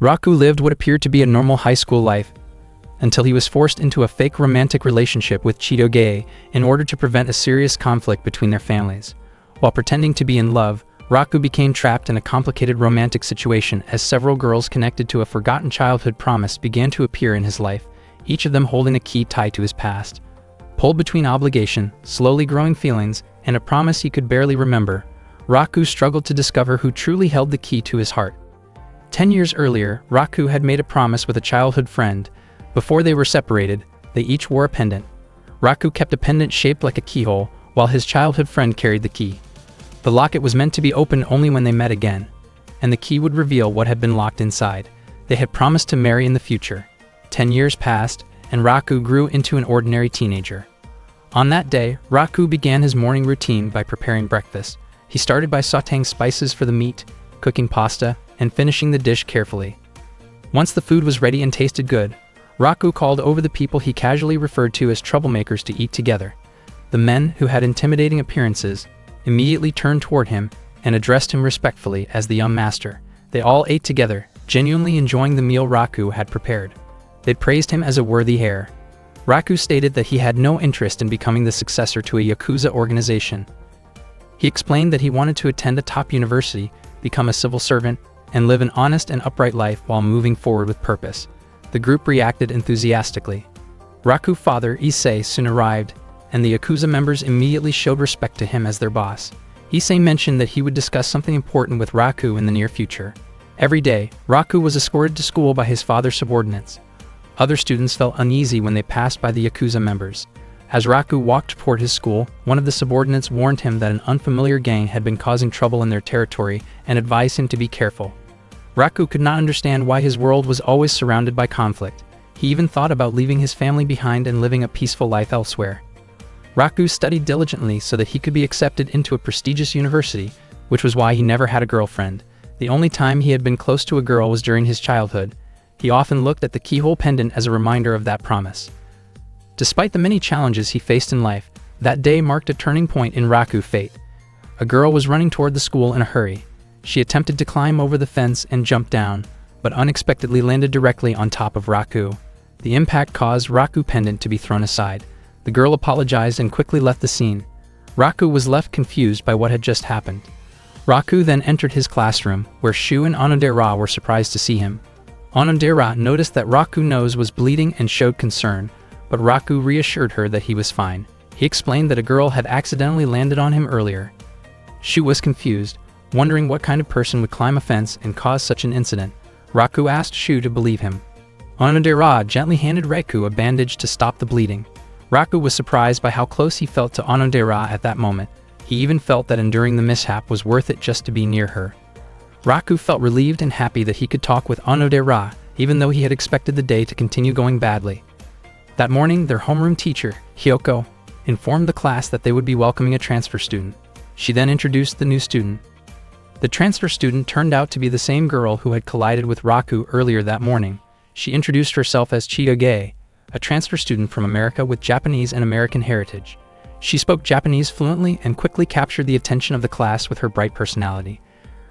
Raku lived what appeared to be a normal high school life until he was forced into a fake romantic relationship with Chitoge in order to prevent a serious conflict between their families. While pretending to be in love, Raku became trapped in a complicated romantic situation as several girls connected to a forgotten childhood promise began to appear in his life, each of them holding a key tied to his past. Pulled between obligation, slowly growing feelings, and a promise he could barely remember, Raku struggled to discover who truly held the key to his heart. 10 years earlier, Raku had made a promise with a childhood friend. Before they were separated, they each wore a pendant. Raku kept a pendant shaped like a keyhole, while his childhood friend carried the key. The locket was meant to be opened only when they met again, and the key would reveal what had been locked inside. They had promised to marry in the future. 10 years passed, and Raku grew into an ordinary teenager. On that day, Raku began his morning routine by preparing breakfast. He started by sautéing spices for the meat, cooking pasta, and finishing the dish carefully. Once the food was ready and tasted good, Raku called over the people he casually referred to as troublemakers to eat together. The men, who had intimidating appearances, immediately turned toward him and addressed him respectfully as the young master. They all ate together, genuinely enjoying the meal Raku had prepared. They praised him as a worthy heir. Raku stated that he had no interest in becoming the successor to a Yakuza organization. He explained that he wanted to attend a top university, become a civil servant, and live an honest and upright life while moving forward with purpose. The group reacted enthusiastically. Raku's father, Issei, soon arrived, and the Yakuza members immediately showed respect to him as their boss. Issei mentioned that he would discuss something important with Raku in the near future. Every day, Raku was escorted to school by his father's subordinates. Other students felt uneasy when they passed by the Yakuza members. As Raku walked toward his school, one of the subordinates warned him that an unfamiliar gang had been causing trouble in their territory and advised him to be careful. Raku could not understand why his world was always surrounded by conflict. He even thought about leaving his family behind and living a peaceful life elsewhere. Raku studied diligently so that he could be accepted into a prestigious university, which was why he never had a girlfriend. The only time he had been close to a girl was during his childhood. He often looked at the keyhole pendant as a reminder of that promise. Despite the many challenges he faced in life, that day marked a turning point in Raku's fate. A girl was running toward the school in a hurry. She attempted to climb over the fence and jump down, but unexpectedly landed directly on top of Raku. The impact caused Raku's pendant to be thrown aside. The girl apologized and quickly left the scene. Raku was left confused by what had just happened. Raku then entered his classroom, where Shu and Onodera were surprised to see him. Onodera noticed that Raku's nose was bleeding and showed concern, but Raku reassured her that he was fine. He explained that a girl had accidentally landed on him earlier. Shu was confused, wondering what kind of person would climb a fence and cause such an incident. Raku asked Shu to believe him. Onodera gently handed Raku a bandage to stop the bleeding. Raku was surprised by how close he felt to Onodera at that moment. He even felt that enduring the mishap was worth it just to be near her. Raku felt relieved and happy that he could talk with Onodera, even though he had expected the day to continue going badly. That morning, their homeroom teacher, Hyoko, informed the class that they would be welcoming a transfer student. She then introduced the new student. The transfer student turned out to be the same girl who had collided with Raku earlier that morning. She introduced herself as Chitoge, a transfer student from America with Japanese and American heritage. She spoke Japanese fluently and quickly captured the attention of the class with her bright personality.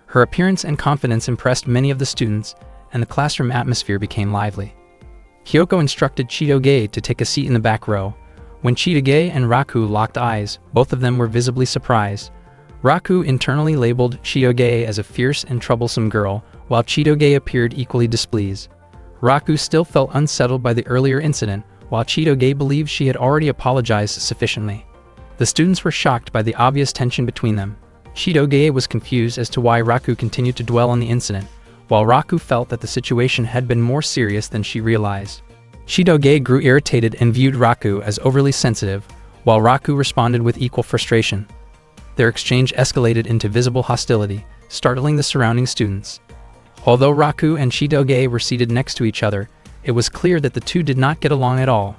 Her appearance and confidence impressed many of the students, and the classroom atmosphere became lively. Hyoko instructed Chitoge to take a seat in the back row. When Chitoge and Raku locked eyes, both of them were visibly surprised. Raku internally labeled Chitoge as a fierce and troublesome girl, while Chitoge appeared equally displeased. Raku still felt unsettled by the earlier incident, while Chitoge believed she had already apologized sufficiently. The students were shocked by the obvious tension between them. Chitoge was confused as to why Raku continued to dwell on the incident, while Raku felt that the situation had been more serious than she realized. Chitoge grew irritated and viewed Raku as overly sensitive, while Raku responded with equal frustration. Their exchange escalated into visible hostility, startling the surrounding students. Although Raku and Chitoge were seated next to each other, it was clear that the two did not get along at all.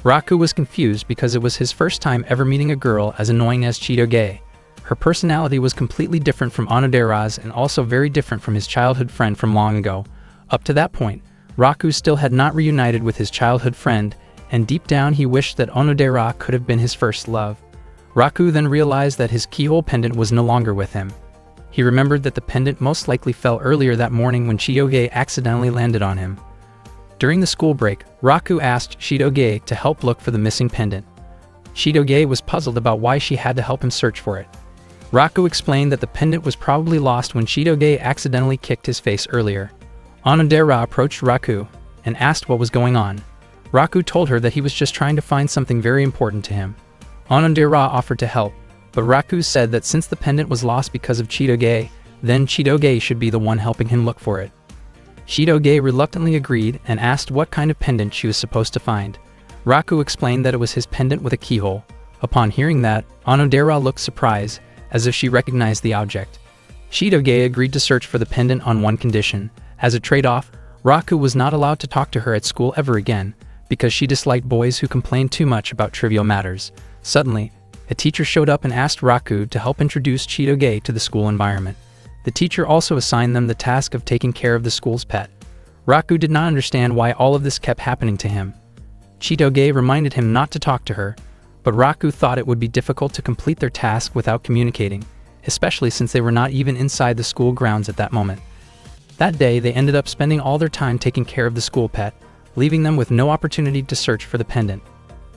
Raku was confused because it was his first time ever meeting a girl as annoying as Chitoge. Her personality was completely different from Onodera's and also very different from his childhood friend from long ago. Up to that point, Raku still had not reunited with his childhood friend, and deep down he wished that Onodera could have been his first love. Raku then realized that his keyhole pendant was no longer with him. He remembered that the pendant most likely fell earlier that morning when Chitoge accidentally landed on him. During the school break, Raku asked Chitoge to help look for the missing pendant. Chitoge was puzzled about why she had to help him search for it. Raku explained that the pendant was probably lost when Chitoge accidentally kicked his face earlier. Onodera approached Raku and asked what was going on. Raku told her that he was just trying to find something very important to him. Onodera offered to help, but Raku said that since the pendant was lost because of Chitoge, then Chitoge should be the one helping him look for it. Chitoge reluctantly agreed and asked what kind of pendant she was supposed to find. Raku explained that it was his pendant with a keyhole. Upon hearing that, Onodera looked surprised, as if she recognized the object. Chitoge agreed to search for the pendant on one condition. As a trade-off, Raku was not allowed to talk to her at school ever again, because she disliked boys who complained too much about trivial matters. Suddenly, a teacher showed up and asked Raku to help introduce Chitoge to the school environment. The teacher also assigned them the task of taking care of the school's pet. Raku did not understand why all of this kept happening to him. Chitoge reminded him not to talk to her, but Raku thought it would be difficult to complete their task without communicating, especially since they were not even inside the school grounds at that moment. That day, they ended up spending all their time taking care of the school pet, leaving them with no opportunity to search for the pendant.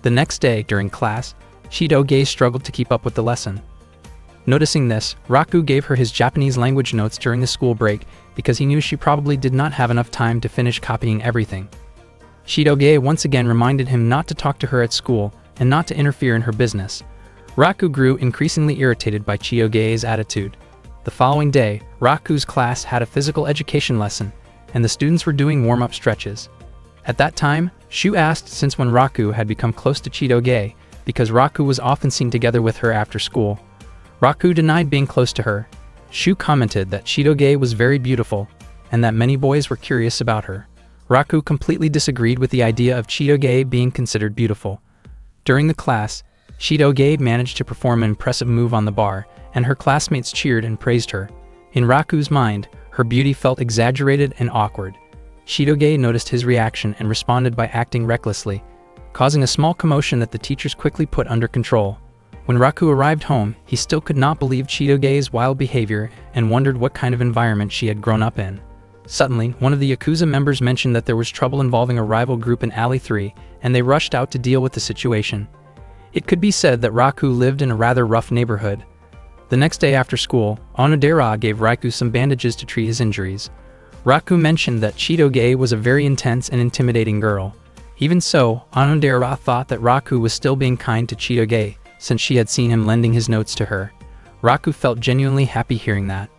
The next day, during class, Chitoge struggled to keep up with the lesson. Noticing this, Raku gave her his Japanese language notes during the school break because he knew she probably did not have enough time to finish copying everything. Chitoge once again reminded him not to talk to her at school and not to interfere in her business. Raku grew increasingly irritated by Chitoge's attitude. The following day, Raku's class had a physical education lesson, and the students were doing warm-up stretches. At that time, Shu asked since when Raku had become close to Chitoge, because Raku was often seen together with her after school. Raku denied being close to her. Shu commented that Chitoge was very beautiful, and that many boys were curious about her. Raku completely disagreed with the idea of Chitoge being considered beautiful. During the class, Chitoge managed to perform an impressive move on the bar, and her classmates cheered and praised her. In Raku's mind, her beauty felt exaggerated and awkward. Chitoge noticed his reaction and responded by acting recklessly, causing a small commotion that the teachers quickly put under control. When Raku arrived home, he still could not believe Chitoge's wild behavior and wondered what kind of environment she had grown up in. Suddenly, one of the Yakuza members mentioned that there was trouble involving a rival group in Alley 3, and they rushed out to deal with the situation. It could be said that Raku lived in a rather rough neighborhood. The next day after school, Onodera gave Raku some bandages to treat his injuries. Raku mentioned that Chitoge was a very intense and intimidating girl. Even so, Onodera thought that Raku was still being kind to Chitoge, since she had seen him lending his notes to her. Raku felt genuinely happy hearing that.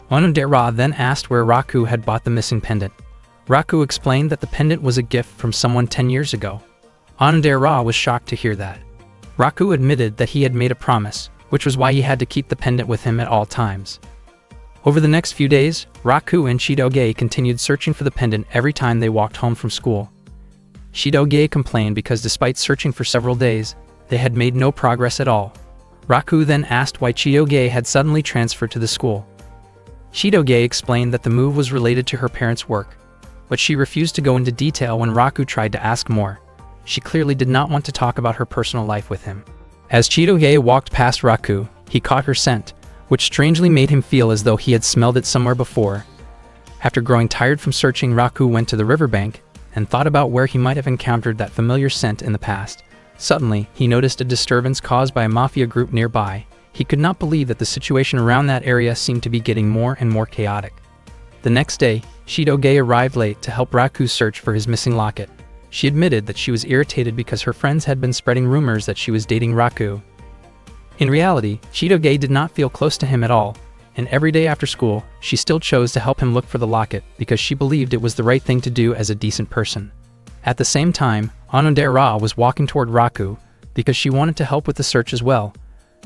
Onodera then asked where Raku had bought the missing pendant. Raku explained that the pendant was a gift from someone 10 years ago. Onodera was shocked to hear that. Raku admitted that he had made a promise, which was why he had to keep the pendant with him at all times. Over the next few days, Raku and Chitoge continued searching for the pendant every time they walked home from school. Chitoge complained because despite searching for several days, they had made no progress at all. Raku then asked why Chitoge had suddenly transferred to the school. Chitoge explained that the move was related to her parents' work, but she refused to go into detail when Raku tried to ask more. She clearly did not want to talk about her personal life with him. As Chitoge walked past Raku, he caught her scent, which strangely made him feel as though he had smelled it somewhere before. After growing tired from searching, Raku went to the riverbank and thought about where he might have encountered that familiar scent in the past. Suddenly, he noticed a disturbance caused by a mafia group nearby. He could not believe that the situation around that area seemed to be getting more and more chaotic. The next day, Chitoge arrived late to help Raku search for his missing locket. She admitted that she was irritated because her friends had been spreading rumors that she was dating Raku. In reality, Chitoge did not feel close to him at all, and every day after school, she still chose to help him look for the locket because she believed it was the right thing to do as a decent person. At the same time, Onodera was walking toward Raku because she wanted to help with the search as well.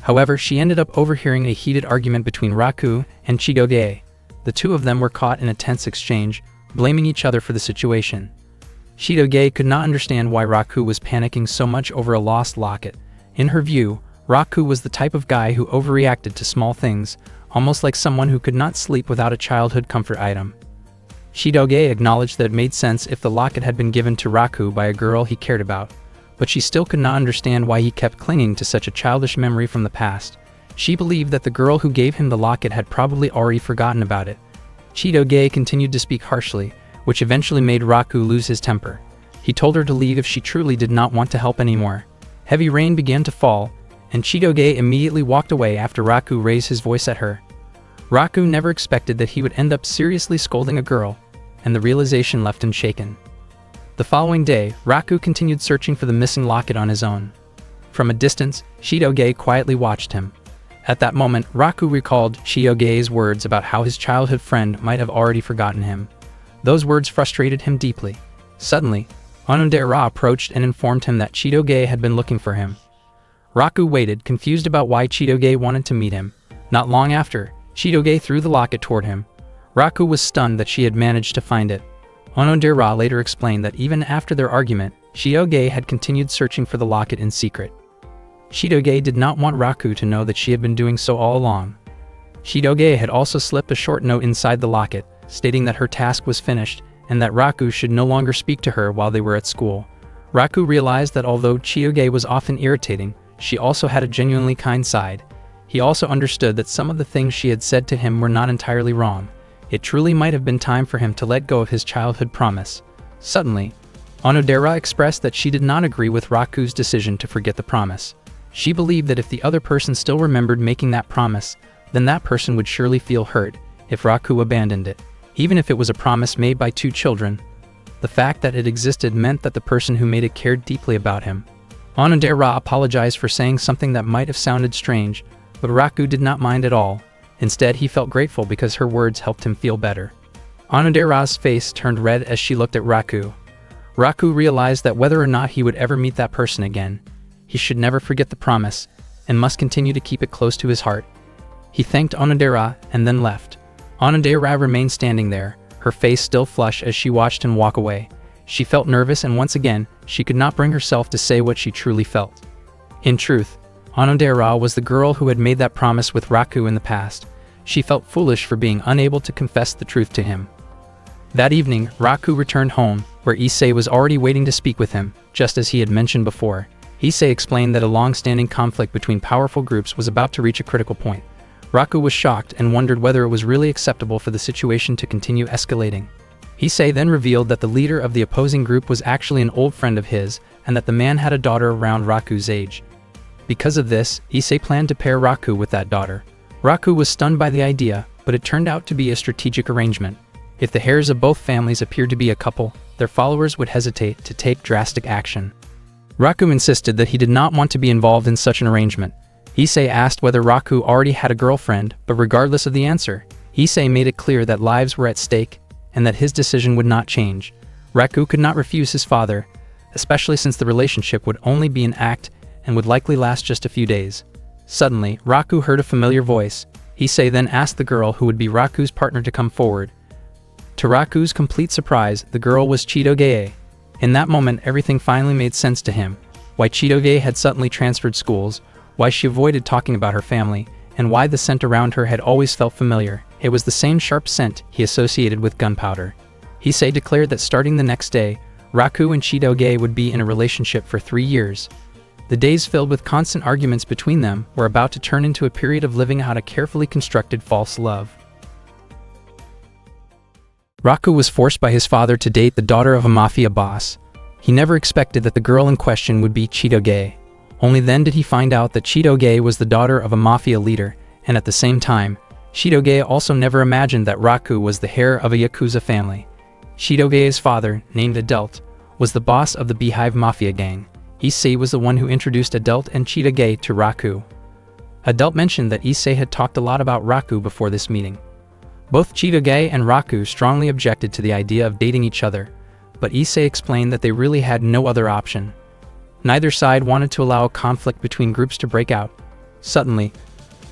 However, she ended up overhearing a heated argument between Raku and Chitoge. The two of them were caught in a tense exchange, blaming each other for the situation. Chitoge could not understand why Raku was panicking so much over a lost locket. In her view, Raku was the type of guy who overreacted to small things, almost like someone who could not sleep without a childhood comfort item. Chitoge acknowledged that it made sense if the locket had been given to Raku by a girl he cared about, but she still could not understand why he kept clinging to such a childish memory from the past. She believed that the girl who gave him the locket had probably already forgotten about it. Chitoge continued to speak harshly, which eventually made Raku lose his temper. He told her to leave if she truly did not want to help anymore. Heavy rain began to fall, and Chitoge immediately walked away after Raku raised his voice at her. Raku never expected that he would end up seriously scolding a girl, and the realization left him shaken. The following day, Raku continued searching for the missing locket on his own. From a distance, Chitoge quietly watched him. At that moment, Raku recalled Chitoge's words about how his childhood friend might have already forgotten him. Those words frustrated him deeply. Suddenly, Onodera approached and informed him that Chitoge had been looking for him. Raku waited, confused about why Chitoge wanted to meet him. Not long after, Chitoge threw the locket toward him. Raku was stunned that she had managed to find it. Onodera later explained that even after their argument, Chitoge had continued searching for the locket in secret. Chitoge did not want Raku to know that she had been doing so all along. Chitoge had also slipped a short note inside the locket, stating that her task was finished and that Raku should no longer speak to her while they were at school. Raku realized that although Chitoge was often irritating, she also had a genuinely kind side. He also understood that some of the things she had said to him were not entirely wrong. It truly might have been time for him to let go of his childhood promise. Suddenly, Onodera expressed that she did not agree with Raku's decision to forget the promise. She believed that if the other person still remembered making that promise, then that person would surely feel hurt if Raku abandoned it, even if it was a promise made by two children. The fact that it existed meant that the person who made it cared deeply about him. Onodera apologized for saying something that might have sounded strange, but Raku did not mind at all. Instead, he felt grateful because her words helped him feel better. Onodera's face turned red as she looked at Raku. Raku realized that whether or not he would ever meet that person again, he should never forget the promise and must continue to keep it close to his heart. He thanked Onodera and then left. Onodera remained standing there, her face still flushed as she watched him walk away. She felt nervous, and once again, she could not bring herself to say what she truly felt. In truth, Onodera was the girl who had made that promise with Raku in the past. She felt foolish for being unable to confess the truth to him. That evening, Raku returned home, where Issei was already waiting to speak with him, just as he had mentioned before. Issei explained that a long-standing conflict between powerful groups was about to reach a critical point. Raku was shocked and wondered whether it was really acceptable for the situation to continue escalating. Issei then revealed that the leader of the opposing group was actually an old friend of his, and that the man had a daughter around Raku's age. Because of this, Issei planned to pair Raku with that daughter. Raku was stunned by the idea, but it turned out to be a strategic arrangement. If the heirs of both families appeared to be a couple, their followers would hesitate to take drastic action. Raku insisted that he did not want to be involved in such an arrangement. Issei asked whether Raku already had a girlfriend, but regardless of the answer, Issei made it clear that lives were at stake and that his decision would not change. Raku could not refuse his father, especially since the relationship would only be an act and would likely last just a few days. Suddenly, Raku heard a familiar voice. Issei then asked the girl who would be Raku's partner to come forward. To Raku's complete surprise, the girl was Chitoge. In that moment, everything finally made sense to him. Why Chitoge had suddenly transferred schools, why she avoided talking about her family, and why the scent around her had always felt familiar. It was the same sharp scent he associated with gunpowder. Issei declared that starting the next day, Raku and Chitoge would be in a relationship for 3 years. The days filled with constant arguments between them were about to turn into a period of living out a carefully constructed false love. Raku was forced by his father to date the daughter of a mafia boss. He never expected that the girl in question would be Chitoge. Only then did he find out that Chitoge was the daughter of a mafia leader, and at the same time, Chitoge also never imagined that Raku was the heir of a Yakuza family. Chitoge's father, named Adult, was the boss of the Beehive Mafia gang. Issei was the one who introduced Adult and Chitoge to Raku. Adult mentioned that Issei had talked a lot about Raku before this meeting. Both Chitoge and Raku strongly objected to the idea of dating each other, but Issei explained that they really had no other option. Neither side wanted to allow a conflict between groups to break out. Suddenly,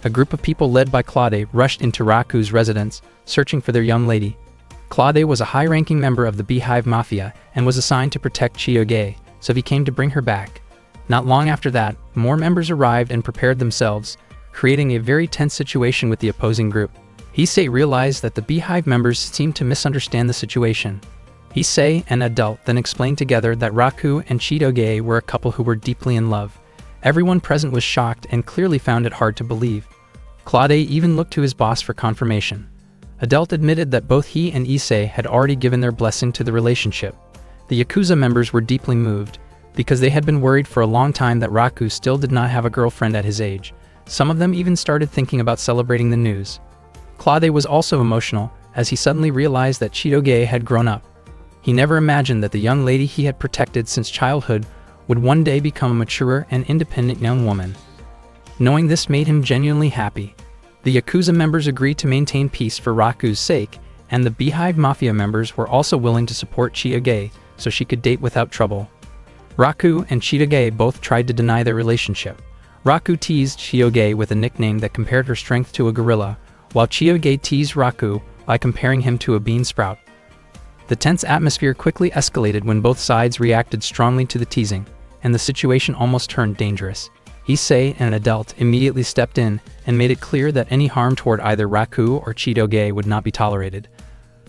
a group of people led by Claude rushed into Raku's residence, searching for their young lady. Claude was a high-ranking member of the Beehive Mafia and was assigned to protect Chitoge, so he came to bring her back. Not long after that, more members arrived and prepared themselves, creating a very tense situation with the opposing group. Issei realized that the Beehive members seemed to misunderstand the situation. Issei and Adult then explained together that Raku and Chitoge were a couple who were deeply in love. Everyone present was shocked and clearly found it hard to believe. Claude even looked to his boss for confirmation. Adelt admitted that both he and Issei had already given their blessing to the relationship. The Yakuza members were deeply moved, because they had been worried for a long time that Raku still did not have a girlfriend at his age. Some of them even started thinking about celebrating the news. Claude was also emotional, as he suddenly realized that Chitoge had grown up. He never imagined that the young lady he had protected since childhood would one day become a mature and independent young woman. Knowing this made him genuinely happy. The Yakuza members agreed to maintain peace for Raku's sake, and the Beehive Mafia members were also willing to support Chitoge so she could date without trouble. Raku and Chitoge both tried to deny their relationship. Raku teased Chitoge with a nickname that compared her strength to a gorilla, while Chitoge teased Raku by comparing him to a bean sprout. The tense atmosphere quickly escalated when both sides reacted strongly to the teasing, and the situation almost turned dangerous. Issei and Adelt immediately stepped in and made it clear that any harm toward either Raku or Chitoge would not be tolerated.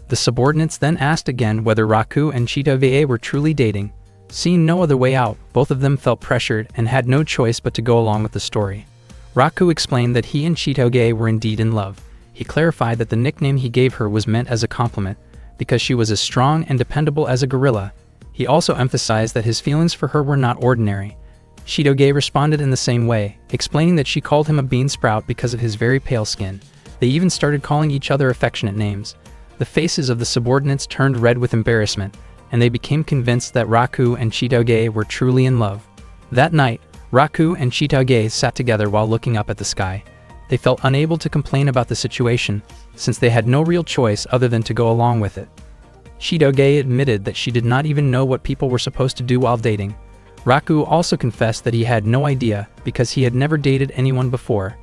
The subordinates then asked again whether Raku and Chitoge were truly dating. Seeing no other way out, both of them felt pressured and had no choice but to go along with the story. Raku explained that he and Chitoge were indeed in love. He clarified that the nickname he gave her was meant as a compliment, because she was as strong and dependable as a gorilla. He also emphasized that his feelings for her were not ordinary. Chitoge responded in the same way, explaining that she called him a bean sprout because of his very pale skin. They even started calling each other affectionate names. The faces of the subordinates turned red with embarrassment, and they became convinced that Raku and Chitoge were truly in love. That night, Raku and Chitoge sat together while looking up at the sky. They felt unable to complain about the situation, since they had no real choice other than to go along with it. Chitoge admitted that she did not even know what people were supposed to do while dating. Raku also confessed that he had no idea because he had never dated anyone before.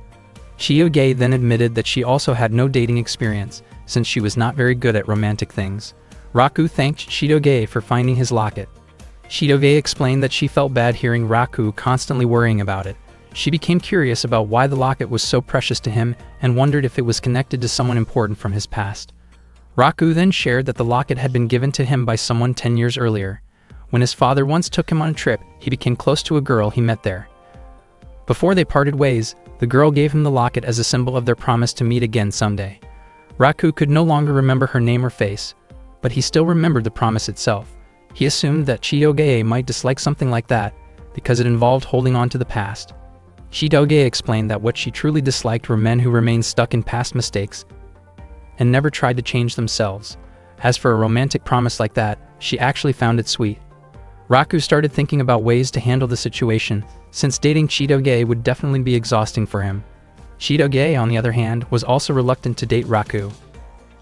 Chitoge then admitted that she also had no dating experience, since she was not very good at romantic things. Raku thanked Chitoge for finding his locket. Chitoge explained that she felt bad hearing Raku constantly worrying about it. She became curious about why the locket was so precious to him and wondered if it was connected to someone important from his past. Raku then shared that the locket had been given to him by someone 10 years earlier. When his father once took him on a trip, he became close to a girl he met there. Before they parted ways, the girl gave him the locket as a symbol of their promise to meet again someday. Raku could no longer remember her name or face, but he still remembered the promise itself. He assumed that Chitoge might dislike something like that, because it involved holding on to the past. Chitoge explained that what she truly disliked were men who remained stuck in past mistakes and never tried to change themselves. As for a romantic promise like that, she actually found it sweet. Raku started thinking about ways to handle the situation, since dating Chitoge would definitely be exhausting for him. Chitoge, on the other hand, was also reluctant to date Raku.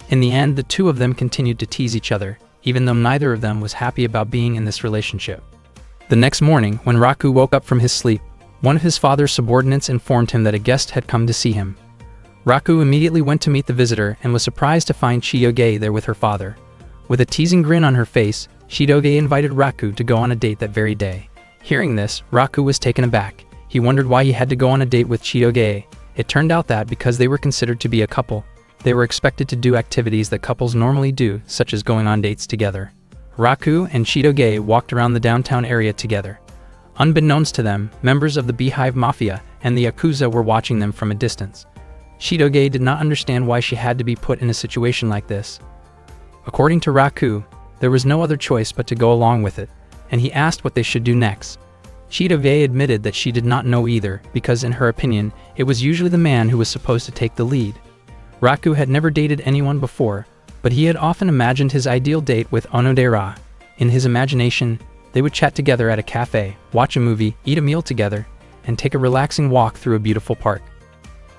In the end, the two of them continued to tease each other, even though neither of them was happy about being in this relationship. The next morning, when Raku woke up from his sleep, one of his father's subordinates informed him that a guest had come to see him. Raku immediately went to meet the visitor and was surprised to find Chitoge there with her father. With a teasing grin on her face, Chitoge invited Raku to go on a date that very day. Hearing this, Raku was taken aback. He wondered why he had to go on a date with Chitoge. It turned out that because they were considered to be a couple, they were expected to do activities that couples normally do, such as going on dates together. Raku and Chitoge walked around the downtown area together. Unbeknownst to them, members of the Beehive Mafia and the Yakuza were watching them from a distance. Chitoge did not understand why she had to be put in a situation like this. According to Raku, there was no other choice but to go along with it, and he asked what they should do next. Chitoge admitted that she did not know either, because in her opinion, it was usually the man who was supposed to take the lead. Raku had never dated anyone before, but he had often imagined his ideal date with Onodera. In his imagination, they would chat together at a cafe, watch a movie, eat a meal together, and take a relaxing walk through a beautiful park.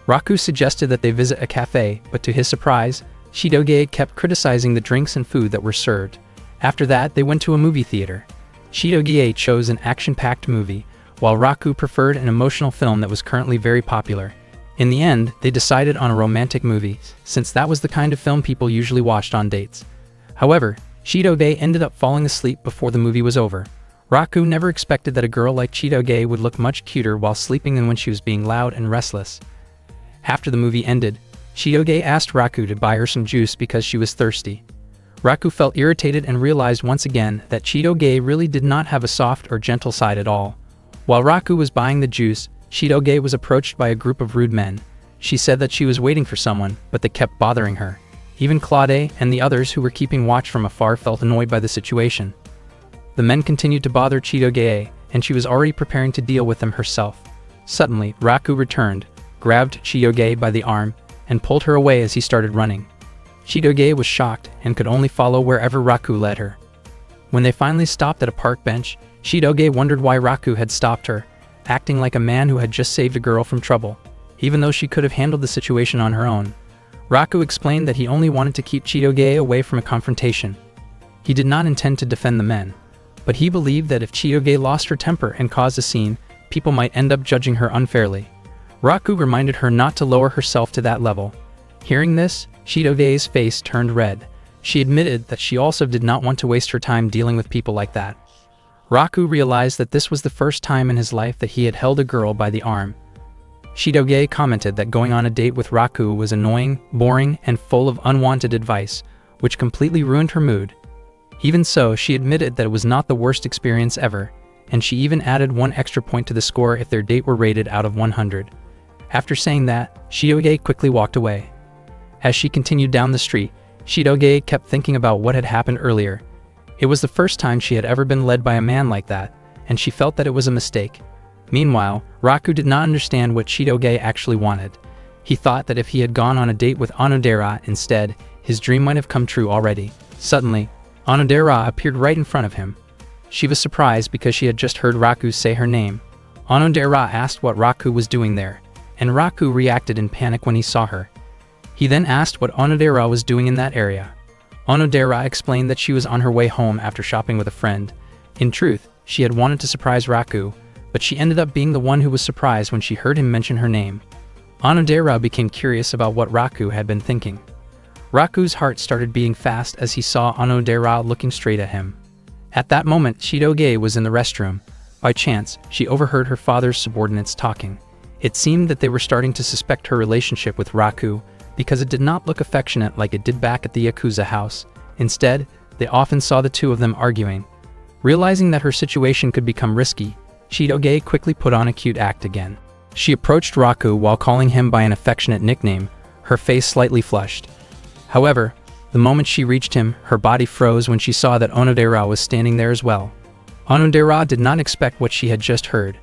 Raku suggested that they visit a cafe, but to his surprise, Chitoge kept criticizing the drinks and food that were served. After that, they went to a movie theater. Chitoge chose an action-packed movie, while Raku preferred an emotional film that was currently very popular. In the end, they decided on a romantic movie, since that was the kind of film people usually watched on dates. However, Chitoge ended up falling asleep before the movie was over. Raku never expected that a girl like Chitoge would look much cuter while sleeping than when she was being loud and restless. After the movie ended, Chitoge asked Raku to buy her some juice because she was thirsty. Raku felt irritated and realized once again that Chitoge really did not have a soft or gentle side at all. While Raku was buying the juice, Chitoge was approached by a group of rude men. She said that she was waiting for someone, but they kept bothering her. Even Claude and the others who were keeping watch from afar felt annoyed by the situation. The men continued to bother Chitoge, and she was already preparing to deal with them herself. Suddenly, Raku returned, grabbed Chitoge by the arm, and pulled her away as he started running. Chitoge was shocked and could only follow wherever Raku led her. When they finally stopped at a park bench, Chitoge wondered why Raku had stopped her, acting like a man who had just saved a girl from trouble, even though she could have handled the situation on her own. Raku explained that he only wanted to keep Chitoge away from a confrontation. He did not intend to defend the men, but he believed that if Chitoge lost her temper and caused a scene, people might end up judging her unfairly. Raku reminded her not to lower herself to that level. Hearing this, Chitoge's face turned red. She admitted that she also did not want to waste her time dealing with people like that. Raku realized that this was the first time in his life that he had held a girl by the arm. Chitoge commented that going on a date with Raku was annoying, boring, and full of unwanted advice, which completely ruined her mood. Even so, she admitted that it was not the worst experience ever, and she even added 1 extra point to the score if their date were rated out of 100. After saying that, Chitoge quickly walked away. As she continued down the street, Chitoge kept thinking about what had happened earlier. It was the first time she had ever been led by a man like that, and she felt that it was a mistake. Meanwhile, Raku did not understand what Chitoge actually wanted. He thought that if he had gone on a date with Onodera instead, his dream might have come true already. Suddenly, Onodera appeared right in front of him. She was surprised because she had just heard Raku say her name. Onodera asked what Raku was doing there, and Raku reacted in panic when he saw her. He then asked what Onodera was doing in that area. Onodera explained that she was on her way home after shopping with a friend. In truth, she had wanted to surprise Raku, but she ended up being the one who was surprised when she heard him mention her name. Onodera became curious about what Raku had been thinking. Raku's heart started beating fast as he saw Onodera looking straight at him. At that moment, Chitoge was in the restroom. By chance, she overheard her father's subordinates talking. It seemed that they were starting to suspect her relationship with Raku, because it did not look affectionate like it did back at the Yakuza house. Instead, they often saw the two of them arguing. Realizing that her situation could become risky, Chitoge quickly put on a cute act again. She approached Raku while calling him by an affectionate nickname, her face slightly flushed. However, the moment she reached him, her body froze when she saw that Onodera was standing there as well. Onodera did not expect what she had just heard.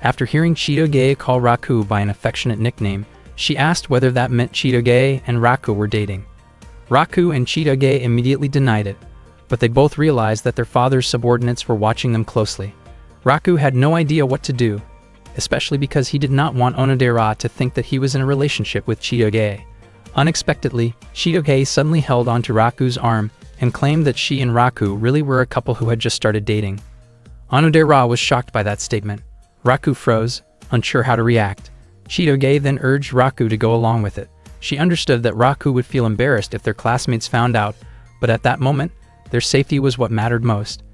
After hearing Chitoge call Raku by an affectionate nickname, she asked whether that meant Chitoge and Raku were dating. Raku and Chitoge immediately denied it, but they both realized that their father's subordinates were watching them closely. Raku had no idea what to do, especially because he did not want Onodera to think that he was in a relationship with Chitoge. Unexpectedly, Chitoge suddenly held onto Raku's arm and claimed that she and Raku really were a couple who had just started dating. Onodera was shocked by that statement. Raku froze, unsure how to react. Chitoge then urged Raku to go along with it. She understood that Raku would feel embarrassed if their classmates found out, but at that moment, their safety was what mattered most.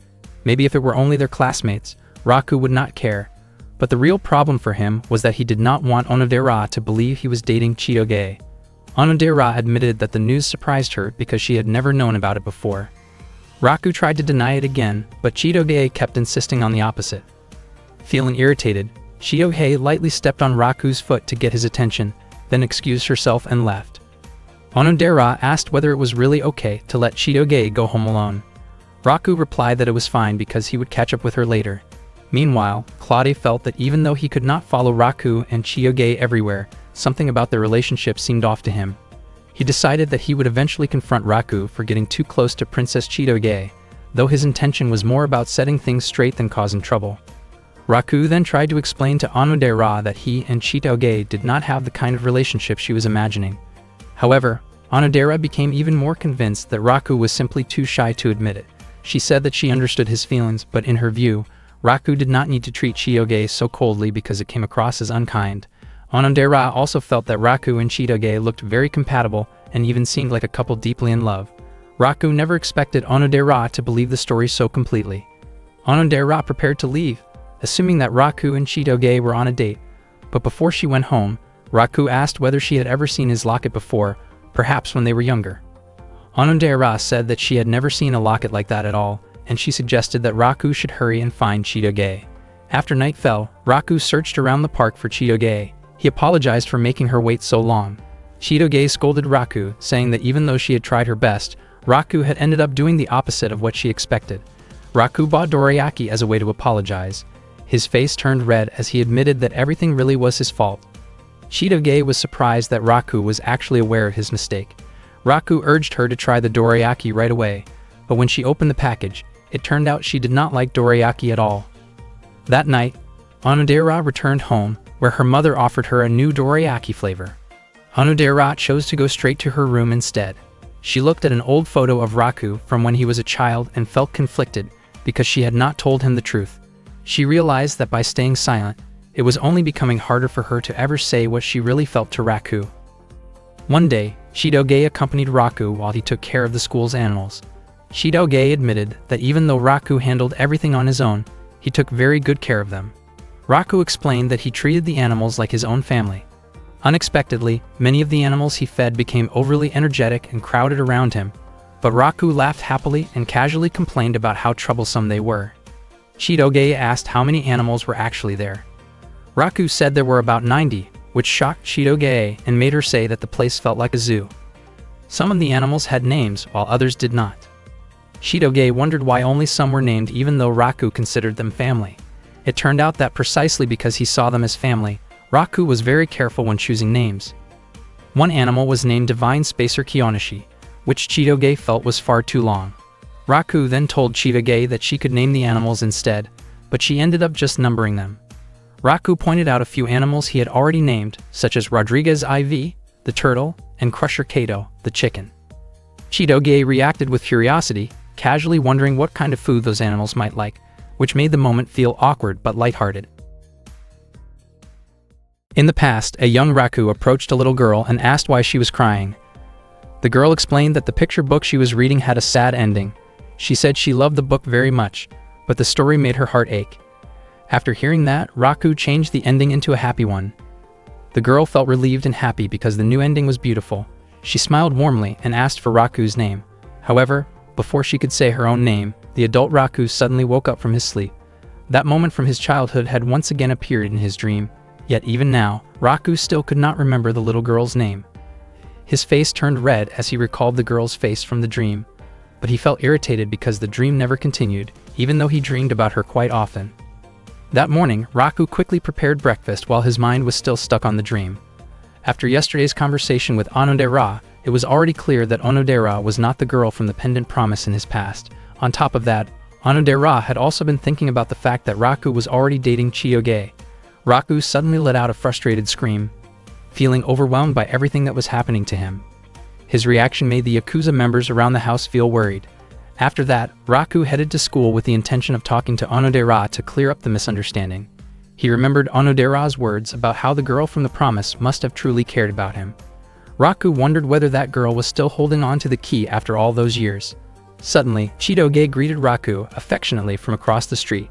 Maybe if it were only their classmates, Raku would not care. But the real problem for him was that he did not want Onodera to believe he was dating Chitoge. Onodera admitted that the news surprised her because she had never known about it before. Raku tried to deny it again, but Chitoge kept insisting on the opposite. Feeling irritated, Chitoge lightly stepped on Raku's foot to get his attention, then excused herself and left. Onodera asked whether it was really okay to let Chitoge go home alone. Raku replied that it was fine because he would catch up with her later. Meanwhile, Claude felt that even though he could not follow Raku and Chitoge everywhere, something about their relationship seemed off to him. He decided that he would eventually confront Raku for getting too close to Princess Chitoge, though his intention was more about setting things straight than causing trouble. Raku then tried to explain to Onodera that he and Chitoge did not have the kind of relationship she was imagining. However, Onodera became even more convinced that Raku was simply too shy to admit it. She said that she understood his feelings, but in her view, Raku did not need to treat Chitoge so coldly because it came across as unkind. Onodera also felt that Raku and Chitoge looked very compatible and even seemed like a couple deeply in love. Raku never expected Onodera to believe the story so completely. Onodera prepared to leave, assuming that Raku and Chitoge were on a date. But before she went home, Raku asked whether she had ever seen his locket before, perhaps when they were younger. Onodera said that she had never seen a locket like that at all, and she suggested that Raku should hurry and find Chitoge. After night fell, Raku searched around the park for Chitoge. He apologized for making her wait so long. Chitoge scolded Raku, saying that even though she had tried her best, Raku had ended up doing the opposite of what she expected. Raku bought dorayaki as a way to apologize. His face turned red as he admitted that everything really was his fault. Chitoge was surprised that Raku was actually aware of his mistake. Raku urged her to try the dorayaki right away, but when she opened the package, it turned out she did not like dorayaki at all. That night, Onodera returned home, where her mother offered her a new dorayaki flavor. Onodera chose to go straight to her room instead. She looked at an old photo of Raku from when he was a child and felt conflicted because she had not told him the truth. She realized that by staying silent, it was only becoming harder for her to ever say what she really felt to Raku. One day, Chitoge accompanied Raku while he took care of the school's animals. Chitoge admitted that even though Raku handled everything on his own, he took very good care of them. Raku explained that he treated the animals like his own family. Unexpectedly, many of the animals he fed became overly energetic and crowded around him, but Raku laughed happily and casually complained about how troublesome they were. Chitoge asked how many animals were actually there. Raku said there were about 90, which shocked Chitoge and made her say that the place felt like a zoo. Some of the animals had names while others did not. Chitoge wondered why only some were named even though Raku considered them family. It turned out that precisely because he saw them as family, Raku was very careful when choosing names. One animal was named Divine Spacer Kiyoshi, which Chitoge felt was far too long. Raku then told Chitoge that she could name the animals instead, but she ended up just numbering them. Raku pointed out a few animals he had already named, such as Rodriguez IV, the turtle, and Crusher Kato, the chicken. Chitoge reacted with curiosity, casually wondering what kind of food those animals might like, which made the moment feel awkward but lighthearted. In the past, a young Raku approached a little girl and asked why she was crying. The girl explained that the picture book she was reading had a sad ending. She said she loved the book very much, but the story made her heart ache. After hearing that, Raku changed the ending into a happy one. The girl felt relieved and happy because the new ending was beautiful. She smiled warmly and asked for Raku's name. However, before she could say her own name, the adult Raku suddenly woke up from his sleep. That moment from his childhood had once again appeared in his dream. Yet even now, Raku still could not remember the little girl's name. His face turned red as he recalled the girl's face from the dream, but he felt irritated because the dream never continued, even though he dreamed about her quite often. That morning, Raku quickly prepared breakfast while his mind was still stuck on the dream. After yesterday's conversation with Onodera, it was already clear that Onodera was not the girl from the pendant promise in his past. On top of that, Onodera had also been thinking about the fact that Raku was already dating Chitoge. Raku suddenly let out a frustrated scream, feeling overwhelmed by everything that was happening to him. His reaction made the Yakuza members around the house feel worried. After that, Raku headed to school with the intention of talking to Onodera to clear up the misunderstanding. He remembered Onodera's words about how the girl from the promise must have truly cared about him. Raku wondered whether that girl was still holding on to the key after all those years. Suddenly, Chitoge greeted Raku affectionately from across the street.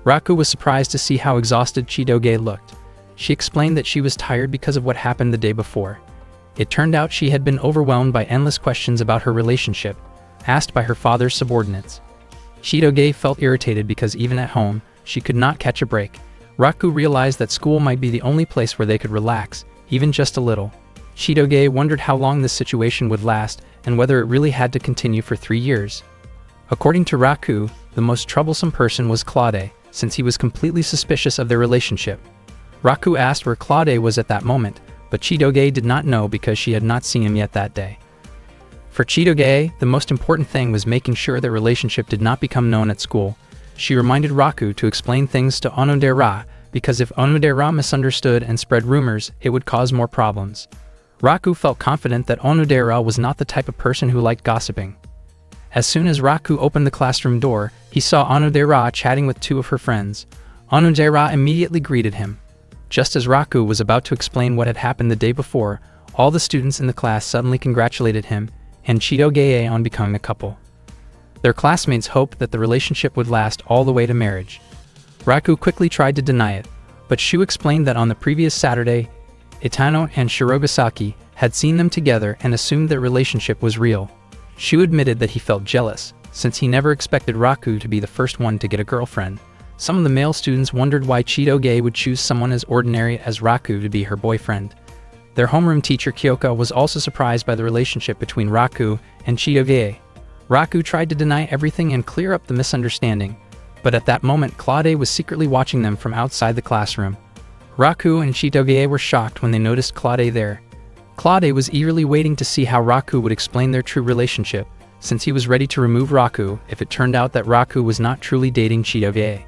Raku was surprised to see how exhausted Chitoge looked. She explained that she was tired because of what happened the day before. It turned out she had been overwhelmed by endless questions about her relationship, asked by her father's subordinates. Chitoge felt irritated because even at home, she could not catch a break. Raku realized that school might be the only place where they could relax, even just a little. Chitoge wondered how long this situation would last and whether it really had to continue for 3 years. According to Raku, the most troublesome person was Claude, since he was completely suspicious of their relationship. Raku asked where Claude was at that moment, but Chitoge did not know because she had not seen him yet that day. For Chitoge, the most important thing was making sure their relationship did not become known at school. She reminded Raku to explain things to Onodera, because if Onodera misunderstood and spread rumors, it would cause more problems. Raku felt confident that Onodera was not the type of person who liked gossiping. As soon as Raku opened the classroom door, he saw Onodera chatting with 2 of her friends. Onodera immediately greeted him. Just as Raku was about to explain what had happened the day before, all the students in the class suddenly congratulated him and Chitoge on becoming a couple. Their classmates hoped that the relationship would last all the way to marriage. Raku quickly tried to deny it, but Shu explained that on the previous Saturday, Itano and Shirogasaki had seen them together and assumed their relationship was real. Shu admitted that he felt jealous, since he never expected Raku to be the first one to get a girlfriend. Some of the male students wondered why Chitoge would choose someone as ordinary as Raku to be her boyfriend. Their homeroom teacher Kyoka was also surprised by the relationship between Raku and Chitoge. Raku tried to deny everything and clear up the misunderstanding, but at that moment Claude was secretly watching them from outside the classroom. Raku and Chitoge were shocked when they noticed Claude there. Claude was eagerly waiting to see how Raku would explain their true relationship, since he was ready to remove Raku if it turned out that Raku was not truly dating Chitoge.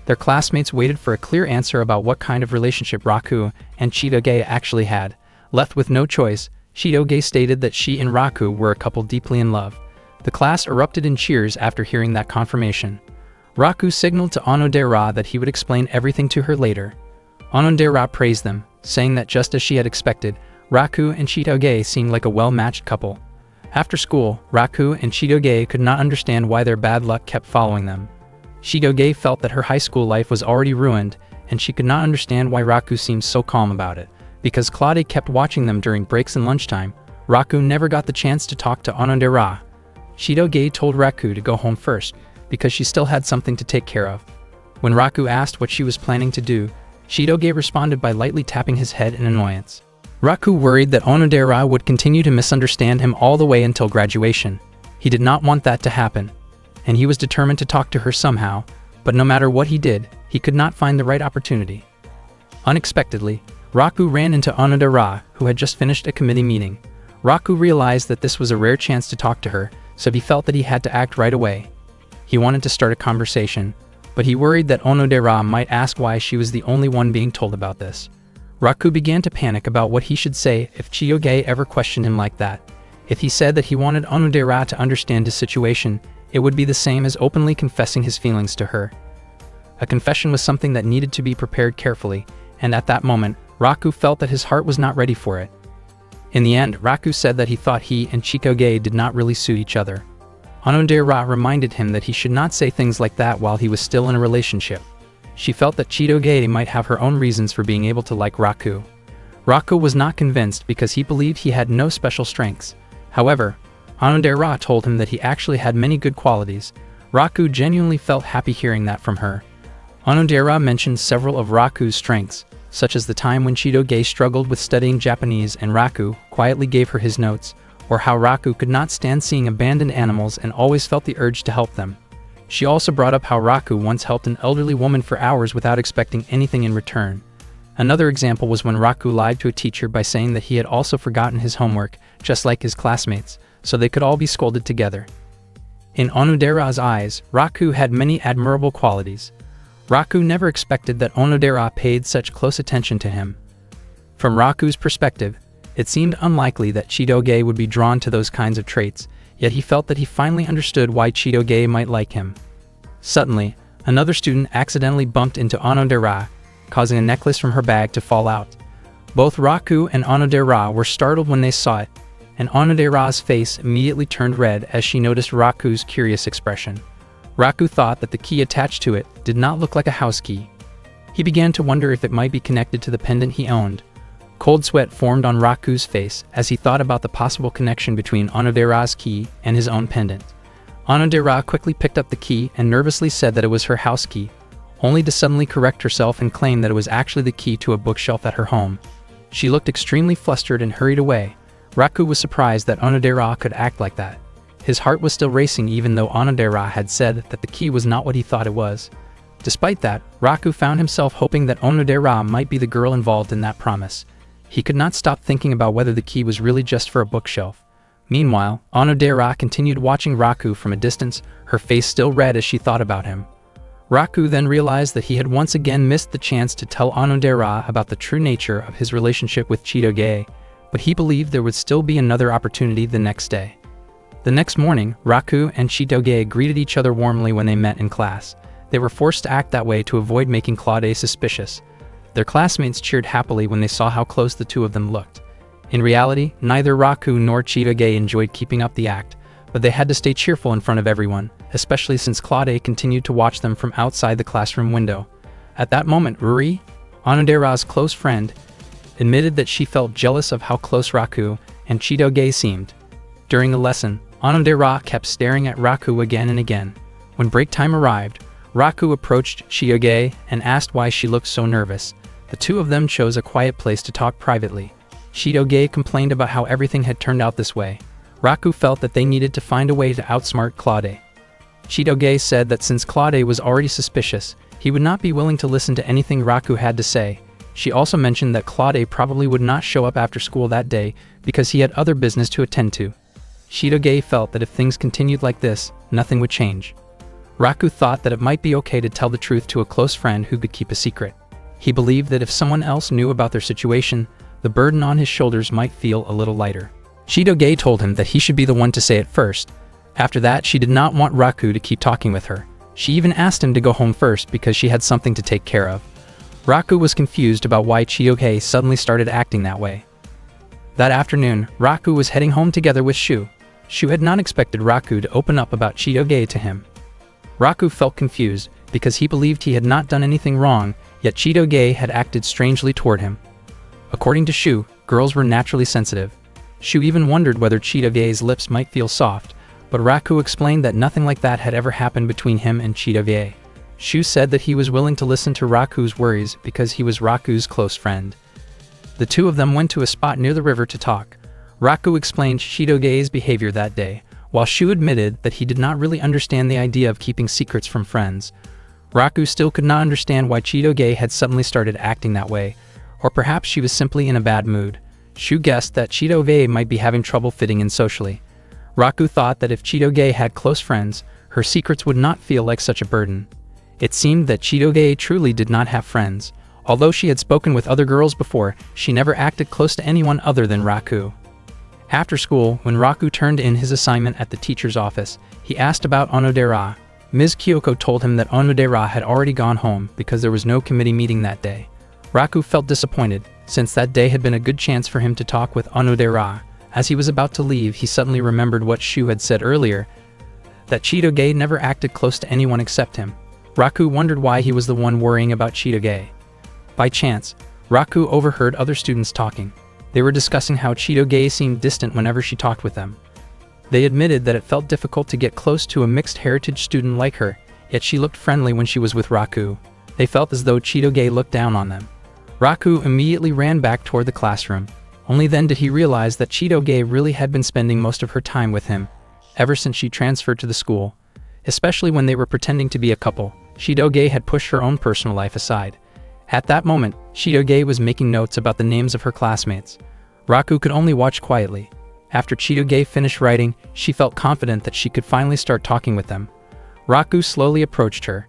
Their classmates waited for a clear answer about what kind of relationship Raku and Chitoge actually had. Left with no choice, Chitoge stated that she and Raku were a couple deeply in love. The class erupted in cheers after hearing that confirmation. Raku signaled to Onodera that he would explain everything to her later. Onodera praised them, saying that just as she had expected, Raku and Chitoge seemed like a well-matched couple. After school, Raku and Chitoge could not understand why their bad luck kept following them. Chitoge felt that her high school life was already ruined, and she could not understand why Raku seemed so calm about it. Because Claude kept watching them during breaks and lunchtime, Raku never got the chance to talk to Onodera. Chitoge told Raku to go home first, because she still had something to take care of. When Raku asked what she was planning to do, Chitoge responded by lightly tapping his head in annoyance. Raku worried that Onodera would continue to misunderstand him all the way until graduation. He did not want that to happen, and he was determined to talk to her somehow, but no matter what he did, he could not find the right opportunity. Unexpectedly, Raku ran into Onodera, who had just finished a committee meeting. Raku realized that this was a rare chance to talk to her, so he felt that he had to act right away. He wanted to start a conversation, but he worried that Onodera might ask why she was the only one being told about this. Raku began to panic about what he should say if Chitoge ever questioned him like that. If he said that he wanted Onodera to understand his situation, it would be the same as openly confessing his feelings to her. A confession was something that needed to be prepared carefully, and at that moment, Raku felt that his heart was not ready for it. In the end, Raku said that he thought he and Chitoge did not really suit each other. Onodera reminded him that he should not say things like that while he was still in a relationship. She felt that Chitoge might have her own reasons for being able to like Raku. Raku was not convinced because he believed he had no special strengths. However, Onodera told him that he actually had many good qualities. Raku genuinely felt happy hearing that from her. Onodera mentioned several of Raku's strengths, such as the time when Chitoge struggled with studying Japanese and Raku quietly gave her his notes, or how Raku could not stand seeing abandoned animals and always felt the urge to help them. She also brought up how Raku once helped an elderly woman for hours without expecting anything in return. Another example was when Raku lied to a teacher by saying that he had also forgotten his homework, just like his classmates, so they could all be scolded together. In Onodera's eyes, Raku had many admirable qualities. Raku never expected that Onodera paid such close attention to him. From Raku's perspective, it seemed unlikely that Chitoge would be drawn to those kinds of traits, yet he felt that he finally understood why Chitoge might like him. Suddenly, another student accidentally bumped into Onodera, causing a necklace from her bag to fall out. Both Raku and Onodera were startled when they saw it, and Onodera's face immediately turned red as she noticed Raku's curious expression. Raku thought that the key attached to it did not look like a house key. He began to wonder if it might be connected to the pendant he owned. Cold sweat formed on Raku's face as he thought about the possible connection between Onodera's key and his own pendant. Onodera quickly picked up the key and nervously said that it was her house key, only to suddenly correct herself and claim that it was actually the key to a bookshelf at her home. She looked extremely flustered and hurried away. Raku was surprised that Onodera could act like that. His heart was still racing even though Onodera had said that the key was not what he thought it was. Despite that, Raku found himself hoping that Onodera might be the girl involved in that promise. He could not stop thinking about whether the key was really just for a bookshelf. Meanwhile, Onodera continued watching Raku from a distance, her face still red as she thought about him. Raku then realized that he had once again missed the chance to tell Onodera about the true nature of his relationship with Chitoge, but he believed there would still be another opportunity the next day. The next morning, Raku and Chitoge greeted each other warmly when they met in class. They were forced to act that way to avoid making Claude suspicious. Their classmates cheered happily when they saw how close the two of them looked. In reality, neither Raku nor Chitoge enjoyed keeping up the act, but they had to stay cheerful in front of everyone, especially since Claude continued to watch them from outside the classroom window. At that moment, Ruri, Onodera's close friend, admitted that she felt jealous of how close Raku and Chitoge seemed. During the lesson, Onodera kept staring at Raku again and again. When break time arrived, Raku approached Chitoge and asked why she looked so nervous. The two of them chose a quiet place to talk privately. Chitoge complained about how everything had turned out this way. Raku felt that they needed to find a way to outsmart Claude. Chitoge said that since Claude was already suspicious, he would not be willing to listen to anything Raku had to say. She also mentioned that Claude probably would not show up after school that day because he had other business to attend to. Chitoge felt that if things continued like this, nothing would change. Raku thought that it might be okay to tell the truth to a close friend who could keep a secret. He believed that if someone else knew about their situation, the burden on his shoulders might feel a little lighter. Chitoge told him that he should be the one to say it first. After that, she did not want Raku to keep talking with her. She even asked him to go home first because she had something to take care of. Raku was confused about why Chitoge suddenly started acting that way. That afternoon, Raku was heading home together with Shu. Shu had not expected Raku to open up about Chitoge to him. Raku felt confused because he believed he had not done anything wrong, yet Chitoge had acted strangely toward him. According to Shu, girls were naturally sensitive. Shu even wondered whether Chitoge's lips might feel soft, but Raku explained that nothing like that had ever happened between him and Chitoge. Shu said that he was willing to listen to Raku's worries because he was Raku's close friend. The two of them went to a spot near the river to talk. Raku explained Chitoge's behavior that day, while Shu admitted that he did not really understand the idea of keeping secrets from friends. Raku still could not understand why Chitoge had suddenly started acting that way, or perhaps she was simply in a bad mood. Shu guessed that Chitoge might be having trouble fitting in socially. Raku thought that if Chitoge had close friends, her secrets would not feel like such a burden. It seemed that Chitoge truly did not have friends. Although she had spoken with other girls before, she never acted close to anyone other than Raku. After school, when Raku turned in his assignment at the teacher's office, he asked about Onodera. Ms. Kyoko told him that Onodera had already gone home because there was no committee meeting that day. Raku felt disappointed, since that day had been a good chance for him to talk with Onodera. As he was about to leave, he suddenly remembered what Shu had said earlier, that Chitoge never acted close to anyone except him. Raku wondered why he was the one worrying about Chitoge. By chance, Raku overheard other students talking. They were discussing how Chitoge seemed distant whenever she talked with them. They admitted that it felt difficult to get close to a mixed heritage student like her, yet she looked friendly when she was with Raku. They felt as though Chitoge looked down on them. Raku immediately ran back toward the classroom. Only then did he realize that Chitoge really had been spending most of her time with him, ever since she transferred to the school. Especially when they were pretending to be a couple, Chitoge had pushed her own personal life aside. At that moment, Chitoge was making notes about the names of her classmates. Raku could only watch quietly. After Chitoge finished writing, she felt confident that she could finally start talking with them. Raku slowly approached her.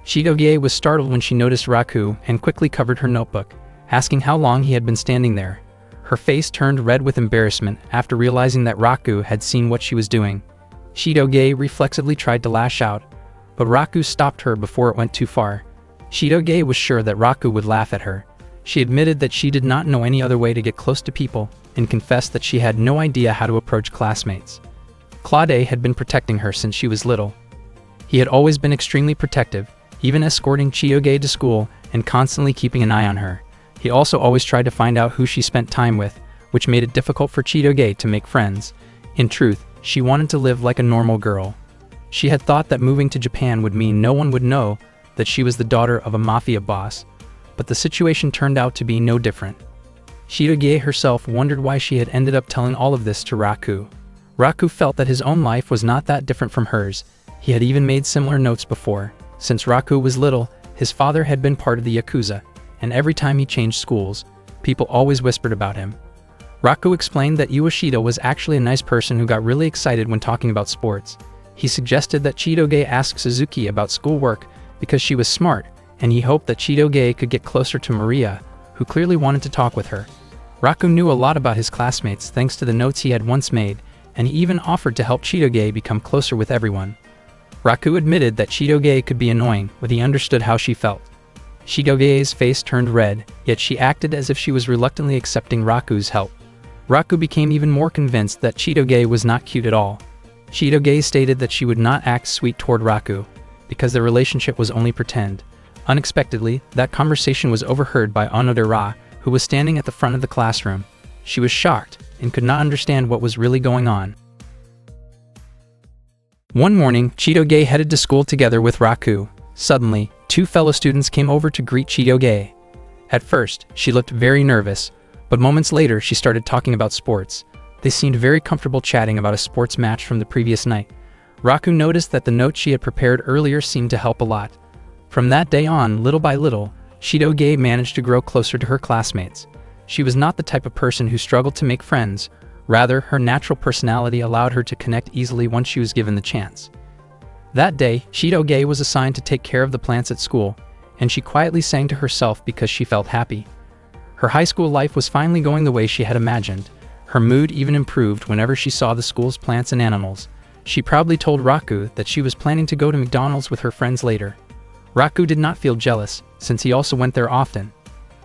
Chitoge was startled when she noticed Raku and quickly covered her notebook, asking how long he had been standing there. Her face turned red with embarrassment after realizing that Raku had seen what she was doing. Chitoge reflexively tried to lash out, but Raku stopped her before it went too far. Chitoge was sure that Raku would laugh at her. She admitted that she did not know any other way to get close to people and confessed that she had no idea how to approach classmates. Claude had been protecting her since she was little. He had always been extremely protective, even escorting Chitoge to school and constantly keeping an eye on her. He also always tried to find out who she spent time with, which made it difficult for Chitoge to make friends. In truth, she wanted to live like a normal girl. She had thought that moving to Japan would mean no one would know that she was the daughter of a mafia boss, but the situation turned out to be no different. Chitoge herself wondered why she had ended up telling all of this to Raku. Raku felt that his own life was not that different from hers. He had even made similar notes before. Since Raku was little, his father had been part of the Yakuza, and every time he changed schools, people always whispered about him. Raku explained that Ueshida was actually a nice person who got really excited when talking about sports. He suggested that Chitoge ask Suzuki about schoolwork because she was smart, and he hoped that Chitoge could get closer to Maria, who clearly wanted to talk with her. Raku knew a lot about his classmates thanks to the notes he had once made, and he even offered to help Chitoge become closer with everyone. Raku admitted that Chitoge could be annoying, but he understood how she felt. Chitoge's face turned red, yet she acted as if she was reluctantly accepting Raku's help. Raku became even more convinced that Chitoge was not cute at all. Chitoge stated that she would not act sweet toward Raku, because their relationship was only pretend. Unexpectedly, that conversation was overheard by Onodera, who was standing at the front of the classroom. She was shocked and could not understand what was really going on. One morning, Chitoge headed to school together with Raku. Suddenly, two fellow students came over to greet Chitoge. At first, she looked very nervous, but moments later she started talking about sports. They seemed very comfortable chatting about a sports match from the previous night. Raku noticed that the note she had prepared earlier seemed to help a lot. From that day on, little by little, Chitoge managed to grow closer to her classmates. She was not the type of person who struggled to make friends. Rather, her natural personality allowed her to connect easily once she was given the chance. That day, Chitoge was assigned to take care of the plants at school, and she quietly sang to herself because she felt happy. Her high school life was finally going the way she had imagined. Her mood even improved whenever she saw the school's plants and animals. She proudly told Raku that she was planning to go to McDonald's with her friends later. Raku did not feel jealous, since he also went there often.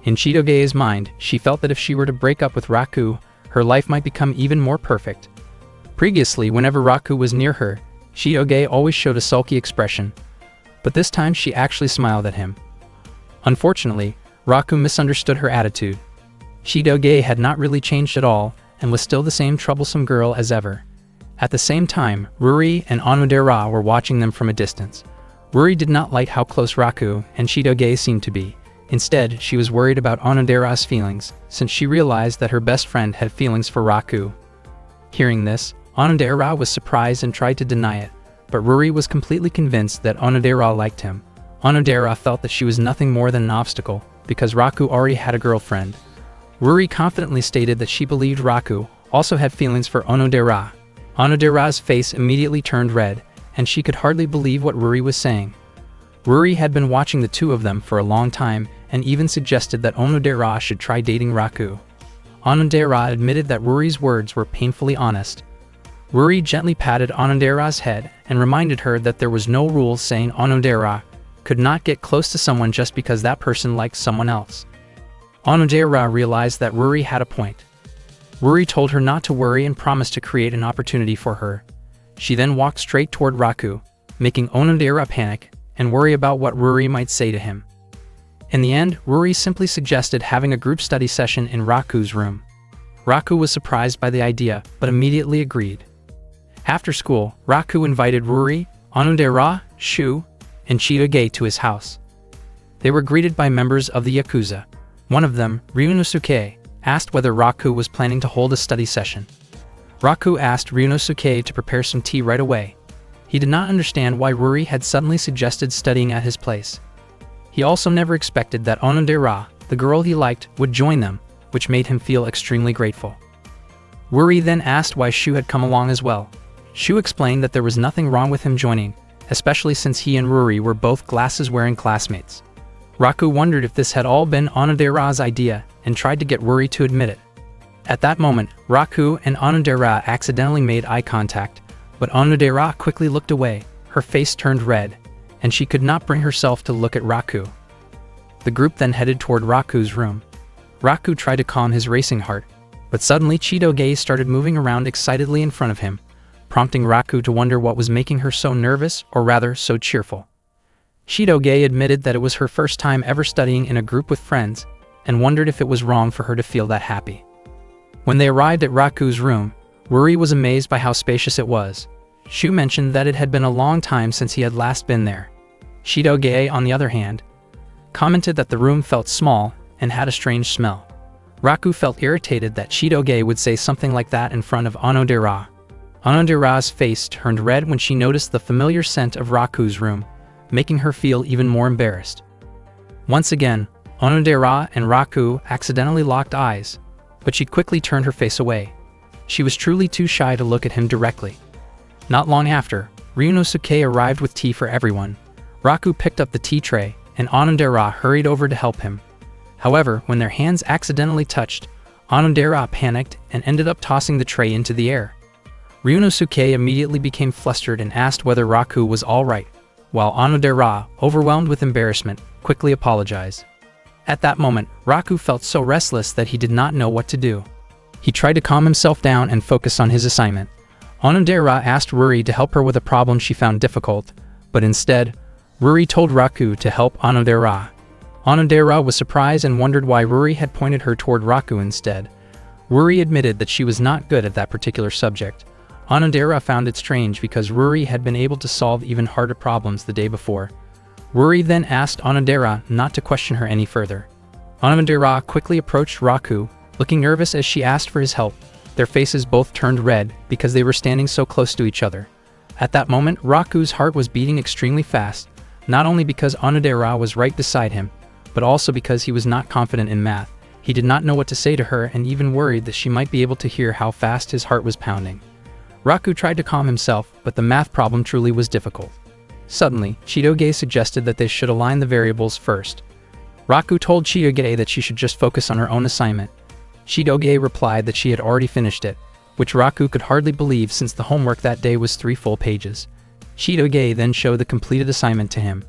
In Chitoge's mind, she felt that if she were to break up with Raku, her life might become even more perfect. Previously, whenever Raku was near her, Chitoge always showed a sulky expression, but this time she actually smiled at him. Unfortunately, Raku misunderstood her attitude. Chitoge had not really changed at all, and was still the same troublesome girl as ever. At the same time, Ruri and Onodera were watching them from a distance. Ruri did not like how close Raku and Chitoge seemed to be. Instead, she was worried about Onodera's feelings, since she realized that her best friend had feelings for Raku. Hearing this, Onodera was surprised and tried to deny it, but Ruri was completely convinced that Onodera liked him. Onodera felt that she was nothing more than an obstacle, because Raku already had a girlfriend. Ruri confidently stated that she believed Raku also had feelings for Onodera. Onodera's face immediately turned red, and she could hardly believe what Ruri was saying. Ruri had been watching the two of them for a long time and even suggested that Onodera should try dating Raku. Onodera admitted that Ruri's words were painfully honest. Ruri gently patted Onodera's head and reminded her that there was no rule saying Onodera could not get close to someone just because that person liked someone else. Onodera realized that Ruri had a point. Ruri told her not to worry and promised to create an opportunity for her. She then walked straight toward Raku, making Onodera panic and worry about what Ruri might say to him. In the end, Ruri simply suggested having a group study session in Raku's room. Raku was surprised by the idea, but immediately agreed. After school, Raku invited Ruri, Onodera, Shu, and Chitoge to his house. They were greeted by members of the Yakuza. One of them, Ryunosuke, asked whether Raku was planning to hold a study session. Raku asked Ryunosuke to prepare some tea right away. He did not understand why Ruri had suddenly suggested studying at his place. He also never expected that Onodera, the girl he liked, would join them, which made him feel extremely grateful. Ruri then asked why Shu had come along as well. Shu explained that there was nothing wrong with him joining, especially since he and Ruri were both glasses-wearing classmates. Raku wondered if this had all been Onodera's idea and tried to get Ruri to admit it. At that moment, Raku and Onodera accidentally made eye contact, but Onodera quickly looked away. Her face turned red, and she could not bring herself to look at Raku. The group then headed toward Raku's room. Raku tried to calm his racing heart, but suddenly Chitoge started moving around excitedly in front of him, prompting Raku to wonder what was making her so nervous, or rather, so cheerful. Chitoge admitted that it was her first time ever studying in a group with friends, and wondered if it was wrong for her to feel that happy. When they arrived at Raku's room, Ruri was amazed by how spacious it was. Shu mentioned that it had been a long time since he had last been there. Chitoge, on the other hand, commented that the room felt small and had a strange smell. Raku felt irritated that Chitoge would say something like that in front of Onodera. Onodera's face turned red when she noticed the familiar scent of Raku's room, making her feel even more embarrassed. Once again, Onodera and Raku accidentally locked eyes, but she quickly turned her face away. She was truly too shy to look at him directly. Not long after, Ryunosuke arrived with tea for everyone. Raku picked up the tea tray, and Onodera hurried over to help him. However, when their hands accidentally touched, Onodera panicked and ended up tossing the tray into the air. Ryunosuke immediately became flustered and asked whether Raku was all right, while Onodera, overwhelmed with embarrassment, quickly apologized. At that moment, Raku felt so restless that he did not know what to do. He tried to calm himself down and focus on his assignment. Onodera asked Ruri to help her with a problem she found difficult, but instead, Ruri told Raku to help Onodera. Onodera was surprised and wondered why Ruri had pointed her toward Raku instead. Ruri admitted that she was not good at that particular subject. Onodera found it strange because Ruri had been able to solve even harder problems the day before. Worry then asked Onodera not to question her any further. Onodera quickly approached Raku, looking nervous as she asked for his help. Their faces both turned red because they were standing so close to each other. At that moment, Raku's heart was beating extremely fast, not only because Onodera was right beside him, but also because he was not confident in math. He did not know what to say to her and even worried that she might be able to hear how fast his heart was pounding. Raku tried to calm himself, but the math problem truly was difficult. Suddenly, Chitoge suggested that they should align the variables first. Raku told Chitoge that she should just focus on her own assignment. Chitoge replied that she had already finished it, which Raku could hardly believe since the homework that day was 3 full pages. Chitoge then showed the completed assignment to him.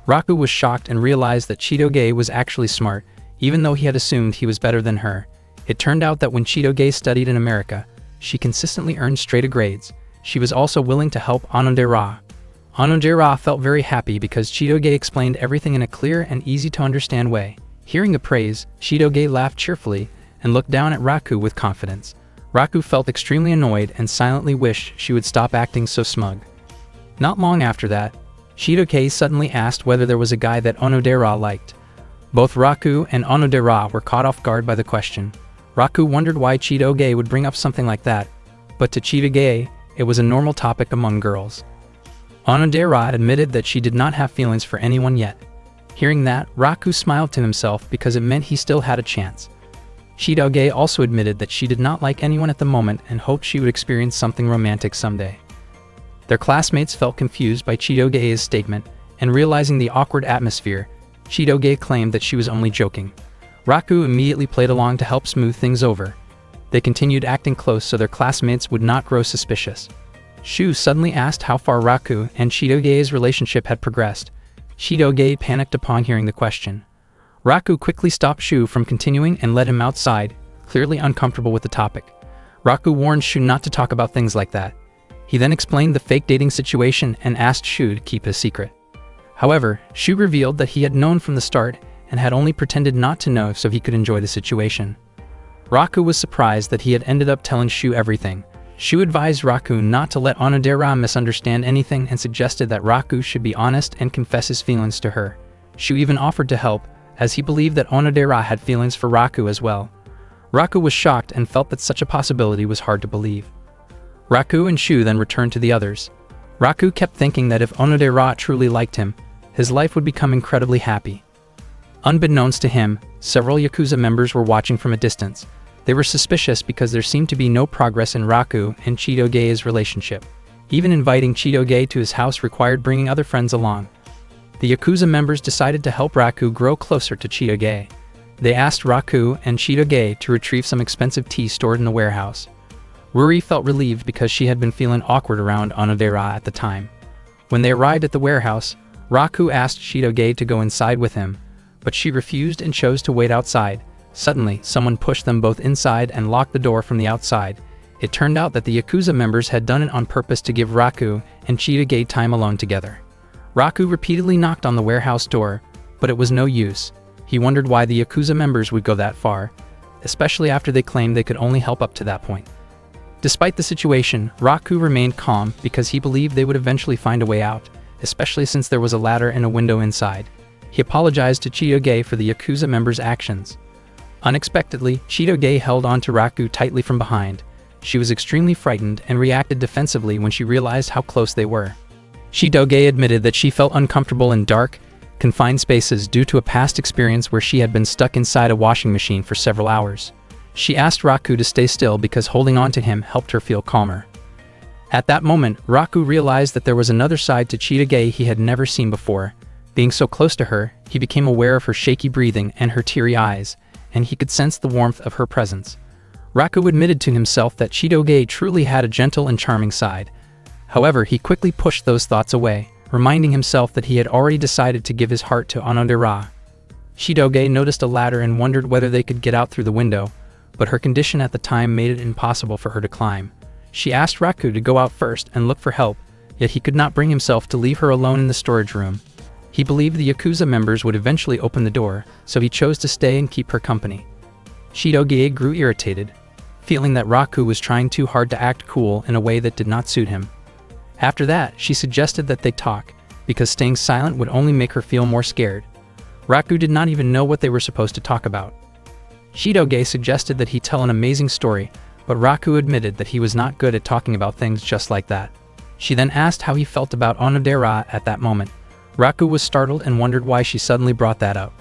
Raku was shocked and realized that Chitoge was actually smart, even though he had assumed he was better than her. It turned out that when Chitoge studied in America, she consistently earned straight A grades. She was also willing to help Onodera. Onodera felt very happy because Chitoge explained everything in a clear and easy-to-understand way. Hearing the praise, Chitoge laughed cheerfully and looked down at Raku with confidence. Raku felt extremely annoyed and silently wished she would stop acting so smug. Not long after that, Chitoge suddenly asked whether there was a guy that Onodera liked. Both Raku and Onodera were caught off guard by the question. Raku wondered why Chitoge would bring up something like that, but to Chitoge, it was a normal topic among girls. Onodera admitted that she did not have feelings for anyone yet. Hearing that, Raku smiled to himself because it meant he still had a chance. Chitoge also admitted that she did not like anyone at the moment and hoped she would experience something romantic someday. Their classmates felt confused by Chitoge's statement, and realizing the awkward atmosphere, Chitoge claimed that she was only joking. Raku immediately played along to help smooth things over. They continued acting close so their classmates would not grow suspicious. Shu suddenly asked how far Raku and Chitoge's relationship had progressed. Chitoge panicked upon hearing the question. Raku quickly stopped Shu from continuing and led him outside, clearly uncomfortable with the topic. Raku warned Shu not to talk about things like that. He then explained the fake dating situation and asked Shu to keep his secret. However, Shu revealed that he had known from the start and had only pretended not to know so he could enjoy the situation. Raku was surprised that he had ended up telling Shu everything. Shu advised Raku not to let Onodera misunderstand anything and suggested that Raku should be honest and confess his feelings to her. Shu even offered to help, as he believed that Onodera had feelings for Raku as well. Raku was shocked and felt that such a possibility was hard to believe. Raku and Shu then returned to the others. Raku kept thinking that if Onodera truly liked him, his life would become incredibly happy. Unbeknownst to him, several Yakuza members were watching from a distance. They were suspicious because there seemed to be no progress in Raku and Chitoge's relationship. Even inviting Chitoge to his house required bringing other friends along. The Yakuza members decided to help Raku grow closer to Chitoge. They asked Raku and Chitoge to retrieve some expensive tea stored in the warehouse. Ruri felt relieved because she had been feeling awkward around Onodera at the time. When they arrived at the warehouse, Raku asked Chitoge to go inside with him, but she refused and chose to wait outside. Suddenly, someone pushed them both inside and locked the door from the outside. It turned out that the Yakuza members had done it on purpose to give Raku and Chitoge time alone together. Raku repeatedly knocked on the warehouse door, but it was no use. He wondered why the Yakuza members would go that far, especially after they claimed they could only help up to that point. Despite the situation, Raku remained calm because he believed they would eventually find a way out, especially since there was a ladder and a window inside. He apologized to Chitoge for the Yakuza members' actions. Unexpectedly, Chitoge held on to Raku tightly from behind. She was extremely frightened and reacted defensively when she realized how close they were. Chitoge admitted that she felt uncomfortable in dark, confined spaces due to a past experience where she had been stuck inside a washing machine for several hours. She asked Raku to stay still because holding on to him helped her feel calmer. At that moment, Raku realized that there was another side to Chitoge he had never seen before. Being so close to her, he became aware of her shaky breathing and her teary eyes, and he could sense the warmth of her presence. Raku admitted to himself that Chitoge truly had a gentle and charming side. However, he quickly pushed those thoughts away, reminding himself that he had already decided to give his heart to Onodera. Chitoge noticed a ladder and wondered whether they could get out through the window, but her condition at the time made it impossible for her to climb. She asked Raku to go out first and look for help, yet he could not bring himself to leave her alone in the storage room. He believed the Yakuza members would eventually open the door, so he chose to stay and keep her company. Chitoge grew irritated, feeling that Raku was trying too hard to act cool in a way that did not suit him. After that, she suggested that they talk. because staying silent would only make her feel more scared. Raku did not even know what they were supposed to talk about. Chitoge suggested that he tell an amazing story, but Raku admitted that he was not good at talking about things just like that. She then asked how he felt about Onodera at that moment. Raku was startled and wondered why she suddenly brought that up.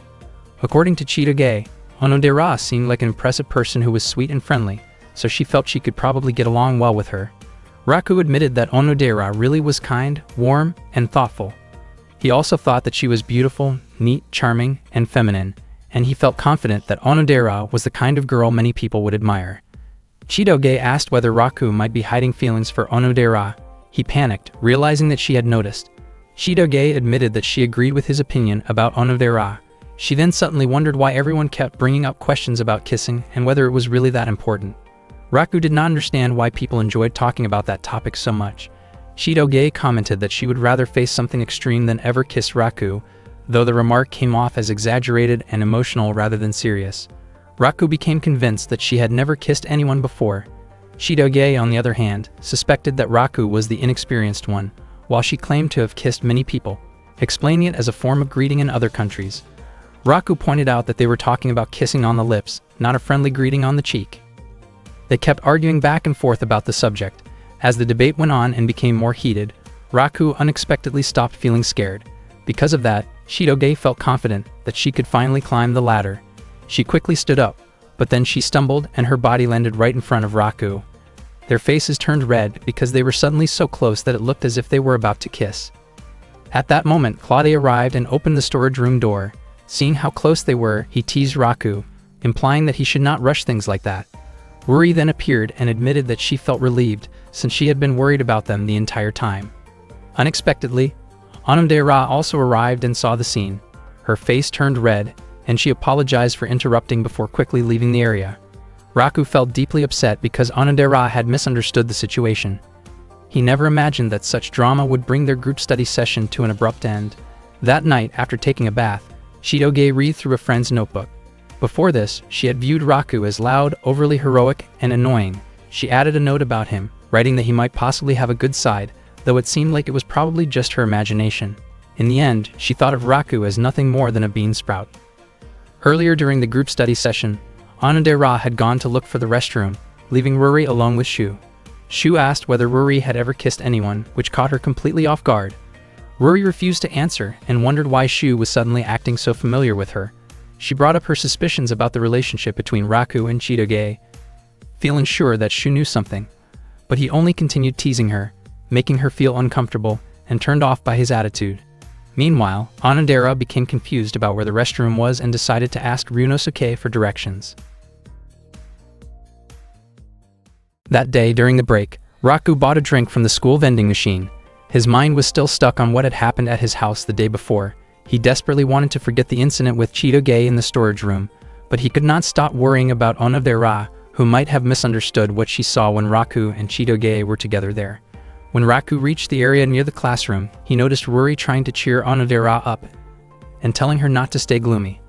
According to Chitoge, Onodera seemed like an impressive person who was sweet and friendly, so she felt she could probably get along well with her. Raku admitted that Onodera really was kind, warm, and thoughtful. He also thought that she was beautiful, neat, charming, and feminine, and he felt confident that Onodera was the kind of girl many people would admire. Chitoge asked whether Raku might be hiding feelings for Onodera. He panicked, realizing that she had noticed. Chitoge admitted that she agreed with his opinion about Onodera. She then suddenly wondered why everyone kept bringing up questions about kissing and whether it was really that important. Raku did not understand why people enjoyed talking about that topic so much. Chitoge commented that she would rather face something extreme than ever kiss Raku, though the remark came off as exaggerated and emotional rather than serious. Raku became convinced that she had never kissed anyone before. Chitoge, on the other hand, suspected that Raku was the inexperienced one, while she claimed to have kissed many people, explaining it as a form of greeting in other countries. Raku pointed out that they were talking about kissing on the lips, not a friendly greeting on the cheek. They kept arguing back and forth about the subject. As the debate went on and became more heated, Raku unexpectedly stopped feeling scared. Because of that, Chitoge felt confident that she could finally climb the ladder. She quickly stood up, but then she stumbled and her body landed right in front of Raku. Their faces turned red because they were suddenly so close that it looked as if they were about to kiss. At that moment, Claude arrived and opened the storage room door. Seeing how close they were, he teased Raku, implying that he should not rush things like that. Ruri then appeared and admitted that she felt relieved, since she had been worried about them the entire time. Unexpectedly, Onodera also arrived and saw the scene. Her face turned red, and she apologized for interrupting before quickly leaving the area. Raku felt deeply upset because Onodera had misunderstood the situation. He never imagined that such drama would bring their group study session to an abrupt end. That night, after taking a bath, Chitoge read through a friend's notebook. Before this, she had viewed Raku as loud, overly heroic, and annoying. She added a note about him, writing that he might possibly have a good side, though it seemed like it was probably just her imagination. In the end, she thought of Raku as nothing more than a bean sprout. Earlier during the group study session, Onodera had gone to look for the restroom, leaving Ruri alone with Shu. Shu asked whether Ruri had ever kissed anyone, which caught her completely off guard. Ruri refused to answer and wondered why Shu was suddenly acting so familiar with her. She brought up her suspicions about the relationship between Raku and Chitoge, feeling sure that Shu knew something. But he only continued teasing her, making her feel uncomfortable and turned off by his attitude. Meanwhile, Onodera became confused about where the restroom was and decided to ask Ryunosuke for directions. That day, during the break, Raku bought a drink from the school vending machine. His mind was still stuck on what had happened at his house the day before. He desperately wanted to forget the incident with Chitoge in the storage room, but he could not stop worrying about Onodera, who might have misunderstood what she saw when Raku and Chitoge were together there. When Raku reached the area near the classroom, he noticed Ruri trying to cheer Onodera up and telling her not to stay gloomy.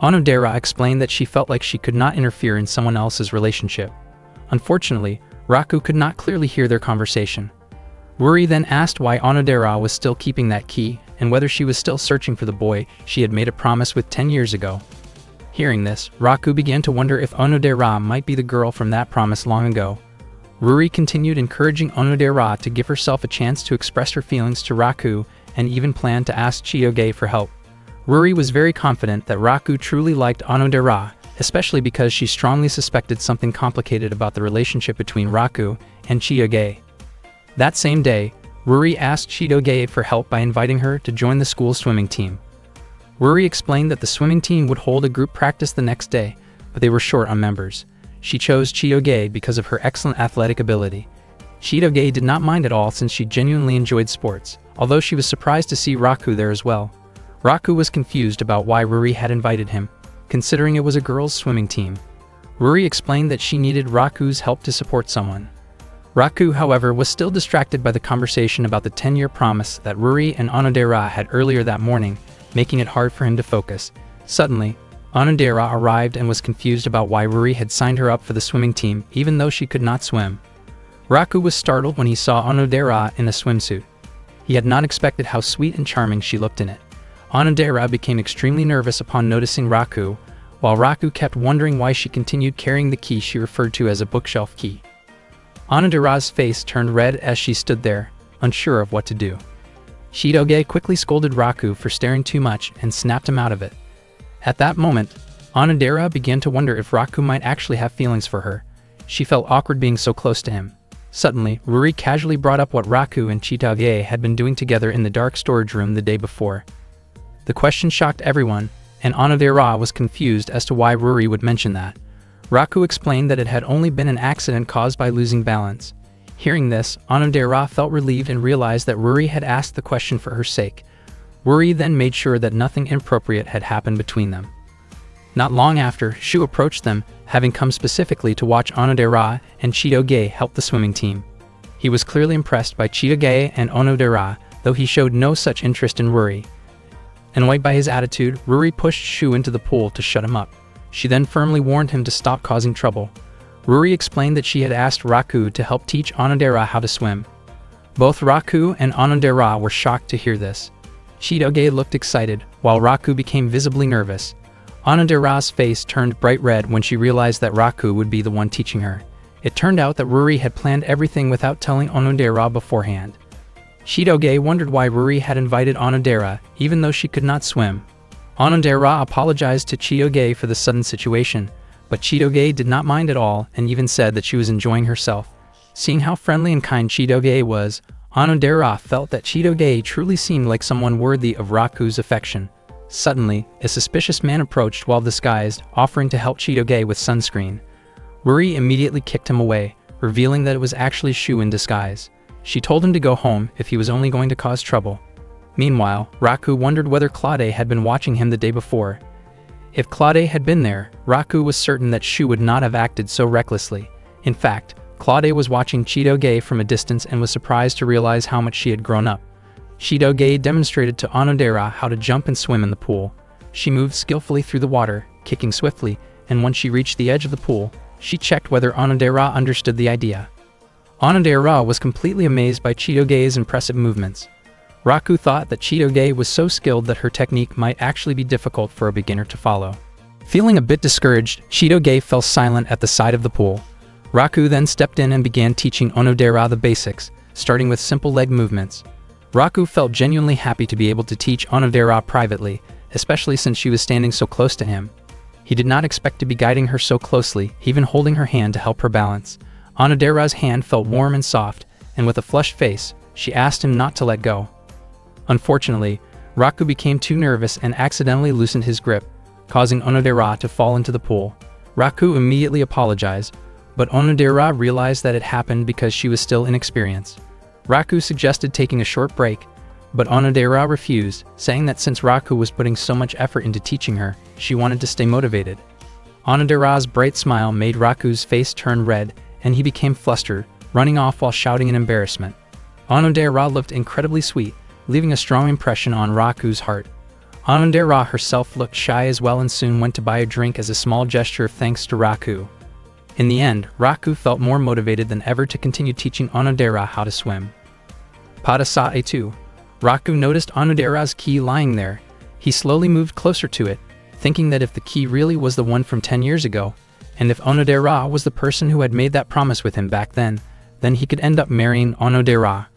Onodera explained that she felt like she could not interfere in someone else's relationship. Unfortunately, Raku could not clearly hear their conversation. Ruri then asked why Onodera was still keeping that key and whether she was still searching for the boy she had made a promise with 10 years ago. Hearing this, Raku began to wonder if Onodera might be the girl from that promise long ago. Ruri continued encouraging Onodera to give herself a chance to express her feelings to Raku and even planned to ask Chitoge for help. Ruri was very confident that Raku truly liked Onodera, especially because she strongly suspected something complicated about the relationship between Raku and Chitoge. That same day, Ruri asked Chitoge for help by inviting her to join the school swimming team. Ruri explained that the swimming team would hold a group practice the next day, but they were short on members. She chose Chitoge because of her excellent athletic ability. Chitoge did not mind at all since she genuinely enjoyed sports, although she was surprised to see Raku there as well. Raku was confused about why Ruri had invited him, considering it was a girls' swimming team. Ruri explained that she needed Raku's help to support someone. Raku, however, was still distracted by the conversation about the 10-year promise that Ruri and Onodera had earlier that morning, making it hard for him to focus. Suddenly, Onodera arrived and was confused about why Ruri had signed her up for the swimming team even though she could not swim. Raku was startled when he saw Onodera in a swimsuit. He had not expected how sweet and charming she looked in it. Onodera became extremely nervous upon noticing Raku, while Raku kept wondering why she continued carrying the key she referred to as a bookshelf key. Onodera's face turned red as she stood there, unsure of what to do. Chitoge quickly scolded Raku for staring too much and snapped him out of it. At that moment, Onodera began to wonder if Raku might actually have feelings for her. She felt awkward being so close to him. Suddenly, Ruri casually brought up what Raku and Chitoge had been doing together in the dark storage room the day before. The question shocked everyone, and Onodera was confused as to why Ruri would mention that. Raku explained that it had only been an accident caused by losing balance. Hearing this, Onodera felt relieved and realized that Ruri had asked the question for her sake. Ruri then made sure that nothing inappropriate had happened between them. Not long after, Shu approached them, having come specifically to watch Onodera and Chitoge help the swimming team. He was clearly impressed by Chitoge and Onodera, though he showed no such interest in Ruri. Annoyed by his attitude, Ruri pushed Shu into the pool to shut him up. She then firmly warned him to stop causing trouble. Ruri explained that she had asked Raku to help teach Onodera how to swim. Both Raku and Onodera were shocked to hear this. Chitoge looked excited, while Raku became visibly nervous. Onodera's face turned bright red when she realized that Raku would be the one teaching her. It turned out that Ruri had planned everything without telling Onodera beforehand. Chitoge wondered why Ruri had invited Onodera, even though she could not swim. Onodera apologized to Chitoge for the sudden situation, but Chitoge did not mind at all and even said that she was enjoying herself. Seeing how friendly and kind Chitoge was, Onodera felt that Chitoge truly seemed like someone worthy of Raku's affection. Suddenly, a suspicious man approached while disguised, offering to help Chitoge with sunscreen. Ruri immediately kicked him away, revealing that it was actually Shu in disguise. She told him to go home if he was only going to cause trouble. Meanwhile, Raku wondered whether Claude had been watching him the day before. If Claude had been there, Raku was certain that Shu would not have acted so recklessly. In fact, Claude was watching Chitoge from a distance and was surprised to realize how much she had grown up. Chitoge demonstrated to Onodera how to jump and swim in the pool. She moved skillfully through the water, kicking swiftly, and when she reached the edge of the pool, she checked whether Onodera understood the idea. Onodera was completely amazed by Chitoge's impressive movements. Raku thought that Chitoge was so skilled that her technique might actually be difficult for a beginner to follow. Feeling a bit discouraged, Chitoge fell silent at the side of the pool. Raku then stepped in and began teaching Onodera the basics, starting with simple leg movements. Raku felt genuinely happy to be able to teach Onodera privately, especially since she was standing so close to him. He did not expect to be guiding her so closely, even holding her hand to help her balance. Onodera's hand felt warm and soft, and with a flushed face, she asked him not to let go. Unfortunately, Raku became too nervous and accidentally loosened his grip, causing Onodera to fall into the pool. Raku immediately apologized, but Onodera realized that it happened because she was still inexperienced. Raku suggested taking a short break, but Onodera refused, saying that since Raku was putting so much effort into teaching her, she wanted to stay motivated. Onodera's bright smile made Raku's face turn red, and he became flustered, running off while shouting in embarrassment. Onodera looked incredibly sweet, leaving a strong impression on Raku's heart. Onodera herself looked shy as well and soon went to buy a drink as a small gesture of thanks to Raku. In the end, Raku felt more motivated than ever to continue teaching Onodera how to swim. Padasae 2. Raku noticed Onodera's key lying there. He slowly moved closer to it, thinking that if the key really was the one from 10 years ago, and if Onodera was the person who had made that promise with him back then he could end up marrying Onodera.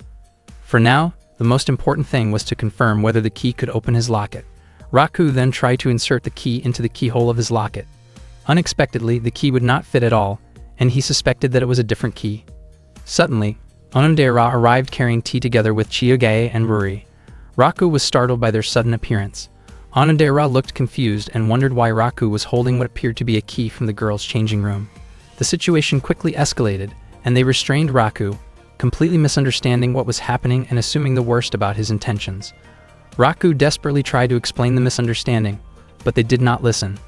For now, the most important thing was to confirm whether the key could open his locket. Raku then tried to insert the key into the keyhole of his locket. Unexpectedly, the key would not fit at all, and he suspected that it was a different key. Suddenly, Onodera arrived carrying tea together with Chitoge and Ruri. Raku was startled by their sudden appearance. Onodera looked confused and wondered why Raku was holding what appeared to be a key from the girls' changing room. The situation quickly escalated, and they restrained Raku, completely misunderstanding what was happening and assuming the worst about his intentions. Raku desperately tried to explain the misunderstanding, but they did not listen.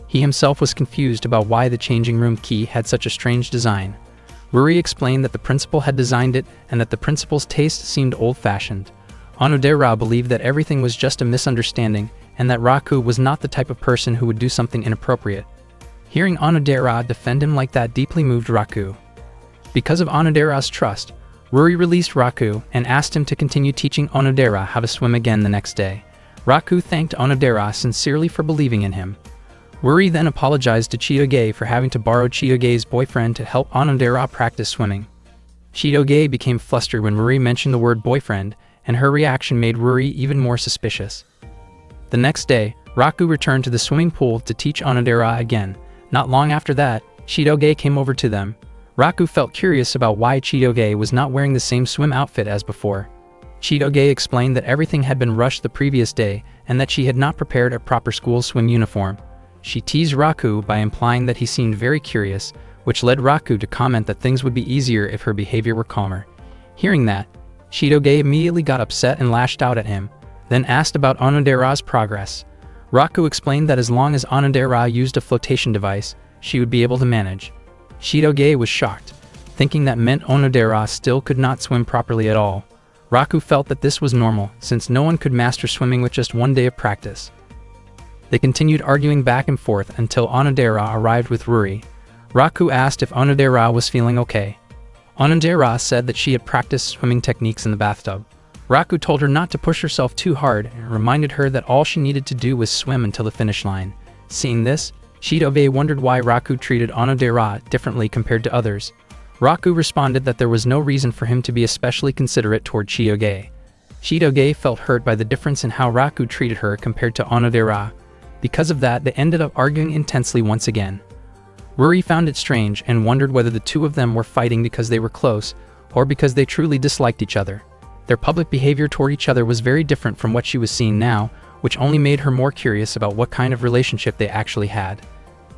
He himself was confused about why the changing room key had such a strange design. Ruri explained that the principal had designed it and that the principal's taste seemed old-fashioned. Onodera believed that everything was just a misunderstanding and that Raku was not the type of person who would do something inappropriate. Hearing Onodera defend him like that deeply moved Raku. Because of Onodera's trust, Ruri released Raku and asked him to continue teaching Onodera how to swim again the next day. Raku thanked Onodera sincerely for believing in him. Ruri then apologized to Chitoge for having to borrow Chitoge's boyfriend to help Onodera practice swimming. Chitoge became flustered when Ruri mentioned the word boyfriend, and her reaction made Ruri even more suspicious. The next day, Raku returned to the swimming pool to teach Onodera again. Not long after that, Chitoge came over to them. Raku felt curious about why Chitoge was not wearing the same swim outfit as before. Chitoge explained that everything had been rushed the previous day and that she had not prepared a proper school swim uniform. She teased Raku by implying that he seemed very curious, which led Raku to comment that things would be easier if her behavior were calmer. Hearing that, Chitoge immediately got upset and lashed out at him, then asked about Onodera's progress. Raku explained that as long as Onodera used a flotation device, she would be able to manage. Chitoge was shocked, thinking that meant Onodera still could not swim properly at all. Raku felt that this was normal, since no one could master swimming with just one day of practice. They continued arguing back and forth until Onodera arrived with Ruri. Raku asked if Onodera was feeling okay. Onodera said that she had practiced swimming techniques in the bathtub. Raku told her not to push herself too hard and reminded her that all she needed to do was swim until the finish line. Seeing this, Chitoge wondered why Raku treated Onodera differently compared to others. Raku responded that there was no reason for him to be especially considerate toward Chitoge. Chitoge felt hurt by the difference in how Raku treated her compared to Onodera. Because of that, they ended up arguing intensely once again. Ruri found it strange and wondered whether the two of them were fighting because they were close or because they truly disliked each other. Their public behavior toward each other was very different from what she was seeing now, which only made her more curious about what kind of relationship they actually had.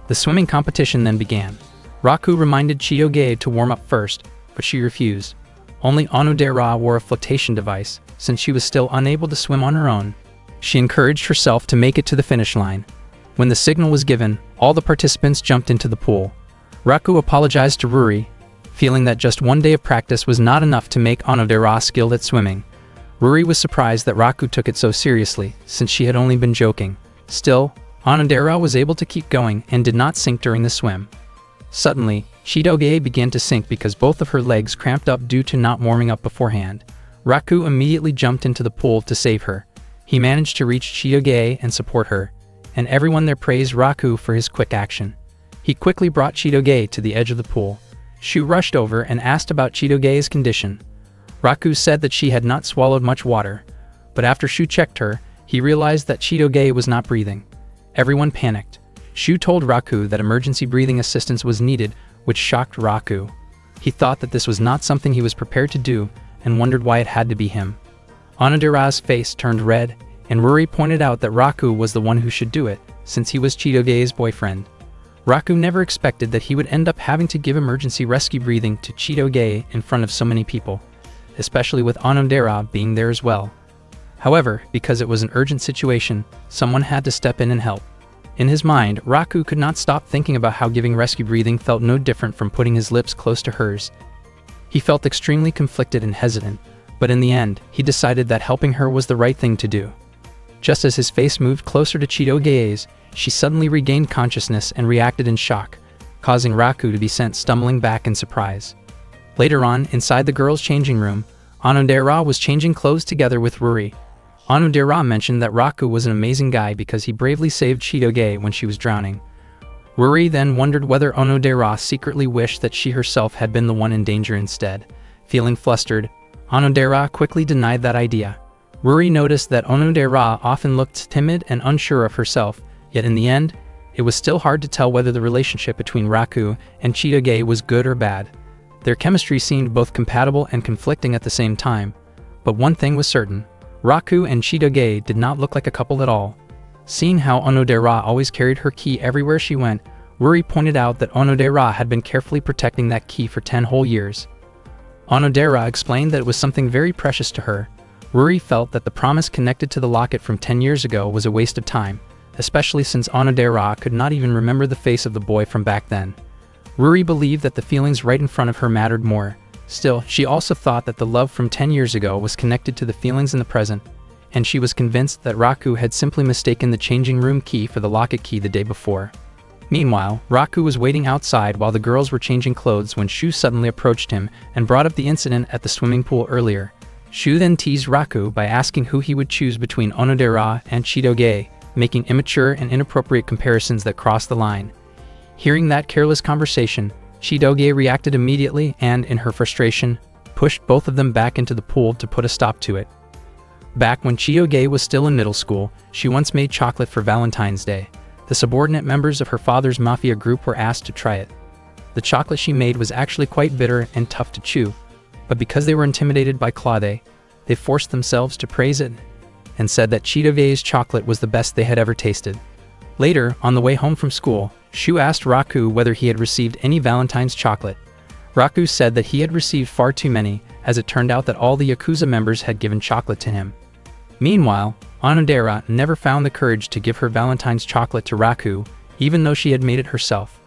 The swimming competition then began. Raku reminded Chitoge to warm up first, but she refused. Only Onodera wore a flotation device, since she was still unable to swim on her own. She encouraged herself to make it to the finish line. When the signal was given, all the participants jumped into the pool. Raku apologized to Ruri, feeling that just one day of practice was not enough to make Onodera skilled at swimming. Ruri was surprised that Raku took it so seriously, since she had only been joking. Still, Onodera was able to keep going and did not sink during the swim. Suddenly, Chitoge began to sink because both of her legs cramped up due to not warming up beforehand. Raku immediately jumped into the pool to save her. He managed to reach Chitoge and support her, and everyone there praised Raku for his quick action. He quickly brought Chitoge to the edge of the pool. Shu rushed over and asked about Chitoge's condition. Raku said that she had not swallowed much water, but after Shu checked her, he realized that Chitoge was not breathing. Everyone panicked. Shu told Raku that emergency breathing assistance was needed, which shocked Raku. He thought that this was not something he was prepared to do and wondered why it had to be him. Onodera's face turned red, and Ruri pointed out that Raku was the one who should do it, since he was Chitoge's boyfriend. Raku never expected that he would end up having to give emergency rescue breathing to Chitoge in front of so many people, especially with Onodera being there as well. However, because it was an urgent situation, someone had to step in and help. In his mind, Raku could not stop thinking about how giving rescue breathing felt no different from putting his lips close to hers. He felt extremely conflicted and hesitant, but in the end, he decided that helping her was the right thing to do. Just as his face moved closer to Chitoge's, she suddenly regained consciousness and reacted in shock, causing Raku to be sent stumbling back in surprise. Later on, inside the girls' changing room, Onodera was changing clothes together with Ruri. Onodera mentioned that Raku was an amazing guy because he bravely saved Chitoge when she was drowning. Ruri then wondered whether Onodera secretly wished that she herself had been the one in danger instead. Feeling flustered, Onodera quickly denied that idea. Ruri noticed that Onodera often looked timid and unsure of herself, yet in the end, it was still hard to tell whether the relationship between Raku and Chitoge was good or bad. Their chemistry seemed both compatible and conflicting at the same time, but one thing was certain: Raku and Chitoge did not look like a couple at all. Seeing how Onodera always carried her key everywhere she went, Ruri pointed out that Onodera had been carefully protecting that key for 10 whole years. Onodera explained that it was something very precious to her. Ruri felt that the promise connected to the locket from 10 years ago was a waste of time, especially since Onodera could not even remember the face of the boy from back then. Ruri believed that the feelings right in front of her mattered more. Still, she also thought that the love from 10 years ago was connected to the feelings in the present, and she was convinced that Raku had simply mistaken the changing room key for the locket key the day before. Meanwhile, Raku was waiting outside while the girls were changing clothes when Shu suddenly approached him and brought up the incident at the swimming pool earlier. Shu then teased Raku by asking who he would choose between Onodera and Chitoge, making immature and inappropriate comparisons that crossed the line. Hearing that careless conversation, Chitoge reacted immediately and, in her frustration, pushed both of them back into the pool to put a stop to it. Back when Chitoge was still in middle school, she once made chocolate for Valentine's Day. The subordinate members of her father's mafia group were asked to try it. The chocolate she made was actually quite bitter and tough to chew, but because they were intimidated by Claude, they forced themselves to praise it and said that Chitoge's chocolate was the best they had ever tasted. Later, on the way home from school, Shu asked Raku whether he had received any Valentine's chocolate. Raku said that he had received far too many, as it turned out that all the Yakuza members had given chocolate to him. Meanwhile, Onodera never found the courage to give her Valentine's chocolate to Raku, even though she had made it herself.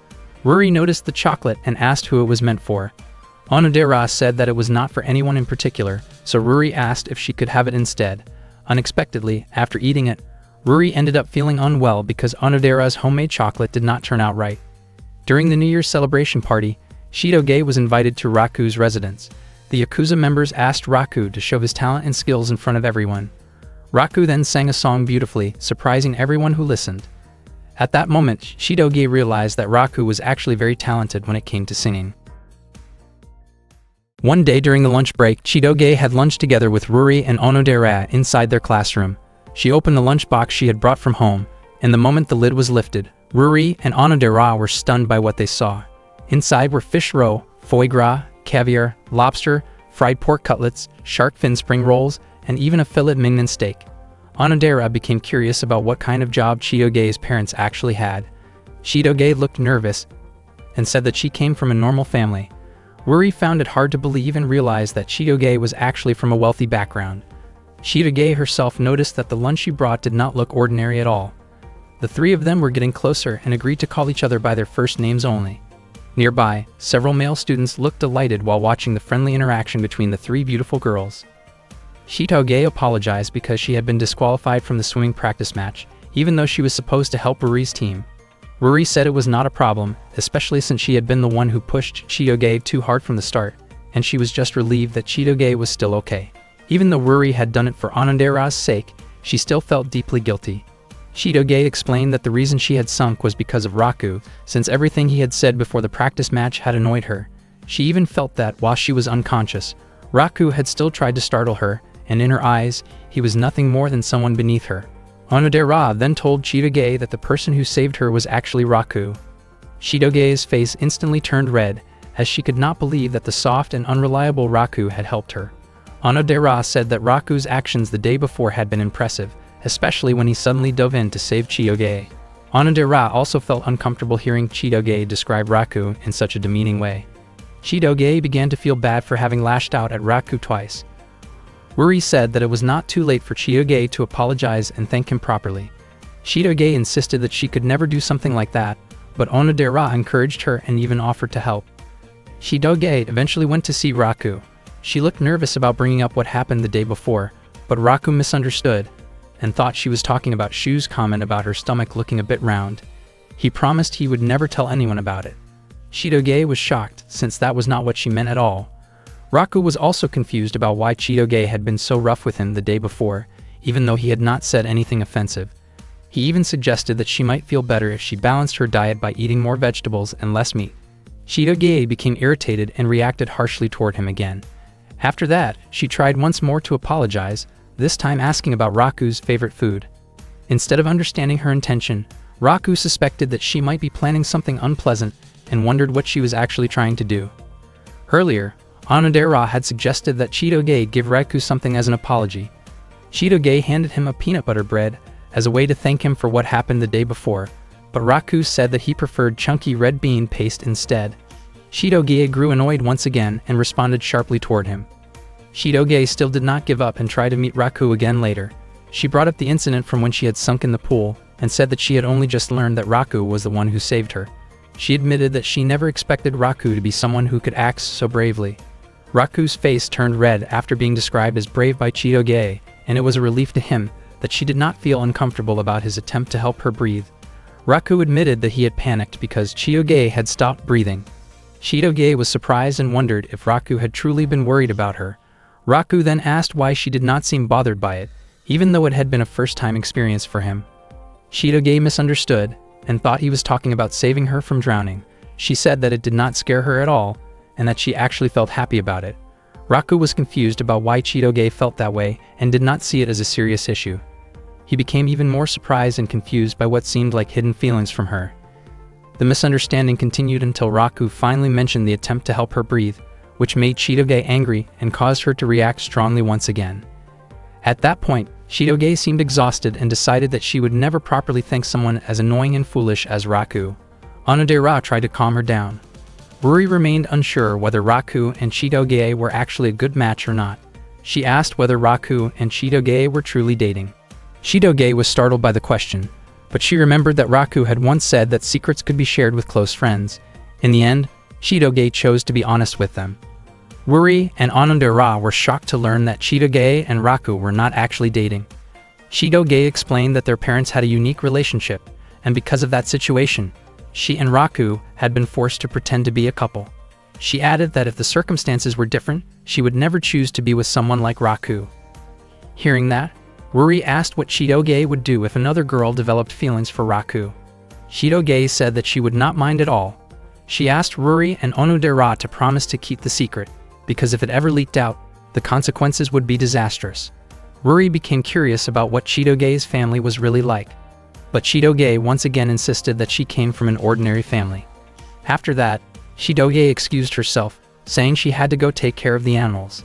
Ruri noticed the chocolate and asked who it was meant for. Onodera said that it was not for anyone in particular, so Ruri asked if she could have it instead. Unexpectedly, after eating it, Ruri ended up feeling unwell because Onodera's homemade chocolate did not turn out right. During the New Year's celebration party, Chitoge was invited to Raku's residence. The Yakuza members asked Raku to show his talent and skills in front of everyone. Raku then sang a song beautifully, surprising everyone who listened. At that moment, Chitoge realized that Raku was actually very talented when it came to singing. One day during the lunch break, Chitoge had lunch together with Ruri and Onodera inside their classroom. She opened the lunchbox she had brought from home, and the moment the lid was lifted, Ruri and Onodera were stunned by what they saw. Inside were fish roe, foie gras, caviar, lobster, fried pork cutlets, shark fin spring rolls, and even a filet mignon steak. Onodera became curious about what kind of job Chitoge's parents actually had. Chitoge looked nervous and said that she came from a normal family. Ruri found it hard to believe and realized that Chitoge was actually from a wealthy background. Chitoge herself noticed that the lunch she brought did not look ordinary at all. The three of them were getting closer and agreed to call each other by their first names only. Nearby, several male students looked delighted while watching the friendly interaction between the three beautiful girls. Chitoge apologized because she had been disqualified from the swimming practice match, even though she was supposed to help Ruri's team. Ruri said it was not a problem, especially since she had been the one who pushed Chitoge too hard from the start, and she was just relieved that Chitoge was still okay. Even though Ruri had done it for Onodera's sake, she still felt deeply guilty. Chitoge explained that the reason she had sunk was because of Raku, since everything he had said before the practice match had annoyed her. She even felt that, while she was unconscious, Raku had still tried to startle her, and in her eyes, he was nothing more than someone beneath her. Onodera then told Chitoge that the person who saved her was actually Raku. Chitoge's face instantly turned red, as she could not believe that the soft and unreliable Raku had helped her. Onodera said that Raku's actions the day before had been impressive, especially when he suddenly dove in to save Chitoge. Onodera also felt uncomfortable hearing Chitoge describe Raku in such a demeaning way. Chitoge began to feel bad for having lashed out at Raku twice. Ruri said that it was not too late for Chitoge to apologize and thank him properly. Chitoge insisted that she could never do something like that, but Onodera encouraged her and even offered to help. Chitoge eventually went to see Raku. She looked nervous about bringing up what happened the day before, but Raku misunderstood and thought she was talking about Shu's comment about her stomach looking a bit round. He promised he would never tell anyone about it. Chitoge was shocked, since that was not what she meant at all. Raku was also confused about why Chitoge had been so rough with him the day before, even though he had not said anything offensive. He even suggested that she might feel better if she balanced her diet by eating more vegetables and less meat. Chitoge became irritated and reacted harshly toward him again. After that, she tried once more to apologize, this time asking about Raku's favorite food. Instead of understanding her intention, Raku suspected that she might be planning something unpleasant and wondered what she was actually trying to do. Earlier, Onodera had suggested that Chitoge give Raku something as an apology. Chitoge handed him a peanut butter bread as a way to thank him for what happened the day before, but Raku said that he preferred chunky red bean paste instead. Chitoge grew annoyed once again and responded sharply toward him. Chitoge still did not give up and tried to meet Raku again later. She brought up the incident from when she had sunk in the pool and said that she had only just learned that Raku was the one who saved her. She admitted that she never expected Raku to be someone who could act so bravely. Raku's face turned red after being described as brave by Chitoge, and it was a relief to him that she did not feel uncomfortable about his attempt to help her breathe. Raku admitted that he had panicked because Chitoge had stopped breathing. Chitoge was surprised and wondered if Raku had truly been worried about her. Raku then asked why she did not seem bothered by it, even though it had been a first-time experience for him. Chitoge misunderstood and thought he was talking about saving her from drowning. She said that it did not scare her at all and that she actually felt happy about it. Raku was confused about why Chitoge felt that way and did not see it as a serious issue. He became even more surprised and confused by what seemed like hidden feelings from her. The misunderstanding continued until Raku finally mentioned the attempt to help her breathe, which made Chitoge angry and caused her to react strongly once again. At that point, Chitoge seemed exhausted and decided that she would never properly thank someone as annoying and foolish as Raku. Onodera tried to calm her down. Ruri remained unsure whether Raku and Chitoge were actually a good match or not. She asked whether Raku and Chitoge were truly dating. Chitoge was startled by the question, but she remembered that Raku had once said that secrets could be shared with close friends. In the end, Chitoge chose to be honest with them. Ruri and Onodera were shocked to learn that Chitoge and Raku were not actually dating. Chitoge explained that their parents had a unique relationship, and because of that situation, she and Raku had been forced to pretend to be a couple. She added that if the circumstances were different, she would never choose to be with someone like Raku. Hearing that, Ruri asked what Chitoge would do if another girl developed feelings for Raku. Chitoge said that she would not mind at all. She asked Ruri and Onodera to promise to keep the secret, because if it ever leaked out, the consequences would be disastrous. Ruri became curious about what Chitoge's family was really like. But Chitoge once again insisted that she came from an ordinary family. After that, Chitoge excused herself, saying she had to go take care of the animals.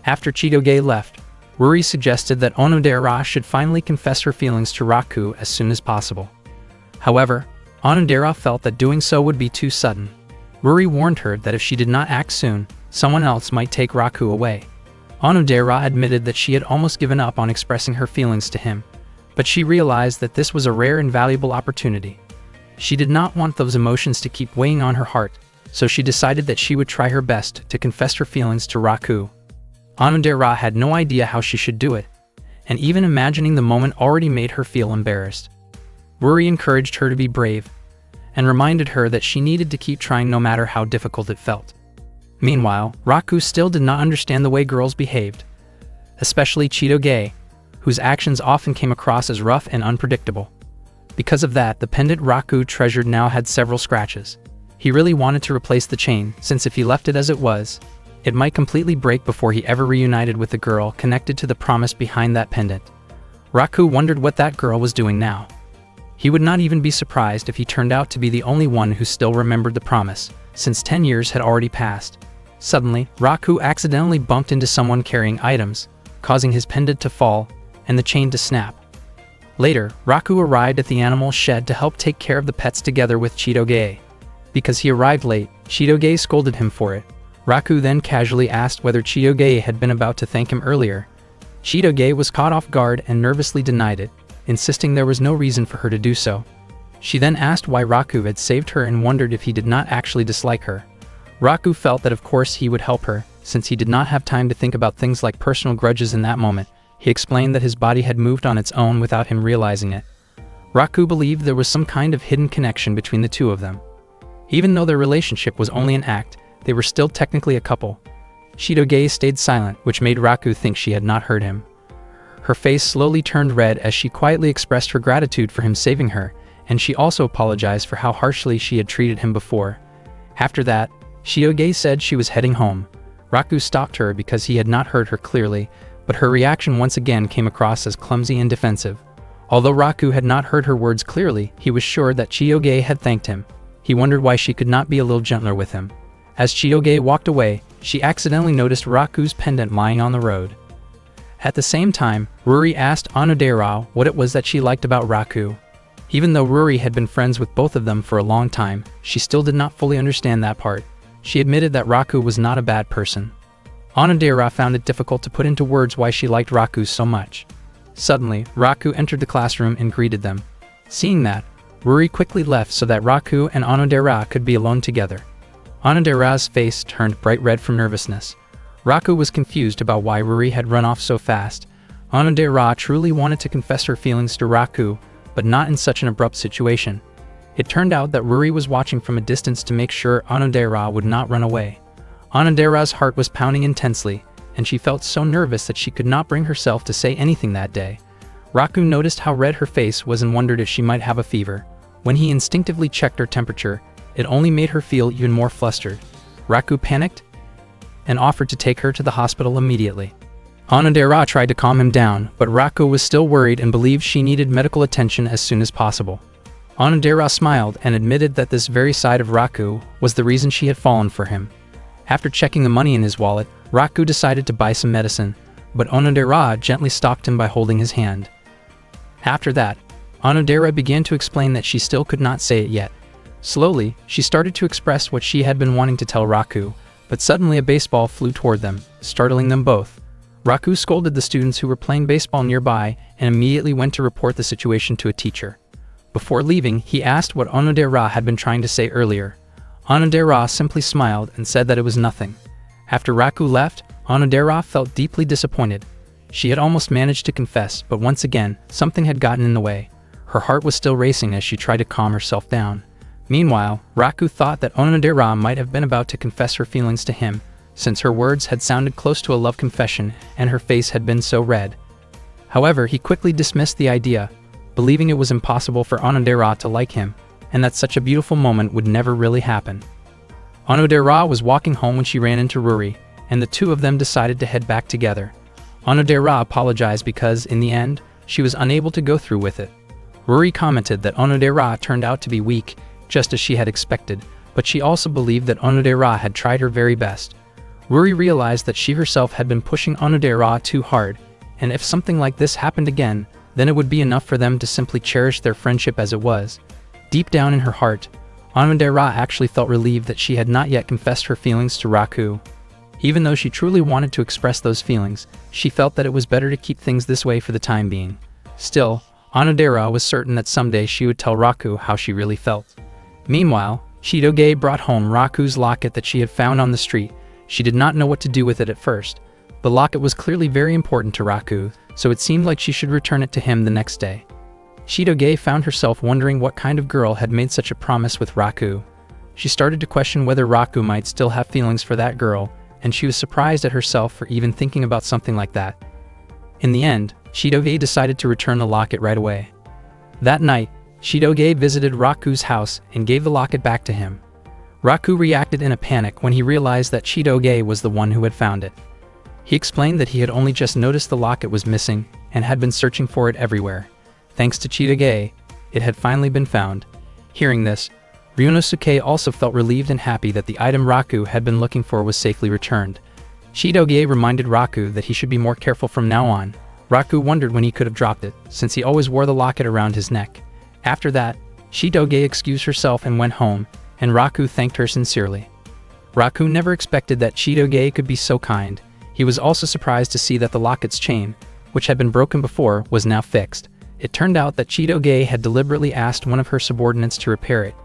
After Chitoge left, Ruri suggested that Onodera should finally confess her feelings to Raku as soon as possible. However, Onodera felt that doing so would be too sudden. Ruri warned her that if she did not act soon, someone else might take Raku away. Onodera admitted that she had almost given up on expressing her feelings to him, but she realized that this was a rare and valuable opportunity. She did not want those emotions to keep weighing on her heart, so she decided that she would try her best to confess her feelings to Raku. Onodera had no idea how she should do it, and even imagining the moment already made her feel embarrassed. Ruri encouraged her to be brave, and reminded her that she needed to keep trying no matter how difficult it felt. Meanwhile, Raku still did not understand the way girls behaved, especially Chitoge, whose actions often came across as rough and unpredictable. Because of that, the pendant Raku treasured now had several scratches. He really wanted to replace the chain, since if he left it as it was, it might completely break before he ever reunited with the girl connected to the promise behind that pendant. Raku wondered what that girl was doing now. He would not even be surprised if he turned out to be the only one who still remembered the promise, since 10 years had already passed. Suddenly, Raku accidentally bumped into someone carrying items, causing his pendant to fall and the chain to snap. Later, Raku arrived at the animal shed to help take care of the pets together with Chitoge. Because he arrived late, Chitoge scolded him for it. Raku then casually asked whether Chitoge had been about to thank him earlier. Chitoge was caught off guard and nervously denied it, insisting there was no reason for her to do so. She then asked why Raku had saved her and wondered if he did not actually dislike her. Raku felt that of course he would help her, since he did not have time to think about things like personal grudges in that moment. He explained that his body had moved on its own without him realizing it. Raku believed there was some kind of hidden connection between the two of them. Even though their relationship was only an act, they were still technically a couple. Chitoge stayed silent, which made Raku think she had not heard him. Her face slowly turned red as she quietly expressed her gratitude for him saving her, and she also apologized for how harshly she had treated him before. After that, Chitoge said she was heading home. Raku stopped her because he had not heard her clearly, but her reaction once again came across as clumsy and defensive. Although Raku had not heard her words clearly, he was sure that Chitoge had thanked him. He wondered why she could not be a little gentler with him. As Chitoge walked away, she accidentally noticed Raku's pendant lying on the road. At the same time, Ruri asked Onodera what it was that she liked about Raku. Even though Ruri had been friends with both of them for a long time, she still did not fully understand that part. She admitted that Raku was not a bad person. Onodera found it difficult to put into words why she liked Raku so much. Suddenly, Raku entered the classroom and greeted them. Seeing that, Ruri quickly left so that Raku and Onodera could be alone together. Onodera's face turned bright red from nervousness. Raku was confused about why Ruri had run off so fast. Onodera truly wanted to confess her feelings to Raku, but not in such an abrupt situation. It turned out that Ruri was watching from a distance to make sure Onodera would not run away. Onodera's heart was pounding intensely, and she felt so nervous that she could not bring herself to say anything that day. Raku noticed how red her face was and wondered if she might have a fever. When he instinctively checked her temperature, it only made her feel even more flustered. Raku panicked and offered to take her to the hospital immediately. Onodera tried to calm him down, but Raku was still worried and believed she needed medical attention as soon as possible. Onodera smiled and admitted that this very side of Raku was the reason she had fallen for him. After checking the money in his wallet, Raku decided to buy some medicine, but Onodera gently stopped him by holding his hand. After that, Onodera began to explain that she still could not say it yet. Slowly, she started to express what she had been wanting to tell Raku, but suddenly a baseball flew toward them, startling them both. Raku scolded the students who were playing baseball nearby and immediately went to report the situation to a teacher. Before leaving, he asked what Onodera had been trying to say earlier. Onodera simply smiled and said that it was nothing. After Raku left, Onodera felt deeply disappointed. She had almost managed to confess, but once again, something had gotten in the way. Her heart was still racing as she tried to calm herself down. Meanwhile, Raku thought that Onodera might have been about to confess her feelings to him, since her words had sounded close to a love confession and her face had been so red. However, he quickly dismissed the idea, believing it was impossible for Onodera to like him, and that such a beautiful moment would never really happen. Onodera was walking home when she ran into Ruri, and the two of them decided to head back together. Onodera apologized because, in the end, she was unable to go through with it. Ruri commented that Onodera turned out to be weak, just as she had expected, but she also believed that Onodera had tried her very best. Ruri realized that she herself had been pushing Onodera too hard, and if something like this happened again, then it would be enough for them to simply cherish their friendship as it was. Deep down in her heart, Onodera actually felt relieved that she had not yet confessed her feelings to Raku. Even though she truly wanted to express those feelings, she felt that it was better to keep things this way for the time being. Still, Onodera was certain that someday she would tell Raku how she really felt. Meanwhile, Chitoge brought home Raku's locket that she had found on the street. She did not know what to do with it at first. The locket was clearly very important to Raku, so it seemed like she should return it to him the next day. Chitoge found herself wondering what kind of girl had made such a promise with Raku. She started to question whether Raku might still have feelings for that girl, and she was surprised at herself for even thinking about something like that. In the end, Chitoge decided to return the locket right away. That night, Chitoge visited Raku's house and gave the locket back to him. Raku reacted in a panic when he realized that Chitoge was the one who had found it. He explained that he had only just noticed the locket was missing and had been searching for it everywhere. Thanks to Chitoge, it had finally been found. Hearing this, Ryunosuke also felt relieved and happy that the item Raku had been looking for was safely returned. Chitoge reminded Raku that he should be more careful from now on. Raku wondered when he could have dropped it, since he always wore the locket around his neck. After that, Chitoge excused herself and went home, and Raku thanked her sincerely. Raku never expected that Chitoge could be so kind. He was also surprised to see that the locket's chain, which had been broken before, was now fixed. It turned out that Chitoge had deliberately asked one of her subordinates to repair it.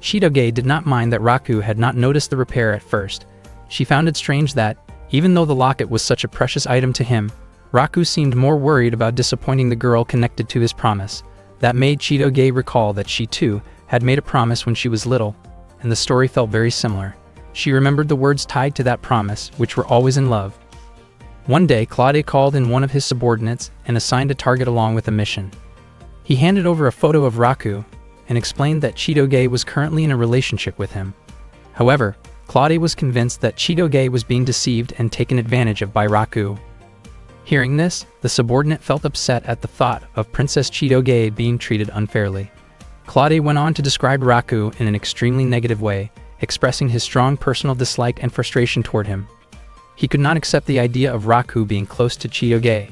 Chitoge did not mind that Raku had not noticed the repair at first. She found it strange that, even though the locket was such a precious item to him, Raku seemed more worried about disappointing the girl connected to his promise. That made Chitoge recall that she too had made a promise when she was little, and the story felt very similar. She remembered the words tied to that promise, which were always in love. One day, Claude called in one of his subordinates and assigned a target along with a mission. He handed over a photo of Raku and explained that Chitoge was currently in a relationship with him. However, Claude was convinced that Chitoge was being deceived and taken advantage of by Raku. Hearing this, the subordinate felt upset at the thought of Princess Chitoge being treated unfairly. Claude went on to describe Raku in an extremely negative way, expressing his strong personal dislike and frustration toward him. He could not accept the idea of Raku being close to Chitoge.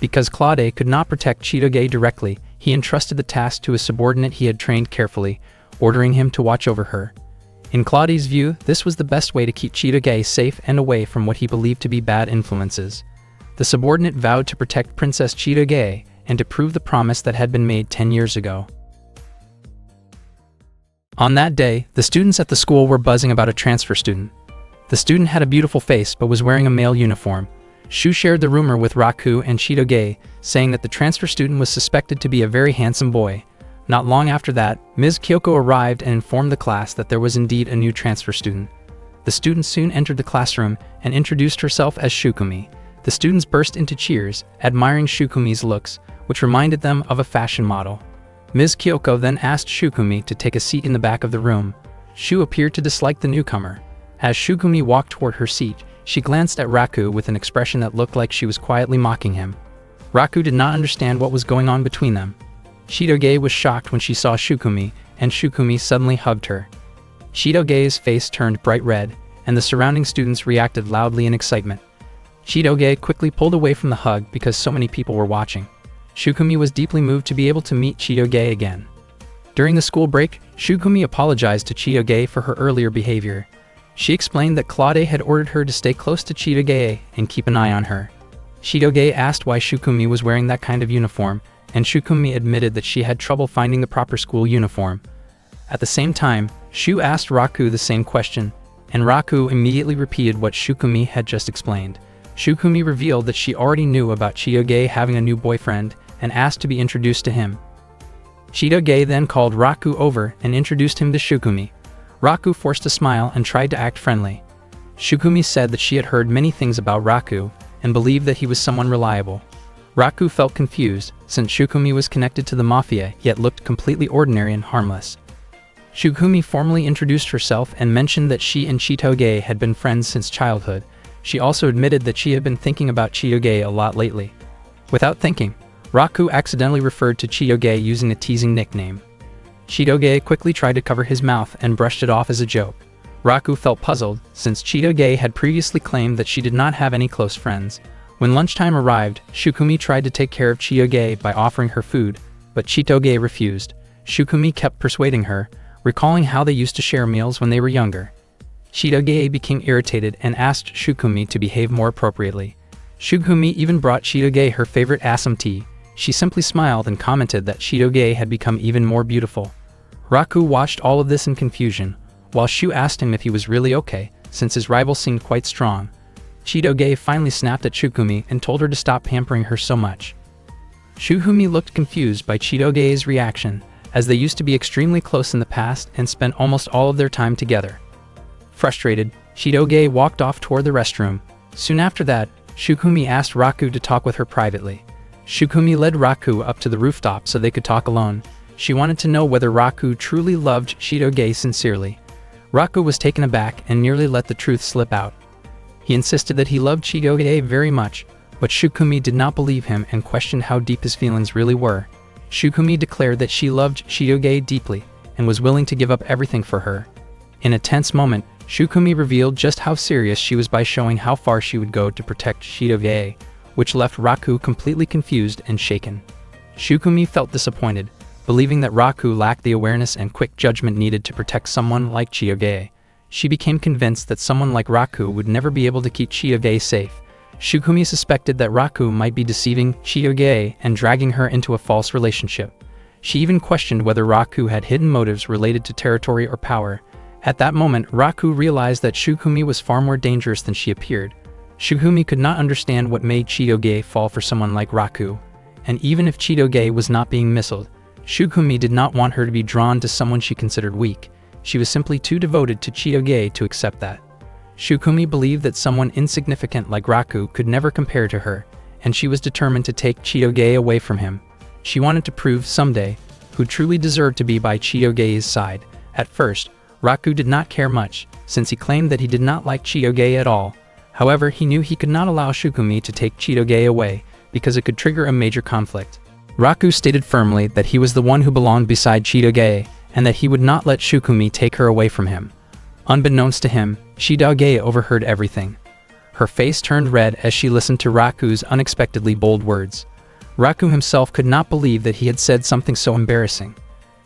Because Claude could not protect Chitoge directly, he entrusted the task to a subordinate he had trained carefully, ordering him to watch over her. In Claude's view, this was the best way to keep Chitoge safe and away from what he believed to be bad influences. The subordinate vowed to protect Princess Chitoge and to prove the promise that had been made 10 years ago. On that day, the students at the school were buzzing about a transfer student. The student had a beautiful face but was wearing a male uniform. Shu shared the rumor with Raku and Chitoge, saying that the transfer student was suspected to be a very handsome boy. Not long after that, Ms. Kyoko arrived and informed the class that there was indeed a new transfer student. The student soon entered the classroom and introduced herself as Shukumi. The students burst into cheers, admiring Shukumi's looks, which reminded them of a fashion model. Ms. Kyoko then asked Shukumi to take a seat in the back of the room. Shu appeared to dislike the newcomer. As Shukumi walked toward her seat, she glanced at Raku with an expression that looked like she was quietly mocking him. Raku did not understand what was going on between them. Chitoge was shocked when she saw Shukumi, and Shukumi suddenly hugged her. Chitoge's face turned bright red, and the surrounding students reacted loudly in excitement. Chitoge quickly pulled away from the hug because so many people were watching. Shukumi was deeply moved to be able to meet Chitoge again. During the school break, Shukumi apologized to Chitoge for her earlier behavior. She explained that Claude had ordered her to stay close to Chitoge and keep an eye on her. Chitoge asked why Shukumi was wearing that kind of uniform, and Shukumi admitted that she had trouble finding the proper school uniform. At the same time, Shu asked Raku the same question, and Raku immediately repeated what Shukumi had just explained. Shukumi revealed that she already knew about Chitoge having a new boyfriend and asked to be introduced to him. Chitoge then called Raku over and introduced him to Shukumi. Raku forced a smile and tried to act friendly. Shukumi said that she had heard many things about Raku and believed that he was someone reliable. Raku felt confused, since Shukumi was connected to the mafia yet looked completely ordinary and harmless. Shukumi formally introduced herself and mentioned that she and Chitoge had been friends since childhood. She also admitted that she had been thinking about Chitoge a lot lately. Without thinking, Raku accidentally referred to Chitoge using a teasing nickname. Chitoge quickly tried to cover his mouth and brushed it off as a joke. Raku felt puzzled, since Chitoge had previously claimed that she did not have any close friends. When lunchtime arrived, Shukumi tried to take care of Chitoge by offering her food, but Chitoge refused. Shukumi kept persuading her, recalling how they used to share meals when they were younger. Chitoge became irritated and asked Shukumi to behave more appropriately. Shukumi even brought Chitoge her favorite assam tea. She simply smiled and commented that Chitoge had become even more beautiful. Raku watched all of this in confusion, while Shu asked him if he was really okay, since his rival seemed quite strong. Chitoge finally snapped at Shukumi and told her to stop pampering her so much. Shukumi looked confused by Chitoge's reaction, as they used to be extremely close in the past and spent almost all of their time together. Frustrated, Chitoge walked off toward the restroom. Soon after that, Shukumi asked Raku to talk with her privately. Shukumi led Raku up to the rooftop so they could talk alone. She wanted to know whether Raku truly loved Chitoge sincerely. Raku was taken aback and nearly let the truth slip out. He insisted that he loved Chitoge very much, but Shukumi did not believe him and questioned how deep his feelings really were. Shukumi declared that she loved Chitoge deeply and was willing to give up everything for her. In a tense moment, Shukumi revealed just how serious she was by showing how far she would go to protect Chitoge, which left Raku completely confused and shaken. Shukumi felt disappointed, believing that Raku lacked the awareness and quick judgment needed to protect someone like Chitoge. She became convinced that someone like Raku would never be able to keep Chitoge safe. Shukumi suspected that Raku might be deceiving Chitoge and dragging her into a false relationship. She even questioned whether Raku had hidden motives related to territory or power. At that moment, Raku realized that Shukumi was far more dangerous than she appeared. Shukumi could not understand what made Chitoge fall for someone like Raku. And even if Chitoge was not being missiled, Shukumi did not want her to be drawn to someone she considered weak. She was simply too devoted to Chitoge to accept that. Shukumi believed that someone insignificant like Raku could never compare to her, and she was determined to take Chitoge away from him. She wanted to prove someday who truly deserved to be by Chitoge's side. At first, Raku did not care much, since he claimed that he did not like Chitoge at all. However, he knew he could not allow Shukumi to take Chitoge away, because it could trigger a major conflict. Raku stated firmly that he was the one who belonged beside Chitoge, and that he would not let Shukumi take her away from him. Unbeknownst to him, Chitoge overheard everything. Her face turned red as she listened to Raku's unexpectedly bold words. Raku himself could not believe that he had said something so embarrassing.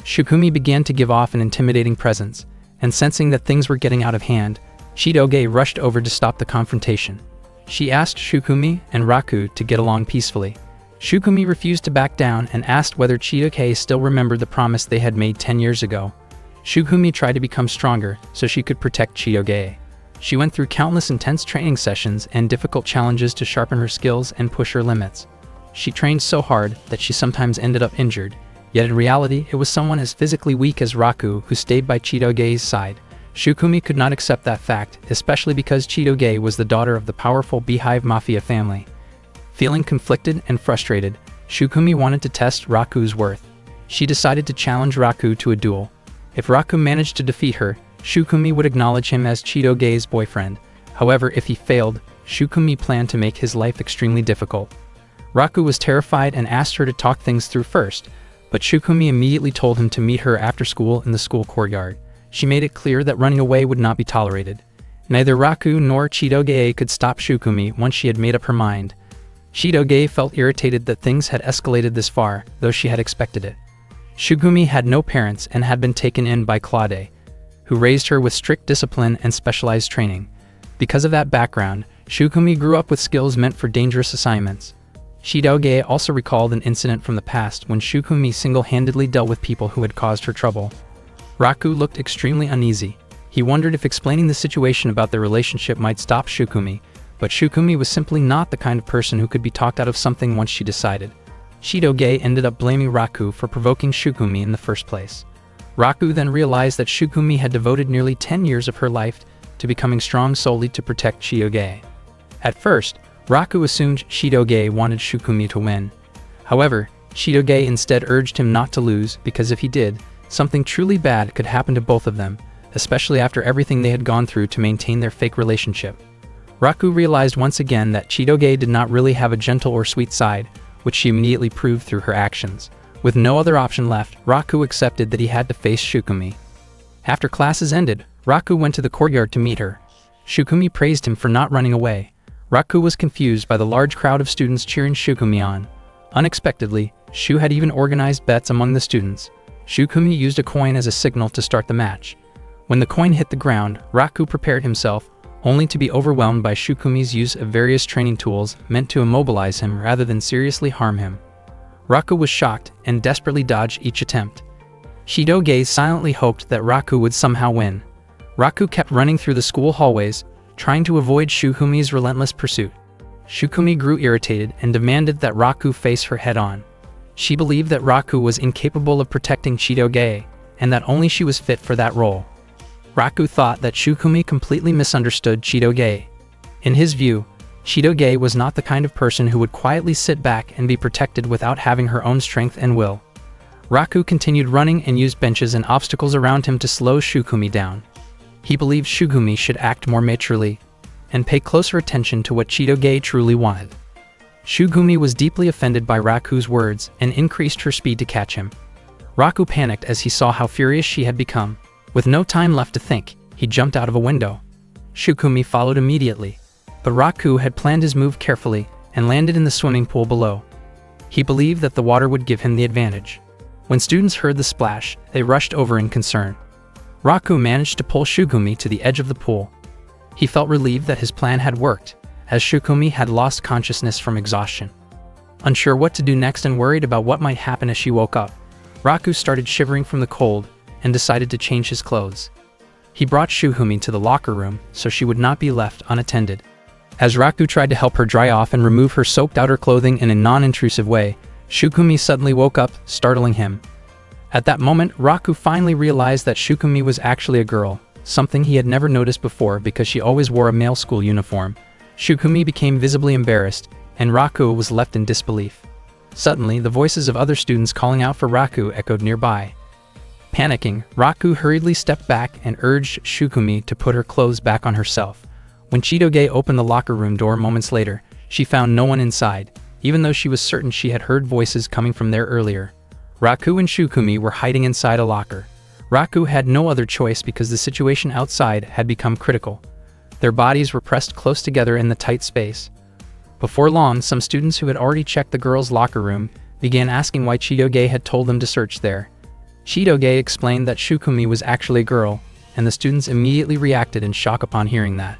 Shukumi began to give off an intimidating presence, and sensing that things were getting out of hand, Chitoge rushed over to stop the confrontation. She asked Shukumi and Raku to get along peacefully. Shukumi refused to back down and asked whether Chitoge still remembered the promise they had made 10 years ago. Shukumi tried to become stronger so she could protect Chitoge. She went through countless intense training sessions and difficult challenges to sharpen her skills and push her limits. She trained so hard that she sometimes ended up injured, yet in reality it was someone as physically weak as Raku who stayed by Chitoge's side. Shukumi could not accept that fact, especially because Chitoge was the daughter of the powerful Beehive Mafia family. Feeling conflicted and frustrated, Shukumi wanted to test Raku's worth. She decided to challenge Raku to a duel. If Raku managed to defeat her, Shukumi would acknowledge him as Chitoge's boyfriend. However, if he failed, Shukumi planned to make his life extremely difficult. Raku was terrified and asked her to talk things through first, but Shukumi immediately told him to meet her after school in the school courtyard. She made it clear that running away would not be tolerated. Neither Raku nor Chitoge could stop Shukumi once she had made up her mind. Chitoge felt irritated that things had escalated this far, though she had expected it. Shukumi had no parents and had been taken in by Claude, who raised her with strict discipline and specialized training. Because of that background, Shukumi grew up with skills meant for dangerous assignments. Chitoge also recalled an incident from the past when Shukumi single-handedly dealt with people who had caused her trouble. Raku looked extremely uneasy. He wondered if explaining the situation about their relationship might stop Shukumi, but Shukumi was simply not the kind of person who could be talked out of something once she decided. Chitoge ended up blaming Raku for provoking Shukumi in the first place. Raku then realized that Shukumi had devoted nearly 10 years of her life to becoming strong solely to protect Chitoge. At first, Raku assumed Chitoge wanted Shukumi to win. However, Chitoge instead urged him not to lose because if he did, something truly bad could happen to both of them, especially after everything they had gone through to maintain their fake relationship. Raku realized once again that Chitoge did not really have a gentle or sweet side, which she immediately proved through her actions. With no other option left, Raku accepted that he had to face Shukumi. After classes ended, Raku went to the courtyard to meet her. Shukumi praised him for not running away. Raku was confused by the large crowd of students cheering Shukumi on. Unexpectedly, Shu had even organized bets among the students. Shukumi used a coin as a signal to start the match. When the coin hit the ground, Raku prepared himself, only to be overwhelmed by Shukumi's use of various training tools meant to immobilize him rather than seriously harm him. Raku was shocked and desperately dodged each attempt. Chitoge silently hoped that Raku would somehow win. Raku kept running through the school hallways, trying to avoid Shukumi's relentless pursuit. Shukumi grew irritated and demanded that Raku face her head-on. She believed that Raku was incapable of protecting Chitoge, and that only she was fit for that role. Raku thought that Shukumi completely misunderstood Chitoge. In his view, Chitoge was not the kind of person who would quietly sit back and be protected without having her own strength and will. Raku continued running and used benches and obstacles around him to slow Shukumi down. He believed Shukumi should act more maturely and pay closer attention to what Chitoge truly wanted. Shukumi was deeply offended by Raku's words and increased her speed to catch him. Raku panicked as he saw how furious she had become. With no time left to think, he jumped out of a window. Shukumi followed immediately, but Raku had planned his move carefully and landed in the swimming pool below. He believed that the water would give him the advantage. When students heard the splash, they rushed over in concern. Raku managed to pull Shukumi to the edge of the pool. He felt relieved that his plan had worked, as Shukumi had lost consciousness from exhaustion. Unsure what to do next and worried about what might happen as she woke up, Raku started shivering from the cold and decided to change his clothes. He brought Shukumi to the locker room so she would not be left unattended. As Raku tried to help her dry off and remove her soaked outer clothing in a non-intrusive way, Shukumi suddenly woke up, startling him. At that moment, Raku finally realized that Shukumi was actually a girl, something he had never noticed before because she always wore a male school uniform. Shukumi became visibly embarrassed, and Raku was left in disbelief. Suddenly, the voices of other students calling out for Raku echoed nearby. Panicking, Raku hurriedly stepped back and urged Shukumi to put her clothes back on herself. When Chitoge opened the locker room door moments later, she found no one inside, even though she was certain she had heard voices coming from there earlier. Raku and Shukumi were hiding inside a locker. Raku had no other choice because the situation outside had become critical. Their bodies were pressed close together in the tight space. Before long, some students who had already checked the girls' locker room began asking why Chitoge had told them to search there. Chitoge explained that Shukumi was actually a girl, and the students immediately reacted in shock upon hearing that.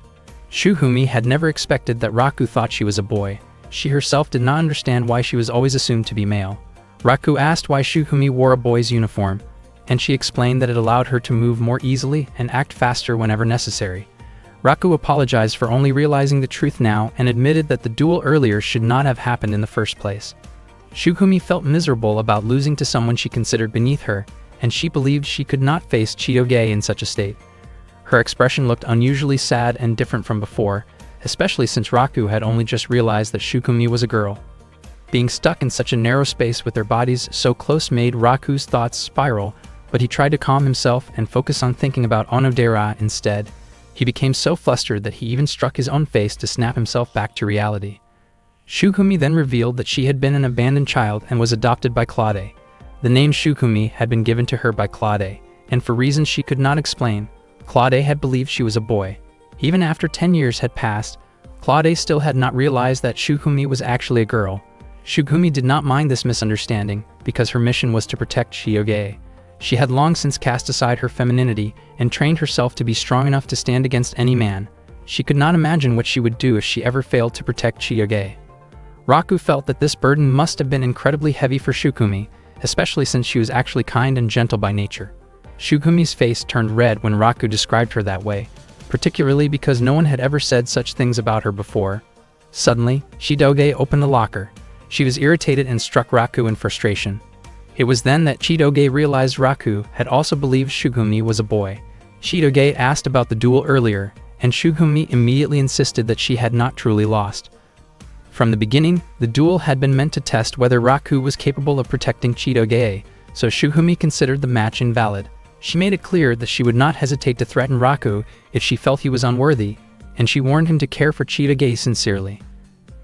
Shukumi had never expected that Raku thought she was a boy. She herself did not understand why she was always assumed to be male. Raku asked why Shukumi wore a boy's uniform, and she explained that it allowed her to move more easily and act faster whenever necessary. Raku apologized for only realizing the truth now and admitted that the duel earlier should not have happened in the first place. Shukumi felt miserable about losing to someone she considered beneath her, and she believed she could not face Chitoge in such a state. Her expression looked unusually sad and different from before, especially since Raku had only just realized that Shukumi was a girl. Being stuck in such a narrow space with their bodies so close made Raku's thoughts spiral, but he tried to calm himself and focus on thinking about Onodera instead. He became so flustered that he even struck his own face to snap himself back to reality. Shukumi then revealed that she had been an abandoned child and was adopted by Claude. The name Shukumi had been given to her by Claude, and for reasons she could not explain, Claude had believed she was a boy. Even after 10 years had passed, Claude still had not realized that Shukumi was actually a girl. Shukumi did not mind this misunderstanding because her mission was to protect Chitoge. She had long since cast aside her femininity and trained herself to be strong enough to stand against any man. She could not imagine what she would do if she ever failed to protect Chitoge. Raku felt that this burden must have been incredibly heavy for Shukumi, especially since she was actually kind and gentle by nature. Shukumi's face turned red when Raku described her that way, particularly because no one had ever said such things about her before. Suddenly, Chitoge opened the locker. She was irritated and struck Raku in frustration. It was then that Chitoge realized Raku had also believed Shukumi was a boy. Chitoge asked about the duel earlier, and Shukumi immediately insisted that she had not truly lost. From the beginning, the duel had been meant to test whether Raku was capable of protecting Chitoge, so Shukumi considered the match invalid. She made it clear that she would not hesitate to threaten Raku if she felt he was unworthy, and she warned him to care for Chitoge sincerely.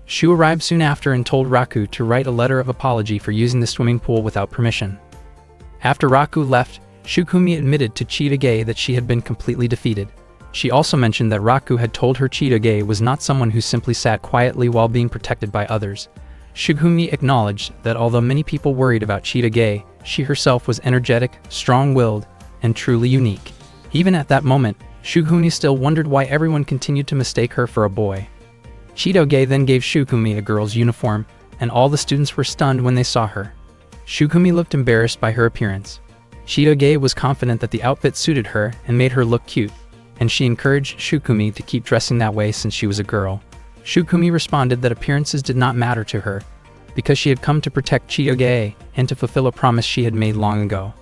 Shu arrived soon after and told Raku to write a letter of apology for using the swimming pool without permission. After Raku left, Shukumi admitted to Chitoge that she had been completely defeated. She also mentioned that Raku had told her Chitoge was not someone who simply sat quietly while being protected by others. Shukumi acknowledged that although many people worried about Chitoge, she herself was energetic, strong-willed, and truly unique. Even at that moment, Shukumi still wondered why everyone continued to mistake her for a boy. Chitoge then gave Shukumi a girl's uniform, and all the students were stunned when they saw her. Shukumi looked embarrassed by her appearance. Chitoge was confident that the outfit suited her and made her look cute, and she encouraged Shukumi to keep dressing that way since she was a girl. Shukumi responded that appearances did not matter to her, because she had come to protect Chitoge and to fulfill a promise she had made long ago.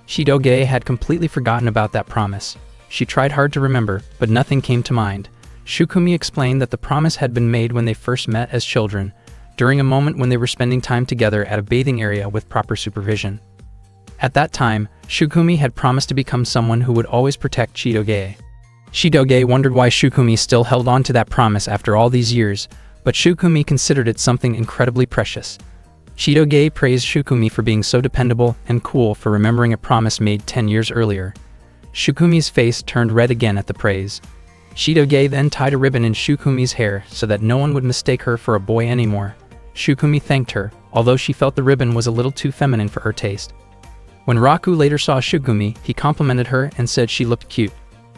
Chitoge had completely forgotten about that promise. She tried hard to remember, but nothing came to mind. Shukumi explained that the promise had been made when they first met as children, during a moment when they were spending time together at a bathing area with proper supervision. At that time, Shukumi had promised to become someone who would always protect Chitoge. Chitoge wondered why Shukumi still held on to that promise after all these years, but Shukumi considered it something incredibly precious. Chitoge praised Shukumi for being so dependable and cool for remembering a promise made 10 years earlier. Shukumi's face turned red again at the praise. Chitoge then tied a ribbon in Shukumi's hair so that no one would mistake her for a boy anymore. Shukumi thanked her, although she felt the ribbon was a little too feminine for her taste. When Raku later saw Shukumi, he complimented her and said she looked cute.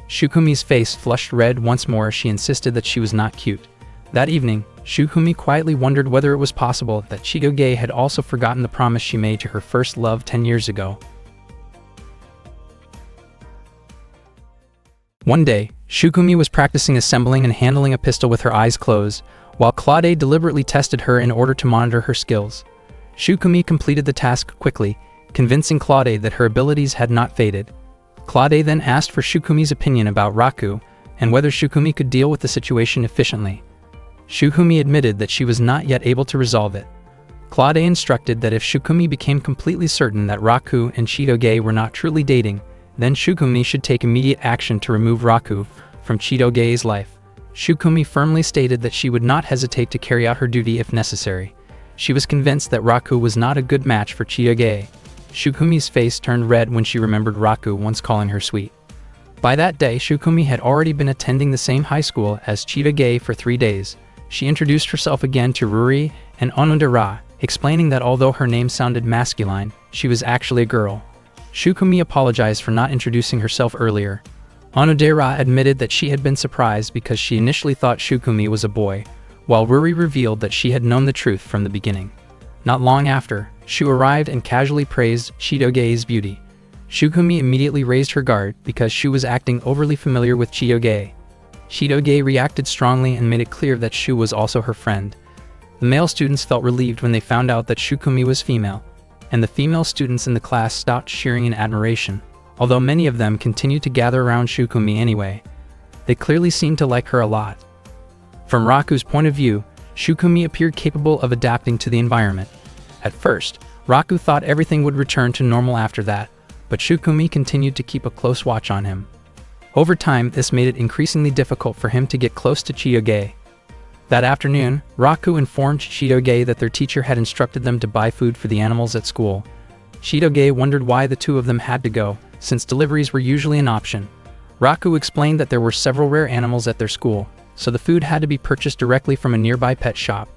Shukumi's face flushed red once more as she insisted that she was not cute. That evening, Shukumi quietly wondered whether it was possible that Chitoge had also forgotten the promise she made to her first love 10 years ago. One day, Shukumi was practicing assembling and handling a pistol with her eyes closed, while Claude deliberately tested her in order to monitor her skills. Shukumi completed the task quickly, convincing Claude that her abilities had not faded. Claude then asked for Shukumi's opinion about Raku and whether Shukumi could deal with the situation efficiently. Shukumi admitted that she was not yet able to resolve it. Claude instructed that if Shukumi became completely certain that Raku and Chitoge were not truly dating, then Shukumi should take immediate action to remove Raku from Chitoge's life. Shukumi firmly stated that she would not hesitate to carry out her duty if necessary. She was convinced that Raku was not a good match for Chitoge. Shukumi's face turned red when she remembered Raku once calling her sweet. By that day, Shukumi had already been attending the same high school as Chitoge for 3 days. She introduced herself again to Ruri and Onodera, explaining that although her name sounded masculine, she was actually a girl. Shukumi apologized for not introducing herself earlier. Onodera admitted that she had been surprised because she initially thought Shukumi was a boy, while Ruri revealed that she had known the truth from the beginning. Not long after, Shu arrived and casually praised Chitoge's beauty. Shukumi immediately raised her guard because Shu was acting overly familiar with Chitoge. Chitoge reacted strongly and made it clear that Shu was also her friend. The male students felt relieved when they found out that Shukumi was female, and the female students in the class stopped cheering in admiration, although many of them continued to gather around Shukumi anyway. They clearly seemed to like her a lot. From Raku's point of view, Shukumi appeared capable of adapting to the environment. At first, Raku thought everything would return to normal after that, but Shukumi continued to keep a close watch on him. Over time, this made it increasingly difficult for him to get close to Chitoge. That afternoon, Raku informed Chitoge that their teacher had instructed them to buy food for the animals at school. Chitoge wondered why the two of them had to go, since deliveries were usually an option. Raku explained that there were several rare animals at their school, so the food had to be purchased directly from a nearby pet shop.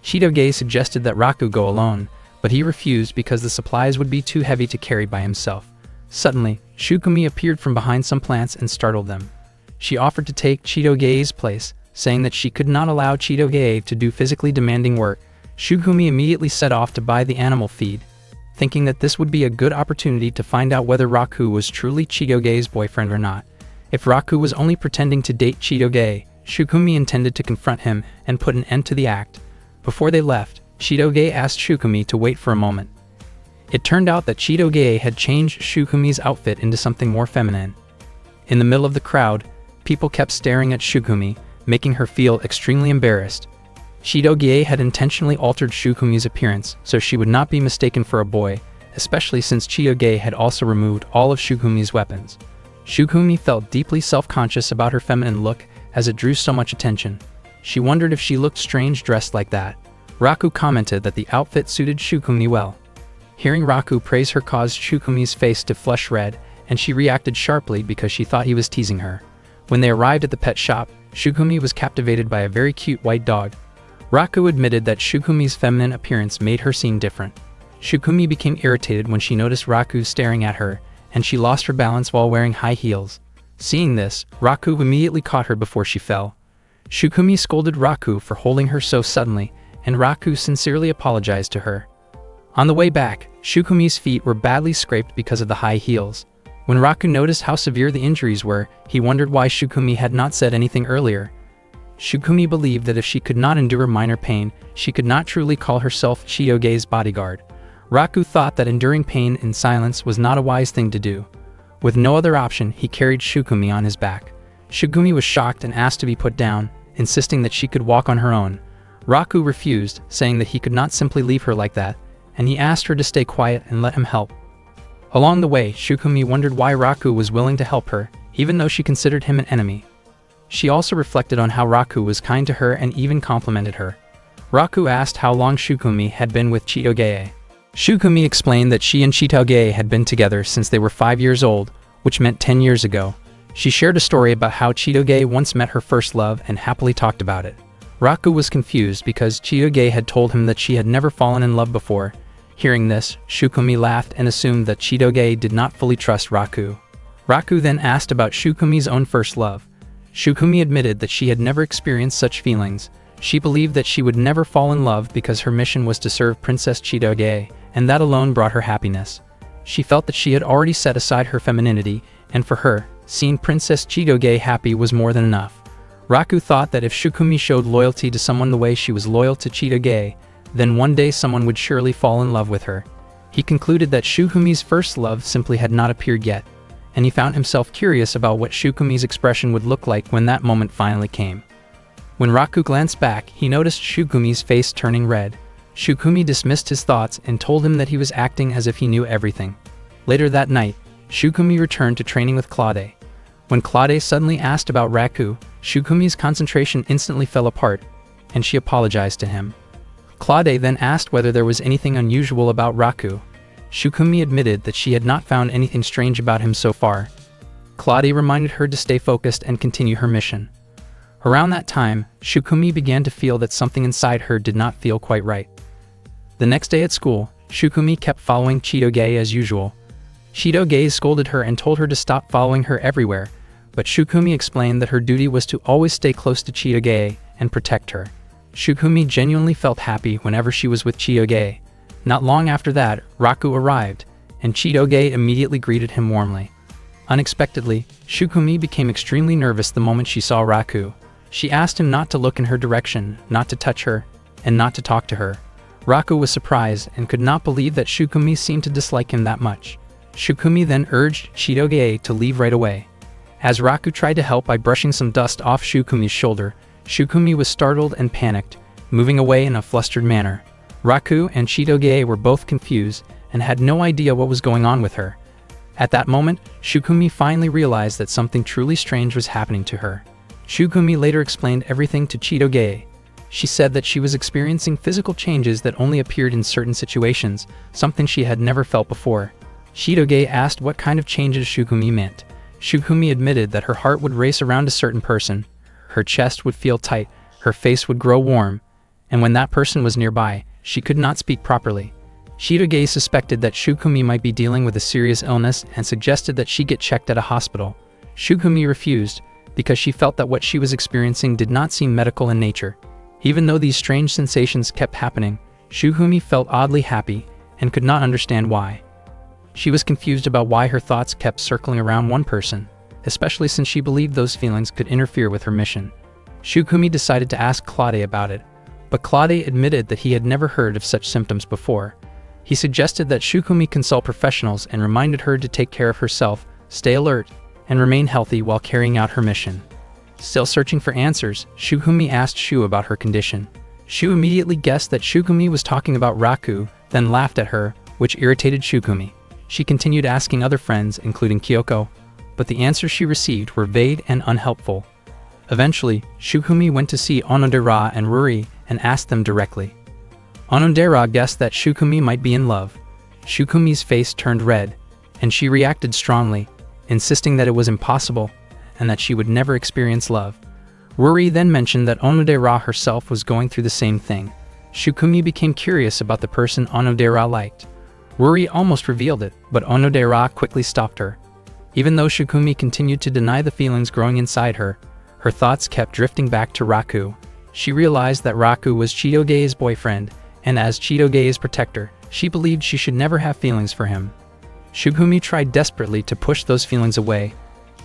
Chitoge suggested that Raku go alone, but he refused because the supplies would be too heavy to carry by himself. Suddenly, Shukumi appeared from behind some plants and startled them. She offered to take Chitoge's place, saying that she could not allow Chitoge to do physically demanding work. Shukumi immediately set off to buy the animal feed, thinking that this would be a good opportunity to find out whether Raku was truly Chitoge's boyfriend or not. If Raku was only pretending to date Chitoge, Shukumi intended to confront him and put an end to the act. Before they left, Chitoge asked Shukumi to wait for a moment. It turned out that Chitoge had changed Shukumi's outfit into something more feminine. In the middle of the crowd, people kept staring at Shukumi, making her feel extremely embarrassed. Chitoge had intentionally altered Shukumi's appearance so she would not be mistaken for a boy, especially since Chitoge had also removed all of Shukumi's weapons. Shukumi felt deeply self-conscious about her feminine look as it drew so much attention. She wondered if she looked strange dressed like that. Raku commented that the outfit suited Shukumi well. Hearing Raku praise her caused Shukumi's face to flush red, and she reacted sharply because she thought he was teasing her. When they arrived at the pet shop, Shukumi was captivated by a very cute white dog. Raku admitted that Shukumi's feminine appearance made her seem different. Shukumi became irritated when she noticed Raku staring at her, and she lost her balance while wearing high heels. Seeing this, Raku immediately caught her before she fell. Shukumi scolded Raku for holding her so suddenly, and Raku sincerely apologized to her. On the way back, Shukumi's feet were badly scraped because of the high heels. When Raku noticed how severe the injuries were, he wondered why Shukumi had not said anything earlier. Shukumi believed that if she could not endure minor pain, she could not truly call herself Chitoge's bodyguard. Raku thought that enduring pain in silence was not a wise thing to do. With no other option, he carried Shukumi on his back. Shukumi was shocked and asked to be put down, insisting that she could walk on her own. Raku refused, saying that he could not simply leave her like that, and he asked her to stay quiet and let him help. Along the way, Shukumi wondered why Raku was willing to help her, even though she considered him an enemy. She also reflected on how Raku was kind to her and even complimented her. Raku asked how long Shukumi had been with Chitoge. Shukumi explained that she and Chitoge had been together since they were 5 years old, which meant 10 years ago. She shared a story about how Chitoge once met her first love and happily talked about it. Raku was confused because Chitoge had told him that she had never fallen in love before. Hearing this, Shukumi laughed and assumed that Chitoge did not fully trust Raku. Raku then asked about Shukumi's own first love. Shukumi admitted that she had never experienced such feelings. She believed that she would never fall in love because her mission was to serve Princess Chitoge, and that alone brought her happiness. She felt that she had already set aside her femininity, and for her, seeing Princess Chitoge happy was more than enough. Raku thought that if Shukumi showed loyalty to someone the way she was loyal to Chitoge, then one day someone would surely fall in love with her. He concluded that Shukumi's first love simply had not appeared yet, and he found himself curious about what Shukumi's expression would look like when that moment finally came. When Raku glanced back, he noticed Shukumi's face turning red. Shukumi dismissed his thoughts and told him that he was acting as if he knew everything. Later that night, Shukumi returned to training with Claude. When Claude suddenly asked about Raku, Shukumi's concentration instantly fell apart, and she apologized to him. Claude then asked whether there was anything unusual about Raku. Shukumi admitted that she had not found anything strange about him so far. Claude reminded her to stay focused and continue her mission. Around that time, Shukumi began to feel that something inside her did not feel quite right. The next day at school, Shukumi kept following Chitoge as usual. Chitoge scolded her and told her to stop following her everywhere, but Shukumi explained that her duty was to always stay close to Chitoge and protect her. Shukumi genuinely felt happy whenever she was with Chitoge. Not long after that, Raku arrived, and Chitoge immediately greeted him warmly. Unexpectedly, Shukumi became extremely nervous the moment she saw Raku. She asked him not to look in her direction, not to touch her, and not to talk to her. Raku was surprised and could not believe that Shukumi seemed to dislike him that much. Shukumi then urged Chitoge to leave right away. As Raku tried to help by brushing some dust off Shukumi's shoulder, Shukumi was startled and panicked, moving away in a flustered manner. Raku and Chitoge were both confused and had no idea what was going on with her. At that moment, Shukumi finally realized that something truly strange was happening to her. Shukumi later explained everything to Chitoge. She said that she was experiencing physical changes that only appeared in certain situations, something she had never felt before. Chitoge asked what kind of changes Shukumi meant. Shukumi admitted that her heart would race around a certain person, her chest would feel tight, her face would grow warm, and when that person was nearby, she could not speak properly. Chitoge suspected that Shukumi might be dealing with a serious illness and suggested that she get checked at a hospital. Shukumi refused, because she felt that what she was experiencing did not seem medical in nature. Even though these strange sensations kept happening, Shukumi felt oddly happy and could not understand why. She was confused about why her thoughts kept circling around one person, especially since she believed those feelings could interfere with her mission. Shukumi decided to ask Claude about it, but Claude admitted that he had never heard of such symptoms before. He suggested that Shukumi consult professionals and reminded her to take care of herself, stay alert, and remain healthy while carrying out her mission. Still searching for answers, Shukumi asked Shu about her condition. Shu immediately guessed that Shukumi was talking about Raku, then laughed at her, which irritated Shukumi. She continued asking other friends, including Kyoko, but the answers she received were vague and unhelpful. Eventually, Shukumi went to see Onodera and Ruri and asked them directly. Onodera guessed that Shukumi might be in love. Shukumi's face turned red, and she reacted strongly, insisting that it was impossible and that she would never experience love. Ruri then mentioned that Onodera herself was going through the same thing. Shukumi became curious about the person Onodera liked. Ruri almost revealed it, but Onodera quickly stopped her. Even though Shukumi continued to deny the feelings growing inside her, her thoughts kept drifting back to Raku. She realized that Raku was Chitoge's boyfriend, and as Chitoge's protector, she believed she should never have feelings for him. Shukumi tried desperately to push those feelings away,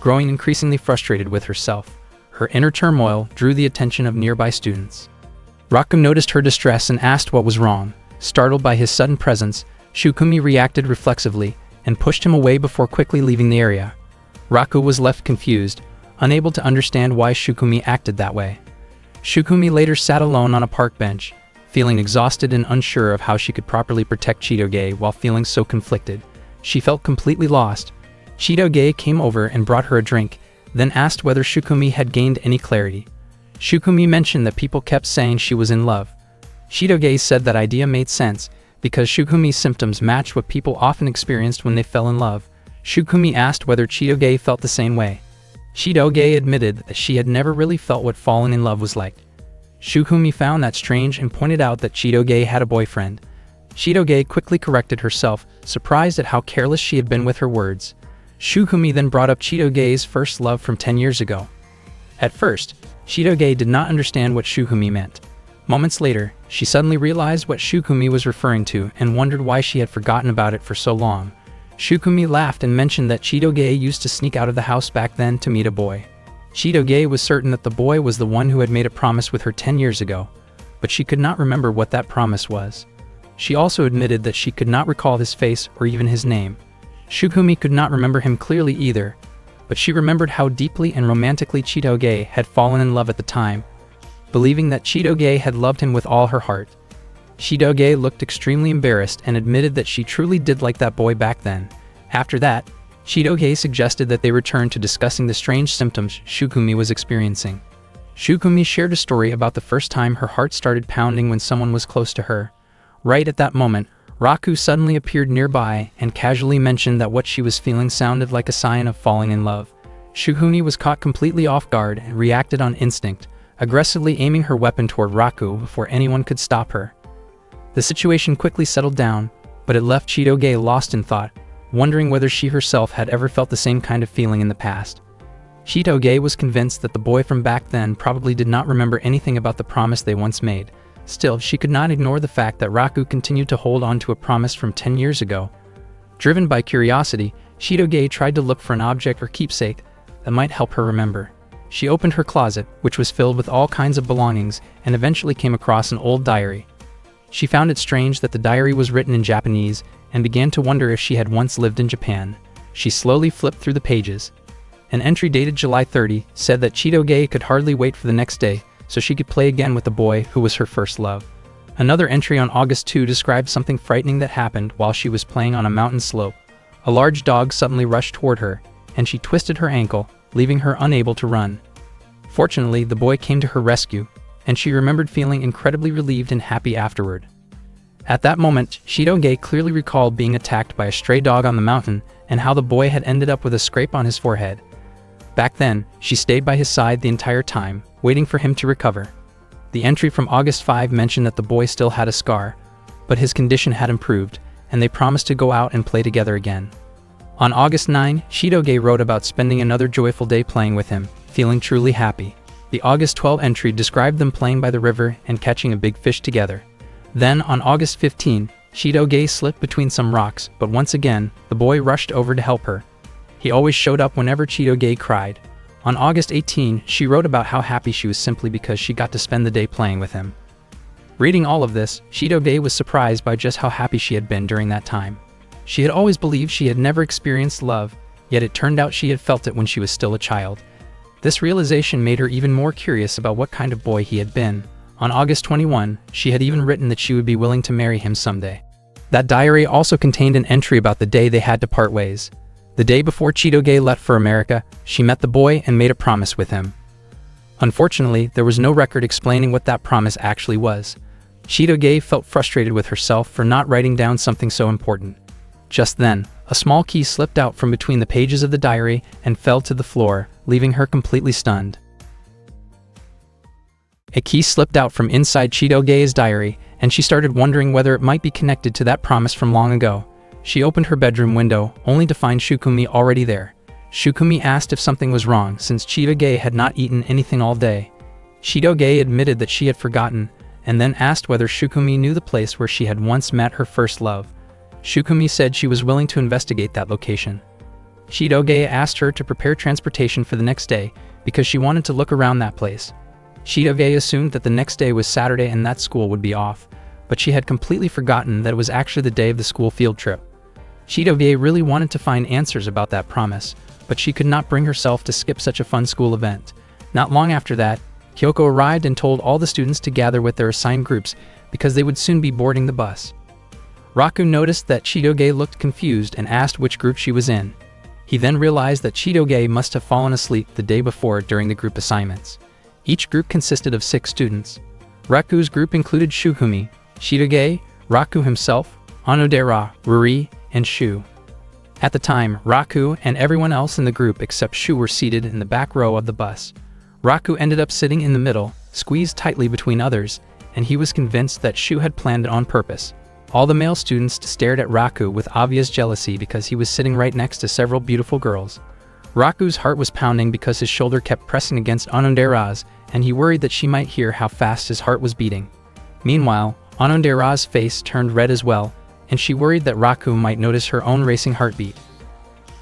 growing increasingly frustrated with herself. Her inner turmoil drew the attention of nearby students. Raku noticed her distress and asked what was wrong. Startled by his sudden presence, Shukumi reacted reflexively and pushed him away before quickly leaving the area. Raku was left confused, unable to understand why Shukumi acted that way. Shukumi later sat alone on a park bench, feeling exhausted and unsure of how she could properly protect Chitoge while feeling so conflicted. She felt completely lost. Chitoge came over and brought her a drink, then asked whether Shukumi had gained any clarity. Shukumi mentioned that people kept saying she was in love. Chitoge said that idea made sense, because Shukumi's symptoms matched what people often experienced when they fell in love. Shukumi asked whether Chitoge felt the same way. Chitoge admitted that she had never really felt what falling in love was like. Shukumi found that strange and pointed out that Chitoge had a boyfriend. Chitoge quickly corrected herself, surprised at how careless she had been with her words. Shukumi then brought up Chitoge's first love from 10 years ago. At first, Chitoge did not understand what Shukumi meant. Moments later, she suddenly realized what Shukumi was referring to and wondered why she had forgotten about it for so long. Shukumi laughed and mentioned that Chitoge used to sneak out of the house back then to meet a boy. Chitoge was certain that the boy was the one who had made a promise with her 10 years ago, but she could not remember what that promise was. She also admitted that she could not recall his face or even his name. Shukumi could not remember him clearly either, but she remembered how deeply and romantically Chitoge had fallen in love at the time, believing that Chitoge had loved him with all her heart. Chitoge looked extremely embarrassed and admitted that she truly did like that boy back then. After that, Chitoge suggested that they return to discussing the strange symptoms Shukumi was experiencing. Shukumi shared a story about the first time her heart started pounding when someone was close to her. Right at that moment, Raku suddenly appeared nearby and casually mentioned that what she was feeling sounded like a sign of falling in love. Shukumi was caught completely off guard and reacted on instinct, aggressively aiming her weapon toward Raku before anyone could stop her. The situation quickly settled down, but it left Chitoge lost in thought, wondering whether she herself had ever felt the same kind of feeling in the past. Chitoge was convinced that the boy from back then probably did not remember anything about the promise they once made. Still, she could not ignore the fact that Raku continued to hold on to a promise from 10 years ago. Driven by curiosity, Shitoge tried to look for an object or keepsake that might help her remember. She opened her closet, which was filled with all kinds of belongings, and eventually came across an old diary. She found it strange that the diary was written in Japanese and began to wonder if she had once lived in Japan. She slowly flipped through the pages. An entry dated July 30 said that Chitoge could hardly wait for the next day so she could play again with the boy who was her first love. Another entry on August 2 described something frightening that happened while she was playing on a mountain slope. A large dog suddenly rushed toward her, and she twisted her ankle, leaving her unable to run. Fortunately, the boy came to her rescue, and she remembered feeling incredibly relieved and happy afterward. At that moment, Chitoge clearly recalled being attacked by a stray dog on the mountain and how the boy had ended up with a scrape on his forehead. Back then, she stayed by his side the entire time, waiting for him to recover. The entry from August 5 mentioned that the boy still had a scar, but his condition had improved, and they promised to go out and play together again. On August 9, Chitoge wrote about spending another joyful day playing with him, feeling truly happy. The August 12 entry described them playing by the river and catching a big fish together. Then, on August 15, Chitoge slipped between some rocks, but once again, the boy rushed over to help her. He always showed up whenever Chitoge cried. On August 18, she wrote about how happy she was simply because she got to spend the day playing with him. Reading all of this, Chitoge was surprised by just how happy she had been during that time. She had always believed she had never experienced love, yet it turned out she had felt it when she was still a child. This realization made her even more curious about what kind of boy he had been. On August 21, she had even written that she would be willing to marry him someday. That diary also contained an entry about the day they had to part ways. The day before Chitoge left for America, she met the boy and made a promise with him. Unfortunately, there was no record explaining what that promise actually was. Chitoge felt frustrated with herself for not writing down something so important. Just then, a small key slipped out from between the pages of the diary and fell to the floor, leaving her completely stunned. A key slipped out from inside Chitoge's diary, and she started wondering whether it might be connected to that promise from long ago. She opened her bedroom window, only to find Shukumi already there. Shukumi asked if something was wrong since Chitoge had not eaten anything all day. Chitoge admitted that she had forgotten, and then asked whether Shukumi knew the place where she had once met her first love. Shukumi said she was willing to investigate that location. Chitoge asked her to prepare transportation for the next day because she wanted to look around that place. Chitoge assumed that the next day was Saturday and that school would be off, but she had completely forgotten that it was actually the day of the school field trip. Chitoge really wanted to find answers about that promise, but she could not bring herself to skip such a fun school event. Not long after that, Kyoko arrived and told all the students to gather with their assigned groups because they would soon be boarding the bus. Raku noticed that Chitoge looked confused and asked which group she was in. He then realized that Chitoge must have fallen asleep the day before during the group assignments. Each group consisted of 6 students. Raku's group included Shukumi, Chitoge, Raku himself, Onodera, Ruri, and Shu. At the time, Raku and everyone else in the group except Shu were seated in the back row of the bus. Raku ended up sitting in the middle, squeezed tightly between others, and he was convinced that Shu had planned it on purpose. All the male students stared at Raku with obvious jealousy because he was sitting right next to several beautiful girls. Raku's heart was pounding because his shoulder kept pressing against Onodera's, and he worried that she might hear how fast his heart was beating. Meanwhile, Onodera's face turned red as well, and she worried that Raku might notice her own racing heartbeat.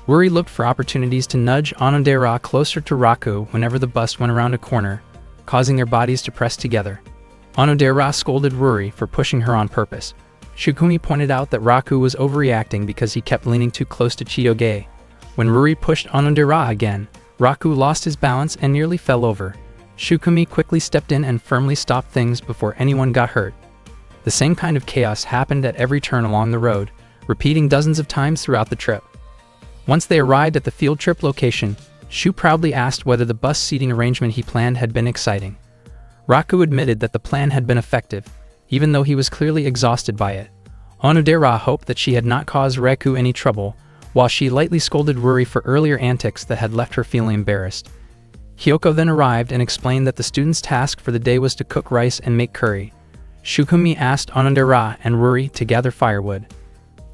Ruri looked for opportunities to nudge Onodera closer to Raku whenever the bus went around a corner, causing their bodies to press together. Onodera scolded Ruri for pushing her on purpose. Shukumi pointed out that Raku was overreacting because he kept leaning too close to Chitoge. When Ruri pushed Onodera again, Raku lost his balance and nearly fell over. Shukumi quickly stepped in and firmly stopped things before anyone got hurt. The same kind of chaos happened at every turn along the road, repeating dozens of times throughout the trip. Once they arrived at the field trip location, Shu proudly asked whether the bus seating arrangement he planned had been exciting. Raku admitted that the plan had been effective, even though he was clearly exhausted by it. Onodera hoped that she had not caused Raku any trouble, while she lightly scolded Ruri for earlier antics that had left her feeling embarrassed. Kyoko then arrived and explained that the students' task for the day was to cook rice and make curry. Shukumi asked Onodera and Ruri to gather firewood.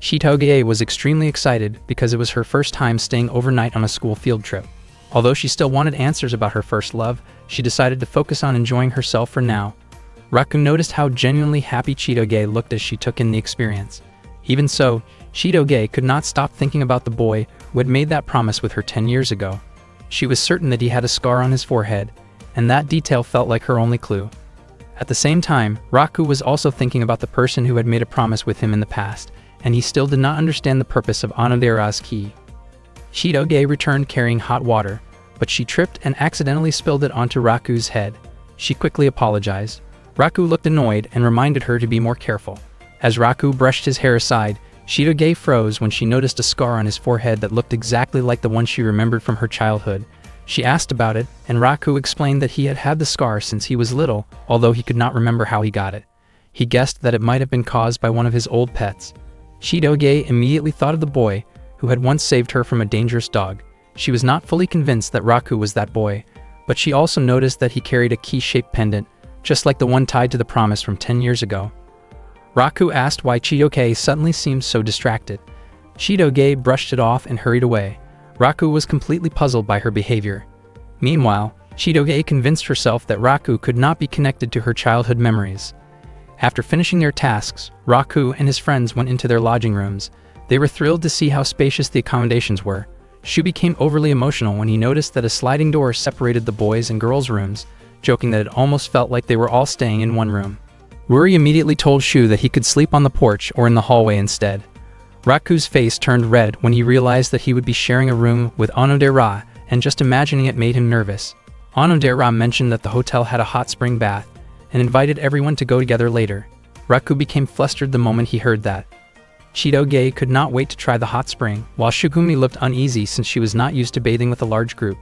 Chitoge was extremely excited because it was her first time staying overnight on a school field trip. Although she still wanted answers about her first love, she decided to focus on enjoying herself for now. Raku noticed how genuinely happy Chitoge looked as she took in the experience. Even so, Shidoge could not stop thinking about the boy who had made that promise with her 10 years ago. She was certain that he had a scar on his forehead, and that detail felt like her only clue. At the same time, Raku was also thinking about the person who had made a promise with him in the past, and he still did not understand the purpose of Onodera's key. Shidoge returned carrying hot water, but she tripped and accidentally spilled it onto Raku's head. She quickly apologized. Raku looked annoyed and reminded her to be more careful. As Raku brushed his hair aside, Shidoge froze when she noticed a scar on his forehead that looked exactly like the one she remembered from her childhood. She asked about it, and Raku explained that he had had the scar since he was little, although he could not remember how he got it. He guessed that it might have been caused by one of his old pets. Shidoge immediately thought of the boy who had once saved her from a dangerous dog. She was not fully convinced that Raku was that boy, but she also noticed that he carried a key-shaped pendant, just like the one tied to the promise from 10 years ago. Raku asked why Shidoge suddenly seemed so distracted. Shidoge brushed it off and hurried away. Raku was completely puzzled by her behavior. Meanwhile, Shidoge convinced herself that Raku could not be connected to her childhood memories. After finishing their tasks, Raku and his friends went into their lodging rooms. They were thrilled to see how spacious the accommodations were. Shu became overly emotional when he noticed that a sliding door separated the boys' and girls' rooms, joking that it almost felt like they were all staying in one room. Ruri immediately told Shu that he could sleep on the porch or in the hallway instead. Raku's face turned red when he realized that he would be sharing a room with Onodera, and just imagining it made him nervous. Onodera mentioned that the hotel had a hot spring bath, and invited everyone to go together later. Raku became flustered the moment he heard that. Shidoge could not wait to try the hot spring, while Shugumi looked uneasy since she was not used to bathing with a large group.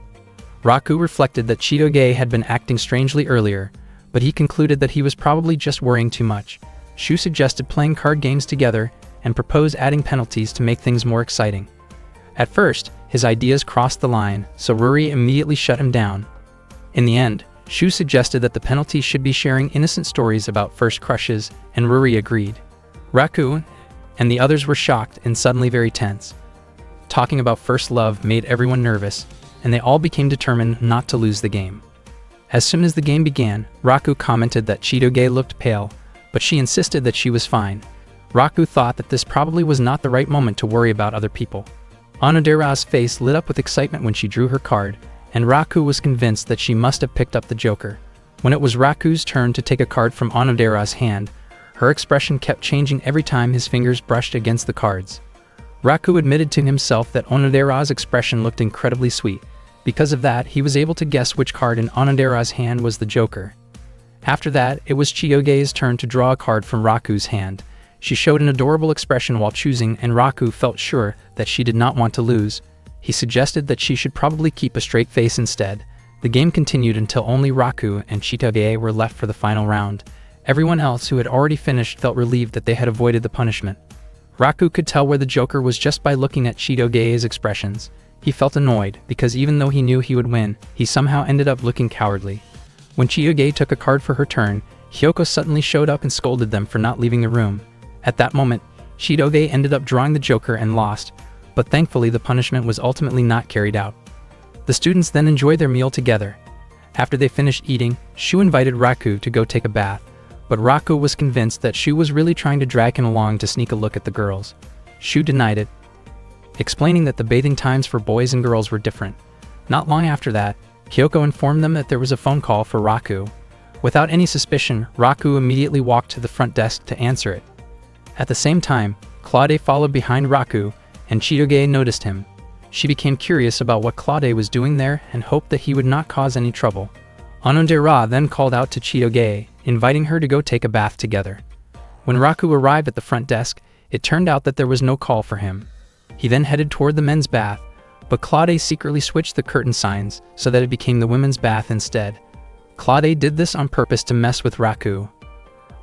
Raku reflected that Shidoge had been acting strangely earlier, but he concluded that he was probably just worrying too much. Shu suggested playing card games together and proposed adding penalties to make things more exciting. At first, his ideas crossed the line, so Ruri immediately shut him down. In the end, Shu suggested that the penalty should be sharing innocent stories about first crushes, and Ruri agreed. Raku and the others were shocked and suddenly very tense. Talking about first love made everyone nervous, and they all became determined not to lose the game. As soon as the game began, Raku commented that Shidoge looked pale, but she insisted that she was fine. Raku thought that this probably was not the right moment to worry about other people. Onodera's face lit up with excitement when she drew her card, and Raku was convinced that she must have picked up the Joker. When it was Raku's turn to take a card from Onodera's hand, her expression kept changing every time his fingers brushed against the cards. Raku admitted to himself that Onodera's expression looked incredibly sweet. Because of that, he was able to guess which card in Onodera's hand was the Joker. After that, it was Chiyoge's turn to draw a card from Raku's hand. She showed an adorable expression while choosing, and Raku felt sure that she did not want to lose. He suggested that she should probably keep a straight face instead. The game continued until only Raku and Chiyoge were left for the final round. Everyone else who had already finished felt relieved that they had avoided the punishment. Raku could tell where the Joker was just by looking at Chiyoge's expressions. He felt annoyed, because even though he knew he would win, he somehow ended up looking cowardly. When Chiyoge took a card for her turn, Hyoko suddenly showed up and scolded them for not leaving the room. At that moment, Chiyoge ended up drawing the Joker and lost, but thankfully the punishment was ultimately not carried out. The students then enjoyed their meal together. After they finished eating, Shu invited Raku to go take a bath, but Raku was convinced that Shu was really trying to drag him along to sneak a look at the girls. Shu denied it, explaining that the bathing times for boys and girls were different. Not long after that, Kyoko informed them that there was a phone call for Raku. Without any suspicion, Raku immediately walked to the front desk to answer it. At the same time, Claude followed behind Raku, and Chiyoge noticed him. She became curious about what Claude was doing there and hoped that he would not cause any trouble. Onodera then called out to Chiyoge, inviting her to go take a bath together. When Raku arrived at the front desk, it turned out that there was no call for him. He then headed toward the men's bath, but Claude secretly switched the curtain signs so that it became the women's bath instead. Claude did this on purpose to mess with Raku.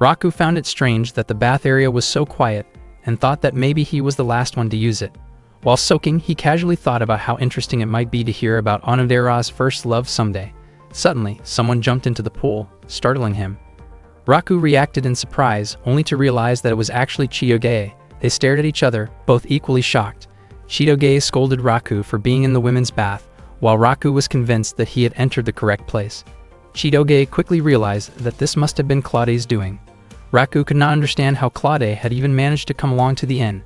Raku found it strange that the bath area was so quiet and thought that maybe he was the last one to use it. While soaking, he casually thought about how interesting it might be to hear about Onodera's first love someday. Suddenly, someone jumped into the pool, startling him. Raku reacted in surprise, only to realize that it was actually Chiyoge. They stared at each other, both equally shocked. Chiyoge scolded Raku for being in the women's bath, while Raku was convinced that he had entered the correct place. Chiyoge quickly realized that this must have been Claude's doing. Raku could not understand how Claude had even managed to come along to the inn.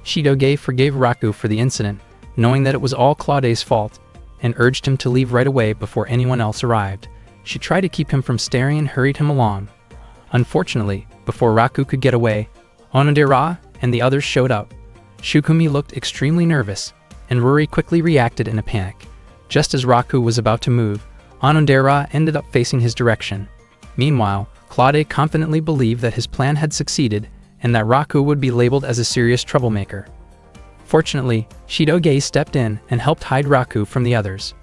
Shidoge forgave Raku for the incident, knowing that it was all Claude's fault, and urged him to leave right away before anyone else arrived. She tried to keep him from staring and hurried him along. Unfortunately, before Raku could get away, Onodera and the others showed up. Shukumi looked extremely nervous, and Ruri quickly reacted in a panic. Just as Raku was about to move, Onodera ended up facing his direction. Meanwhile, Claude confidently believed that his plan had succeeded and that Raku would be labeled as a serious troublemaker. Fortunately, Shidoge stepped in and helped hide Raku from the others.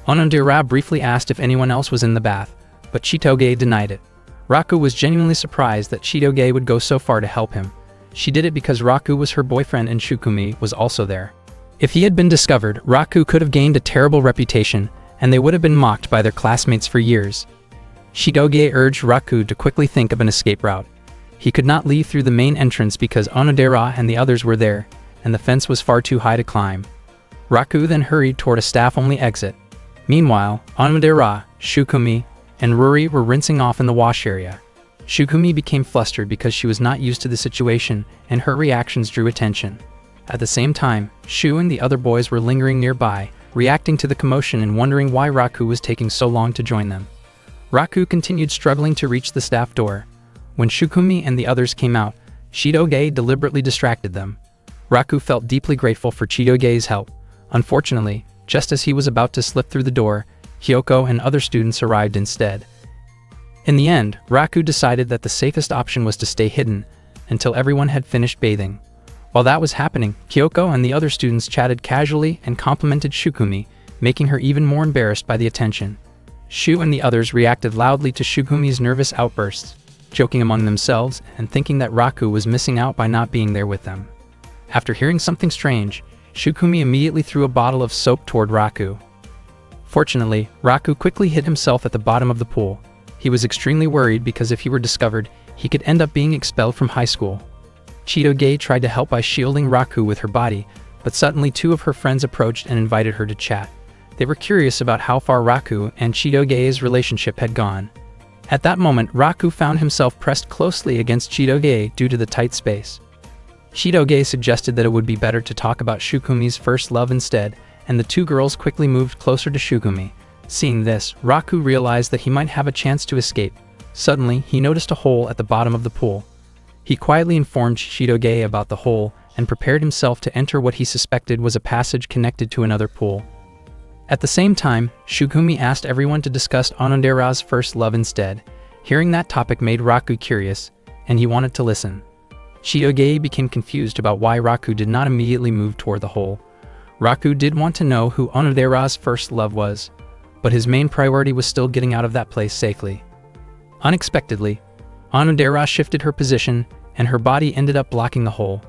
Onodera briefly asked if anyone else was in the bath, but Shidoge denied it. Raku was genuinely surprised that Shidoge would go so far to help him. She did it because Raku was her boyfriend and Shukumi was also there. If he had been discovered, Raku could have gained a terrible reputation, and they would have been mocked by their classmates for years. Shidoge urged Raku to quickly think of an escape route. He could not leave through the main entrance because Onodera and the others were there, and the fence was far too high to climb. Raku then hurried toward a staff-only exit. Meanwhile, Onodera, Shukumi, and Ruri were rinsing off in the wash area. Shukumi became flustered because she was not used to the situation, and her reactions drew attention. At the same time, Shu and the other boys were lingering nearby, reacting to the commotion and wondering why Raku was taking so long to join them. Raku continued struggling to reach the staff door. When Shukumi and the others came out, Shidoge deliberately distracted them. Raku felt deeply grateful for Shidoge's help. Unfortunately, just as he was about to slip through the door, Hyoko and other students arrived instead. In the end, Raku decided that the safest option was to stay hidden until everyone had finished bathing. While that was happening, Kyoko and the other students chatted casually and complimented Shukumi, making her even more embarrassed by the attention. Shu and the others reacted loudly to Shukumi's nervous outbursts, joking among themselves and thinking that Raku was missing out by not being there with them. After hearing something strange, Shukumi immediately threw a bottle of soap toward Raku. Fortunately, Raku quickly hid himself at the bottom of the pool. He was extremely worried because if he were discovered, he could end up being expelled from high school. Shidoge tried to help by shielding Raku with her body, but suddenly two of her friends approached and invited her to chat. They were curious about how far Raku and Shidoge's relationship had gone. At that moment, Raku found himself pressed closely against Shidoge due to the tight space. Shidoge suggested that it would be better to talk about Shukumi's first love instead, and the two girls quickly moved closer to Shukumi. Seeing this, Raku realized that he might have a chance to escape. Suddenly, he noticed a hole at the bottom of the pool. He quietly informed Shidoge about the hole and prepared himself to enter what he suspected was a passage connected to another pool. At the same time, Shukumi asked everyone to discuss Onodera's first love instead. Hearing that topic made Raku curious, and he wanted to listen. Shidoge became confused about why Raku did not immediately move toward the hole. Raku did want to know who Onodera's first love was, but his main priority was still getting out of that place safely. Unexpectedly, Onodera shifted her position, and her body ended up blocking the hole.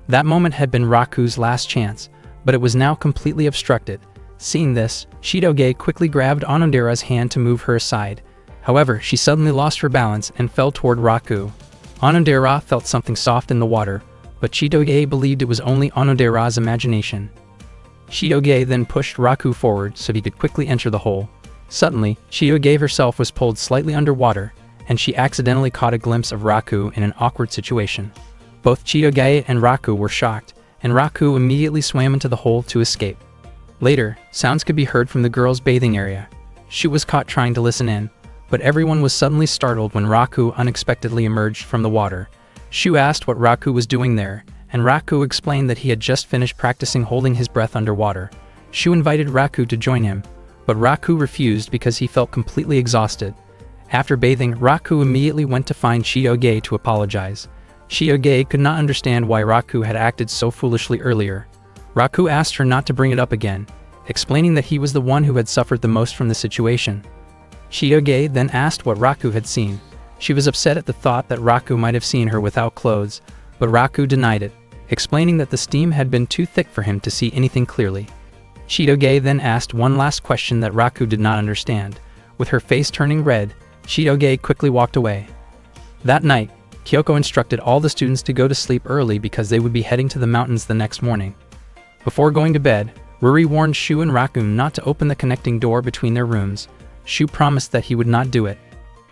That moment had been Raku's last chance, but it was now completely obstructed. Seeing this, Shidoge quickly grabbed Onodera's hand to move her aside. However, she suddenly lost her balance and fell toward Raku. Onodera felt something soft in the water, but Shidoge believed it was only Onodera's imagination. Shidoge then pushed Raku forward so he could quickly enter the hole. Suddenly, Shidoge herself was pulled slightly underwater, and she accidentally caught a glimpse of Raku in an awkward situation. Both Shidoge and Raku were shocked, and Raku immediately swam into the hole to escape. Later, sounds could be heard from the girls' bathing area. Shu was caught trying to listen in, but everyone was suddenly startled when Raku unexpectedly emerged from the water. Shu asked what Raku was doing there, and Raku explained that he had just finished practicing holding his breath underwater. Shu invited Raku to join him, but Raku refused because he felt completely exhausted. After bathing, Raku immediately went to find Shidoge to apologize. Shidoge could not understand why Raku had acted so foolishly earlier. Raku asked her not to bring it up again, explaining that he was the one who had suffered the most from the situation. Shidoge then asked what Raku had seen. She was upset at the thought that Raku might have seen her without clothes, but Raku denied it, explaining that the steam had been too thick for him to see anything clearly. Shidoge then asked one last question that Raku did not understand. With her face turning red, Shidoge quickly walked away. That night, Kyoko instructed all the students to go to sleep early because they would be heading to the mountains the next morning. Before going to bed, Ruri warned Shu and Raku not to open the connecting door between their rooms. Shu promised that he would not do it.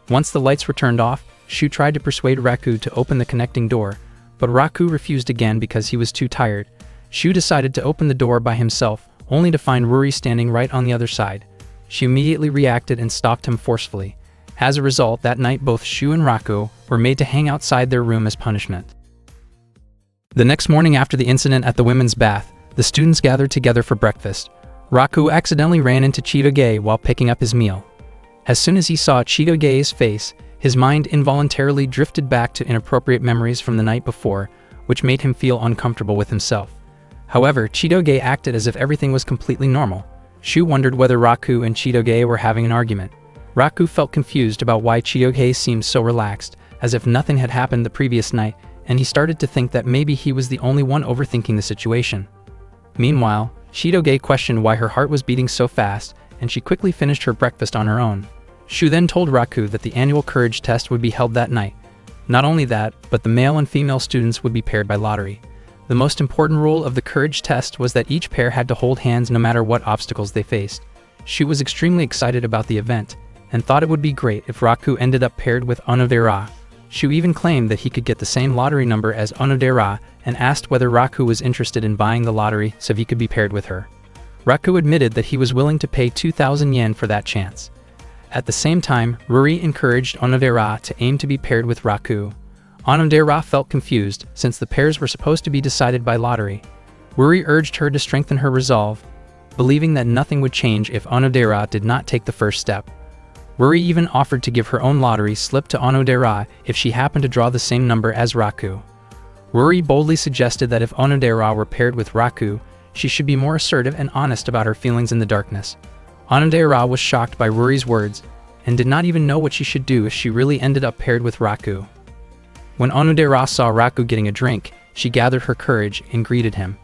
Once the lights were turned off, Shu tried to persuade Raku to open the connecting door, but Raku refused again because he was too tired. Shu decided to open the door by himself, only to find Ruri standing right on the other side. She immediately reacted and stopped him forcefully. As a result, that night both Shu and Raku were made to hang outside their room as punishment. The next morning after the incident at the women's bath, the students gathered together for breakfast. Raku accidentally ran into Chitoge while picking up his meal. As soon as he saw Chitoge's face, his mind involuntarily drifted back to inappropriate memories from the night before, which made him feel uncomfortable with himself. However, Chitoge acted as if everything was completely normal. Shu wondered whether Raku and Chitoge were having an argument. Raku felt confused about why Chitoge seemed so relaxed, as if nothing had happened the previous night, and he started to think that maybe he was the only one overthinking the situation. Meanwhile, Chitoge questioned why her heart was beating so fast, and she quickly finished her breakfast on her own. Shu then told Raku that the annual courage test would be held that night. Not only that, but the male and female students would be paired by lottery. The most important rule of the courage test was that each pair had to hold hands no matter what obstacles they faced. Shu was extremely excited about the event, and thought it would be great if Raku ended up paired with Onodera. Shu even claimed that he could get the same lottery number as Onodera and asked whether Raku was interested in buying the lottery so he could be paired with her. Raku admitted that he was willing to pay 2,000 yen for that chance. At the same time, Ruri encouraged Onodera to aim to be paired with Raku. Onodera felt confused, since the pairs were supposed to be decided by lottery. Ruri urged her to strengthen her resolve, believing that nothing would change if Onodera did not take the first step. Ruri even offered to give her own lottery slip to Onodera if she happened to draw the same number as Raku. Ruri boldly suggested that if Onodera were paired with Raku, she should be more assertive and honest about her feelings in the darkness. Onodera was shocked by Ruri's words, and did not even know what she should do if she really ended up paired with Raku. When Onodera saw Raku getting a drink, she gathered her courage and greeted him.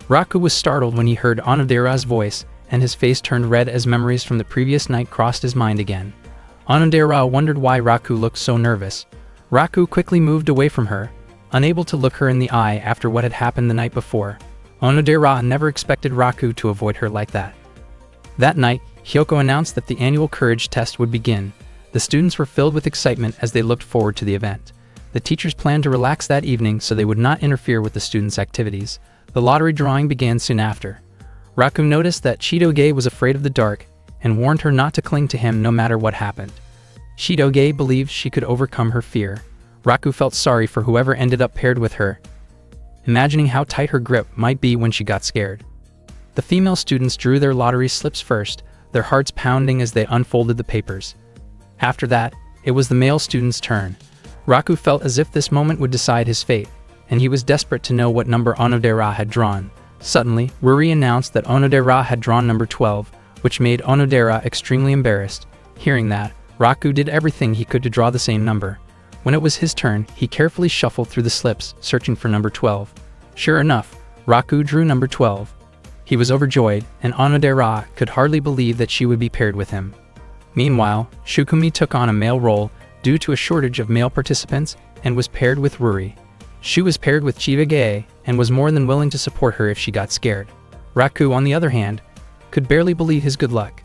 Raku was startled when he heard Onodera's voice, and his face turned red as memories from the previous night crossed his mind again. Onodera wondered why Raku looked so nervous. Raku quickly moved away from her, unable to look her in the eye after what had happened the night before. Onodera never expected Raku to avoid her like that. That night, Hyoko announced that the annual courage test would begin. The students were filled with excitement as they looked forward to the event. The teachers planned to relax that evening so they would not interfere with the students' activities. The lottery drawing began soon after. Raku noticed that Chitoge was afraid of the dark and warned her not to cling to him no matter what happened. Chitoge believed she could overcome her fear. Raku felt sorry for whoever ended up paired with her, imagining how tight her grip might be when she got scared. The female students drew their lottery slips first, their hearts pounding as they unfolded the papers. After that, it was the male student's turn. Raku felt as if this moment would decide his fate, and he was desperate to know what number Onodera had drawn. Suddenly, Ruri announced that Onodera had drawn number 12, which made Onodera extremely embarrassed. Hearing that, Raku did everything he could to draw the same number. When it was his turn, he carefully shuffled through the slips, searching for number 12. Sure enough, Raku drew number 12. He was overjoyed, and Onodera could hardly believe that she would be paired with him. Meanwhile, Shukumi took on a male role due to a shortage of male participants and was paired with Ruri. Shu was paired with Chitoge and was more than willing to support her if she got scared. Raku, on the other hand, could barely believe his good luck.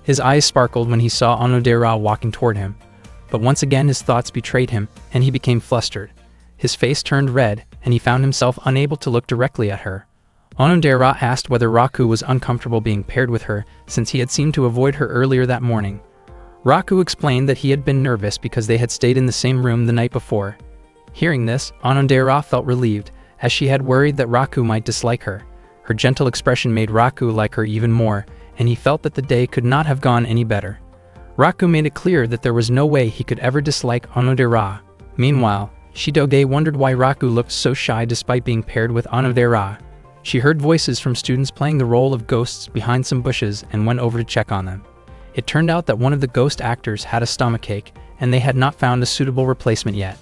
His eyes sparkled when he saw Onodera walking toward him, but once again his thoughts betrayed him and he became flustered. His face turned red and he found himself unable to look directly at her. Onodera asked whether Raku was uncomfortable being paired with her since he had seemed to avoid her earlier that morning. Raku explained that he had been nervous because they had stayed in the same room the night before. Hearing this, Onodera felt relieved, as she had worried that Raku might dislike her. Her gentle expression made Raku like her even more, and he felt that the day could not have gone any better. Raku made it clear that there was no way he could ever dislike Onodera. Meanwhile, Chitoge wondered why Raku looked so shy despite being paired with Onodera. She heard voices from students playing the role of ghosts behind some bushes and went over to check on them. It turned out that one of the ghost actors had a stomachache, and they had not found a suitable replacement yet.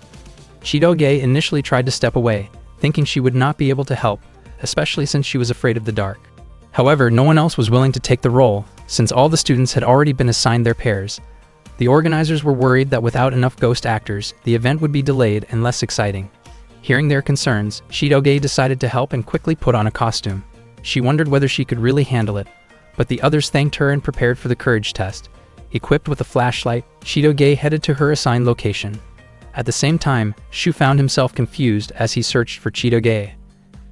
Chitoge initially tried to step away, thinking she would not be able to help, especially since she was afraid of the dark. However, no one else was willing to take the role, since all the students had already been assigned their pairs. The organizers were worried that without enough ghost actors, the event would be delayed and less exciting. Hearing their concerns, Chitoge decided to help and quickly put on a costume. She wondered whether she could really handle it, but the others thanked her and prepared for the courage test. Equipped with a flashlight, Chitoge headed to her assigned location. At the same time, Shu found himself confused as he searched for Chitoge.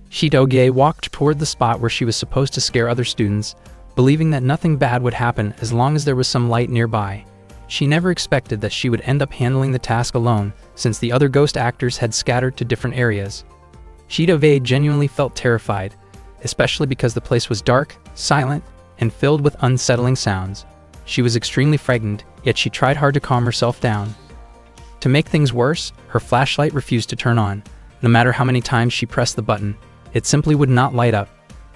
Chitoge walked toward the spot where she was supposed to scare other students, believing that nothing bad would happen as long as there was some light nearby. She never expected that she would end up handling the task alone, since the other ghost actors had scattered to different areas. Chitoge genuinely felt terrified, especially because the place was dark, silent, and filled with unsettling sounds. She was extremely frightened, yet she tried hard to calm herself down. To make things worse, her flashlight refused to turn on. No matter how many times she pressed the button, it simply would not light up.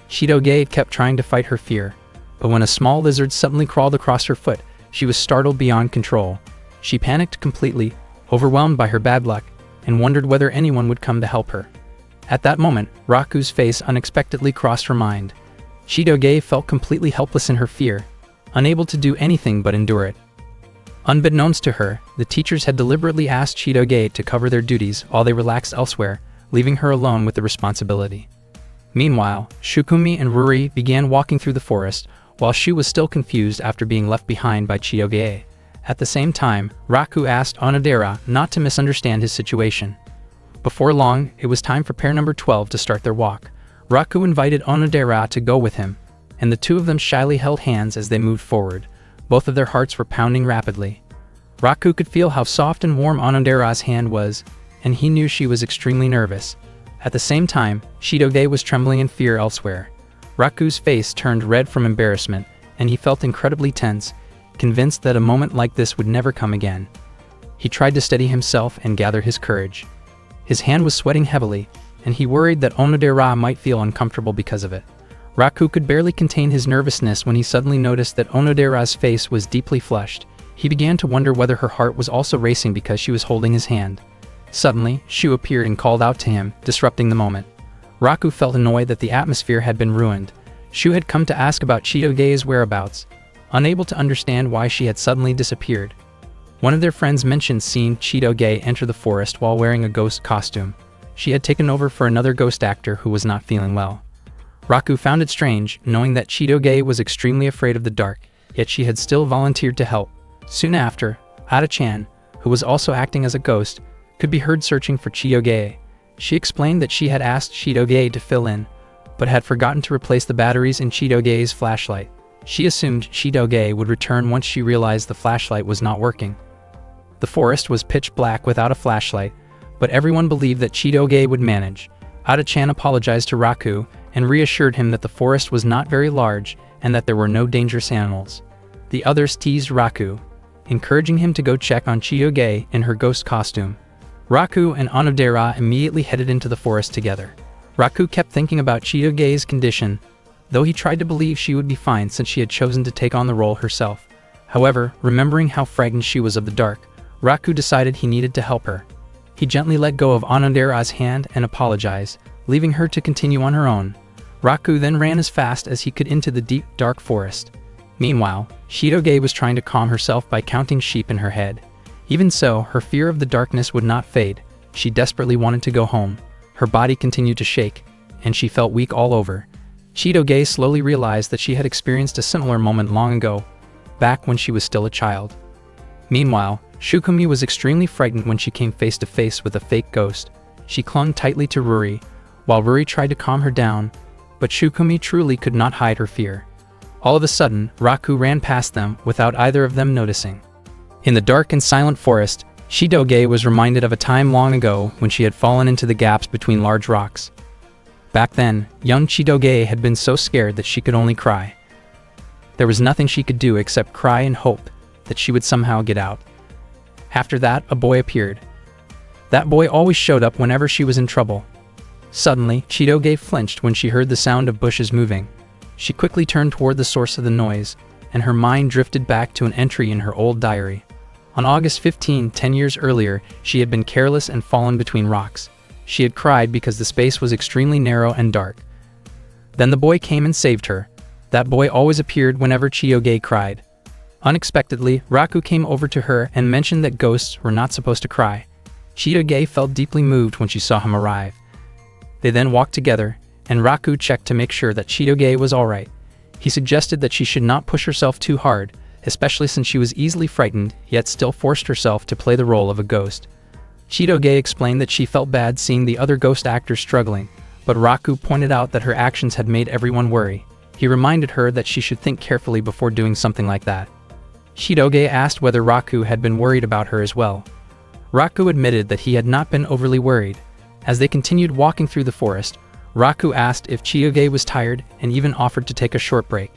Chitoge kept trying to fight her fear, but when a small lizard suddenly crawled across her foot, she was startled beyond control. She panicked completely, overwhelmed by her bad luck, and wondered whether anyone would come to help her. At that moment, Raku's face unexpectedly crossed her mind. Chitoge felt completely helpless in her fear, unable to do anything but endure it. Unbeknownst to her, the teachers had deliberately asked Chitoge to cover their duties while they relaxed elsewhere, leaving her alone with the responsibility. Meanwhile, Shukumi and Ruri began walking through the forest, while Shu was still confused after being left behind by Chitoge. At the same time, Raku asked Onodera not to misunderstand his situation. Before long, it was time for pair number 12 to start their walk. Raku invited Onodera to go with him, and the two of them shyly held hands as they moved forward. Both of their hearts were pounding rapidly. Raku could feel how soft and warm Onodera's hand was, and he knew she was extremely nervous. At the same time, Chitoge was trembling in fear elsewhere. Raku's face turned red from embarrassment, and he felt incredibly tense, convinced that a moment like this would never come again. He tried to steady himself and gather his courage. His hand was sweating heavily, and he worried that Onodera might feel uncomfortable because of it. Raku could barely contain his nervousness when he suddenly noticed that Onodera's face was deeply flushed. He began to wonder whether her heart was also racing because she was holding his hand. Suddenly, Shu appeared and called out to him, disrupting the moment. Raku felt annoyed that the atmosphere had been ruined. Shu had come to ask about Chitoge's whereabouts, unable to understand why she had suddenly disappeared. One of their friends mentioned seeing Chitoge enter the forest while wearing a ghost costume. She had taken over for another ghost actor who was not feeling well. Raku found it strange, knowing that Chitoge was extremely afraid of the dark, yet she had still volunteered to help. Soon after, Ada-chan, who was also acting as a ghost, could be heard searching for Chitoge. She explained that she had asked Chitoge to fill in, but had forgotten to replace the batteries in Chitoge's flashlight. She assumed Chitoge would return once she realized the flashlight was not working. The forest was pitch black without a flashlight, but everyone believed that Chitoge would manage. Ada-chan apologized to Raku and reassured him that the forest was not very large and that there were no dangerous animals. The others teased Raku, encouraging him to go check on Chitoge in her ghost costume. Raku and Onodera immediately headed into the forest together. Raku kept thinking about Chitoge's condition, though he tried to believe she would be fine since she had chosen to take on the role herself. However, remembering how frightened she was of the dark, Raku decided he needed to help her. He gently let go of Onodera's hand and apologized, leaving her to continue on her own. Raku then ran as fast as he could into the deep, dark forest. Meanwhile, Chitoge was trying to calm herself by counting sheep in her head. Even so, her fear of the darkness would not fade. She desperately wanted to go home. Her body continued to shake, and she felt weak all over. Chitoge slowly realized that she had experienced a similar moment long ago, back when she was still a child. Meanwhile, Shukumi was extremely frightened when she came face to face with a fake ghost. She clung tightly to Ruri, while Ruri tried to calm her down, but Shukumi truly could not hide her fear. All of a sudden, Raku ran past them without either of them noticing. In the dark and silent forest, Chitoge was reminded of a time long ago when she had fallen into the gaps between large rocks. Back then, young Chitoge had been so scared that she could only cry. There was nothing she could do except cry and hope that she would somehow get out. After that, a boy appeared. That boy always showed up whenever she was in trouble. Suddenly, Chitoge flinched when she heard the sound of bushes moving. She quickly turned toward the source of the noise, and her mind drifted back to an entry in her old diary. On August 15, 10 years earlier, she had been careless and fallen between rocks. She had cried because the space was extremely narrow and dark. Then the boy came and saved her. That boy always appeared whenever Chitoge cried. Unexpectedly, Raku came over to her and mentioned that ghosts were not supposed to cry. Chitoge felt deeply moved when she saw him arrive. They then walked together, and Raku checked to make sure that Chitoge was alright. He suggested that she should not push herself too hard, especially since she was easily frightened, yet still forced herself to play the role of a ghost. Chitoge explained that she felt bad seeing the other ghost actors struggling, but Raku pointed out that her actions had made everyone worry. He reminded her that she should think carefully before doing something like that. Chitoge asked whether Raku had been worried about her as well. Raku admitted that he had not been overly worried. As they continued walking through the forest, Raku asked if Chitoge was tired and even offered to take a short break.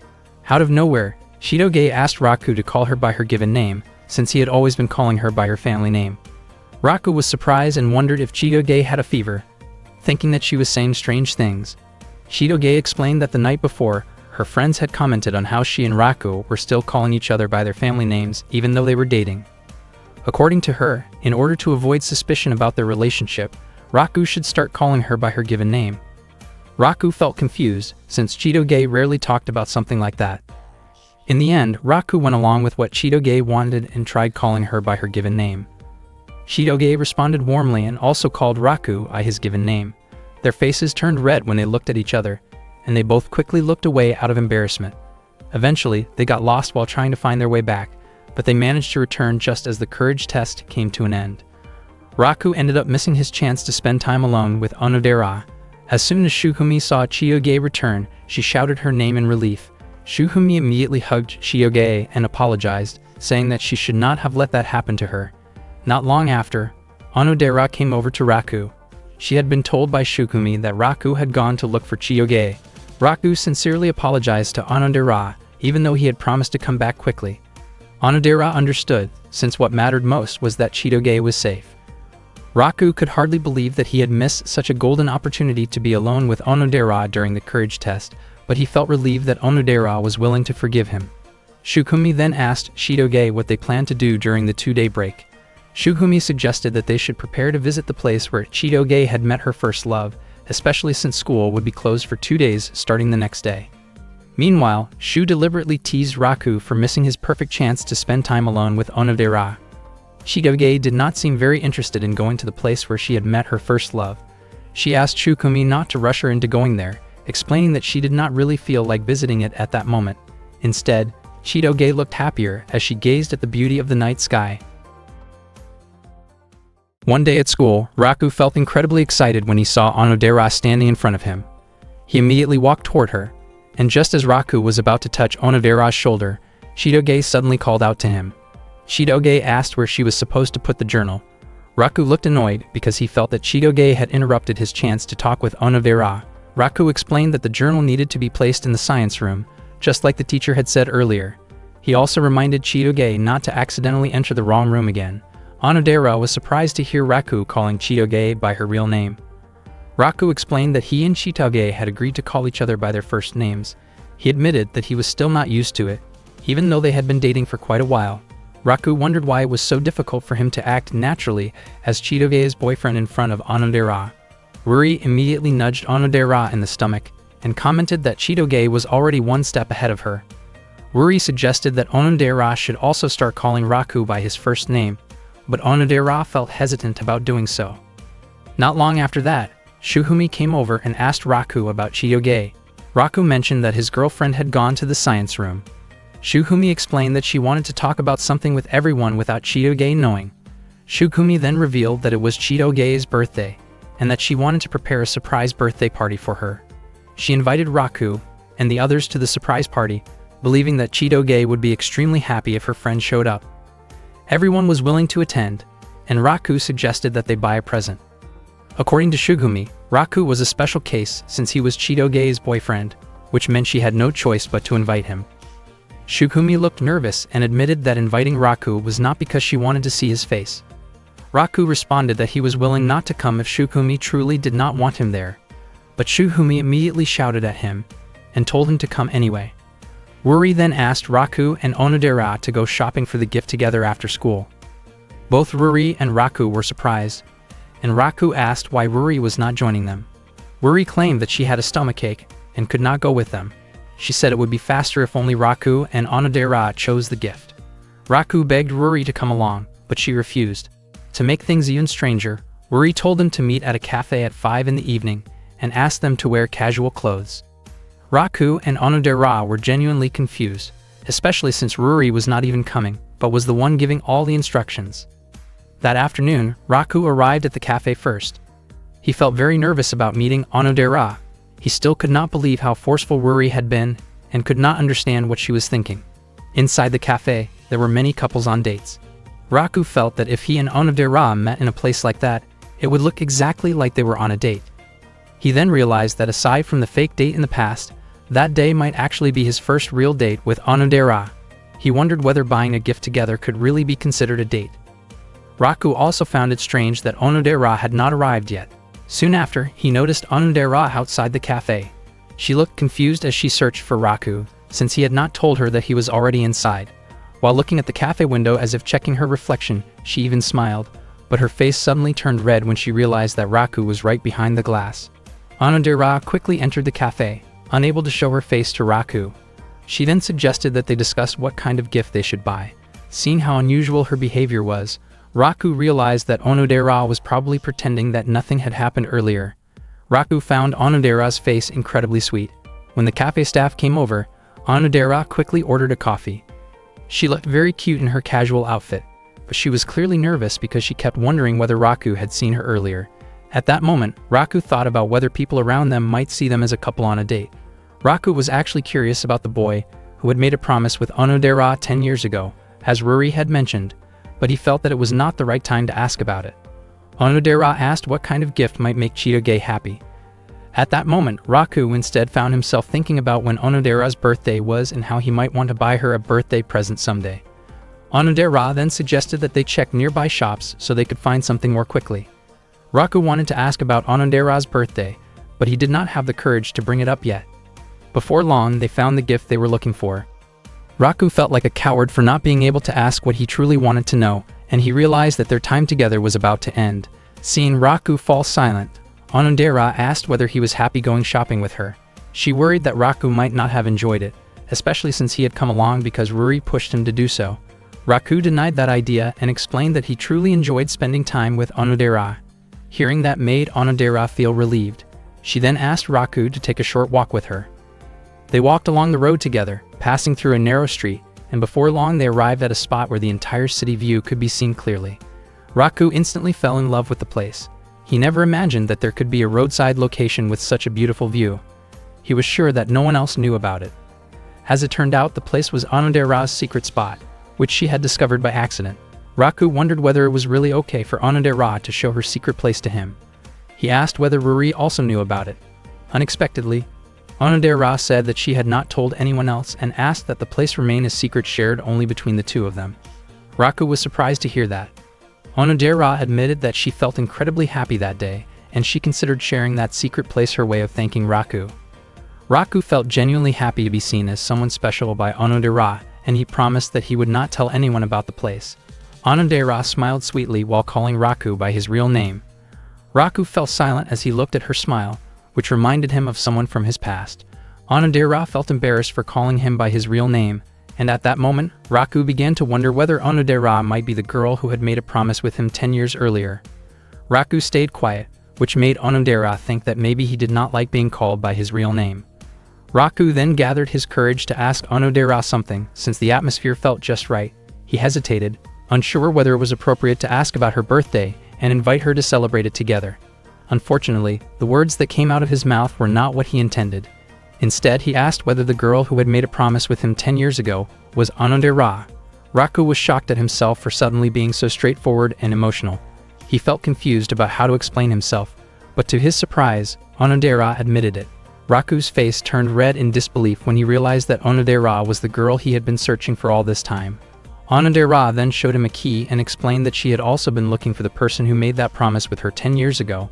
Out of nowhere, Chitoge asked Raku to call her by her given name, since he had always been calling her by her family name. Raku was surprised and wondered if Chitoge had a fever, thinking that she was saying strange things. Chitoge explained that the night before, her friends had commented on how she and Raku were still calling each other by their family names even though they were dating. According to her, in order to avoid suspicion about their relationship, Raku should start calling her by her given name. Raku felt confused, since Chitoge rarely talked about something like that. In the end, Raku went along with what Chitoge wanted and tried calling her by her given name. Chitoge responded warmly and also called Raku by his given name. Their faces turned red when they looked at each other, and they both quickly looked away out of embarrassment. Eventually, they got lost while trying to find their way back, but they managed to return just as the courage test came to an end. Raku ended up missing his chance to spend time alone with Onodera. As soon as Shukumi saw Chitoge return, she shouted her name in relief. Shukumi immediately hugged Chitoge and apologized, saying that she should not have let that happen to her. Not long after, Onodera came over to Raku. She had been told by Shukumi that Raku had gone to look for Chitoge. Raku sincerely apologized to Onodera, even though he had promised to come back quickly. Onodera understood, since what mattered most was that Chitoge was safe. Raku could hardly believe that he had missed such a golden opportunity to be alone with Onodera during the courage test, but he felt relieved that Onodera was willing to forgive him. Shukumi then asked Chitoge what they planned to do during the 2-day break. Shukumi suggested that they should prepare to visit the place where Chitoge had met her first love, especially since school would be closed for 2 days starting the next day. Meanwhile, Shu deliberately teased Raku for missing his perfect chance to spend time alone with Onodera. Chitoge did not seem very interested in going to the place where she had met her first love. She asked Shukumi not to rush her into going there, explaining that she did not really feel like visiting it at that moment. Instead, Chitoge looked happier as she gazed at the beauty of the night sky. One day at school, Raku felt incredibly excited when he saw Onodera standing in front of him. He immediately walked toward her, and just as Raku was about to touch Onodera's shoulder, Chitoge suddenly called out to him. Chitoge asked where she was supposed to put the journal. Raku looked annoyed because he felt that Chitoge had interrupted his chance to talk with Onodera. Raku explained that the journal needed to be placed in the science room, just like the teacher had said earlier. He also reminded Chitoge not to accidentally enter the wrong room again. Onodera was surprised to hear Raku calling Chitoge by her real name. Raku explained that he and Chitoge had agreed to call each other by their first names. He admitted that he was still not used to it, even though they had been dating for quite a while. Raku wondered why it was so difficult for him to act naturally as Chitoge's boyfriend in front of Onodera. Ruri immediately nudged Onodera in the stomach and commented that Chitoge was already one step ahead of her. Ruri suggested that Onodera should also start calling Raku by his first name, but Onodera felt hesitant about doing so. Not long after that, Shukumi came over and asked Raku about Chitoge. Raku mentioned that his girlfriend had gone to the science room. Shukumi explained that she wanted to talk about something with everyone without Chitoge knowing. Shukumi then revealed that it was Chitoge's birthday, and that she wanted to prepare a surprise birthday party for her. She invited Raku and the others to the surprise party, believing that Chitoge would be extremely happy if her friend showed up. Everyone was willing to attend, and Raku suggested that they buy a present. According to Shukumi, Raku was a special case since he was Chitoge's boyfriend, which meant she had no choice but to invite him. Shukumi looked nervous and admitted that inviting Raku was not because she wanted to see his face. Raku responded that he was willing not to come if Shukumi truly did not want him there, but Shukumi immediately shouted at him and told him to come anyway. Ruri then asked Raku and Onodera to go shopping for the gift together after school. Both Ruri and Raku were surprised, and Raku asked why Ruri was not joining them. Ruri claimed that she had a stomachache and could not go with them. She said it would be faster if only Raku and Onodera chose the gift. Raku begged Ruri to come along, but she refused. To make things even stranger, Ruri told them to meet at a cafe at 5 in the evening and asked them to wear casual clothes. Raku and Onodera were genuinely confused. especially since Ruri was not even coming, but was the one giving all the instructions. That afternoon, Raku arrived at the cafe first. He felt very nervous about meeting Onodera. He still could not believe how forceful Ruri had been and could not understand what she was thinking. Inside the cafe, there were many couples on dates. Raku felt that if he and Onodera met in a place like that, it would look exactly like they were on a date. He then realized that aside from the fake date in the past, that day might actually be his first real date with Onodera. He wondered whether buying a gift together could really be considered a date. Raku also found it strange that Onodera had not arrived yet. Soon after, he noticed Onodera outside the cafe. She looked confused as she searched for Raku, since he had not told her that he was already inside. While looking at the cafe window as if checking her reflection, she even smiled, but her face suddenly turned red when she realized that Raku was right behind the glass. Onodera quickly entered the cafe, unable to show her face to Raku. She then suggested that they discuss what kind of gift they should buy. Seeing how unusual her behavior was, Raku realized that Onodera was probably pretending that nothing had happened earlier. Raku found Onodera's face incredibly sweet. When the cafe staff came over, Onodera quickly ordered a coffee. She looked very cute in her casual outfit, but she was clearly nervous because she kept wondering whether Raku had seen her earlier. At that moment, Raku thought about whether people around them might see them as a couple on a date. Raku was actually curious about the boy who had made a promise with Onodera 10 years ago, as Ruri had mentioned, but he felt that it was not the right time to ask about it. Onodera asked what kind of gift might make Chitoge happy. At that moment, Raku instead found himself thinking about when Onodera's birthday was and how he might want to buy her a birthday present someday. Onodera then suggested that they check nearby shops so they could find something more quickly. Raku wanted to ask about Onodera's birthday, but he did not have the courage to bring it up yet. Before long, they found the gift they were looking for. Raku felt like a coward for not being able to ask what he truly wanted to know, and he realized that their time together was about to end. Seeing Raku fall silent, Onodera asked whether he was happy going shopping with her. She worried that Raku might not have enjoyed it, especially since he had come along because Ruri pushed him to do so. Raku denied that idea and explained that he truly enjoyed spending time with Onodera. Hearing that made Onodera feel relieved. She then asked Raku to take a short walk with her. They walked along the road together, passing through a narrow street, and before long they arrived at a spot where the entire city view could be seen clearly. Raku instantly fell in love with the place. He never imagined that there could be a roadside location with such a beautiful view. He was sure that no one else knew about it. As it turned out, the place was Onodera's secret spot, which she had discovered by accident. Raku wondered whether it was really okay for Onodera to show her secret place to him. He asked whether Ruri also knew about it. Unexpectedly, Onodera said that she had not told anyone else and asked that the place remain a secret shared only between the two of them. Raku was surprised to hear that. Onodera admitted that she felt incredibly happy that day, and she considered sharing that secret place her way of thanking Raku. Raku felt genuinely happy to be seen as someone special by Onodera, and he promised that he would not tell anyone about the place. Onodera smiled sweetly while calling Raku by his real name. Raku fell silent as he looked at her smile, which reminded him of someone from his past. Onodera felt embarrassed for calling him by his real name, and at that moment, Raku began to wonder whether Onodera might be the girl who had made a promise with him 10 years earlier. Raku stayed quiet, which made Onodera think that maybe he did not like being called by his real name. Raku then gathered his courage to ask Onodera something, since the atmosphere felt just right. He hesitated, unsure whether it was appropriate to ask about her birthday and invite her to celebrate it together. Unfortunately, the words that came out of his mouth were not what he intended. Instead, he asked whether the girl who had made a promise with him 10 years ago was Onodera. Raku was shocked at himself for suddenly being so straightforward and emotional. He felt confused about how to explain himself, but to his surprise, Onodera admitted it. Raku's face turned red in disbelief when he realized that Onodera was the girl he had been searching for all this time. Onodera then showed him a key and explained that she had also been looking for the person who made that promise with her 10 years ago.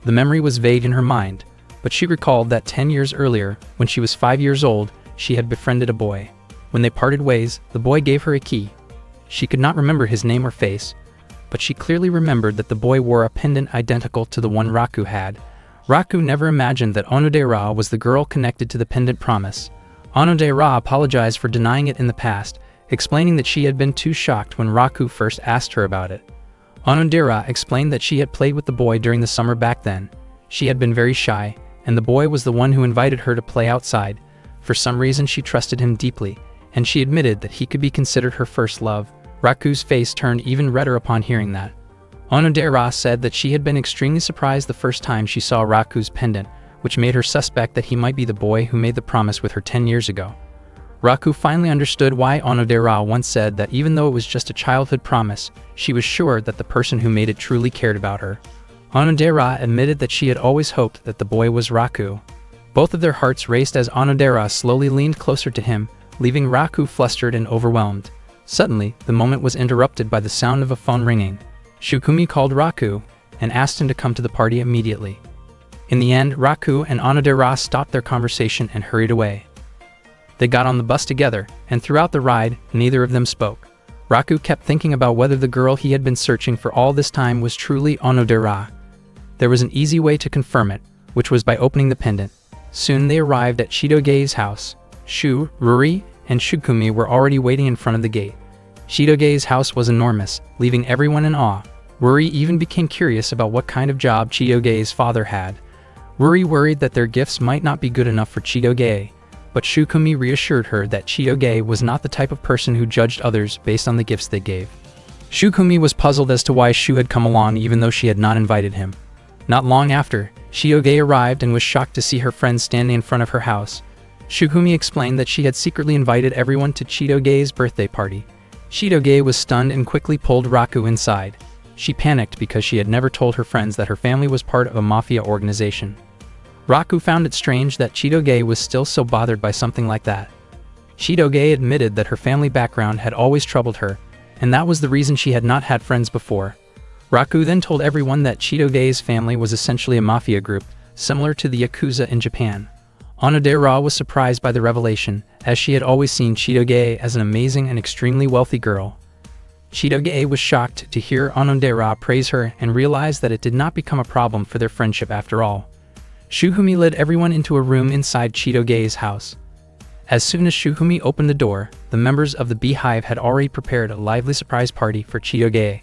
The memory was vague in her mind, but she recalled that 10 years earlier, when she was 5 years old, she had befriended a boy. When they parted ways, the boy gave her a key. She could not remember his name or face, but she clearly remembered that the boy wore a pendant identical to the one Raku had. Raku never imagined that Onodera was the girl connected to the pendant promise. Onodera apologized for denying it in the past, explaining that she had been too shocked when Raku first asked her about it. Onodera explained that she had played with the boy during the summer back then. She had been very shy, and the boy was the one who invited her to play outside. For some reason she trusted him deeply, and she admitted that he could be considered her first love. Raku's face turned even redder upon hearing that. Onodera said that she had been extremely surprised the first time she saw Raku's pendant, which made her suspect that he might be the boy who made the promise with her 10 years ago. Raku finally understood why Onodera once said that even though it was just a childhood promise, she was sure that the person who made it truly cared about her. Onodera admitted that she had always hoped that the boy was Raku. Both of their hearts raced as Onodera slowly leaned closer to him, leaving Raku flustered and overwhelmed. Suddenly, the moment was interrupted by the sound of a phone ringing. Shukumi called Raku and asked him to come to the party immediately. In the end, Raku and Onodera stopped their conversation and hurried away. They got on the bus together, and throughout the ride, neither of them spoke. Raku kept thinking about whether the girl he had been searching for all this time was truly Onodera. There was an easy way to confirm it, which was by opening the pendant. Soon they arrived at Shidoge's house. Shu, Ruri, and Shukumi were already waiting in front of the gate. Shidoge's house was enormous, leaving everyone in awe. Ruri even became curious about what kind of job Shidoge's father had. Ruri worried that their gifts might not be good enough for Shidoge, but Shukumi reassured her that Shidoge was not the type of person who judged others based on the gifts they gave. Shukumi was puzzled as to why Shu had come along even though she had not invited him. Not long after, Shidoge arrived and was shocked to see her friends standing in front of her house. Shukumi explained that she had secretly invited everyone to Shidoge's birthday party. Shidoge was stunned and quickly pulled Raku inside. She panicked because she had never told her friends that her family was part of a mafia organization. Raku found it strange that Shidoge was still so bothered by something like that. Shidoge admitted that her family background had always troubled her, and that was the reason she had not had friends before. Raku then told everyone that Shidoge's family was essentially a mafia group, similar to the Yakuza in Japan. Onodera was surprised by the revelation, as she had always seen Shidoge as an amazing and extremely wealthy girl. Shidoge was shocked to hear Onodera praise her and realized that it did not become a problem for their friendship after all. Shukumi led everyone into a room inside Shidoge's house. As soon as Shukumi opened the door, the members of the Beehive had already prepared a lively surprise party for Shidoge.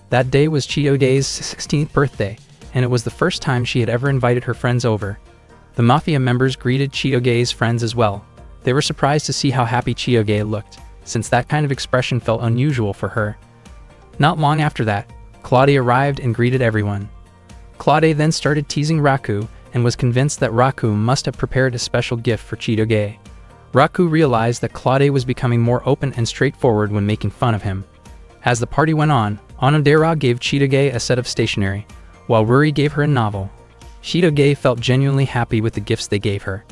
That day was Shidoge's 16th birthday, and it was the first time she had ever invited her friends over. The Mafia members greeted Shidoge's friends as well. They were surprised to see how happy Shidoge looked, since that kind of expression felt unusual for her. Not long after that, Claude arrived and greeted everyone. Claude then started teasing Raku, and was convinced that Raku must have prepared a special gift for Shidoge. Raku realized that Claude was becoming more open and straightforward when making fun of him. As the party went on, Onodera gave Shidoge a set of stationery, while Ruri gave her a novel. Shidoge felt genuinely happy with the gifts they gave her.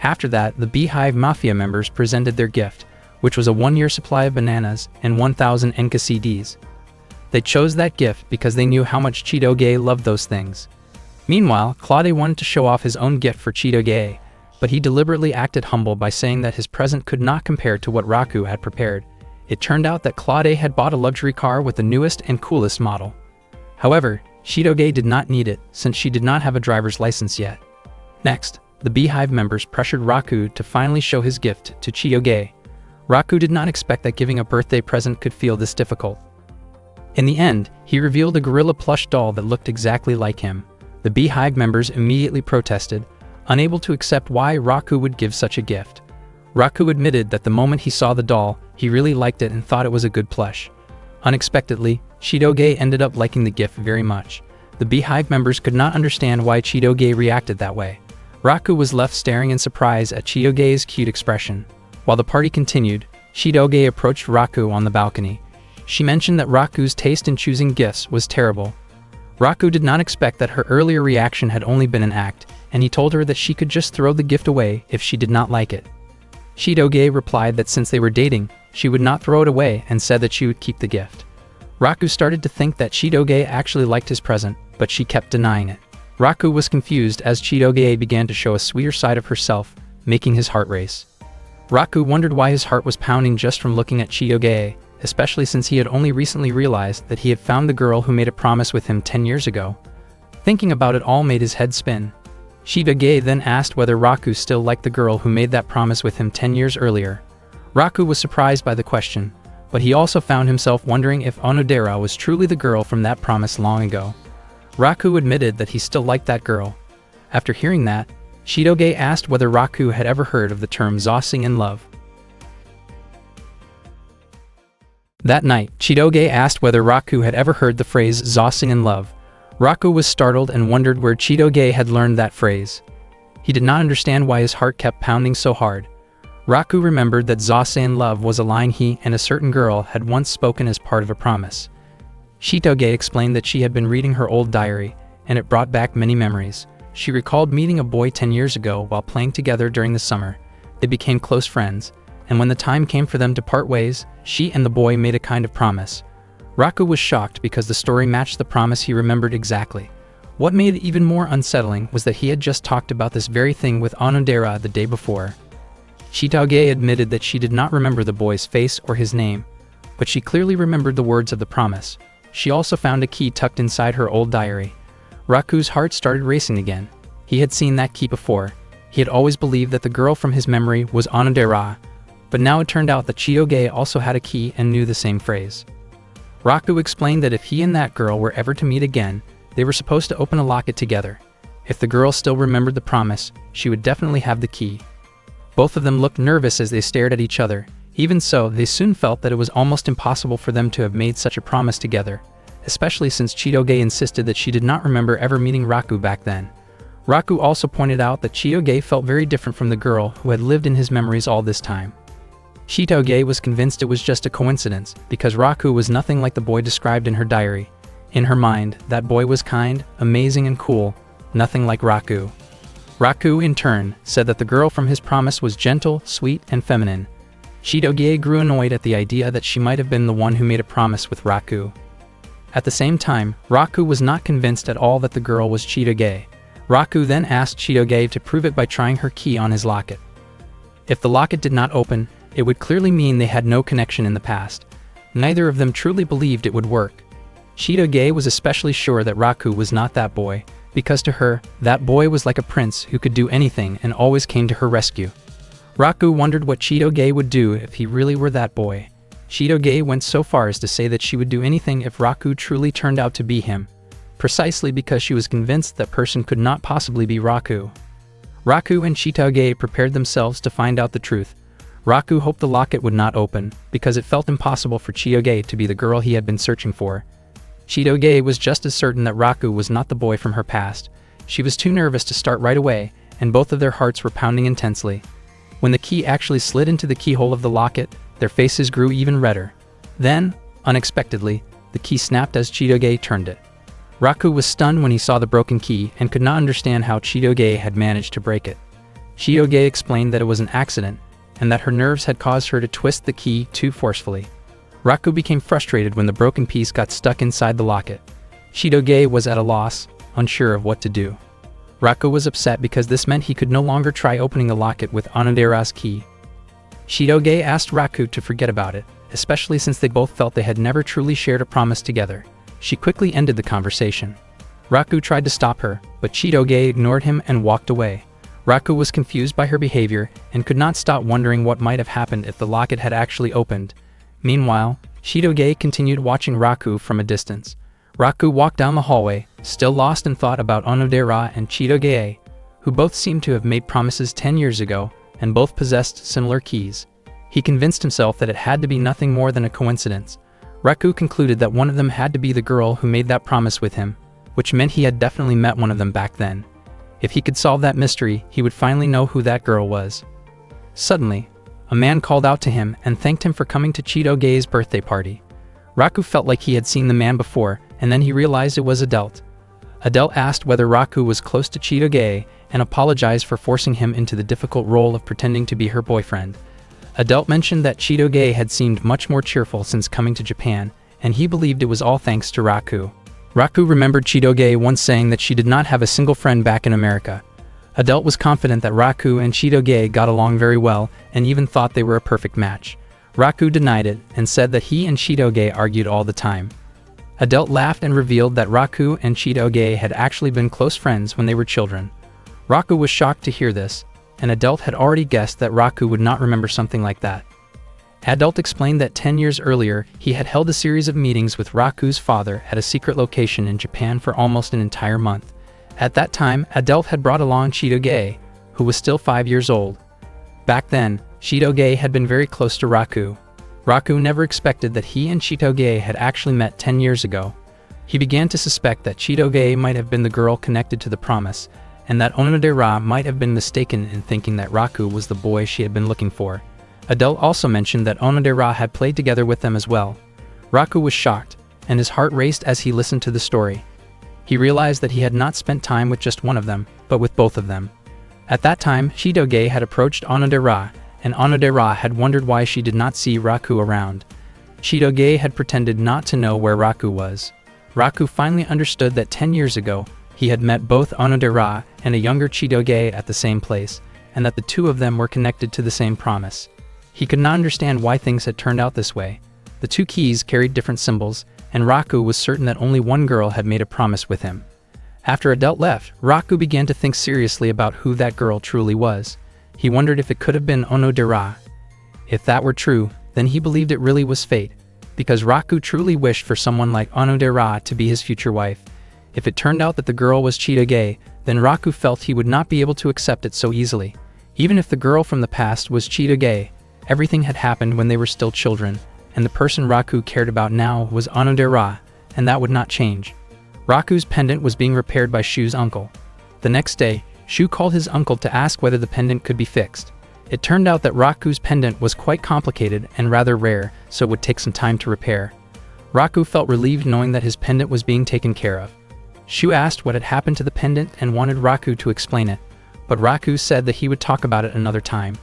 After that, the Beehive Mafia members presented their gift, which was a 1-year supply of bananas and 1,000 Enka CDs. They chose that gift because they knew how much Shidoge loved those things. Meanwhile, Claude wanted to show off his own gift for Shidoge, but he deliberately acted humble by saying that his present could not compare to what Raku had prepared. It turned out that Claude had bought a luxury car with the newest and coolest model. However, Shidoge did not need it, since she did not have a driver's license yet. Next, the Beehive members pressured Raku to finally show his gift to Shidoge. Raku did not expect that giving a birthday present could feel this difficult. In the end, he revealed a gorilla plush doll that looked exactly like him. The Beehive members immediately protested, unable to accept why Raku would give such a gift. Raku admitted that the moment he saw the doll, he really liked it and thought it was a good plush. Unexpectedly, Shidoge ended up liking the gift very much. The Beehive members could not understand why Shidoge reacted that way. Raku was left staring in surprise at Shidoge's cute expression. While the party continued, Shidoge approached Raku on the balcony. She mentioned that Raku's taste in choosing gifts was terrible. Raku did not expect that her earlier reaction had only been an act, and he told her that she could just throw the gift away if she did not like it. Shidoge replied that since they were dating, she would not throw it away and said that she would keep the gift. Raku started to think that Shidoge actually liked his present, but she kept denying it. Raku was confused as Shidoge began to show a sweeter side of herself, making his heart race. Raku wondered why his heart was pounding just from looking at Shidoge, especially since he had only recently realized that he had found the girl who made a promise with him 10 years ago. Thinking about it all made his head spin. Shidoge then asked whether Raku still liked the girl who made that promise with him 10 years earlier. Raku was surprised by the question, but he also found himself wondering if Onodera was truly the girl from that promise long ago. Raku admitted that he still liked that girl. After hearing that, Shidoge asked whether Raku had ever heard of the term "zossing in love." That night, Chitoge asked whether Raku had ever heard the phrase "Zasen in love." Raku was startled and wondered where Chitoge had learned that phrase. He did not understand why his heart kept pounding so hard. Raku remembered that "Zasen in love" was a line he and a certain girl had once spoken as part of a promise. Chitoge explained that she had been reading her old diary, and it brought back many memories. She recalled meeting a boy 10 years ago while playing together during the summer. They became close friends, and when the time came for them to part ways, she and the boy made a kind of promise. Raku was shocked because the story matched the promise he remembered exactly. What made it even more unsettling was that he had just talked about this very thing with Onodera the day before. Chitoge admitted that she did not remember the boy's face or his name, but she clearly remembered the words of the promise. She also found a key tucked inside her old diary. Raku's heart started racing again. He had seen that key before. He had always believed that the girl from his memory was Onodera, but now it turned out that Chitoge also had a key and knew the same phrase. Raku explained that if he and that girl were ever to meet again, they were supposed to open a locket together. If the girl still remembered the promise, she would definitely have the key. Both of them looked nervous as they stared at each other. Even so, they soon felt that it was almost impossible for them to have made such a promise together, especially since Chitoge insisted that she did not remember ever meeting Raku back then. Raku also pointed out that Chitoge felt very different from the girl who had lived in his memories all this time. Chitoge was convinced it was just a coincidence, because Raku was nothing like the boy described in her diary. In her mind, that boy was kind, amazing and cool, nothing like Raku. Raku, in turn, said that the girl from his promise was gentle, sweet, and feminine. Chitoge grew annoyed at the idea that she might have been the one who made a promise with Raku. At the same time, Raku was not convinced at all that the girl was Chitoge. Raku then asked Chitoge to prove it by trying her key on his locket. If the locket did not open, it would clearly mean they had no connection in the past. Neither of them truly believed it would work. Chitoge was especially sure that Raku was not that boy, because to her, that boy was like a prince who could do anything and always came to her rescue. Raku wondered what Chitoge would do if he really were that boy. Chitoge went so far as to say that she would do anything if Raku truly turned out to be him, precisely because she was convinced that person could not possibly be Raku. Raku and Chitoge prepared themselves to find out the truth. Raku hoped the locket would not open, because it felt impossible for Chitoge to be the girl he had been searching for. Chitoge was just as certain that Raku was not the boy from her past. She was too nervous to start right away, and both of their hearts were pounding intensely. When the key actually slid into the keyhole of the locket, their faces grew even redder. Then, unexpectedly, the key snapped as Chitoge turned it. Raku was stunned when he saw the broken key and could not understand how Chitoge had managed to break it. Chitoge explained that it was an accident, and that her nerves had caused her to twist the key too forcefully. Raku became frustrated when the broken piece got stuck inside the locket. Chitoge was at a loss, unsure of what to do. Raku was upset because this meant he could no longer try opening the locket with Onodera's key. Chitoge asked Raku to forget about it, especially since they both felt they had never truly shared a promise together. She quickly ended the conversation. Raku tried to stop her, but Chitoge ignored him and walked away. Raku was confused by her behavior and could not stop wondering what might have happened if the locket had actually opened. Meanwhile, Chitoge continued watching Raku from a distance. Raku walked down the hallway, still lost in thought about Onodera and Chitoge, who both seemed to have made promises 10 years ago, and both possessed similar keys. He convinced himself that it had to be nothing more than a coincidence. Raku concluded that one of them had to be the girl who made that promise with him, which meant he had definitely met one of them back then. If he could solve that mystery, he would finally know who that girl was. Suddenly, a man called out to him and thanked him for coming to Chitoge's birthday party. Raku felt like he had seen the man before, and then he realized it was Adelt. Adelt asked whether Raku was close to Chitoge and apologized for forcing him into the difficult role of pretending to be her boyfriend. Adelt mentioned that Chitoge had seemed much more cheerful since coming to Japan, and he believed it was all thanks to Raku. Raku remembered Chitoge once saying that she did not have a single friend back in America. Adelt was confident that Raku and Chitoge got along very well and even thought they were a perfect match. Raku denied it and said that he and Chitoge argued all the time. Adelt laughed and revealed that Raku and Chitoge had actually been close friends when they were children. Raku was shocked to hear this, and Adelt had already guessed that Raku would not remember something like that. Adelt explained that 10 years earlier, he had held a series of meetings with Raku's father at a secret location in Japan for almost an entire month. At that time, Adelt had brought along Chitoge, who was still 5 years old. Back then, Chitoge had been very close to Raku. Raku never expected that he and Chitoge had actually met 10 years ago. He began to suspect that Chitoge might have been the girl connected to the promise, and that Onodera might have been mistaken in thinking that Raku was the boy she had been looking for. Adele also mentioned that Onodera had played together with them as well. Raku was shocked, and his heart raced as he listened to the story. He realized that he had not spent time with just one of them, but with both of them. At that time, Chitoge had approached Onodera, and Onodera had wondered why she did not see Raku around. Chitoge had pretended not to know where Raku was. Raku finally understood that 10 years ago, he had met both Onodera and a younger Chitoge at the same place, and that the two of them were connected to the same promise. He could not understand why things had turned out this way. The two keys carried different symbols, and Raku was certain that only one girl had made a promise with him. After Adele left, Raku began to think seriously about who that girl truly was. He wondered if it could have been Onodera. If that were true, then he believed it really was fate, because Raku truly wished for someone like Onodera to be his future wife. If it turned out that the girl was Chitoge, then Raku felt he would not be able to accept it so easily. Even if the girl from the past was Chitoge, everything had happened when they were still children, and the person Raku cared about now was Onodera, and that would not change. Raku's pendant was being repaired by Shu's uncle. The next day, Shu called his uncle to ask whether the pendant could be fixed. It turned out that Raku's pendant was quite complicated and rather rare, so it would take some time to repair. Raku felt relieved knowing that his pendant was being taken care of. Shu asked what had happened to the pendant and wanted Raku to explain it, but Raku said that he would talk about it another time.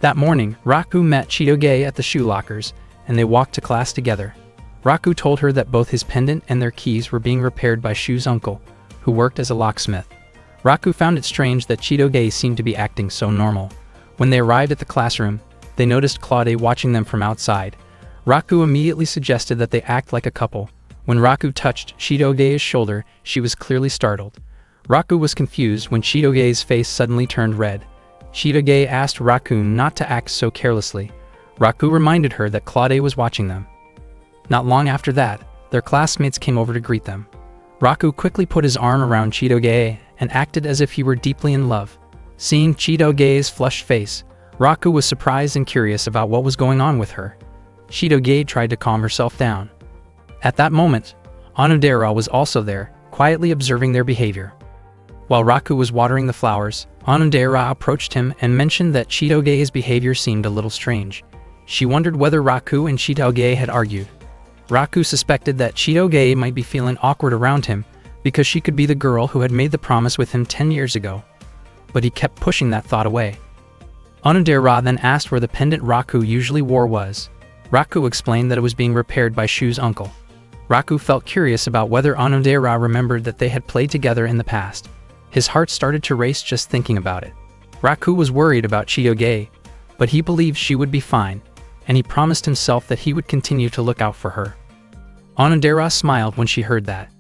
That morning, Raku met Chitoge at the shoe lockers, and they walked to class together. Raku told her that both his pendant and their keys were being repaired by Shu's uncle, who worked as a locksmith. Raku found it strange that Chitoge seemed to be acting so normal. When they arrived at the classroom, they noticed Claude watching them from outside. Raku immediately suggested that they act like a couple. When Raku touched Chitoge's shoulder, she was clearly startled. Raku was confused when Chitoge's face suddenly turned red. Chitoge asked Raku not to act so carelessly. Raku reminded her that Claude was watching them. Not long after that, their classmates came over to greet them. Raku quickly put his arm around Chitoge and acted as if he were deeply in love. Seeing Chitoge's flushed face, Raku was surprised and curious about what was going on with her. Chitoge tried to calm herself down. At that moment, Onodera was also there, quietly observing their behavior. While Raku was watering the flowers, Onodera approached him and mentioned that Chitoge's behavior seemed a little strange. She wondered whether Raku and Chitoge had argued. Raku suspected that Chitoge might be feeling awkward around him because she could be the girl who had made the promise with him 10 years ago. But he kept pushing that thought away. Onodera then asked where the pendant Raku usually wore was. Raku explained that it was being repaired by Shu's uncle. Raku felt curious about whether Onodera remembered that they had played together in the past. His heart started to race just thinking about it. Raku was worried about Chitoge, but he believed she would be fine, and he promised himself that he would continue to look out for her. Onodera smiled when she heard that.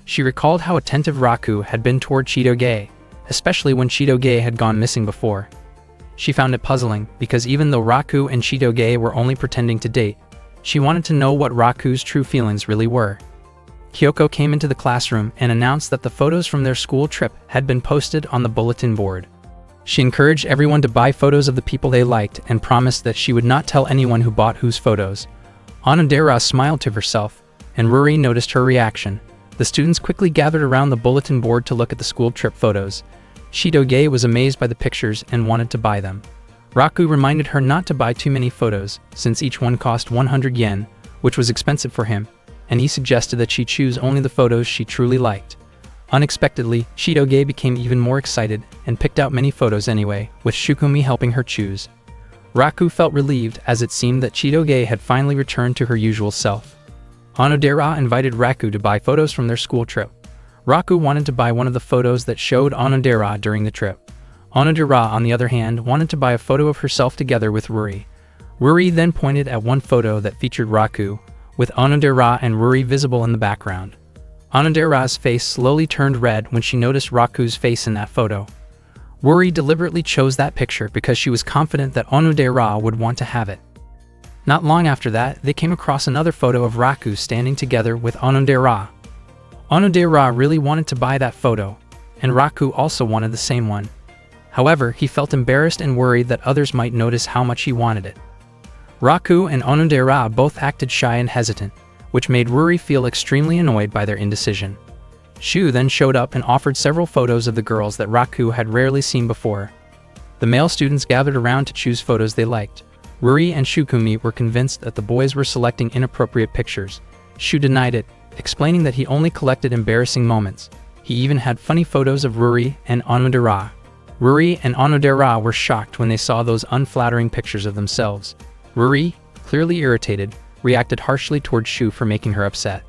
She recalled how attentive Raku had been toward Chitoge, especially when Chitoge had gone missing before. She found it puzzling because even though Raku and Chitoge were only pretending to date, she wanted to know what Raku's true feelings really were. Kyoko came into the classroom and announced that the photos from their school trip had been posted on the bulletin board. She encouraged everyone to buy photos of the people they liked and promised that she would not tell anyone who bought whose photos. Onodera smiled to herself, and Ruri noticed her reaction. The students quickly gathered around the bulletin board to look at the school trip photos. Chitoge was amazed by the pictures and wanted to buy them. Raku reminded her not to buy too many photos, since each one cost 100 yen, which was expensive for him, and he suggested that she choose only the photos she truly liked. Unexpectedly, Chitoge became even more excited and picked out many photos anyway, with Shukumi helping her choose. Raku felt relieved as it seemed that Chitoge had finally returned to her usual self. Onodera invited Raku to buy photos from their school trip. Raku wanted to buy one of the photos that showed Onodera during the trip. Onodera, on the other hand, wanted to buy a photo of herself together with Ruri. Ruri then pointed at one photo that featured Raku, with Onodera and Ruri visible in the background. Onodera's face slowly turned red when she noticed Raku's face in that photo. Ruri deliberately chose that picture because she was confident that Onodera would want to have it. Not long after that, they came across another photo of Raku standing together with Onodera. Onodera really wanted to buy that photo, and Raku also wanted the same one. However, he felt embarrassed and worried that others might notice how much he wanted it. Raku and Onodera both acted shy and hesitant, which made Ruri feel extremely annoyed by their indecision. Shu then showed up and offered several photos of the girls that Raku had rarely seen before. The male students gathered around to choose photos they liked. Ruri and Shukumi were convinced that the boys were selecting inappropriate pictures. Shu denied it, explaining that he only collected embarrassing moments. He even had funny photos of Ruri and Onodera. Ruri and Onodera were shocked when they saw those unflattering pictures of themselves. Ruri, clearly irritated, reacted harshly toward Shu for making her upset.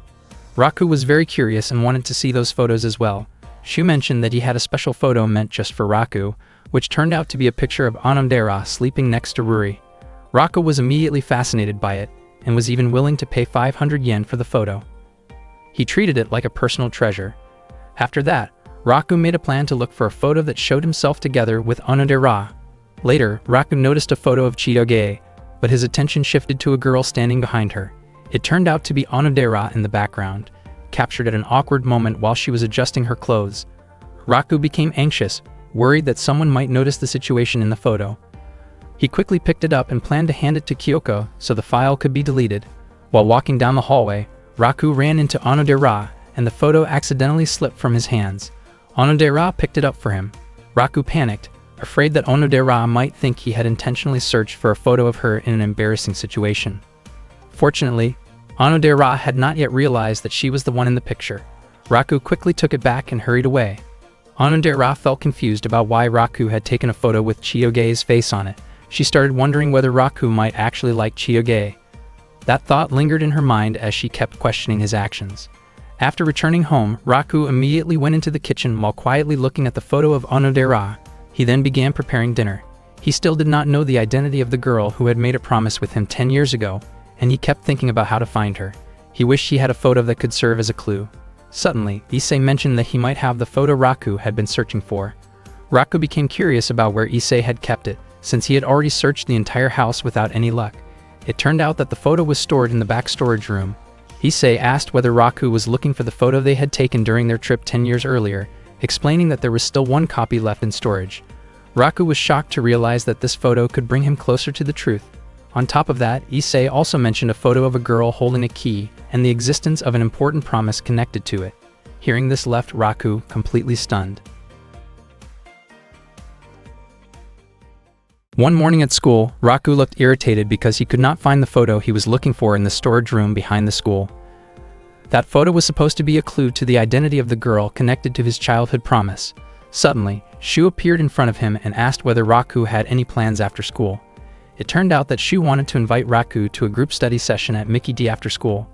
Raku was very curious and wanted to see those photos as well. Shu mentioned that he had a special photo meant just for Raku, which turned out to be a picture of Onodera sleeping next to Ruri. Raku was immediately fascinated by it, and was even willing to pay 500 yen for the photo. He treated it like a personal treasure. After that, Raku made a plan to look for a photo that showed himself together with Onodera. Later, Raku noticed a photo of Chitoge, but his attention shifted to a girl standing behind her. It turned out to be Onodera in the background, captured at an awkward moment while she was adjusting her clothes. Raku became anxious, worried that someone might notice the situation in the photo. He quickly picked it up and planned to hand it to Kyoko so the file could be deleted. While walking down the hallway, Raku ran into Onodera, and the photo accidentally slipped from his hands. Onodera picked it up for him. Raku panicked, afraid that Onodera might think he had intentionally searched for a photo of her in an embarrassing situation. Fortunately, Onodera had not yet realized that she was the one in the picture. Raku quickly took it back and hurried away. Onodera felt confused about why Raku had taken a photo with Chitoge's face on it. She started wondering whether Raku might actually like Chitoge. That thought lingered in her mind as she kept questioning his actions. After returning home, Raku immediately went into the kitchen while quietly looking at the photo of Onodera. He then began preparing dinner. He still did not know the identity of the girl who had made a promise with him 10 years ago, and he kept thinking about how to find her. He wished he had a photo that could serve as a clue. Suddenly, Issei mentioned that he might have the photo Raku had been searching for. Raku became curious about where Issei had kept it, since he had already searched the entire house without any luck. It turned out that the photo was stored in the back storage room. Issei asked whether Raku was looking for the photo they had taken during their trip 10 years earlier, explaining that there was still one copy left in storage. Raku was shocked to realize that this photo could bring him closer to the truth. On top of that, Issei also mentioned a photo of a girl holding a key and the existence of an important promise connected to it. Hearing this left Raku completely stunned. One morning at school, Raku looked irritated because he could not find the photo he was looking for in the storage room behind the school. That photo was supposed to be a clue to the identity of the girl connected to his childhood promise. Suddenly, Shu appeared in front of him and asked whether Raku had any plans after school. It turned out that Shu wanted to invite Raku to a group study session at Mickey D after school.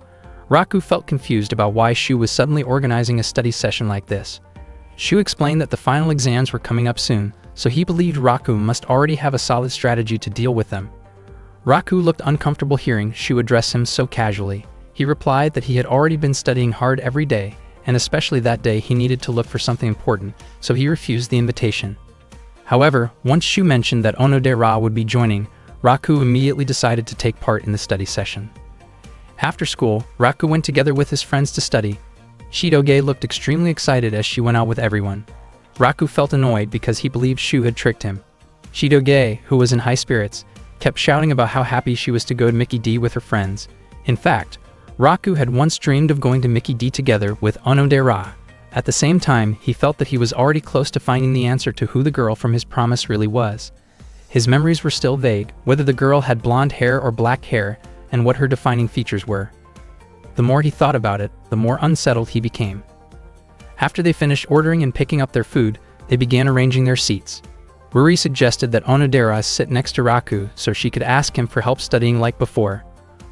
Raku felt confused about why Shu was suddenly organizing a study session like this. Shu explained that the final exams were coming up soon, so he believed Raku must already have a solid strategy to deal with them. Raku looked uncomfortable hearing Shu address him so casually. He replied that he had already been studying hard every day, and especially that day he needed to look for something important, so he refused the invitation. However, once Shu mentioned that Onodera would be joining, Raku immediately decided to take part in the study session. After school, Raku went together with his friends to study. Chitoge looked extremely excited as she went out with everyone. Raku felt annoyed because he believed Shu had tricked him. Chitoge, who was in high spirits, kept shouting about how happy she was to go to Mickey D with her friends. In fact, Raku had once dreamed of going to Mickey D together with Onodera. At the same time, he felt that he was already close to finding the answer to who the girl from his promise really was. His memories were still vague, whether the girl had blonde hair or black hair, and what her defining features were. The more he thought about it, the more unsettled he became. After they finished ordering and picking up their food, they began arranging their seats. Ruri suggested that Onodera sit next to Raku so she could ask him for help studying like before.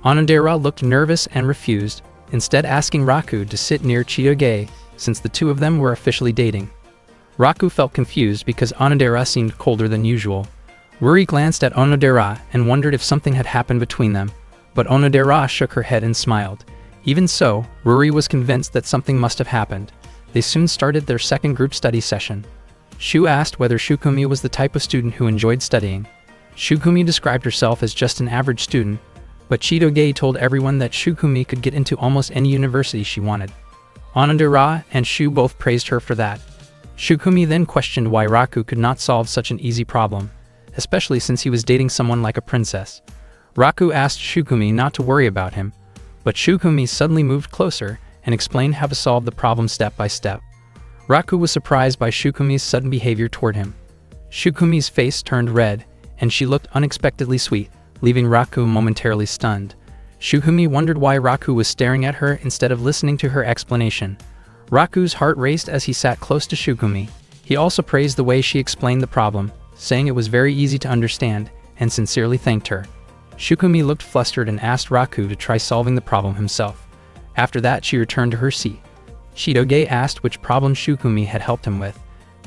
Onodera looked nervous and refused, instead asking Raku to sit near Chitoge, since the two of them were officially dating. Raku felt confused because Onodera seemed colder than usual. Ruri glanced at Onodera and wondered if something had happened between them, but Onodera shook her head and smiled. Even so, Ruri was convinced that something must have happened. They soon started their second group study session. Shu asked whether Shukumi was the type of student who enjoyed studying. Shukumi described herself as just an average student, but Chitoge told everyone that Shukumi could get into almost any university she wanted. Onodera and Shu both praised her for that. Shukumi then questioned why Raku could not solve such an easy problem, especially since he was dating someone like a princess. Raku asked Shukumi not to worry about him, but Shukumi suddenly moved closer and explained how to solve the problem step by step. Raku was surprised by Shukumi's sudden behavior toward him. Shukumi's face turned red, and she looked unexpectedly sweet, leaving Raku momentarily stunned. Shukumi wondered why Raku was staring at her instead of listening to her explanation. Raku's heart raced as he sat close to Shukumi. He also praised the way she explained the problem, saying it was very easy to understand, and sincerely thanked her. Shukumi looked flustered and asked Raku to try solving the problem himself. After that, she returned to her seat. Chitoge asked which problem Shukumi had helped him with.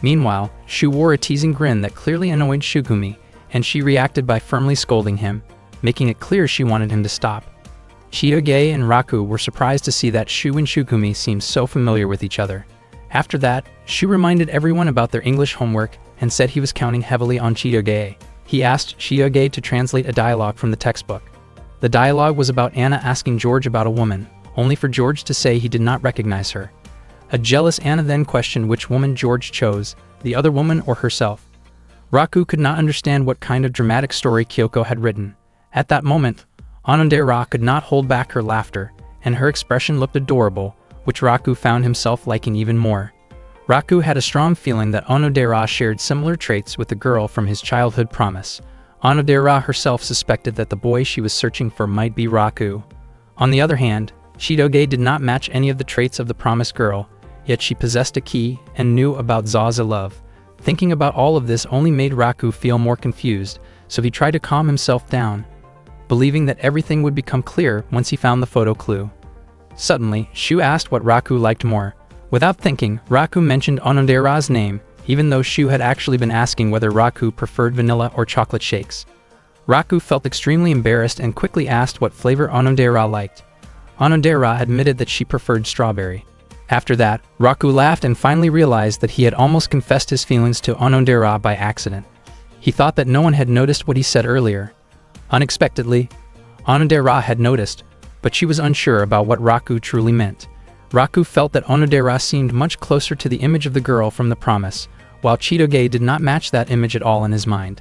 Meanwhile, Shu wore a teasing grin that clearly annoyed Shukumi, and she reacted by firmly scolding him, making it clear she wanted him to stop. Chitoge and Raku were surprised to see that Shu and Shukumi seemed so familiar with each other. After that, Shu reminded everyone about their English homework and said he was counting heavily on Chitoge. He asked Chitoge to translate a dialogue from the textbook. The dialogue was about Anna asking George about a woman, only for George to say he did not recognize her. A jealous Anna then questioned which woman George chose, the other woman or herself. Raku could not understand what kind of dramatic story Kyoko had written. At that moment, Onodera could not hold back her laughter, and her expression looked adorable, which Raku found himself liking even more. Raku had a strong feeling that Onodera shared similar traits with the girl from his childhood promise. Onodera herself suspected that the boy she was searching for might be Raku. On the other hand, Chitoge did not match any of the traits of the promised girl, yet she possessed a key and knew about Zaza love. Thinking about all of this only made Raku feel more confused, so he tried to calm himself down, believing that everything would become clear once he found the photo clue. Suddenly, Shu asked what Raku liked more. Without thinking, Raku mentioned Onodera's name, even though Shu had actually been asking whether Raku preferred vanilla or chocolate shakes. Raku felt extremely embarrassed and quickly asked what flavor Onodera liked. Onodera admitted that she preferred strawberry. After that, Raku laughed and finally realized that he had almost confessed his feelings to Onodera by accident. He thought that no one had noticed what he said earlier. Unexpectedly, Onodera had noticed, but she was unsure about what Raku truly meant. Raku felt that Onodera seemed much closer to the image of the girl from the promise, while Chitoge did not match that image at all in his mind.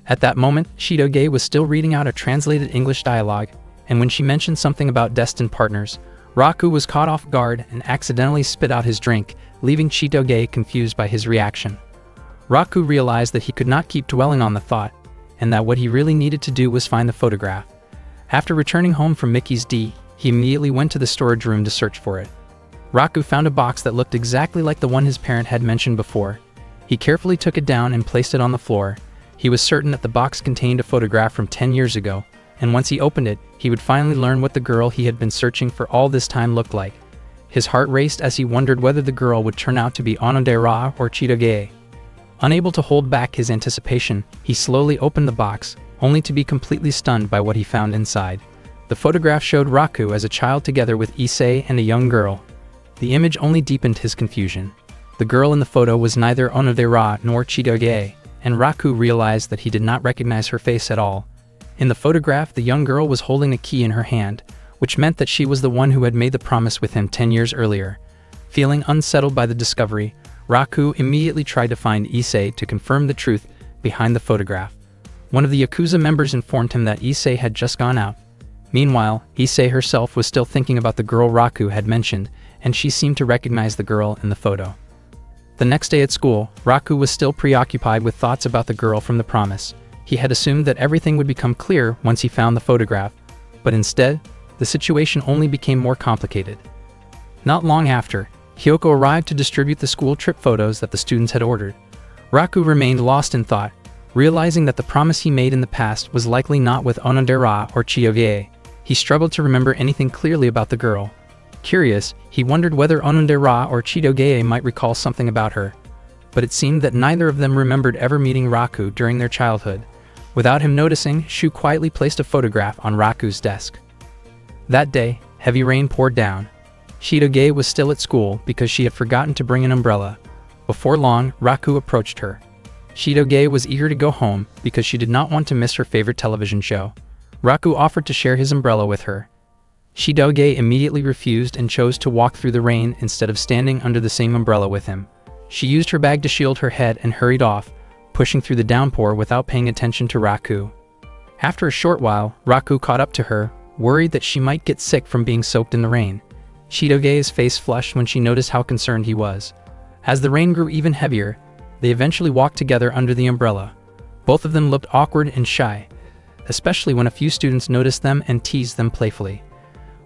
At that moment, Chitoge was still reading out a translated English dialogue, and when she mentioned something about destined partners, Raku was caught off guard and accidentally spit out his drink, leaving Chitoge confused by his reaction. Raku realized that he could not keep dwelling on the thought, and that what he really needed to do was find the photograph. After returning home from Mickey's D, he immediately went to the storage room to search for it. Raku found a box that looked exactly like the one his parent had mentioned before. He carefully took it down and placed it on the floor. He was certain that the box contained a photograph from 10 years ago, and once he opened it, he would finally learn what the girl he had been searching for all this time looked like. His heart raced as he wondered whether the girl would turn out to be Onodera or Chitoge. Unable to hold back his anticipation, he slowly opened the box, only to be completely stunned by what he found inside. The photograph showed Raku as a child together with Issei and a young girl. The image only deepened his confusion. The girl in the photo was neither Onodera nor Chitoge, and Raku realized that he did not recognize her face at all. In the photograph, the young girl was holding a key in her hand, which meant that she was the one who had made the promise with him 10 years earlier. Feeling unsettled by the discovery, Raku immediately tried to find Issei to confirm the truth behind the photograph. One of the Yakuza members informed him that Issei had just gone out. Meanwhile, Issei herself was still thinking about the girl Raku had mentioned, and she seemed to recognize the girl in the photo. The next day at school, Raku was still preoccupied with thoughts about the girl from the promise. He had assumed that everything would become clear once he found the photograph, but instead, the situation only became more complicated. Not long after, Kyoko arrived to distribute the school trip photos that the students had ordered. Raku remained lost in thought, realizing that the promise he made in the past was likely not with Onodera or Chitoge. He struggled to remember anything clearly about the girl. Curious, he wondered whether Onodera or Chitoge might recall something about her, but it seemed that neither of them remembered ever meeting Raku during their childhood. Without him noticing, Shu quietly placed a photograph on Raku's desk. That day, heavy rain poured down. Chitoge was still at school because she had forgotten to bring an umbrella. Before long, Raku approached her. Chitoge was eager to go home because she did not want to miss her favorite television show. Raku offered to share his umbrella with her. Chitoge immediately refused and chose to walk through the rain instead of standing under the same umbrella with him. She used her bag to shield her head and hurried off, pushing through the downpour without paying attention to Raku. After a short while, Raku caught up to her, worried that she might get sick from being soaked in the rain. Chitoge's face flushed when she noticed how concerned he was. As the rain grew even heavier, they eventually walked together under the umbrella. Both of them looked awkward and shy, especially when a few students noticed them and teased them playfully.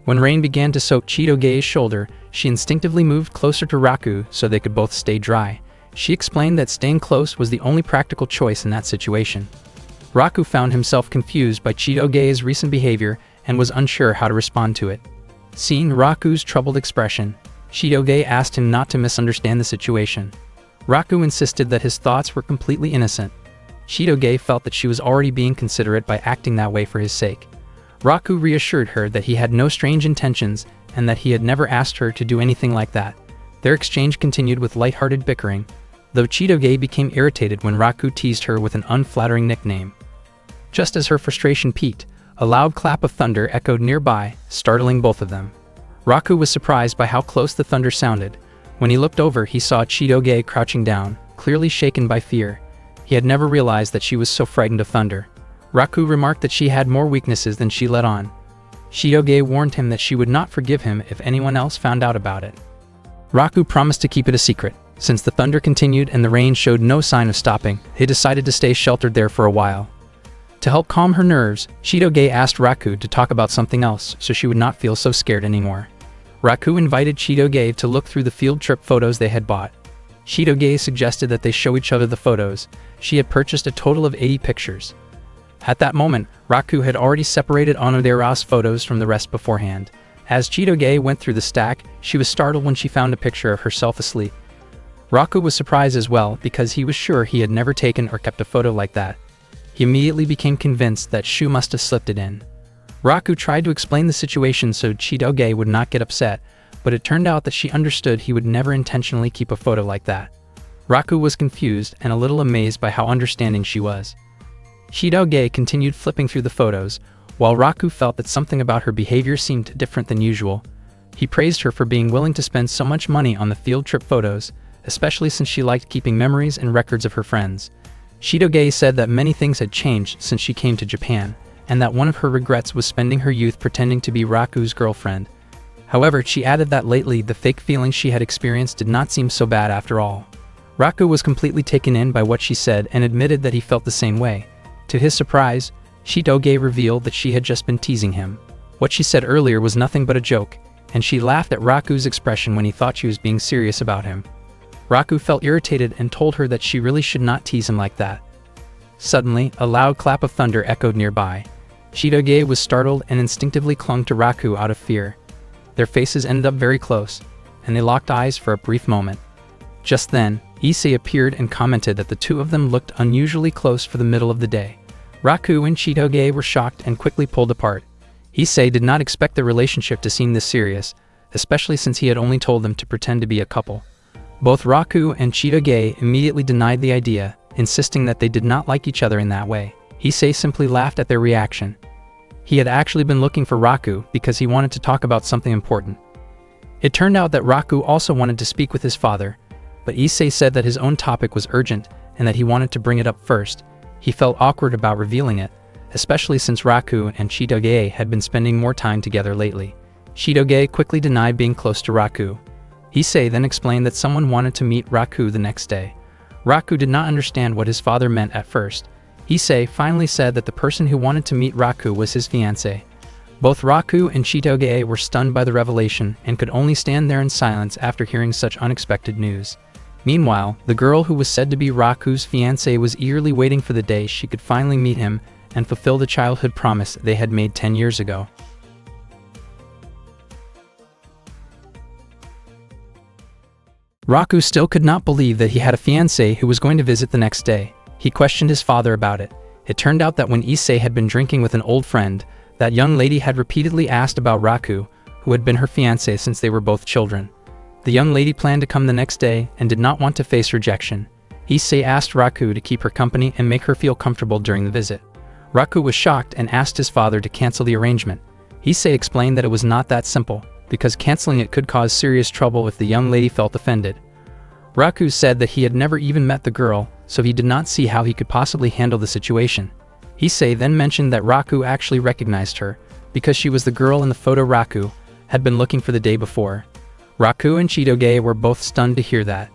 When rain began to soak Chitoge's shoulder, she instinctively moved closer to Raku so they could both stay dry. She explained that staying close was the only practical choice in that situation. Raku found himself confused by Chitoge's recent behavior and was unsure how to respond to it. Seeing Raku's troubled expression, Chitoge asked him not to misunderstand the situation. Raku insisted that his thoughts were completely innocent. Chitoge felt that she was already being considerate by acting that way for his sake. Raku reassured her that he had no strange intentions and that he had never asked her to do anything like that. Their exchange continued with lighthearted bickering, though Chitoge became irritated when Raku teased her with an unflattering nickname. Just as her frustration peaked, a loud clap of thunder echoed nearby, startling both of them. Raku was surprised by how close the thunder sounded. When he looked over, he saw Chitoge crouching down, clearly shaken by fear. He had never realized that she was so frightened of thunder. Raku remarked that she had more weaknesses than she let on. Chitoge warned him that she would not forgive him if anyone else found out about it. Raku promised to keep it a secret. Since the thunder continued and the rain showed no sign of stopping, they decided to stay sheltered there for a while. To help calm her nerves, Chitoge asked Raku to talk about something else so she would not feel so scared anymore. Raku invited Chitoge to look through the field trip photos they had bought. Chitoge suggested that they show each other the photos. She had purchased a total of 80 pictures. At that moment, Raku had already separated Onodera's photos from the rest beforehand. As Chitoge went through the stack, she was startled when she found a picture of herself asleep. Raku was surprised as well because he was sure he had never taken or kept a photo like that. He immediately became convinced that Shu must have slipped it in. Raku tried to explain the situation so Chitoge would not get upset, but it turned out that she understood he would never intentionally keep a photo like that. Raku was confused and a little amazed by how understanding she was. Chitoge continued flipping through the photos, while Raku felt that something about her behavior seemed different than usual. He praised her for being willing to spend so much money on the field trip photos, especially since she liked keeping memories and records of her friends. Chitoge said that many things had changed since she came to Japan, and that one of her regrets was spending her youth pretending to be Raku's girlfriend. However, she added that lately the fake feelings she had experienced did not seem so bad after all. Raku was completely taken in by what she said and admitted that he felt the same way. To his surprise, Chitoge revealed that she had just been teasing him. What she said earlier was nothing but a joke, and she laughed at Raku's expression when he thought she was being serious about him. Raku felt irritated and told her that she really should not tease him like that. Suddenly, a loud clap of thunder echoed nearby. Chitoge was startled and instinctively clung to Raku out of fear. Their faces ended up very close, and they locked eyes for a brief moment. Just then, Issei appeared and commented that the two of them looked unusually close for the middle of the day. Raku and Chitoge were shocked and quickly pulled apart. Issei did not expect the relationship to seem this serious, especially since he had only told them to pretend to be a couple. Both Raku and Chitoge immediately denied the idea, insisting that they did not like each other in that way. Issei simply laughed at their reaction. He had actually been looking for Raku because he wanted to talk about something important. It turned out that Raku also wanted to speak with his father, but Issei said that his own topic was urgent and that he wanted to bring it up first. He felt awkward about revealing it, especially since Raku and Chitoge had been spending more time together lately. Chitoge quickly denied being close to Raku. Issei then explained that someone wanted to meet Raku the next day. Raku did not understand what his father meant at first. Issei finally said that the person who wanted to meet Raku was his fiancé. Both Raku and Chitoge were stunned by the revelation and could only stand there in silence after hearing such unexpected news. Meanwhile, the girl who was said to be Raku's fiancé was eagerly waiting for the day she could finally meet him and fulfill the childhood promise they had made 10 years ago. Raku still could not believe that he had a fiancé who was going to visit the next day. He questioned his father about it. It turned out that when Issei had been drinking with an old friend, that young lady had repeatedly asked about Raku, who had been her fiancé since they were both children. The young lady planned to come the next day and did not want to face rejection. Issei asked Raku to keep her company and make her feel comfortable during the visit. Raku was shocked and asked his father to cancel the arrangement. Issei explained that it was not that simple, because canceling it could cause serious trouble if the young lady felt offended. Raku said that he had never even met the girl, so he did not see how he could possibly handle the situation. Issei then mentioned that Raku actually recognized her, because she was the girl in the photo Raku had been looking for the day before. Raku and Chitoge were both stunned to hear that.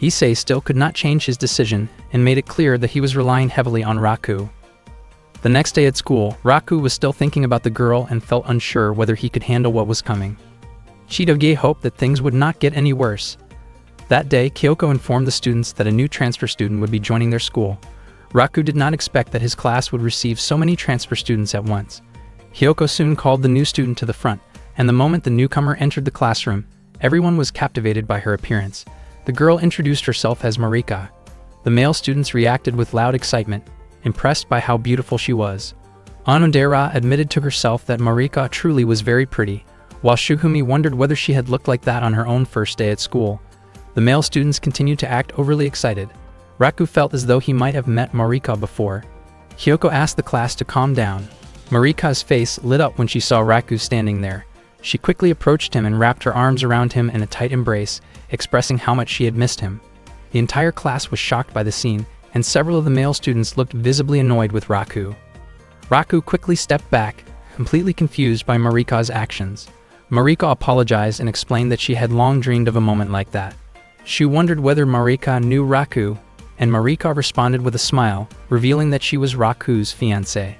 Issei still could not change his decision and made it clear that he was relying heavily on Raku. The next day at school, Raku was still thinking about the girl and felt unsure whether he could handle what was coming. Chitoge hoped that things would not get any worse. That day, Kyoko informed the students that a new transfer student would be joining their school. Raku did not expect that his class would receive so many transfer students at once. Kyoko soon called the new student to the front, and the moment the newcomer entered the classroom, everyone was captivated by her appearance. The girl introduced herself as Marika. The male students reacted with loud excitement, impressed by how beautiful she was. Onodera admitted to herself that Marika truly was very pretty, while Shukumi wondered whether she had looked like that on her own first day at school. The male students continued to act overly excited. Raku felt as though he might have met Marika before. Kyoko asked the class to calm down. Marika's face lit up when she saw Raku standing there. She quickly approached him and wrapped her arms around him in a tight embrace, expressing how much she had missed him. The entire class was shocked by the scene, and several of the male students looked visibly annoyed with Raku. Raku quickly stepped back, completely confused by Marika's actions. Marika apologized and explained that she had long dreamed of a moment like that. She wondered whether Marika knew Raku, and Marika responded with a smile, revealing that she was Raku's fiancée.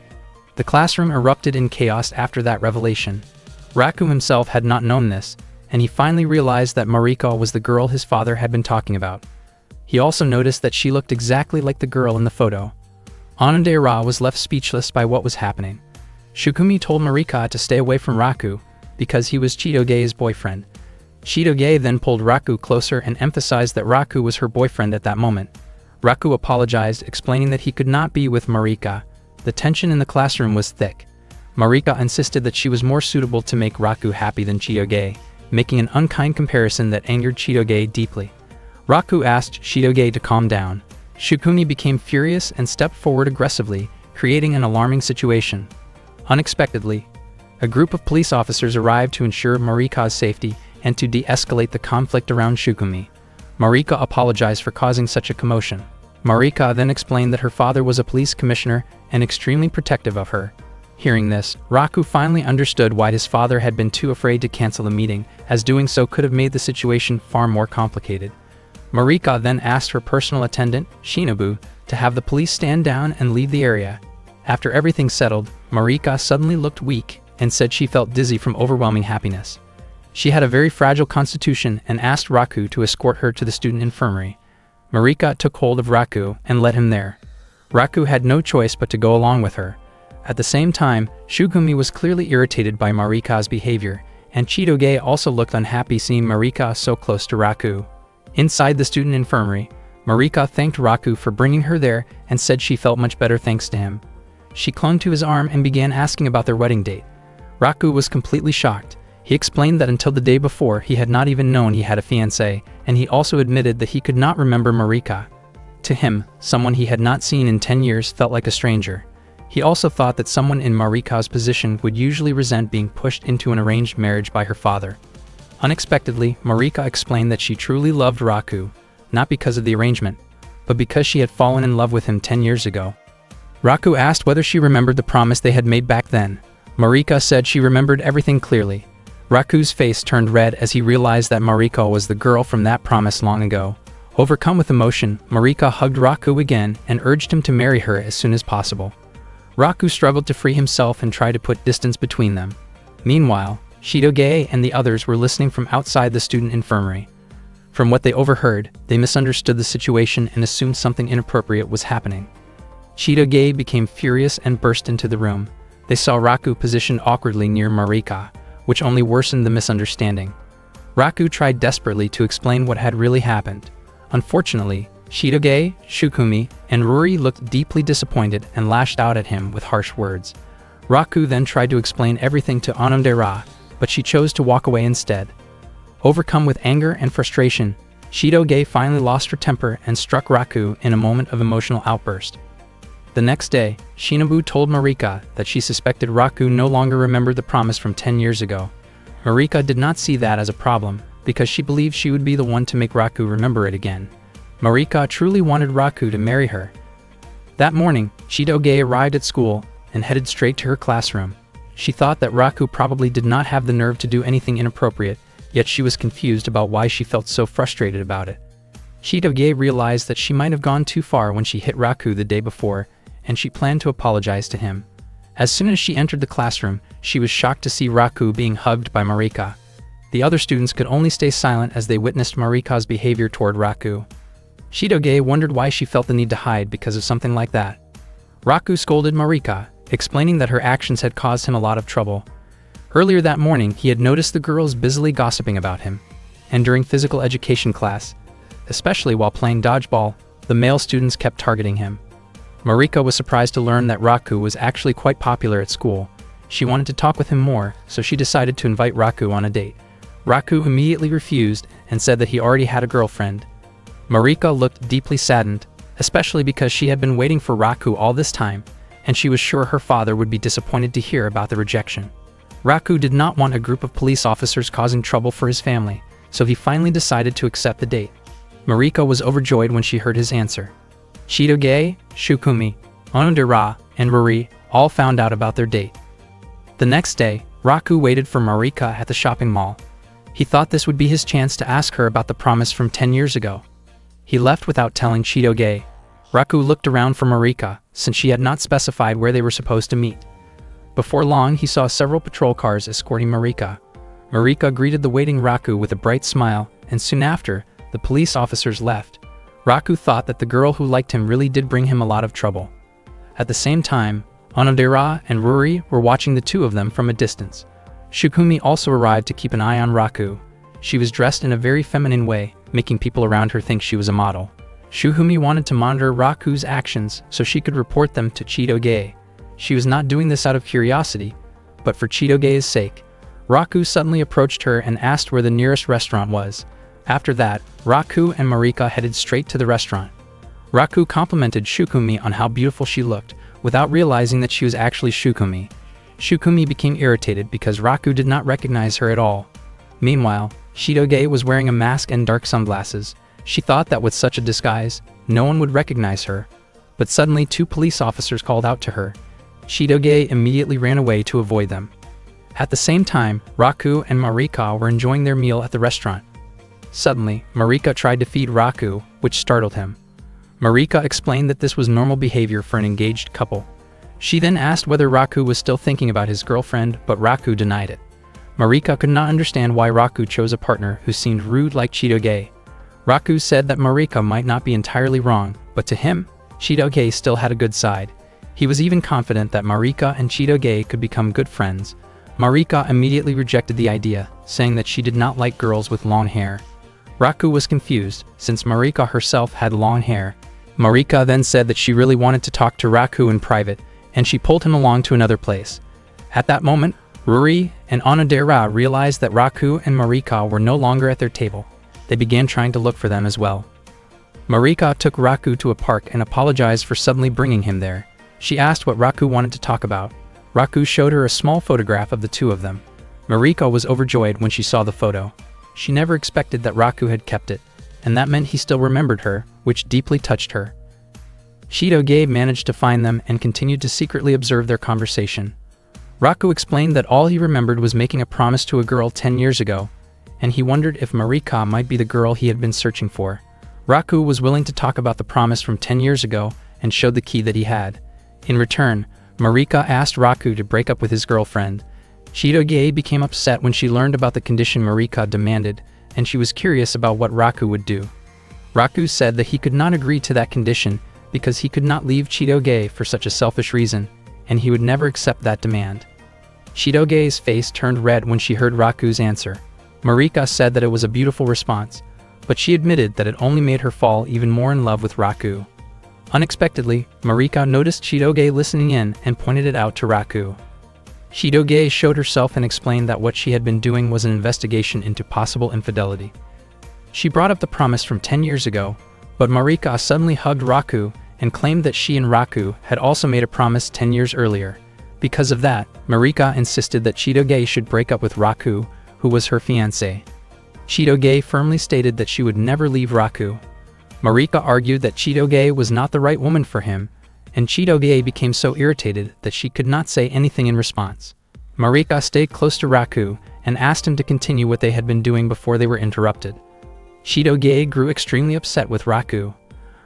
The classroom erupted in chaos after that revelation. Raku himself had not known this, and he finally realized that Marika was the girl his father had been talking about. He also noticed that she looked exactly like the girl in the photo. Onodera was left speechless by what was happening. Shukumi told Marika to stay away from Raku, because he was Chitoge's boyfriend. Chitoge then pulled Raku closer and emphasized that Raku was her boyfriend at that moment. Raku apologized, explaining that he could not be with Marika. The tension in the classroom was thick. Marika insisted that she was more suitable to make Raku happy than Chitoge, making an unkind comparison that angered Chitoge deeply. Raku asked Chitoge to calm down. Shukumi became furious and stepped forward aggressively, creating an alarming situation. Unexpectedly, a group of police officers arrived to ensure Marika's safety and to de-escalate the conflict around Shukumi. Marika apologized for causing such a commotion. Marika then explained that her father was a police commissioner and extremely protective of her. Hearing this, Raku finally understood why his father had been too afraid to cancel the meeting, as doing so could have made the situation far more complicated. Marika then asked her personal attendant, Shinobu, to have the police stand down and leave the area. After everything settled, Marika suddenly looked weak and said she felt dizzy from overwhelming happiness. She had a very fragile constitution and asked Raku to escort her to the student infirmary. Marika took hold of Raku and led him there. Raku had no choice but to go along with her. At the same time, Shukumi was clearly irritated by Marika's behavior, and Chitoge also looked unhappy seeing Marika so close to Raku. Inside the student infirmary, Marika thanked Raku for bringing her there and said she felt much better thanks to him. She clung to his arm and began asking about their wedding date. Raku was completely shocked. He explained that until the day before he had not even known he had a fiancée, and he also admitted that he could not remember Marika. To him, someone he had not seen in 10 years felt like a stranger. He also thought that someone in Marika's position would usually resent being pushed into an arranged marriage by her father. Unexpectedly, Marika explained that she truly loved Raku, not because of the arrangement, but because she had fallen in love with him 10 years ago. Raku asked whether she remembered the promise they had made back then. Marika said she remembered everything clearly. Raku's face turned red as he realized that Marika was the girl from that promise long ago. Overcome with emotion, Marika hugged Raku again and urged him to marry her as soon as possible. Raku struggled to free himself and tried to put distance between them. Meanwhile, Chitoge and the others were listening from outside the student infirmary. From what they overheard, they misunderstood the situation and assumed something inappropriate was happening. Chitoge became furious and burst into the room. They saw Raku positioned awkwardly near Marika, which only worsened the misunderstanding. Raku tried desperately to explain what had really happened. Unfortunately, Chitoge, Shukumi, and Ruri looked deeply disappointed and lashed out at him with harsh words. Raku then tried to explain everything to Onodera, but she chose to walk away instead. Overcome with anger and frustration, Chitoge finally lost her temper and struck Raku in a moment of emotional outburst. The next day, Shinobu told Marika that she suspected Raku no longer remembered the promise from 10 years ago. Marika did not see that as a problem, because she believed she would be the one to make Raku remember it again. Marika truly wanted Raku to marry her. That morning, Chitoge arrived at school and headed straight to her classroom. She thought that Raku probably did not have the nerve to do anything inappropriate, yet she was confused about why she felt so frustrated about it. Chitoge realized that she might have gone too far when she hit Raku the day before, and she planned to apologize to him. As soon as she entered the classroom, she was shocked to see Raku being hugged by Marika. The other students could only stay silent as they witnessed Marika's behavior toward Raku. Chitoge wondered why she felt the need to hide because of something like that. Raku scolded Marika, explaining that her actions had caused him a lot of trouble. Earlier that morning, he had noticed the girls busily gossiping about him, and during physical education class, especially while playing dodgeball, the male students kept targeting him. Marika was surprised to learn that Raku was actually quite popular at school. She wanted to talk with him more, so she decided to invite Raku on a date. Raku immediately refused and said that he already had a girlfriend. Marika looked deeply saddened, especially because she had been waiting for Raku all this time, and she was sure her father would be disappointed to hear about the rejection. Raku did not want a group of police officers causing trouble for his family, so he finally decided to accept the date. Marika was overjoyed when she heard his answer. Chitoge, Shukumi, Onodera, and Ruri all found out about their date. The next day, Raku waited for Marika at the shopping mall. He thought this would be his chance to ask her about the promise from 10 years ago. He left without telling Chitoge. Raku looked around for Marika, since she had not specified where they were supposed to meet. Before long, he saw several patrol cars escorting Marika. Marika greeted the waiting Raku with a bright smile, and soon after, the police officers left. Raku thought that the girl who liked him really did bring him a lot of trouble. At the same time, Onodera and Ruri were watching the two of them from a distance. Shukumi also arrived to keep an eye on Raku. She was dressed in a very feminine way, making people around her think she was a model. Shukumi wanted to monitor Raku's actions so she could report them to Chitoge. She was not doing this out of curiosity, but for Chitoge's sake. Raku suddenly approached her and asked where the nearest restaurant was. After that, Raku and Marika headed straight to the restaurant. Raku complimented Shukumi on how beautiful she looked, without realizing that she was actually Shukumi. Shukumi became irritated because Raku did not recognize her at all. Meanwhile, Chitoge was wearing a mask and dark sunglasses. She thought that with such a disguise, no one would recognize her. But suddenly 2 police officers called out to her. Chitoge immediately ran away to avoid them. At the same time, Raku and Marika were enjoying their meal at the restaurant. Suddenly, Marika tried to feed Raku, which startled him. Marika explained that this was normal behavior for an engaged couple. She then asked whether Raku was still thinking about his girlfriend, but Raku denied it. Marika could not understand why Raku chose a partner who seemed rude like Chitoge. Raku said that Marika might not be entirely wrong, but to him, Chitoge still had a good side. He was even confident that Marika and Chitoge could become good friends. Marika immediately rejected the idea, saying that she did not like girls with long hair. Raku was confused, since Marika herself had long hair. Marika then said that she really wanted to talk to Raku in private, and she pulled him along to another place. At that moment, Ruri and Onodera realized that Raku and Marika were no longer at their table. They began trying to look for them as well. Marika took Raku to a park and apologized for suddenly bringing him there. She asked what Raku wanted to talk about. Raku showed her a small photograph of the two of them. Marika was overjoyed when she saw the photo. She never expected that Raku had kept it, and that meant he still remembered her, which deeply touched her. Chitoge managed to find them and continued to secretly observe their conversation. Raku explained that all he remembered was making a promise to a girl 10 years ago, and he wondered if Marika might be the girl he had been searching for. Raku was willing to talk about the promise from 10 years ago and showed the key that he had. In return, Marika asked Raku to break up with his girlfriend. Chitoge became upset when she learned about the condition Marika demanded, and she was curious about what Raku would do. Raku said that he could not agree to that condition because he could not leave Chitoge for such a selfish reason, and he would never accept that demand. Chitoge's face turned red when she heard Raku's answer. Marika said that it was a beautiful response, but she admitted that it only made her fall even more in love with Raku. Unexpectedly, Marika noticed Chitoge listening in and pointed it out to Raku. Chitoge showed herself and explained that what she had been doing was an investigation into possible infidelity. She brought up the promise from 10 years ago, but Marika suddenly hugged Raku and claimed that she and Raku had also made a promise 10 years earlier. Because of that, Marika insisted that Chitoge should break up with Raku, who was her fiancé. Chitoge firmly stated that she would never leave Raku. Marika argued that Chitoge was not the right woman for him, and Chitoge became so irritated that she could not say anything in response. Marika stayed close to Raku and asked him to continue what they had been doing before they were interrupted. Chitoge grew extremely upset with Raku.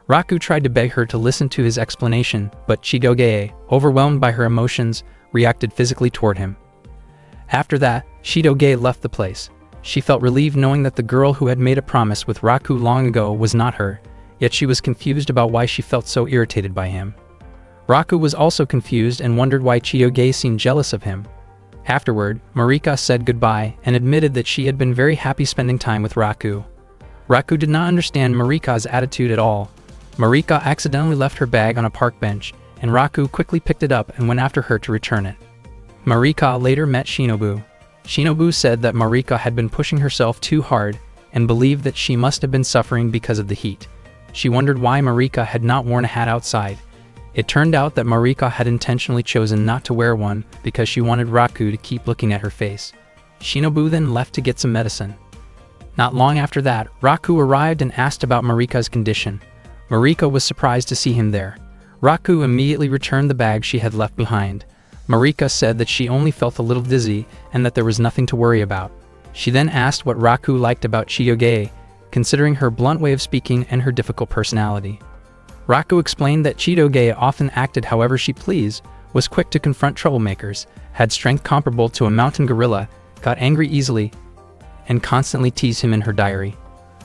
Raku tried to beg her to listen to his explanation, but Chitoge, overwhelmed by her emotions, reacted physically toward him. After that, Chitoge left the place. She felt relieved knowing that the girl who had made a promise with Raku long ago was not her, yet she was confused about why she felt so irritated by him. Raku was also confused and wondered why Chitoge seemed jealous of him. Afterward, Marika said goodbye and admitted that she had been very happy spending time with Raku. Raku did not understand Marika's attitude at all. Marika accidentally left her bag on a park bench, and Raku quickly picked it up and went after her to return it. Marika later met Shinobu. Shinobu said that Marika had been pushing herself too hard and believed that she must have been suffering because of the heat. She wondered why Marika had not worn a hat outside. It turned out that Marika had intentionally chosen not to wear one because she wanted Raku to keep looking at her face. Shinobu then left to get some medicine. Not long after that, Raku arrived and asked about Marika's condition. Marika was surprised to see him there. Raku immediately returned the bag she had left behind. Marika said that she only felt a little dizzy and that there was nothing to worry about. She then asked what Raku liked about Chitoge, considering her blunt way of speaking and her difficult personality. Raku explained that Chitoge often acted however she pleased, was quick to confront troublemakers, had strength comparable to a mountain gorilla, got angry easily, and constantly teased him in her diary.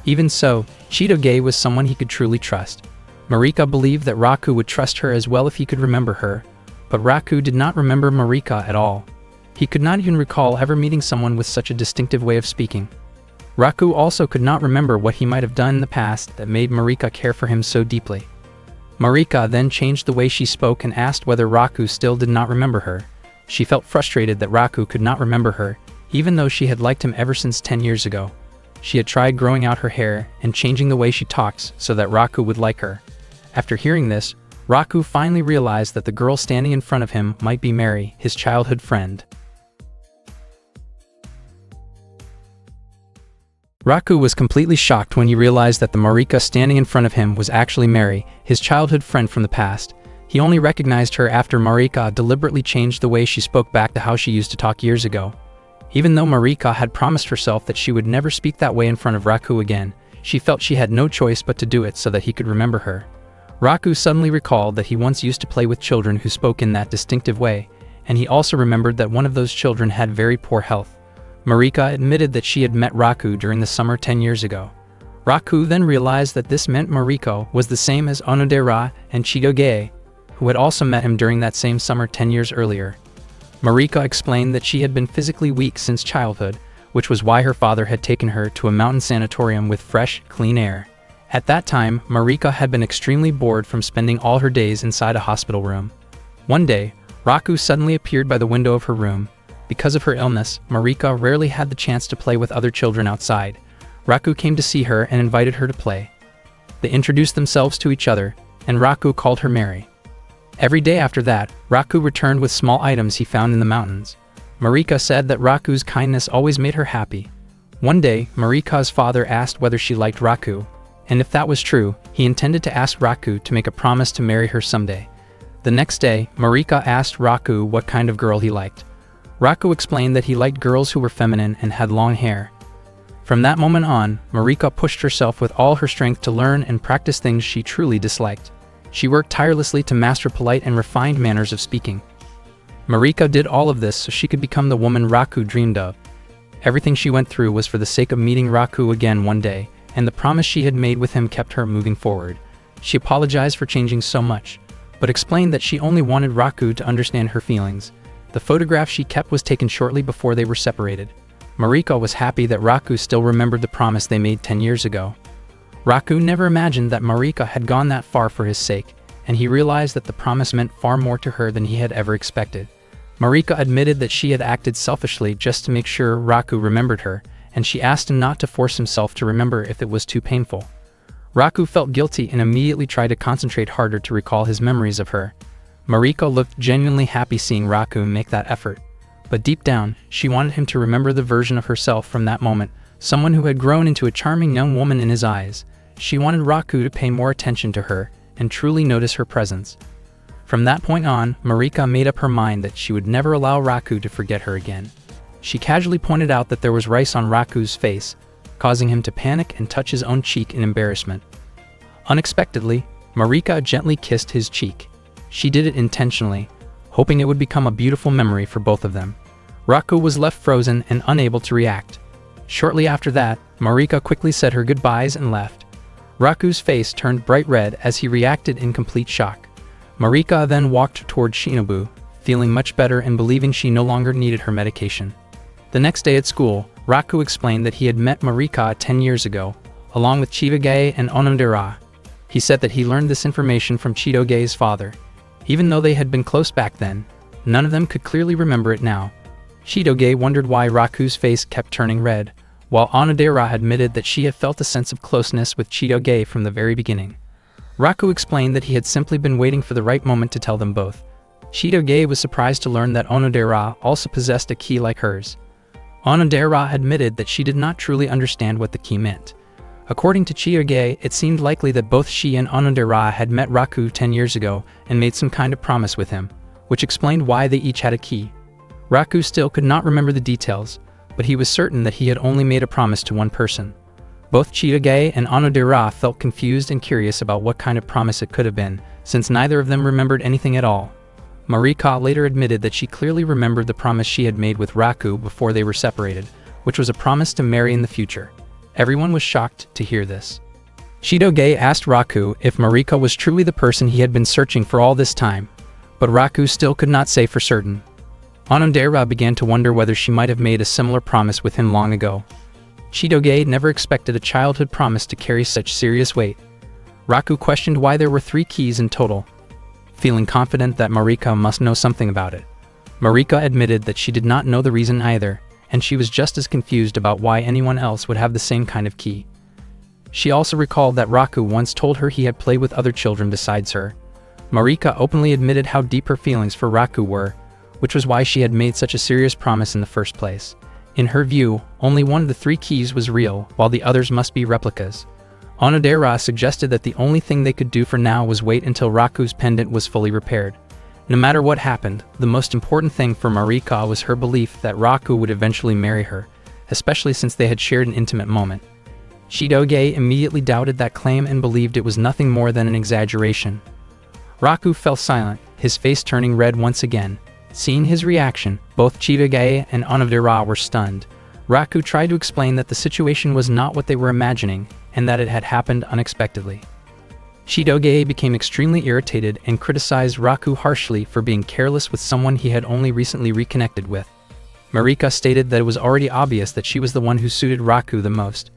Even so, Chitoge was someone he could truly trust. Marika believed that Raku would trust her as well if he could remember her, but Raku did not remember Marika at all. He could not even recall ever meeting someone with such a distinctive way of speaking. Raku also could not remember what he might have done in the past that made Marika care for him so deeply. Marika then changed the way she spoke and asked whether Raku still did not remember her. She felt frustrated that Raku could not remember her, even though she had liked him ever since 10 years ago. She had tried growing out her hair and changing the way she talks so that Raku would like her. After hearing this, Raku finally realized that the girl standing in front of him might be Mary, his childhood friend. Raku was completely shocked when he realized that the Marika standing in front of him was actually Mary, his childhood friend from the past. He only recognized her after Marika deliberately changed the way she spoke back to how she used to talk years ago. Even though Marika had promised herself that she would never speak that way in front of Raku again, she felt she had no choice but to do it so that he could remember her. Raku suddenly recalled that he once used to play with children who spoke in that distinctive way, and he also remembered that one of those children had very poor health. Marika admitted that she had met Raku during the summer 10 years ago. Raku then realized that this meant Mariko was the same as Onodera and Chitoge, who had also met him during that same summer 10 years earlier. Marika explained that she had been physically weak since childhood, which was why her father had taken her to a mountain sanatorium with fresh, clean air. At that time, Marika had been extremely bored from spending all her days inside a hospital room. One day, Raku suddenly appeared by the window of her room. Because of her illness, Marika rarely had the chance to play with other children outside. Raku came to see her and invited her to play. They introduced themselves to each other, and Raku called her Mary. Every day after that, Raku returned with small items he found in the mountains. Marika said that Raku's kindness always made her happy. One day, Marika's father asked whether she liked Raku, and if that was true, he intended to ask Raku to make a promise to marry her someday. The next day, Marika asked Raku what kind of girl he liked. Raku explained that he liked girls who were feminine and had long hair. From that moment on, Marika pushed herself with all her strength to learn and practice things she truly disliked. She worked tirelessly to master polite and refined manners of speaking. Marika did all of this so she could become the woman Raku dreamed of. Everything she went through was for the sake of meeting Raku again one day, and the promise she had made with him kept her moving forward. She apologized for changing so much, but explained that she only wanted Raku to understand her feelings. The photograph she kept was taken shortly before they were separated. Marika was happy that Raku still remembered the promise they made 10 years ago. Raku never imagined that Marika had gone that far for his sake, and he realized that the promise meant far more to her than he had ever expected. Marika admitted that she had acted selfishly just to make sure Raku remembered her, and she asked him not to force himself to remember if it was too painful. Raku felt guilty and immediately tried to concentrate harder to recall his memories of her. Marika looked genuinely happy seeing Raku make that effort, but deep down, she wanted him to remember the version of herself from that moment, someone who had grown into a charming young woman in his eyes. She wanted Raku to pay more attention to her and truly notice her presence. From that point on, Marika made up her mind that she would never allow Raku to forget her again. She casually pointed out that there was rice on Raku's face, causing him to panic and touch his own cheek in embarrassment. Unexpectedly, Marika gently kissed his cheek. She did it intentionally, hoping it would become a beautiful memory for both of them. Raku was left frozen and unable to react. Shortly after that, Marika quickly said her goodbyes and left. Raku's face turned bright red as he reacted in complete shock. Marika then walked toward Shinobu, feeling much better and believing she no longer needed her medication. The next day at school, Raku explained that he had met Marika 10 years ago, along with Chitoge and Onodera. He said that he learned this information from Chitoge's father. Even though they had been close back then, none of them could clearly remember it now. Chitoge wondered why Raku's face kept turning red, while Onodera admitted that she had felt a sense of closeness with Chitoge from the very beginning. Raku explained that he had simply been waiting for the right moment to tell them both. Chitoge was surprised to learn that Onodera also possessed a key like hers. Onodera admitted that she did not truly understand what the key meant. According to Chitoge, it seemed likely that both she and Onodera had met Raku 10 years ago and made some kind of promise with him, which explained why they each had a key. Raku still could not remember the details, but he was certain that he had only made a promise to one person. Both Chitoge and Onodera felt confused and curious about what kind of promise it could have been, since neither of them remembered anything at all. Marika later admitted that she clearly remembered the promise she had made with Raku before they were separated, which was a promise to marry in the future. Everyone was shocked to hear this. Chitoge asked Raku if Marika was truly the person he had been searching for all this time, but Raku still could not say for certain. Onodera began to wonder whether she might have made a similar promise with him long ago. Chitoge never expected a childhood promise to carry such serious weight. Raku questioned why there were 3 keys in total, feeling confident that Marika must know something about it. Marika admitted that she did not know the reason either, and she was just as confused about why anyone else would have the same kind of key. She also recalled that Raku once told her he had played with other children besides her. Marika openly admitted how deep her feelings for Raku were, which was why she had made such a serious promise in the first place. In her view, only one of the 3 keys was real, while the others must be replicas. Onodera suggested that the only thing they could do for now was wait until Raku's pendant was fully repaired. No matter what happened, the most important thing for Marika was her belief that Raku would eventually marry her, especially since they had shared an intimate moment. Chitoge immediately doubted that claim and believed it was nothing more than an exaggeration. Raku fell silent, his face turning red once again. Seeing his reaction, both Chitoge and Onodera were stunned. Raku tried to explain that the situation was not what they were imagining, and that it had happened unexpectedly. Chitoge became extremely irritated and criticized Raku harshly for being careless with someone he had only recently reconnected with. Marika stated that it was already obvious that she was the one who suited Raku the most.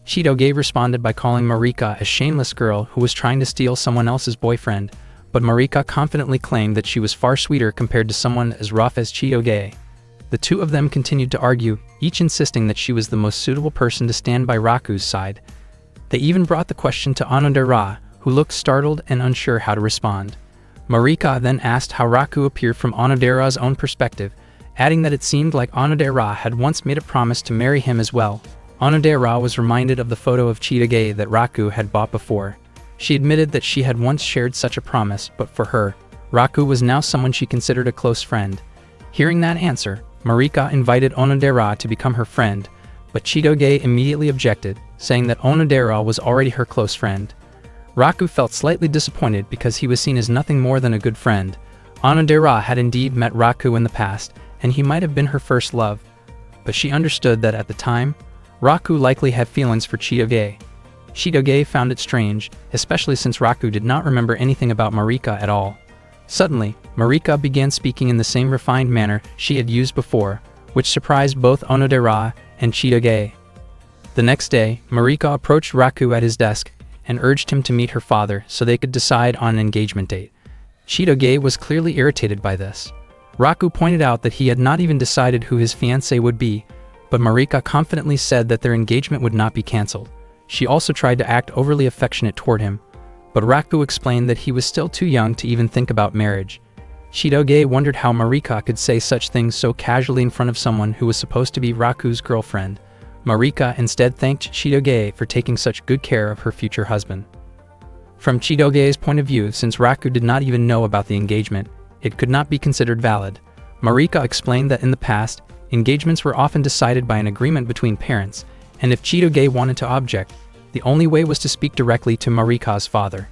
Chitoge responded by calling Marika a shameless girl who was trying to steal someone else's boyfriend, but Marika confidently claimed that she was far sweeter compared to someone as rough as Chitoge. The two of them continued to argue, each insisting that she was the most suitable person to stand by Raku's side. They even brought the question to Onodera, who looked startled and unsure how to respond. Marika then asked how Raku appeared from Onodera's own perspective, adding that it seemed like Onodera had once made a promise to marry him as well. Onodera was reminded of the photo of Chitoge that Raku had bought before. She admitted that she had once shared such a promise, but for her, Raku was now someone she considered a close friend. Hearing that answer, Marika invited Onodera to become her friend, but Chitoge immediately objected, saying that Onodera was already her close friend. Raku felt slightly disappointed because he was seen as nothing more than a good friend. Onodera had indeed met Raku in the past, and he might have been her first love, but she understood that at the time, Raku likely had feelings for Chitoge. Chitoge found it strange, especially since Raku did not remember anything about Marika at all. Suddenly, Marika began speaking in the same refined manner she had used before, which surprised both Onodera and Chitoge. The next day, Marika approached Raku at his desk and urged him to meet her father so they could decide on an engagement date. Chitoge was clearly irritated by this. Raku pointed out that he had not even decided who his fiancé would be, but Marika confidently said that their engagement would not be cancelled. She also tried to act overly affectionate toward him, but Raku explained that he was still too young to even think about marriage. Chitoge wondered how Marika could say such things so casually in front of someone who was supposed to be Raku's girlfriend. Marika instead thanked Chitoge for taking such good care of her future husband. From Chidoge's point of view, since Raku did not even know about the engagement, it could not be considered valid. Marika explained that in the past, engagements were often decided by an agreement between parents, and if Chidoge wanted to object, the only way was to speak directly to Marika's father.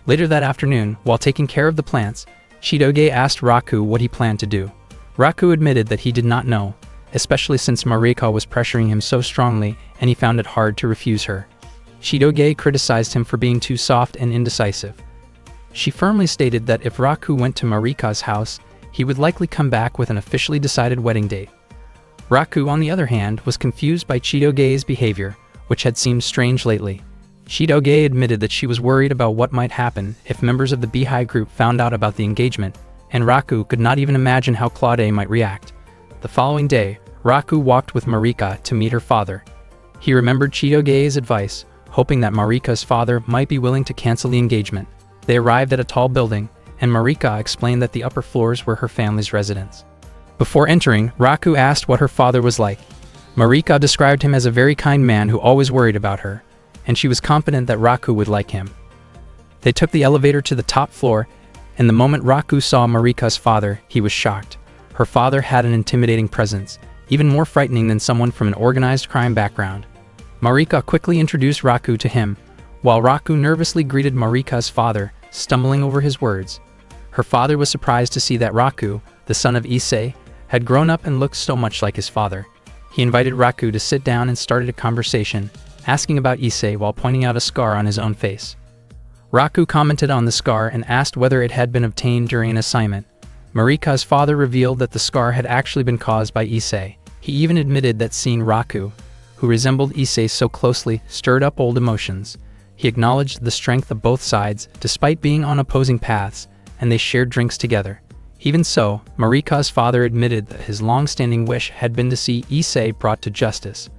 Later that afternoon, while taking care of the plants, Chidoge asked Raku what he planned to do. Raku admitted that he did not know, especially since Marika was pressuring him so strongly and he found it hard to refuse her. Chidoge criticized him for being too soft and indecisive. She firmly stated that if Raku went to Marika's house, he would likely come back with an officially decided wedding date. Raku, on the other hand, was confused by Chidoge's behavior, which had seemed strange lately. Chidoge admitted that she was worried about what might happen if members of the Beihai group found out about the engagement, and Raku could not even imagine how Claude might react. The following day, Raku walked with Marika to meet her father. He remembered Chidoge's advice, hoping that Marika's father might be willing to cancel the engagement. They arrived at a tall building, and Marika explained that the upper floors were her family's residence. Before entering, Raku asked what her father was like. Marika described him as a very kind man who always worried about her, and she was confident that Raku would like him. They took the elevator to the top floor, and the moment Raku saw Marika's father, he was shocked. Her father had an intimidating presence, even more frightening than someone from an organized crime background. Marika quickly introduced Raku to him, while Raku nervously greeted Marika's father, stumbling over his words. Her father was surprised to see that Raku, the son of Issei, had grown up and looked so much like his father. He invited Raku to sit down and started a conversation, asking about Issei while pointing out a scar on his own face. Raku commented on the scar and asked whether it had been obtained during an assignment. Marika's father revealed that the scar had actually been caused by Issei. He even admitted that seeing Raku, who resembled Issei so closely, stirred up old emotions. He acknowledged the strength of both sides, despite being on opposing paths, and they shared drinks together. Even so, Marika's father admitted that his long-standing wish had been to see Issei brought to justice.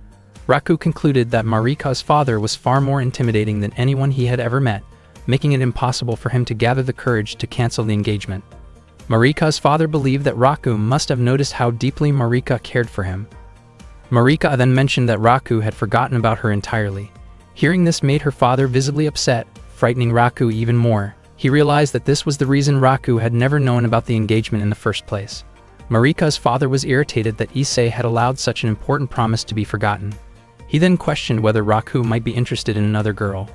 Raku concluded that Marika's father was far more intimidating than anyone he had ever met, making it impossible for him to gather the courage to cancel the engagement. Marika's father believed that Raku must have noticed how deeply Marika cared for him. Marika then mentioned that Raku had forgotten about her entirely. Hearing this made her father visibly upset, frightening Raku even more. He realized that this was the reason Raku had never known about the engagement in the first place. Marika's father was irritated that Issei had allowed such an important promise to be forgotten. He then questioned whether Raku might be interested in another girl.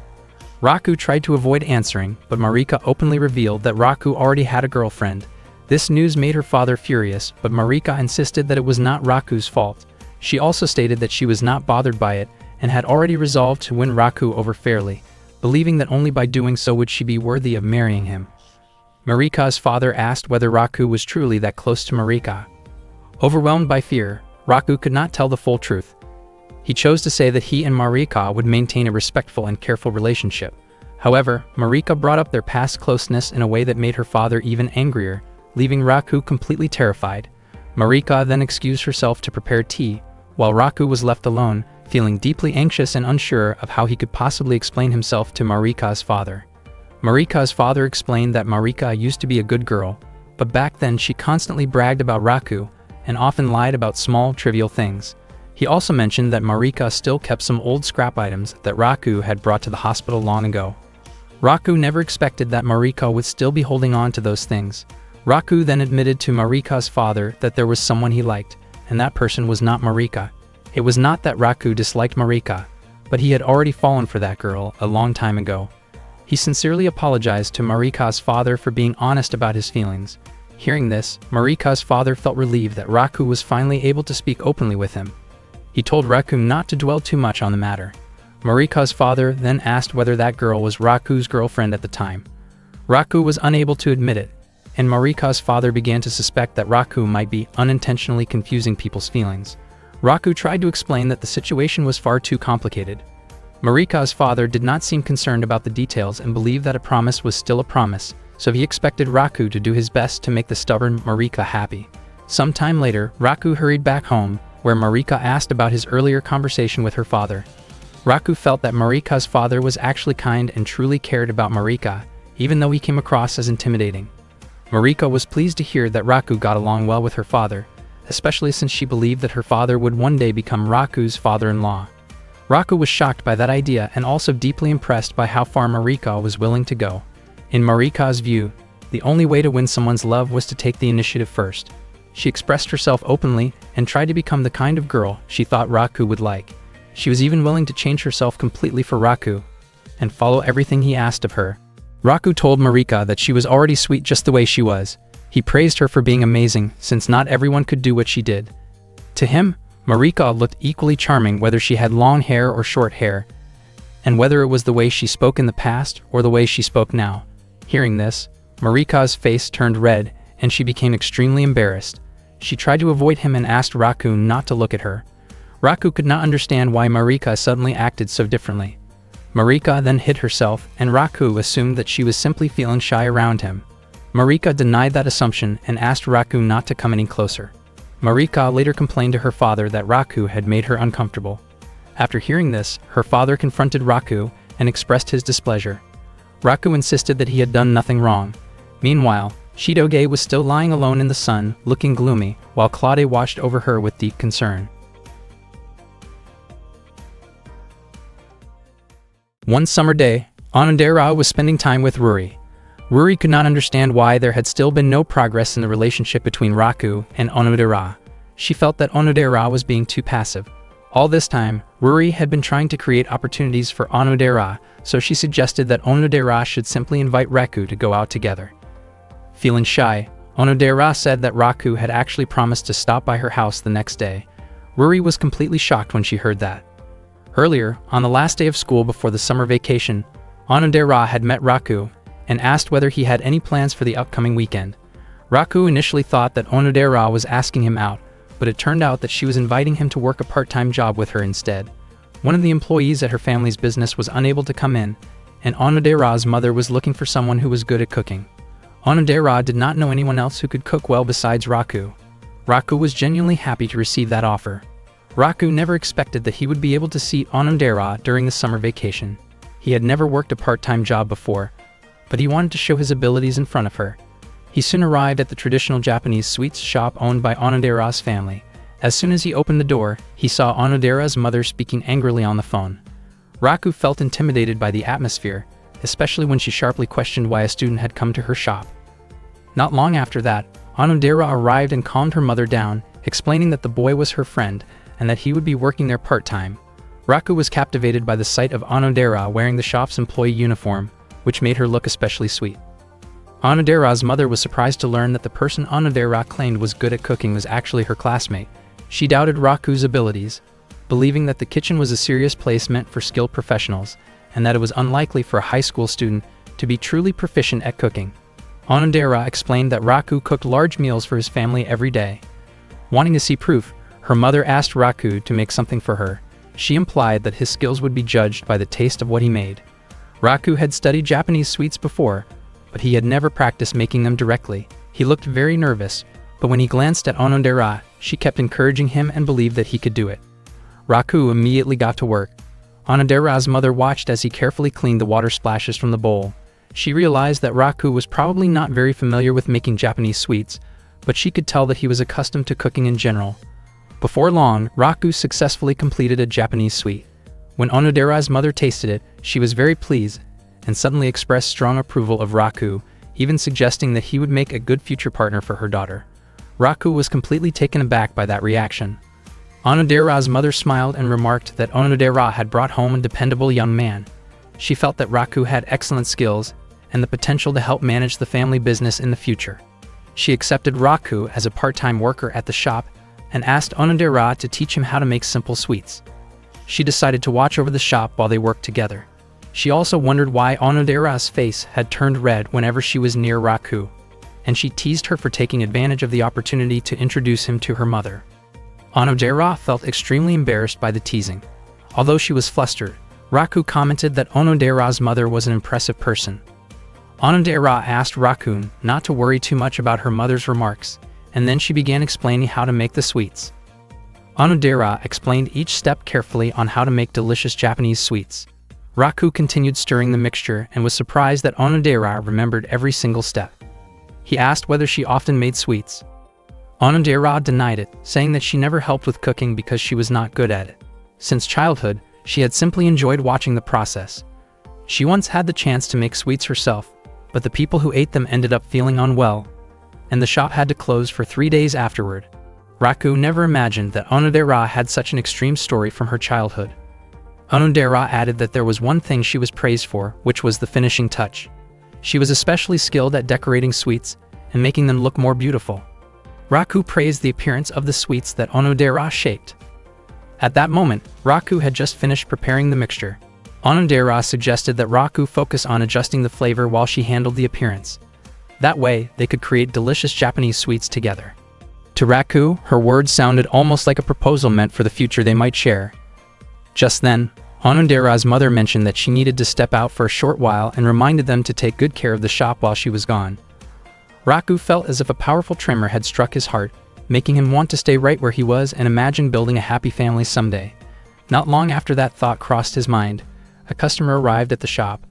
Raku tried to avoid answering, but Marika openly revealed that Raku already had a girlfriend. This news made her father furious, but Marika insisted that it was not Raku's fault. She also stated that she was not bothered by it and had already resolved to win Raku over fairly, believing that only by doing so would she be worthy of marrying him. Marika's father asked whether Raku was truly that close to Marika. Overwhelmed by fear, Raku could not tell the full truth. He chose to say that he and Marika would maintain a respectful and careful relationship. However, Marika brought up their past closeness in a way that made her father even angrier, leaving Raku completely terrified. Marika then excused herself to prepare tea, while Raku was left alone, feeling deeply anxious and unsure of how he could possibly explain himself to Marika's father. Marika's father explained that Marika used to be a good girl, but back then she constantly bragged about Raku and often lied about small, trivial things. He also mentioned that Marika still kept some old scrap items that Raku had brought to the hospital long ago. Raku never expected that Marika would still be holding on to those things. Raku then admitted to Marika's father that there was someone he liked, and that person was not Marika. It was not that Raku disliked Marika, but he had already fallen for that girl a long time ago. He sincerely apologized to Marika's father for being honest about his feelings. Hearing this, Marika's father felt relieved that Raku was finally able to speak openly with him. He told Raku not to dwell too much on the matter. Marika's father then asked whether that girl was Raku's girlfriend at the time. Raku was unable to admit it, and Marika's father began to suspect that Raku might be unintentionally confusing people's feelings. Raku tried to explain that the situation was far too complicated. Marika's father did not seem concerned about the details and believed that a promise was still a promise, so he expected Raku to do his best to make the stubborn Marika happy. Some time later, Raku hurried back home, where Marika asked about his earlier conversation with her father. Raku felt that Marika's father was actually kind and truly cared about Marika, even though he came across as intimidating. Marika was pleased to hear that Raku got along well with her father, especially since she believed that her father would one day become Raku's father-in-law. Raku was shocked by that idea and also deeply impressed by how far Marika was willing to go. In Marika's view, the only way to win someone's love was to take the initiative first. She expressed herself openly and tried to become the kind of girl she thought Raku would like. She was even willing to change herself completely for Raku and follow everything he asked of her. Raku told Marika that she was already sweet just the way she was. He praised her for being amazing, since not everyone could do what she did. To him, Marika looked equally charming whether she had long hair or short hair, and whether it was the way she spoke in the past or the way she spoke now. Hearing this, Marika's face turned red and she became extremely embarrassed. She tried to avoid him and asked Raku not to look at her. Raku could not understand why Marika suddenly acted so differently. Marika then hid herself, and Raku assumed that she was simply feeling shy around him. Marika denied that assumption and asked Raku not to come any closer. Marika later complained to her father that Raku had made her uncomfortable. After hearing this, her father confronted Raku and expressed his displeasure. Raku insisted that he had done nothing wrong. Meanwhile, Chitoge was still lying alone in the sun, looking gloomy, while Claude watched over her with deep concern. One summer day, Onodera was spending time with Ruri. Ruri could not understand why there had still been no progress in the relationship between Raku and Onodera. She felt that Onodera was being too passive. All this time, Ruri had been trying to create opportunities for Onodera, so she suggested that Onodera should simply invite Raku to go out together. Feeling shy, Onodera said that Raku had actually promised to stop by her house the next day. Ruri was completely shocked when she heard that. Earlier, on the last day of school before the summer vacation, Onodera had met Raku and asked whether he had any plans for the upcoming weekend. Raku initially thought that Onodera was asking him out, but it turned out that she was inviting him to work a part-time job with her instead. One of the employees at her family's business was unable to come in, and Onodera's mother was looking for someone who was good at cooking. Onodera did not know anyone else who could cook well besides Raku. Raku was genuinely happy to receive that offer. Raku never expected that he would be able to see Onodera during the summer vacation. He had never worked a part-time job before, but he wanted to show his abilities in front of her. He soon arrived at the traditional Japanese sweets shop owned by Onodera's family. As soon as he opened the door, he saw Onodera's mother speaking angrily on the phone. Raku felt intimidated by the atmosphere, especially when she sharply questioned why a student had come to her shop. Not long after that, Onodera arrived and calmed her mother down, explaining that the boy was her friend and that he would be working there part-time. Raku was captivated by the sight of Onodera wearing the shop's employee uniform, which made her look especially sweet. Onodera's mother was surprised to learn that the person Onodera claimed was good at cooking was actually her classmate. She doubted Raku's abilities, believing that the kitchen was a serious place meant for skilled professionals, and that it was unlikely for a high school student to be truly proficient at cooking. Onodera explained that Raku cooked large meals for his family every day. Wanting to see proof, her mother asked Raku to make something for her. She implied that his skills would be judged by the taste of what he made. Raku had studied Japanese sweets before, but he had never practiced making them directly. He looked very nervous, but when he glanced at Onodera, she kept encouraging him and believed that he could do it. Raku immediately got to work. Onodera's mother watched as he carefully cleaned the water splashes from the bowl. She realized that Raku was probably not very familiar with making Japanese sweets, but she could tell that he was accustomed to cooking in general. Before long, Raku successfully completed a Japanese sweet. When Onodera's mother tasted it, she was very pleased and suddenly expressed strong approval of Raku, even suggesting that he would make a good future partner for her daughter. Raku was completely taken aback by that reaction. Onodera's mother smiled and remarked that Onodera had brought home a dependable young man. She felt that Raku had excellent skills and the potential to help manage the family business in the future. She accepted Raku as a part-time worker at the shop and asked Onodera to teach him how to make simple sweets. She decided to watch over the shop while they worked together. She also wondered why Onodera's face had turned red whenever she was near Raku, and she teased her for taking advantage of the opportunity to introduce him to her mother. Onodera felt extremely embarrassed by the teasing. Although she was flustered, Raku commented that Onodera's mother was an impressive person. Onodera asked Raku not to worry too much about her mother's remarks, and then she began explaining how to make the sweets. Onodera explained each step carefully on how to make delicious Japanese sweets. Raku continued stirring the mixture and was surprised that Onodera remembered every single step. He asked whether she often made sweets. Onodera denied it, saying that she never helped with cooking because she was not good at it. Since childhood, She had simply enjoyed watching the process. She once had the chance to make sweets herself, but the people who ate them ended up feeling unwell, and the shop had to close for 3 days afterward. Raku never imagined that Onodera had such an extreme story from her childhood. Onodera added that there was one thing she was praised for, which was the finishing touch. She was especially skilled at decorating sweets and making them look more beautiful. Raku praised the appearance of the sweets that Onodera shaped. At that moment, Raku had just finished preparing the mixture. Onodera suggested that Raku focus on adjusting the flavor while she handled the appearance. That way, they could create delicious Japanese sweets together. To Raku, her words sounded almost like a proposal meant for the future they might share. Just then, Onodera's mother mentioned that she needed to step out for a short while and reminded them to take good care of the shop while she was gone. Raku felt as if a powerful tremor had struck his heart, making him want to stay right where he was and imagine building a happy family someday. Not long after that thought crossed his mind, a customer arrived at the shop.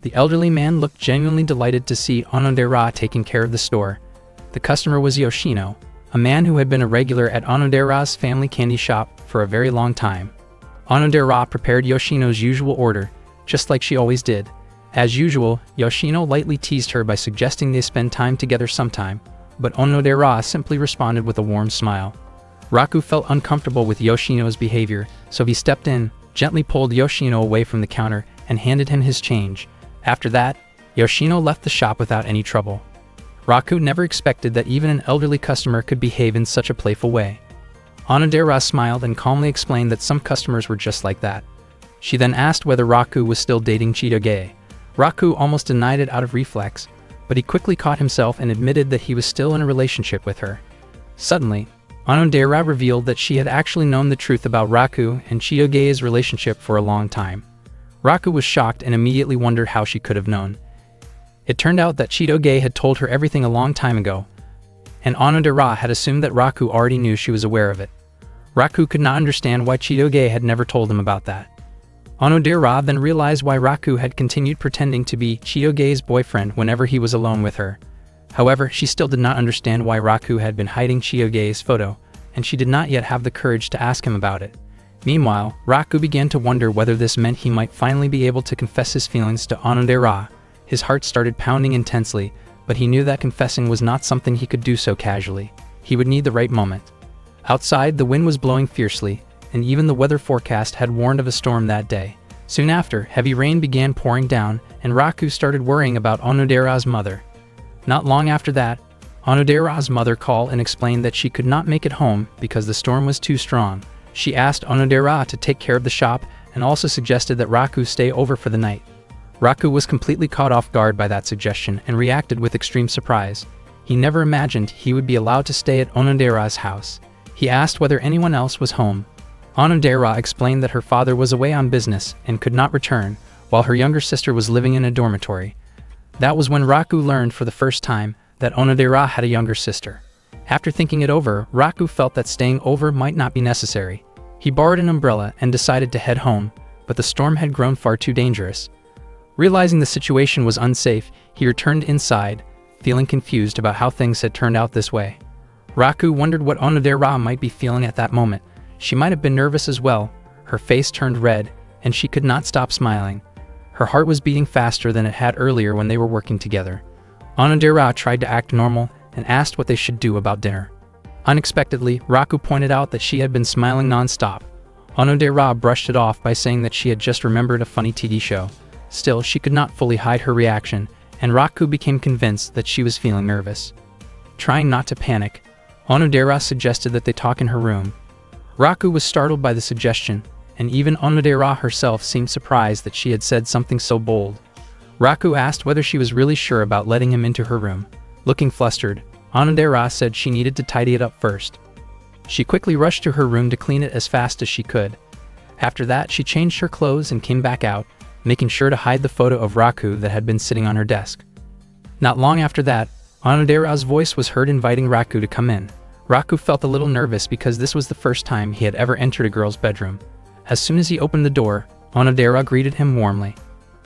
The elderly man looked genuinely delighted to see Onodera taking care of the store. The customer was Yoshino, a man who had been a regular at Onodera's family candy shop for a very long time. Onodera prepared Yoshino's usual order, just like she always did. As usual, Yoshino lightly teased her by suggesting they spend time together sometime, but Onodera simply responded with a warm smile. Raku felt uncomfortable with Yoshino's behavior, so he stepped in, gently pulled Yoshino away from the counter, and handed him his change. After that, Yoshino left the shop without any trouble. Raku never expected that even an elderly customer could behave in such a playful way. Onodera smiled and calmly explained that some customers were just like that. She then asked whether Raku was still dating Chitoge. Raku almost denied it out of reflex, but he quickly caught himself and admitted that he was still in a relationship with her. Suddenly, Onodera revealed that she had actually known the truth about Raku and Chitoge's relationship for a long time. Raku was shocked and immediately wondered how she could have known. It turned out that Chitoge had told her everything a long time ago, and Onodera had assumed that Raku already knew she was aware of it. Raku could not understand why Chitoge had never told him about that. Onodera then realized why Raku had continued pretending to be Chitoge's boyfriend whenever he was alone with her. However, she still did not understand why Raku had been hiding Chitoge's photo, and she did not yet have the courage to ask him about it. Meanwhile, Raku began to wonder whether this meant he might finally be able to confess his feelings to Onodera. His heart started pounding intensely, but he knew that confessing was not something he could do so casually. He would need the right moment. Outside, the wind was blowing fiercely, and even the weather forecast had warned of a storm that day. Soon after, heavy rain began pouring down, and Raku started worrying about Onodera's mother. Not long after that, Onodera's mother called and explained that she could not make it home because the storm was too strong. She asked Onodera to take care of the shop and also suggested that Raku stay over for the night. Raku was completely caught off guard by that suggestion and reacted with extreme surprise. He never imagined he would be allowed to stay at Onodera's house. He asked whether anyone else was home. Onodera explained that her father was away on business and could not return, while her younger sister was living in a dormitory. That was when Raku learned for the first time that Onodera had a younger sister. After thinking it over, Raku felt that staying over might not be necessary. He borrowed an umbrella and decided to head home, but the storm had grown far too dangerous. Realizing the situation was unsafe, he returned inside, feeling confused about how things had turned out this way. Raku wondered what Onodera might be feeling at that moment. She might have been nervous as well. Her face turned red, and she could not stop smiling. Her heart was beating faster than it had earlier when they were working together. Onodera tried to act normal and asked what they should do about dinner. Unexpectedly, Raku pointed out that she had been smiling non-stop. Onodera brushed it off by saying that she had just remembered a funny TV show. Still, she could not fully hide her reaction, and Raku became convinced that she was feeling nervous. Trying not to panic, Onodera suggested that they talk in her room. Raku was startled by the suggestion, and even Onodera herself seemed surprised that she had said something so bold. Raku asked whether she was really sure about letting him into her room. Looking flustered, Onodera said she needed to tidy it up first. She quickly rushed to her room to clean it as fast as she could. After that, she changed her clothes and came back out, making sure to hide the photo of Raku that had been sitting on her desk. Not long after that, Onodera's voice was heard inviting Raku to come in. Raku felt a little nervous because this was the first time he had ever entered a girl's bedroom. As soon as he opened the door, Onodera greeted him warmly.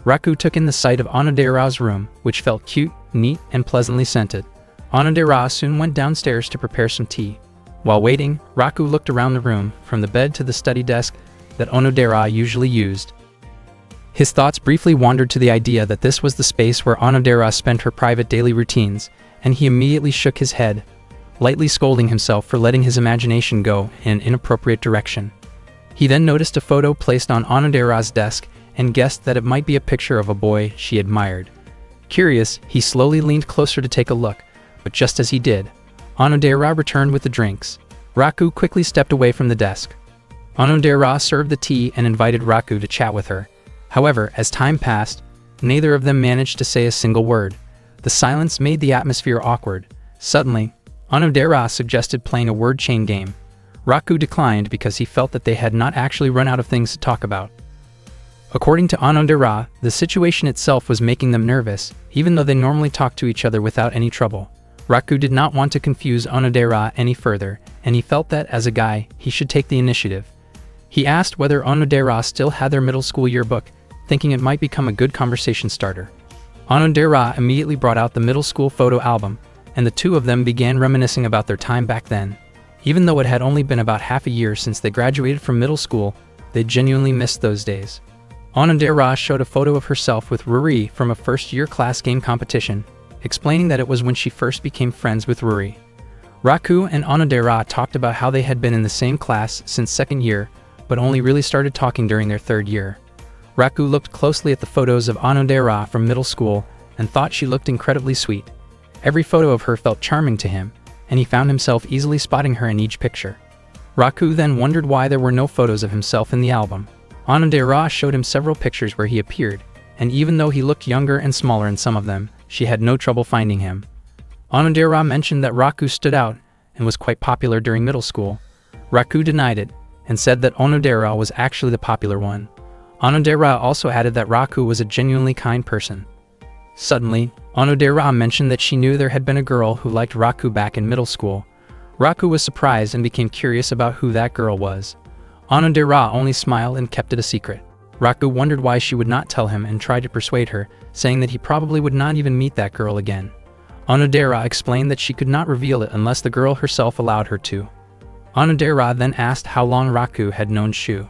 Raku took in the sight of Onodera's room, which felt cute, neat, and pleasantly scented. Onodera soon went downstairs to prepare some tea. While waiting, Raku looked around the room, from the bed to the study desk, that Onodera usually used. His thoughts briefly wandered to the idea that this was the space where Onodera spent her private daily routines, and he immediately shook his head, lightly scolding himself for letting his imagination go in an inappropriate direction. He then noticed a photo placed on Onodera's desk and guessed that it might be a picture of a boy she admired. Curious, he slowly leaned closer to take a look, but just as he did, Onodera returned with the drinks. Raku quickly stepped away from the desk. Onodera served the tea and invited Raku to chat with her. However, as time passed, neither of them managed to say a single word. The silence made the atmosphere awkward. Suddenly, Onodera suggested playing a word chain game. Raku declined because he felt that they had not actually run out of things to talk about. According to Onodera, the situation itself was making them nervous, even though they normally talked to each other without any trouble. Raku did not want to confuse Onodera any further, and he felt that, as a guy, he should take the initiative. He asked whether Onodera still had their middle school yearbook, thinking it might become a good conversation starter. Onodera immediately brought out the middle school photo album, and the two of them began reminiscing about their time back then. Even though it had only been about half a year since they graduated from middle school, they genuinely missed those days. Onodera showed a photo of herself with Ruri from a first-year class game competition, explaining that it was when she first became friends with Ruri. Raku and Onodera talked about how they had been in the same class since second year, but only really started talking during their third year. Raku looked closely at the photos of Onodera from middle school and thought she looked incredibly sweet. Every photo of her felt charming to him, and he found himself easily spotting her in each picture. Raku then wondered why there were no photos of himself in the album. Onodera showed him several pictures where he appeared, and even though he looked younger and smaller in some of them, she had no trouble finding him. Onodera mentioned that Raku stood out and was quite popular during middle school. Raku denied it, and said that Onodera was actually the popular one. Onodera also added that Raku was a genuinely kind person. Suddenly, Onodera mentioned that she knew there had been a girl who liked Raku back in middle school. Raku was surprised and became curious about who that girl was. Onodera only smiled and kept it a secret. Raku wondered why she would not tell him and tried to persuade her, saying that he probably would not even meet that girl again. Onodera explained that she could not reveal it unless the girl herself allowed her to. Onodera then asked how long Raku had known Shu.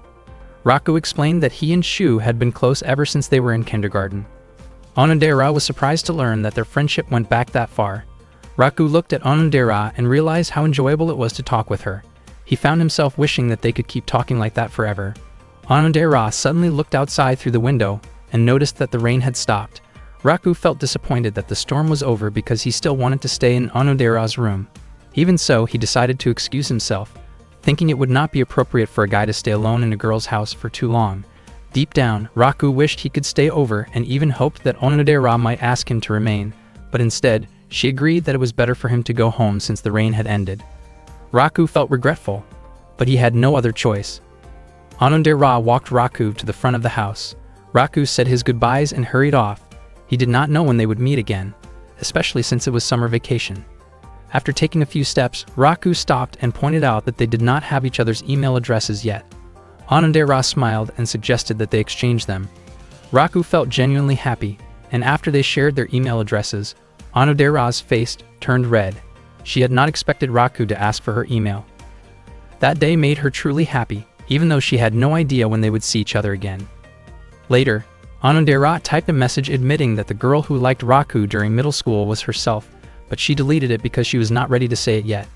Raku explained that he and Shu had been close ever since they were in kindergarten. Onodera was surprised to learn that their friendship went back that far. Raku looked at Onodera and realized how enjoyable it was to talk with her. He found himself wishing that they could keep talking like that forever. Onodera suddenly looked outside through the window and noticed that the rain had stopped. Raku felt disappointed that the storm was over because he still wanted to stay in Onodera's room. Even so, he decided to excuse himself, thinking it would not be appropriate for a guy to stay alone in a girl's house for too long. Deep down, Raku wished he could stay over and even hoped that Onodera might ask him to remain, but instead, she agreed that it was better for him to go home since the rain had ended. Raku felt regretful, but he had no other choice. Onodera walked Raku to the front of the house. Raku said his goodbyes and hurried off. He did not know when they would meet again, especially since it was summer vacation. After taking a few steps, Raku stopped and pointed out that they did not have each other's email addresses yet. Onodera smiled and suggested that they exchange them. Raku felt genuinely happy, and after they shared their email addresses, Onodera's face turned red. She had not expected Raku to ask for her email. That day made her truly happy, even though she had no idea when they would see each other again. Later, Onodera typed a message admitting that the girl who liked Raku during middle school was herself, but she deleted it because she was not ready to say it yet.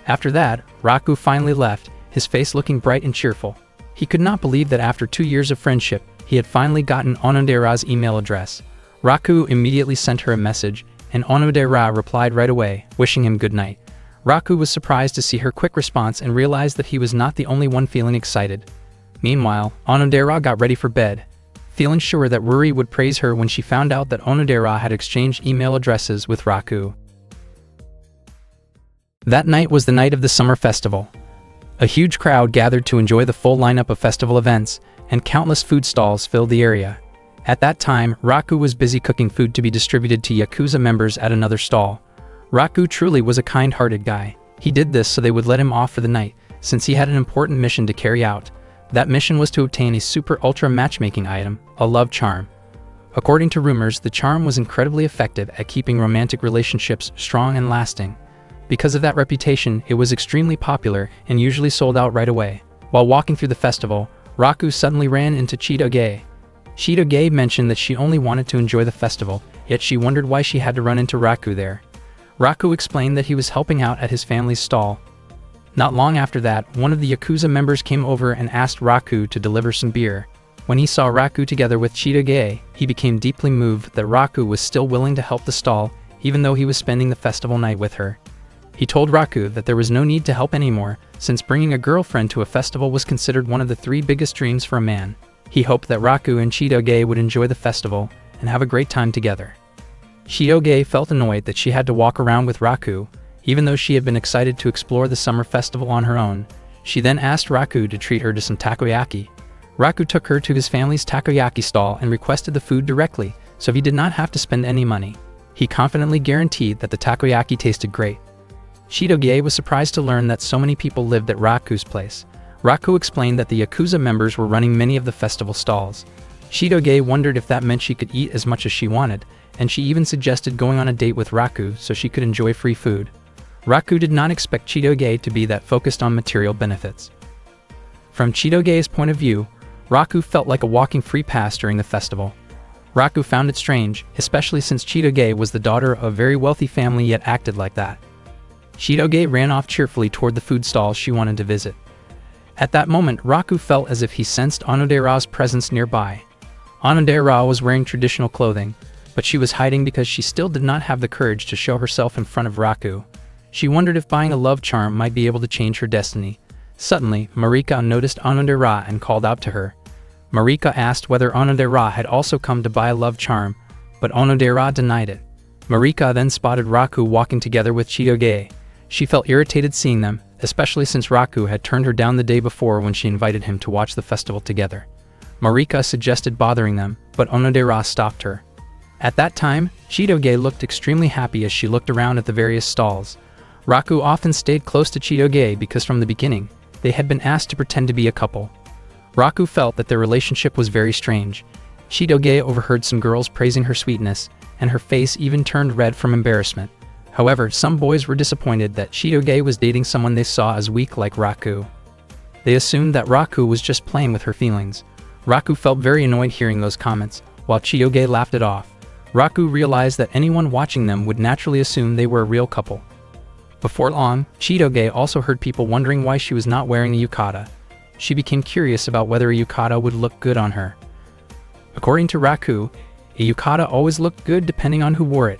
After that, Raku finally left, his face looking bright and cheerful. He could not believe that after 2 years of friendship, he had finally gotten Onodera's email address. Raku immediately sent her a message, and Onodera replied right away, wishing him good night. Raku was surprised to see her quick response and realized that he was not the only one feeling excited. Meanwhile, Onodera got ready for bed, feeling sure that Ruri would praise her when she found out that Onodera had exchanged email addresses with Raku. That night was the night of the summer festival. A huge crowd gathered to enjoy the full lineup of festival events, and countless food stalls filled the area. At that time, Raku was busy cooking food to be distributed to Yakuza members at another stall. Raku truly was a kind-hearted guy. He did this so they would let him off for the night, since he had an important mission to carry out. That mission was to obtain a super-ultra matchmaking item, a love charm. According to rumors, the charm was incredibly effective at keeping romantic relationships strong and lasting. Because of that reputation, it was extremely popular and usually sold out right away. While walking through the festival, Raku suddenly ran into Chitoge. Chitoge mentioned that she only wanted to enjoy the festival, yet she wondered why she had to run into Raku there. Raku explained that he was helping out at his family's stall. Not long after that, one of the Yakuza members came over and asked Raku to deliver some beer. When he saw Raku together with Chitoge, he became deeply moved that Raku was still willing to help the stall, even though he was spending the festival night with her. He told Raku that there was no need to help anymore, since bringing a girlfriend to a festival was considered one of the 3 biggest dreams for a man. He hoped that Raku and Chitoge would enjoy the festival and have a great time together. Chitoge felt annoyed that she had to walk around with Raku, even though she had been excited to explore the summer festival on her own. She then asked Raku to treat her to some takoyaki. Raku took her to his family's takoyaki stall and requested the food directly, so he did not have to spend any money. He confidently guaranteed that the takoyaki tasted great. Chitoge was surprised to learn that so many people lived at Raku's place. Raku explained that the Yakuza members were running many of the festival stalls. Chitoge wondered if that meant she could eat as much as she wanted, and she even suggested going on a date with Raku so she could enjoy free food. Raku did not expect Chitoge to be that focused on material benefits. From Chitoge's point of view, Raku felt like a walking free pass during the festival. Raku found it strange, especially since Chitoge was the daughter of a very wealthy family yet acted like that. Chitoge ran off cheerfully toward the food stall she wanted to visit. At that moment, Raku felt as if he sensed Onodera's presence nearby. Onodera was wearing traditional clothing, but she was hiding because she still did not have the courage to show herself in front of Raku. She wondered if buying a love charm might be able to change her destiny. Suddenly, Marika noticed Onodera and called out to her. Marika asked whether Onodera had also come to buy a love charm, but Onodera denied it. Marika then spotted Raku walking together with Chitoge. She felt irritated seeing them, especially since Raku had turned her down the day before when she invited him to watch the festival together. Marika suggested bothering them, but Onodera stopped her. At that time, Chitoge looked extremely happy as she looked around at the various stalls. Raku often stayed close to Chitoge because from the beginning, they had been asked to pretend to be a couple. Raku felt that their relationship was very strange. Chitoge overheard some girls praising her sweetness, and her face even turned red from embarrassment. However, some boys were disappointed that Chitoge was dating someone they saw as weak like Raku. They assumed that Raku was just playing with her feelings. Raku felt very annoyed hearing those comments, while Chitoge laughed it off. Raku realized that anyone watching them would naturally assume they were a real couple. Before long, Chitoge also heard people wondering why she was not wearing a yukata. She became curious about whether a yukata would look good on her. According to Raku, a yukata always looked good depending on who wore it.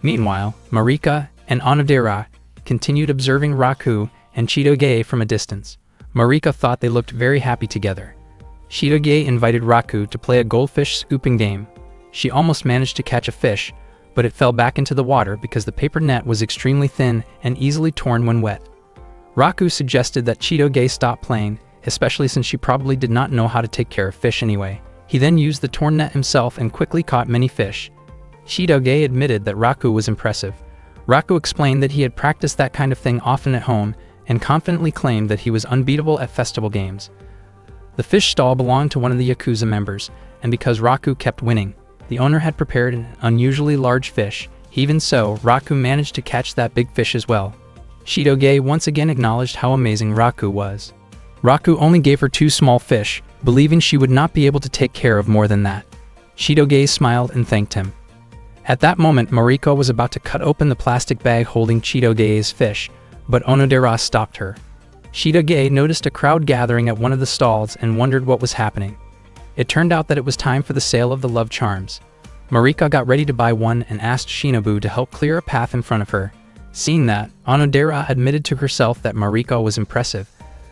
Meanwhile, Marika and Onodera continued observing Raku and Chitoge from a distance. Marika thought they looked very happy together. Chitoge invited Raku to play a goldfish scooping game. She almost managed to catch a fish, but it fell back into the water because the paper net was extremely thin and easily torn when wet. Raku suggested that Chitoge stop playing, especially since she probably did not know how to take care of fish anyway. He then used the torn net himself and quickly caught many fish. Chitoge admitted that Raku was impressive. Raku explained that he had practiced that kind of thing often at home and confidently claimed that he was unbeatable at festival games. The fish stall belonged to one of the Yakuza members, and because Raku kept winning, the owner had prepared an unusually large fish. Even so, Raku managed to catch that big fish as well. Chitoge once again acknowledged how amazing Raku was. Raku only gave her 2 small fish, believing she would not be able to take care of more than that. Chitoge smiled and thanked him. At that moment, Mariko was about to cut open the plastic bag holding Chitoge's fish, but Onodera stopped her. Chitoge noticed a crowd gathering at one of the stalls and wondered what was happening. It turned out that it was time for the sale of the love charms. Marika got ready to buy one and asked Shinobu to help clear a path in front of her. Seeing that, Onodera admitted to herself that Mariko was impressive,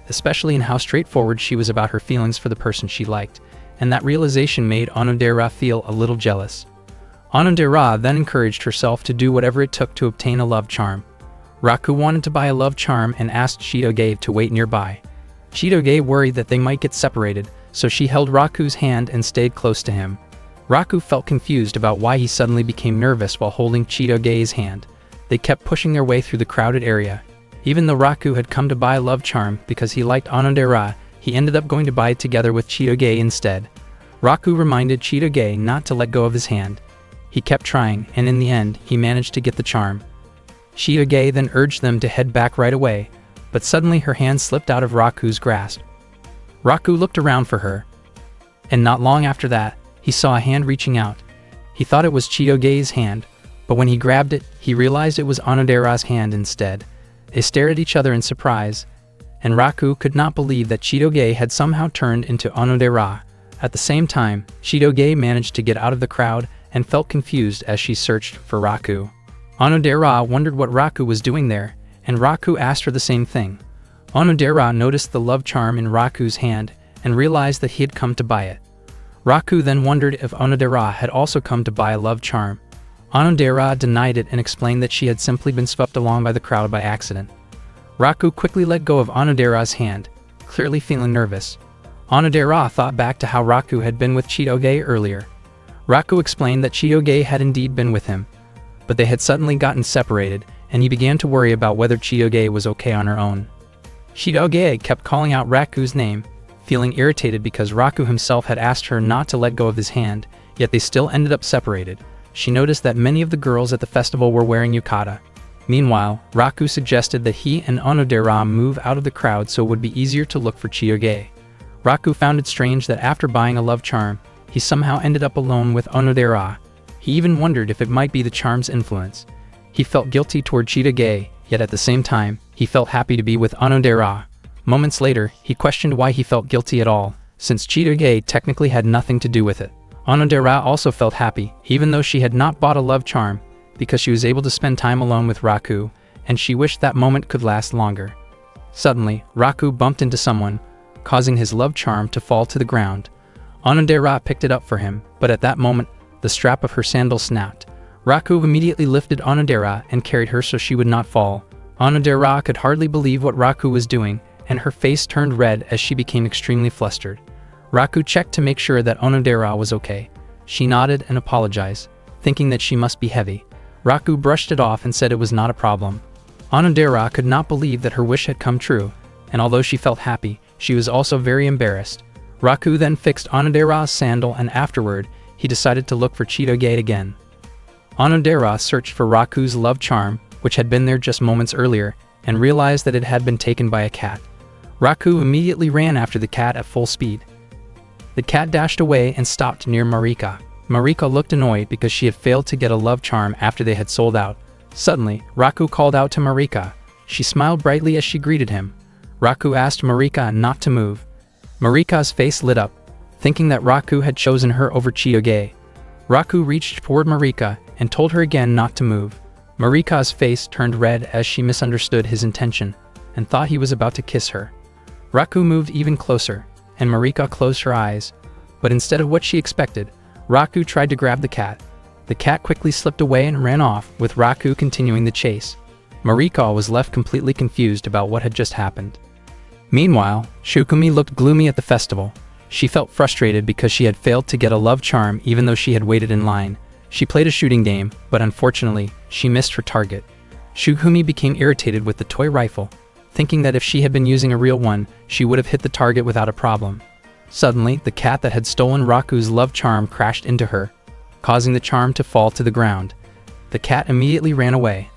especially in how straightforward she was about her feelings for the person she liked, and that realization made Onodera feel a little jealous. Onodera then encouraged herself to do whatever it took to obtain a love charm. Raku wanted to buy a love charm and asked Chitoge to wait nearby. Chitoge worried that they might get separated, so she held Raku's hand and stayed close to him. Raku felt confused about why he suddenly became nervous while holding Chitoge's hand. They kept pushing their way through the crowded area. Even though Raku had come to buy a love charm because he liked Onodera, he ended up going to buy it together with Chitoge instead. Raku reminded Chitoge not to let go of his hand. He kept trying, and in the end, he managed to get the charm. Chitoge then urged them to head back right away, but suddenly her hand slipped out of Raku's grasp. Raku looked around for her, and not long after that, he saw a hand reaching out. He thought it was Chitoge's hand, but when he grabbed it, he realized it was Onodera's hand instead. They stared at each other in surprise, and Raku could not believe that Chitoge had somehow turned into Onodera. At the same time, Chitoge managed to get out of the crowd and felt confused as she searched for Raku. Onodera wondered what Raku was doing there, and Raku asked her the same thing. Onodera noticed the love charm in Raku's hand and realized that he had come to buy it. Raku then wondered if Onodera had also come to buy a love charm. Onodera denied it and explained that she had simply been swept along by the crowd by accident. Raku quickly let go of Onodera's hand, clearly feeling nervous. Onodera thought back to how Raku had been with Chitoge earlier. Raku explained that Chitoge had indeed been with him, but they had suddenly gotten separated, and he began to worry about whether Chitoge was okay on her own. Chitoge kept calling out Raku's name, feeling irritated because Raku himself had asked her not to let go of his hand, yet they still ended up separated. She noticed that many of the girls at the festival were wearing yukata. Meanwhile, Raku suggested that he and Onodera move out of the crowd so it would be easier to look for Chitoge. Raku found it strange that after buying a love charm, he somehow ended up alone with Onodera. He even wondered if it might be the charm's influence. He felt guilty toward Chitoge, yet at the same time, he felt happy to be with Onodera. Moments later, he questioned why he felt guilty at all, since Chitoge technically had nothing to do with it. Onodera also felt happy, even though she had not bought a love charm, because she was able to spend time alone with Raku, and she wished that moment could last longer. Suddenly, Raku bumped into someone, causing his love charm to fall to the ground. Onodera picked it up for him, but at that moment, the strap of her sandal snapped. Raku immediately lifted Onodera and carried her so she would not fall. Onodera could hardly believe what Raku was doing, and her face turned red as she became extremely flustered. Raku checked to make sure that Onodera was okay. She nodded and apologized, thinking that she must be heavy. Raku brushed it off and said it was not a problem. Onodera could not believe that her wish had come true, and although she felt happy, she was also very embarrassed. Raku then fixed Onodera's sandal, and afterward, he decided to look for Chitoge again. Onodera searched for Raku's love charm, which had been there just moments earlier, and realized that it had been taken by a cat. Raku immediately ran after the cat at full speed. The cat dashed away and stopped near Marika. Marika looked annoyed because she had failed to get a love charm after they had sold out. Suddenly, Raku called out to Marika. She smiled brightly as she greeted him. Raku asked Marika not to move. Marika's face lit up, thinking that Raku had chosen her over Chitoge. Raku reached toward Marika and told her again not to move. Marika's face turned red as she misunderstood his intention and thought he was about to kiss her. Raku moved even closer, and Marika closed her eyes, but instead of what she expected, Raku tried to grab the cat. The cat quickly slipped away and ran off, with Raku continuing the chase. Marika was left completely confused about what had just happened. Meanwhile, Shukumi looked gloomy at the festival. She felt frustrated because she had failed to get a love charm even though she had waited in line. She played a shooting game, but unfortunately, she missed her target. Shukumi became irritated with the toy rifle, thinking that if she had been using a real one, she would have hit the target without a problem. Suddenly, the cat that had stolen Raku's love charm crashed into her, causing the charm to fall to the ground. The cat immediately ran away.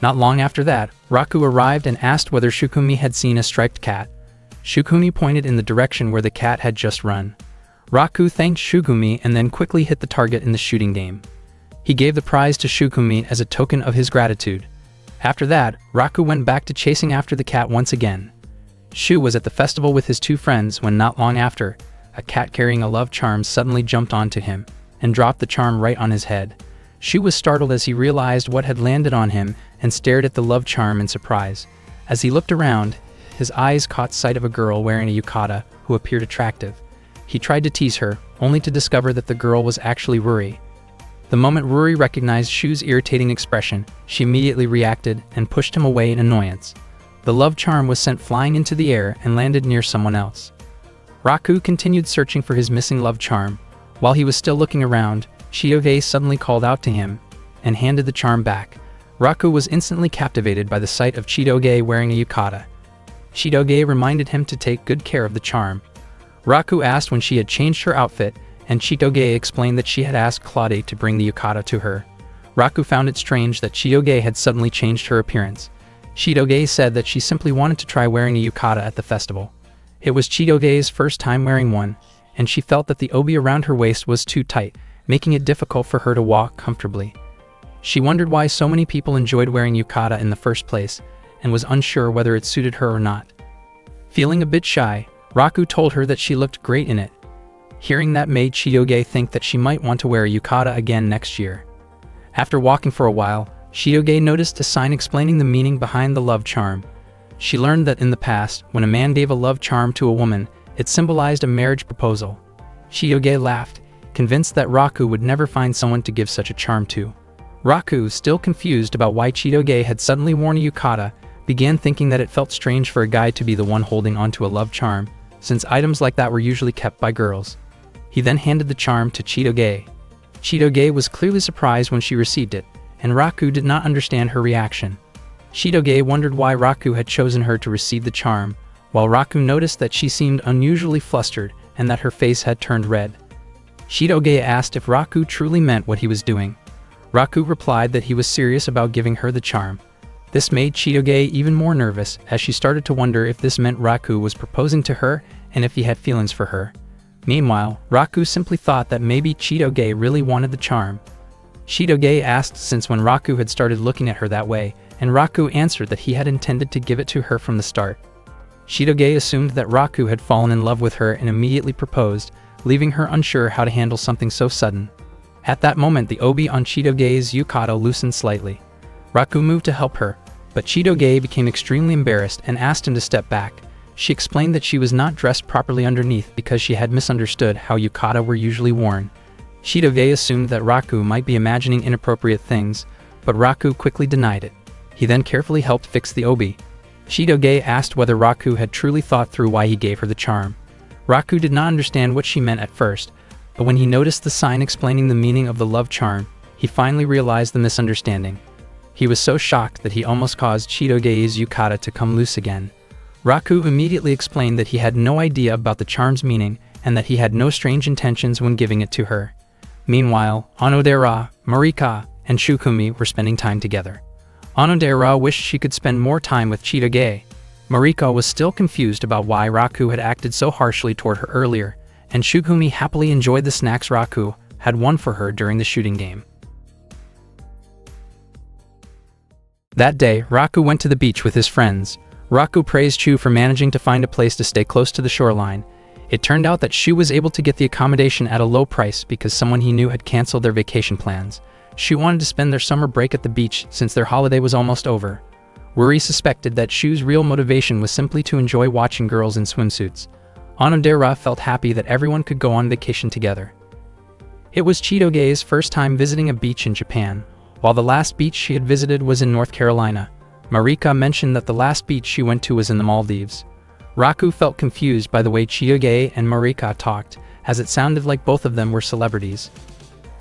Not long after that, Raku arrived and asked whether Shukumi had seen a striped cat. Shukumi pointed in the direction where the cat had just run. Raku thanked Shukumi and then quickly hit the target in the shooting game. He gave the prize to Shukumi as a token of his gratitude. After that, Raku went back to chasing after the cat once again. Shu was at the festival with his two friends when not long after, a cat carrying a love charm suddenly jumped onto him and dropped the charm right on his head. Shu was startled as he realized what had landed on him and stared at the love charm in surprise. As he looked around, his eyes caught sight of a girl wearing a yukata who appeared attractive. He tried to tease her, only to discover that the girl was actually Ruri. The moment Ruri recognized Shu's irritating expression, she immediately reacted and pushed him away in annoyance. The love charm was sent flying into the air and landed near someone else. Raku continued searching for his missing love charm. While he was still looking around, Chitoge suddenly called out to him and handed the charm back. Raku was instantly captivated by the sight of Chitoge wearing a yukata. Chitoge reminded him to take good care of the charm. Raku asked when she had changed her outfit, and Chitoge explained that she had asked Claude to bring the yukata to her. Raku found it strange that Chitoge had suddenly changed her appearance. Chitoge said that she simply wanted to try wearing a yukata at the festival. It was Chitoge's first time wearing one, and she felt that the obi around her waist was too tight, making it difficult for her to walk comfortably. She wondered why so many people enjoyed wearing yukata in the first place, and was unsure whether it suited her or not. Feeling a bit shy, Raku told her that she looked great in it. Hearing that made Chitoge think that she might want to wear a yukata again next year. After walking for a while, Chitoge noticed a sign explaining the meaning behind the love charm. She learned that in the past, when a man gave a love charm to a woman, it symbolized a marriage proposal. Chitoge laughed, convinced that Raku would never find someone to give such a charm to. Raku, still confused about why Chitoge had suddenly worn a yukata, began thinking that it felt strange for a guy to be the one holding onto a love charm, since items like that were usually kept by girls. He then handed the charm to Chitoge. Chitoge was clearly surprised when she received it, and Raku did not understand her reaction. Chitoge wondered why Raku had chosen her to receive the charm, while Raku noticed that she seemed unusually flustered and that her face had turned red. Chitoge asked if Raku truly meant what he was doing. Raku replied that he was serious about giving her the charm. This made Chitoge even more nervous, as she started to wonder if this meant Raku was proposing to her and if he had feelings for her. Meanwhile, Raku simply thought that maybe Chitoge really wanted the charm. Chitoge asked since when Raku had started looking at her that way, and Raku answered that he had intended to give it to her from the start. Chitoge assumed that Raku had fallen in love with her and immediately proposed, leaving her unsure how to handle something so sudden. At that moment, the obi on Chitoge's yukata loosened slightly. Raku moved to help her, but Chitoge became extremely embarrassed and asked him to step back. She explained that she was not dressed properly underneath because she had misunderstood how yukata were usually worn. Chitoge assumed that Raku might be imagining inappropriate things, but Raku quickly denied it. He then carefully helped fix the obi. Chitoge asked whether Raku had truly thought through why he gave her the charm. Raku did not understand what she meant at first, but when he noticed the sign explaining the meaning of the love charm, he finally realized the misunderstanding. He was so shocked that he almost caused Chitoge's yukata to come loose again. Raku immediately explained that he had no idea about the charm's meaning and that he had no strange intentions when giving it to her. Meanwhile, Onodera, Marika, and Shukumi were spending time together. Onodera wished she could spend more time with Chitoge. Marika was still confused about why Raku had acted so harshly toward her earlier, and Shukumi happily enjoyed the snacks Raku had won for her during the shooting game. That day, Raku went to the beach with his friends. Raku praised Shu for managing to find a place to stay close to the shoreline. It turned out that Shu was able to get the accommodation at a low price because someone he knew had canceled their vacation plans. Shu wanted to spend their summer break at the beach since their holiday was almost over. Ruri suspected that Shu's real motivation was simply to enjoy watching girls in swimsuits. Onodera felt happy that everyone could go on vacation together. It was Chitoge's first time visiting a beach in Japan, while the last beach she had visited was in North Carolina. Marika mentioned that the last beach she went to was in the Maldives. Raku felt confused by the way Chitoge and Marika talked, as it sounded like both of them were celebrities.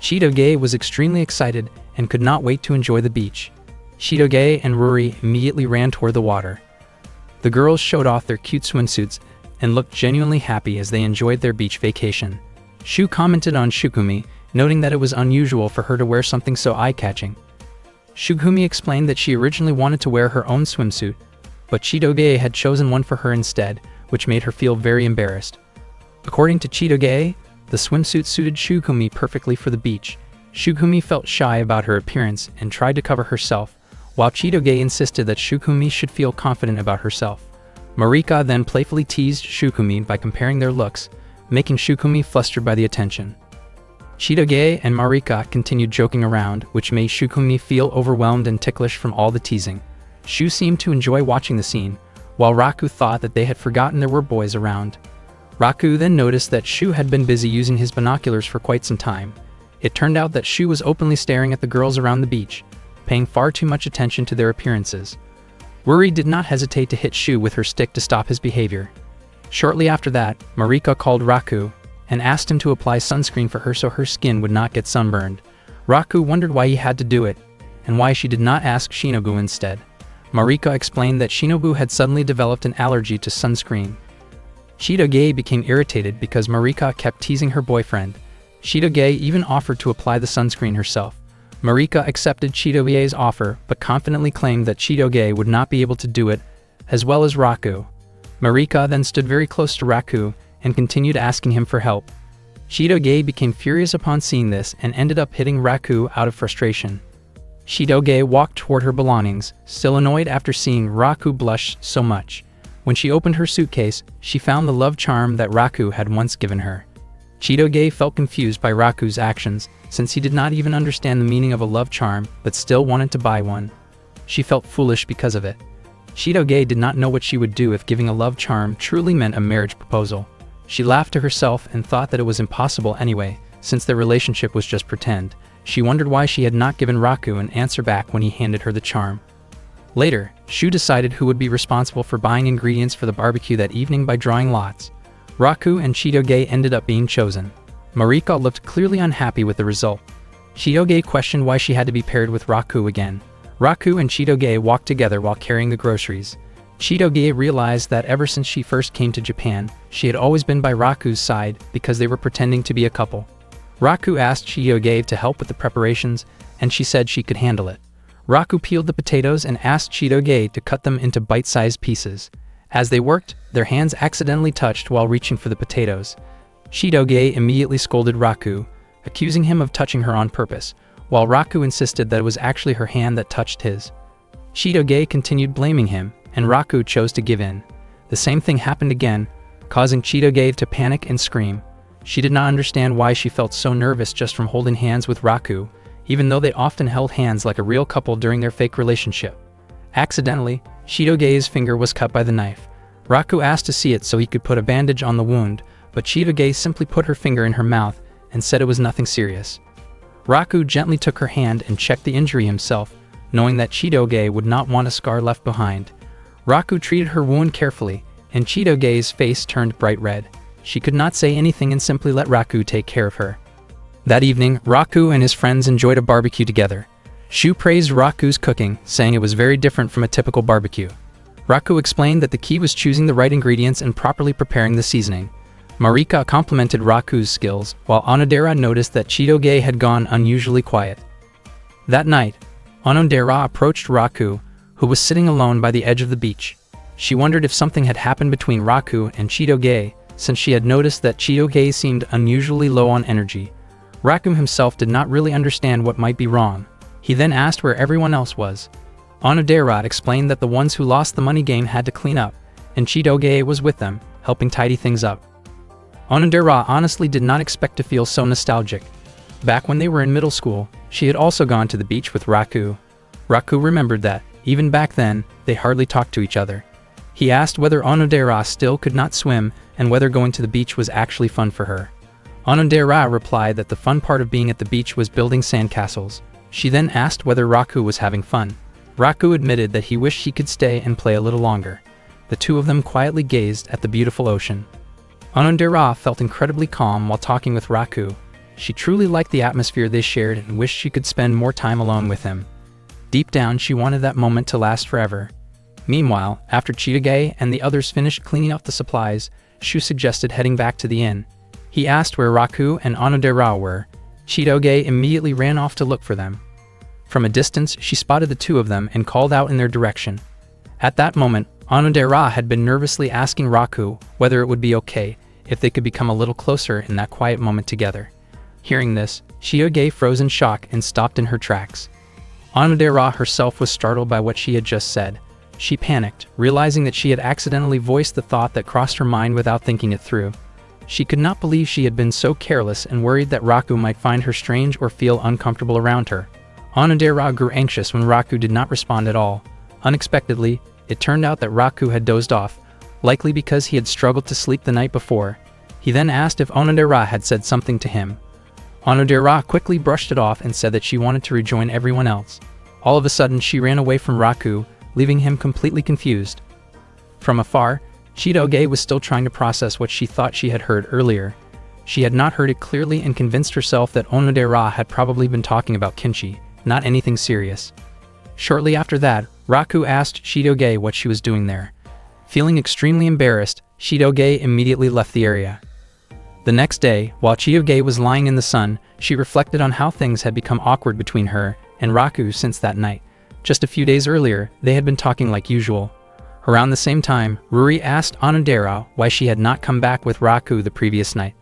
Chitoge was extremely excited and could not wait to enjoy the beach. Chitoge and Ruri immediately ran toward the water. The girls showed off their cute swimsuits and looked genuinely happy as they enjoyed their beach vacation. Shu commented on Shukumi, noting that it was unusual for her to wear something so eye-catching. Shukumi explained that she originally wanted to wear her own swimsuit, but Chitoge had chosen one for her instead, which made her feel very embarrassed. According to Chitoge, the swimsuit suited Shukumi perfectly for the beach. Shukumi felt shy about her appearance and tried to cover herself, while Chitoge insisted that Shukumi should feel confident about herself. Marika then playfully teased Shukumi by comparing their looks, making Shukumi flustered by the attention. Chitoge and Marika continued joking around, which made Shukumi feel overwhelmed and ticklish from all the teasing. Shu seemed to enjoy watching the scene, while Raku thought that they had forgotten there were boys around. Raku then noticed that Shu had been busy using his binoculars for quite some time. It turned out that Shu was openly staring at the girls around the beach, paying far too much attention to their appearances. Ruri did not hesitate to hit Shu with her stick to stop his behavior. Shortly after that, Marika called Raku and asked him to apply sunscreen for her so her skin would not get sunburned. Raku wondered why he had to do it, and why she did not ask Shinobu instead. Marika explained that Shinobu had suddenly developed an allergy to sunscreen. Chitoge became irritated because Marika kept teasing her boyfriend. Chitoge even offered to apply the sunscreen herself. Marika accepted Chitoge's offer, but confidently claimed that Chitoge would not be able to do it, as well as Raku. Marika then stood very close to Raku and continued asking him for help. Chitoge became furious upon seeing this and ended up hitting Raku out of frustration. Chitoge walked toward her belongings, still annoyed after seeing Raku blush so much. When she opened her suitcase, she found the love charm that Raku had once given her. Chitoge felt confused by Raku's actions, since he did not even understand the meaning of a love charm but still wanted to buy one. She felt foolish because of it. Chitoge did not know what she would do if giving a love charm truly meant a marriage proposal. She laughed to herself and thought that it was impossible anyway, since their relationship was just pretend. She wondered why she had not given Raku an answer back when he handed her the charm. Later, Shu decided who would be responsible for buying ingredients for the barbecue that evening by drawing lots. Raku and Chitoge ended up being chosen. Marika looked clearly unhappy with the result. Chitoge questioned why she had to be paired with Raku again. Raku and Chitoge walked together while carrying the groceries. Chitoge realized that ever since she first came to Japan, she had always been by Raku's side because they were pretending to be a couple. Raku asked Chitoge to help with the preparations, and she said she could handle it. Raku peeled the potatoes and asked Chitoge to cut them into bite-sized pieces. As they worked, their hands accidentally touched while reaching for the potatoes. Chitoge immediately scolded Raku, accusing him of touching her on purpose, while Raku insisted that it was actually her hand that touched his. Chitoge continued blaming him, and Raku chose to give in. The same thing happened again, causing Chitoge to panic and scream. She did not understand why she felt so nervous just from holding hands with Raku, even though they often held hands like a real couple during their fake relationship. Accidentally, Chitoge's finger was cut by the knife. Raku asked to see it so he could put a bandage on the wound, but Chitoge simply put her finger in her mouth and said it was nothing serious. Raku gently took her hand and checked the injury himself, knowing that Chitoge would not want a scar left behind. Raku treated her wound carefully, and Chitoge's face turned bright red. She could not say anything and simply let Raku take care of her. That evening, Raku and his friends enjoyed a barbecue together. Shu praised Raku's cooking, saying it was very different from a typical barbecue. Raku explained that the key was choosing the right ingredients and properly preparing the seasoning. Marika complimented Raku's skills, while Onodera noticed that Chitoge had gone unusually quiet. That night, Onodera approached Raku, who was sitting alone by the edge of the beach. She wondered if something had happened between Raku and Chitoge, since she had noticed that Chitoge seemed unusually low on energy. Raku himself did not really understand what might be wrong. He then asked where everyone else was. Onodera explained that the ones who lost the money game had to clean up, and Chitoge was with them, helping tidy things up. Onodera honestly did not expect to feel so nostalgic. Back when they were in middle school, she had also gone to the beach with Raku. Raku remembered that, even back then, they hardly talked to each other. He asked whether Onodera still could not swim and whether going to the beach was actually fun for her. Onodera replied that the fun part of being at the beach was building sandcastles. She then asked whether Raku was having fun. Raku admitted that he wished he could stay and play a little longer. The two of them quietly gazed at the beautiful ocean. Onodera felt incredibly calm while talking with Raku. She truly liked the atmosphere they shared and wished she could spend more time alone with him. Deep down, she wanted that moment to last forever. Meanwhile, after Chitoge and the others finished cleaning up the supplies, Shu suggested heading back to the inn. He asked where Raku and Onodera were. Chitoge immediately ran off to look for them. From a distance, she spotted the two of them and called out in their direction. At that moment, Onodera had been nervously asking Raku whether it would be okay if they could become a little closer in that quiet moment together. Hearing this, Chitoge froze in shock and stopped in her tracks. Onodera herself was startled by what she had just said. She panicked, realizing that she had accidentally voiced the thought that crossed her mind without thinking it through. She could not believe she had been so careless and worried that Raku might find her strange or feel uncomfortable around her. Onodera grew anxious when Raku did not respond at all. Unexpectedly, it turned out that Raku had dozed off, likely because he had struggled to sleep the night before. He then asked if Onodera had said something to him. Onodera quickly brushed it off and said that she wanted to rejoin everyone else. All of a sudden, she ran away from Raku, leaving him completely confused. From afar, Chitoge was still trying to process what she thought she had heard earlier. She had not heard it clearly and convinced herself that Onodera had probably been talking about kimchi, not anything serious. Shortly after that, Raku asked Chitoge what she was doing there. Feeling extremely embarrassed, Chitoge immediately left the area. The next day, while Chitoge was lying in the sun, she reflected on how things had become awkward between her and Raku since that night. Just a few days earlier, they had been talking like usual. Around the same time, Ruri asked Onodera why she had not come back with Raku the previous night.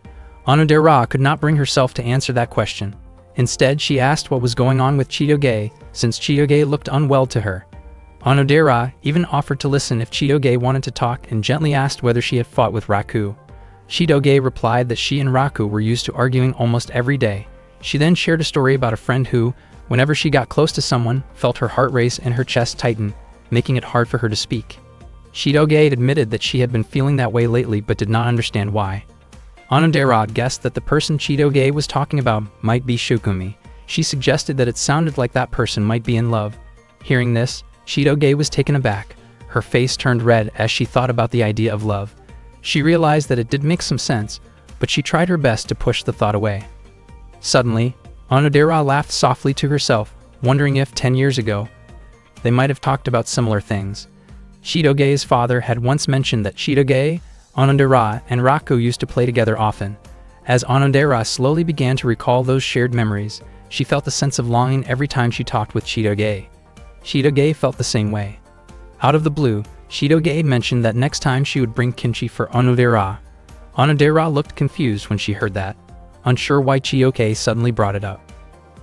Onodera could not bring herself to answer that question. Instead, she asked what was going on with Chitoge, since Chitoge looked unwell to her. Onodera even offered to listen if Chitoge wanted to talk and gently asked whether she had fought with Raku. Chitoge replied that she and Raku were used to arguing almost every day. She then shared a story about a friend who, whenever she got close to someone, felt her heart race and her chest tighten, making it hard for her to speak. Chitoge admitted that she had been feeling that way lately but did not understand why. Onodera guessed that the person Chitoge was talking about might be Shukumi. She suggested that it sounded like that person might be in love. Hearing this, Chitoge was taken aback. Her face turned red as she thought about the idea of love. She realized that it did make some sense, but she tried her best to push the thought away. Suddenly, Onodera laughed softly to herself, wondering if 10 years ago, they might have talked about similar things. Chitoge's father had once mentioned that Chitoge, Onodera, and Raku used to play together often. As Onodera slowly began to recall those shared memories, she felt a sense of longing every time she talked with Chitoge. Chitoge felt the same way. Out of the blue, Chitoge mentioned that next time she would bring kimchi for Onodera. Onodera looked confused when she heard that, unsure why Chitoge suddenly brought it up.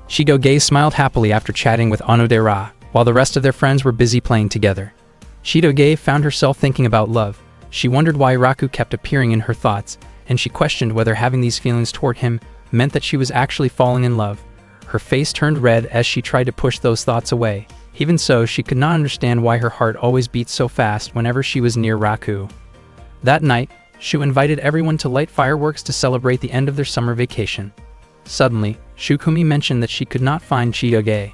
Chitoge smiled happily after chatting with Onodera, while the rest of their friends were busy playing together. Chitoge found herself thinking about love. She wondered why Raku kept appearing in her thoughts, and she questioned whether having these feelings toward him meant that she was actually falling in love. Her face turned red as she tried to push those thoughts away. Even so, she could not understand why her heart always beat so fast whenever she was near Raku. That night, Shu invited everyone to light fireworks to celebrate the end of their summer vacation. Suddenly, Shukumi mentioned that she could not find Chitoge.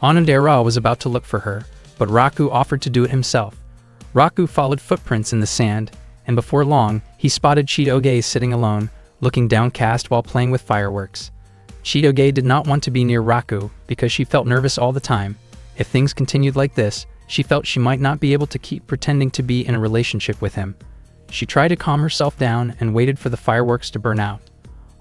Onodera was about to look for her, but Raku offered to do it himself. Raku followed footprints in the sand, and before long, he spotted Chitoge sitting alone, looking downcast while playing with fireworks. Chitoge did not want to be near Raku because she felt nervous all the time. If things continued like this, she felt she might not be able to keep pretending to be in a relationship with him. She tried to calm herself down and waited for the fireworks to burn out.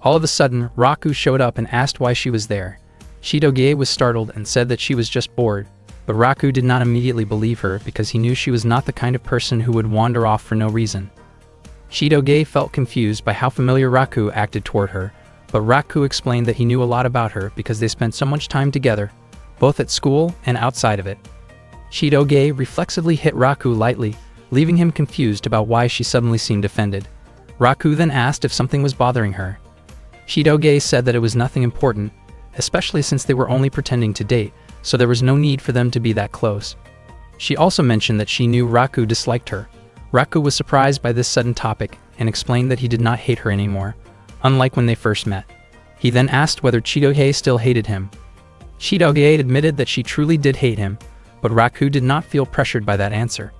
All of a sudden, Raku showed up and asked why she was there. Chitoge was startled and said that she was just bored, but Raku did not immediately believe her because he knew she was not the kind of person who would wander off for no reason. Chitoge felt confused by how familiar Raku acted toward her, but Raku explained that he knew a lot about her because they spent so much time together, both at school and outside of it. Chitoge reflexively hit Raku lightly, leaving him confused about why she suddenly seemed offended. Raku then asked if something was bothering her. Chitoge said that it was nothing important, especially since they were only pretending to date, so there was no need for them to be that close. She also mentioned that she knew Raku disliked her. Raku was surprised by this sudden topic and explained that he did not hate her anymore, unlike when they first met. He then asked whether Chitoge still hated him. Chitoge admitted that she truly did hate him, but Raku did not feel pressured by that answer.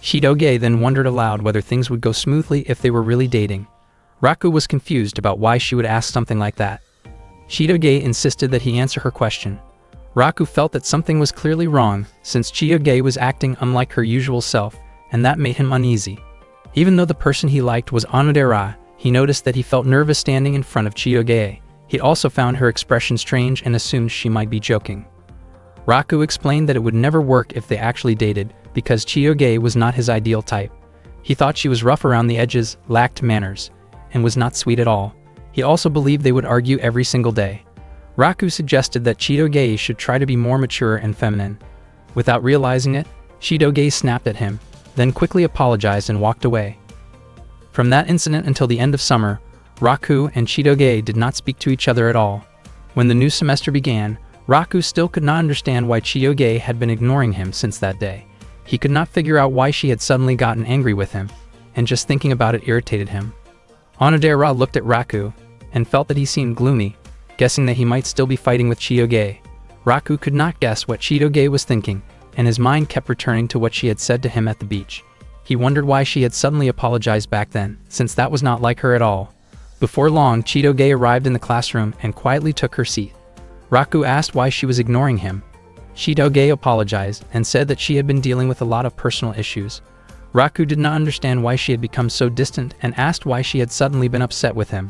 Chitoge then wondered aloud whether things would go smoothly if they were really dating. Raku was confused about why she would ask something like that. Chitoge insisted that he answer her question. Raku felt that something was clearly wrong, since Chitoge was acting unlike her usual self, and that made him uneasy. Even though the person he liked was Onodera, he noticed that he felt nervous standing in front of Chitoge. He also found her expression strange and assumed she might be joking. Raku explained that it would never work if they actually dated, because Chitoge was not his ideal type. He thought she was rough around the edges, lacked manners, and was not sweet at all. He also believed they would argue every single day. Raku suggested that Chitoge should try to be more mature and feminine. Without realizing it, Chitoge snapped at him, then quickly apologized and walked away. From that incident until the end of summer, Raku and Chitoge did not speak to each other at all. When the new semester began, Raku still could not understand why Chitoge had been ignoring him since that day. He could not figure out why she had suddenly gotten angry with him, and just thinking about it irritated him. Onodera looked at Raku, and felt that he seemed gloomy, guessing that he might still be fighting with Chitoge. Raku could not guess what Chitoge was thinking, and his mind kept returning to what she had said to him at the beach. He wondered why she had suddenly apologized back then, since that was not like her at all. Before long, Chitoge arrived in the classroom and quietly took her seat. Raku asked why she was ignoring him. Chitoge apologized and said that she had been dealing with a lot of personal issues. Raku did not understand why she had become so distant and asked why she had suddenly been upset with him.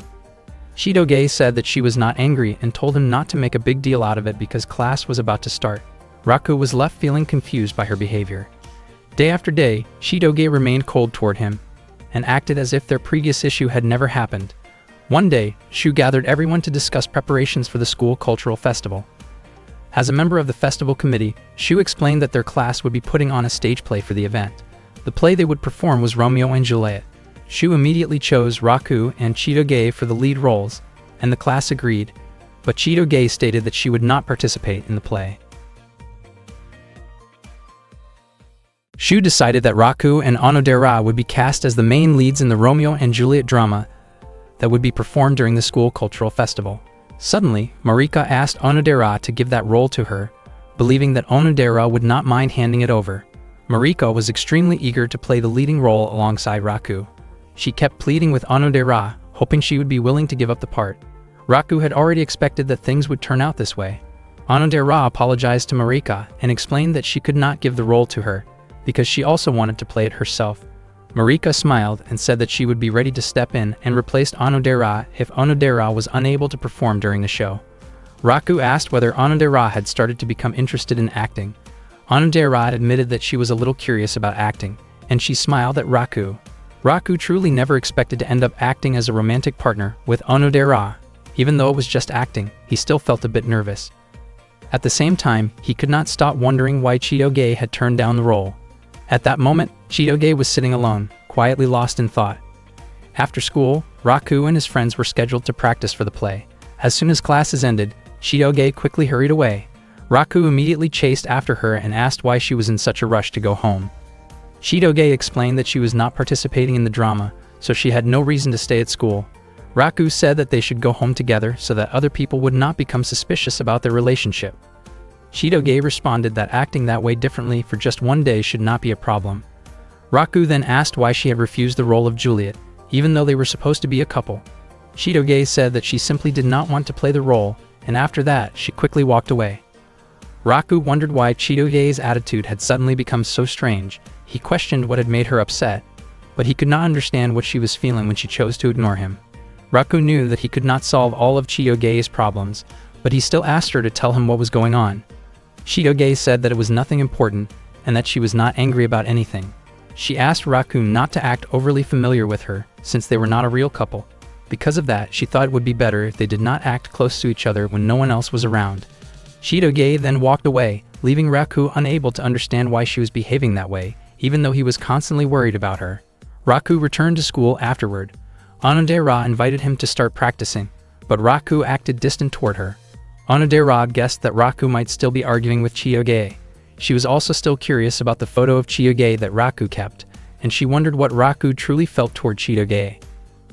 Chitoge said that she was not angry and told him not to make a big deal out of it because class was about to start. Raku was left feeling confused by her behavior. Day after day, Chitoge remained cold toward him and acted as if their previous issue had never happened. One day, Shu gathered everyone to discuss preparations for the school cultural festival. As a member of the festival committee, Shu explained that their class would be putting on a stage play for the event. The play they would perform was Romeo and Juliet. Shu immediately chose Raku and Chitoge for the lead roles, and the class agreed, but Chitoge stated that she would not participate in the play. Shu decided that Raku and Onodera would be cast as the main leads in the Romeo and Juliet drama that would be performed during the school cultural festival. Suddenly, Marika asked Onodera to give that role to her, believing that Onodera would not mind handing it over. Marika was extremely eager to play the leading role alongside Raku. She kept pleading with Onodera, hoping she would be willing to give up the part. Raku had already expected that things would turn out this way. Onodera apologized to Marika and explained that she could not give the role to her, because she also wanted to play it herself. Marika smiled and said that she would be ready to step in and replace Onodera if Onodera was unable to perform during the show. Raku asked whether Onodera had started to become interested in acting. Onodera admitted that she was a little curious about acting, and she smiled at Raku. Raku truly never expected to end up acting as a romantic partner with Onodera. Even though it was just acting, he still felt a bit nervous. At the same time, he could not stop wondering why Chitoge had turned down the role. At that moment, Chitoge was sitting alone, quietly lost in thought. After school, Raku and his friends were scheduled to practice for the play. As soon as classes ended, Chitoge quickly hurried away. Raku immediately chased after her and asked why she was in such a rush to go home. Chitoge explained that she was not participating in the drama, so she had no reason to stay at school. Raku said that they should go home together so that other people would not become suspicious about their relationship. Chitoge responded that acting that way differently for just one day should not be a problem. Raku then asked why she had refused the role of Juliet, even though they were supposed to be a couple. Chitoge said that she simply did not want to play the role, and after that, she quickly walked away. Raku wondered why Chitoge's attitude had suddenly become so strange. He questioned what had made her upset, but he could not understand what she was feeling when she chose to ignore him. Raku knew that he could not solve all of Chitoge's problems, but he still asked her to tell him what was going on. Chitoge said that it was nothing important and that she was not angry about anything. She asked Raku not to act overly familiar with her since they were not a real couple. Because of that, she thought it would be better if they did not act close to each other when no one else was around. Chitoge then walked away, leaving Raku unable to understand why she was behaving that way, even though he was constantly worried about her. Raku returned to school afterward. Onodera invited him to start practicing, but Raku acted distant toward her. Onodera guessed that Raku might still be arguing with Chitoge. She was also still curious about the photo of Chitoge that Raku kept, and she wondered what Raku truly felt toward Chitoge.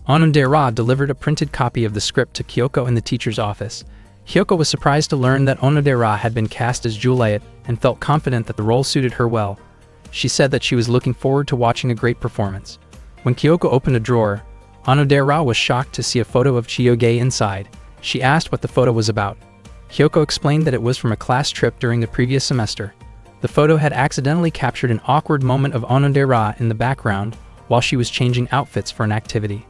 Onodera delivered a printed copy of the script to Kyoko in the teacher's office. Kyoko was surprised to learn that Onodera had been cast as Juliet and felt confident that the role suited her well. She said that she was looking forward to watching a great performance. When Kyoko opened a drawer, Onodera was shocked to see a photo of Chitoge inside. She asked what the photo was about. Kyoko explained that it was from a class trip during the previous semester. The photo had accidentally captured an awkward moment of Onodera in the background while she was changing outfits for an activity.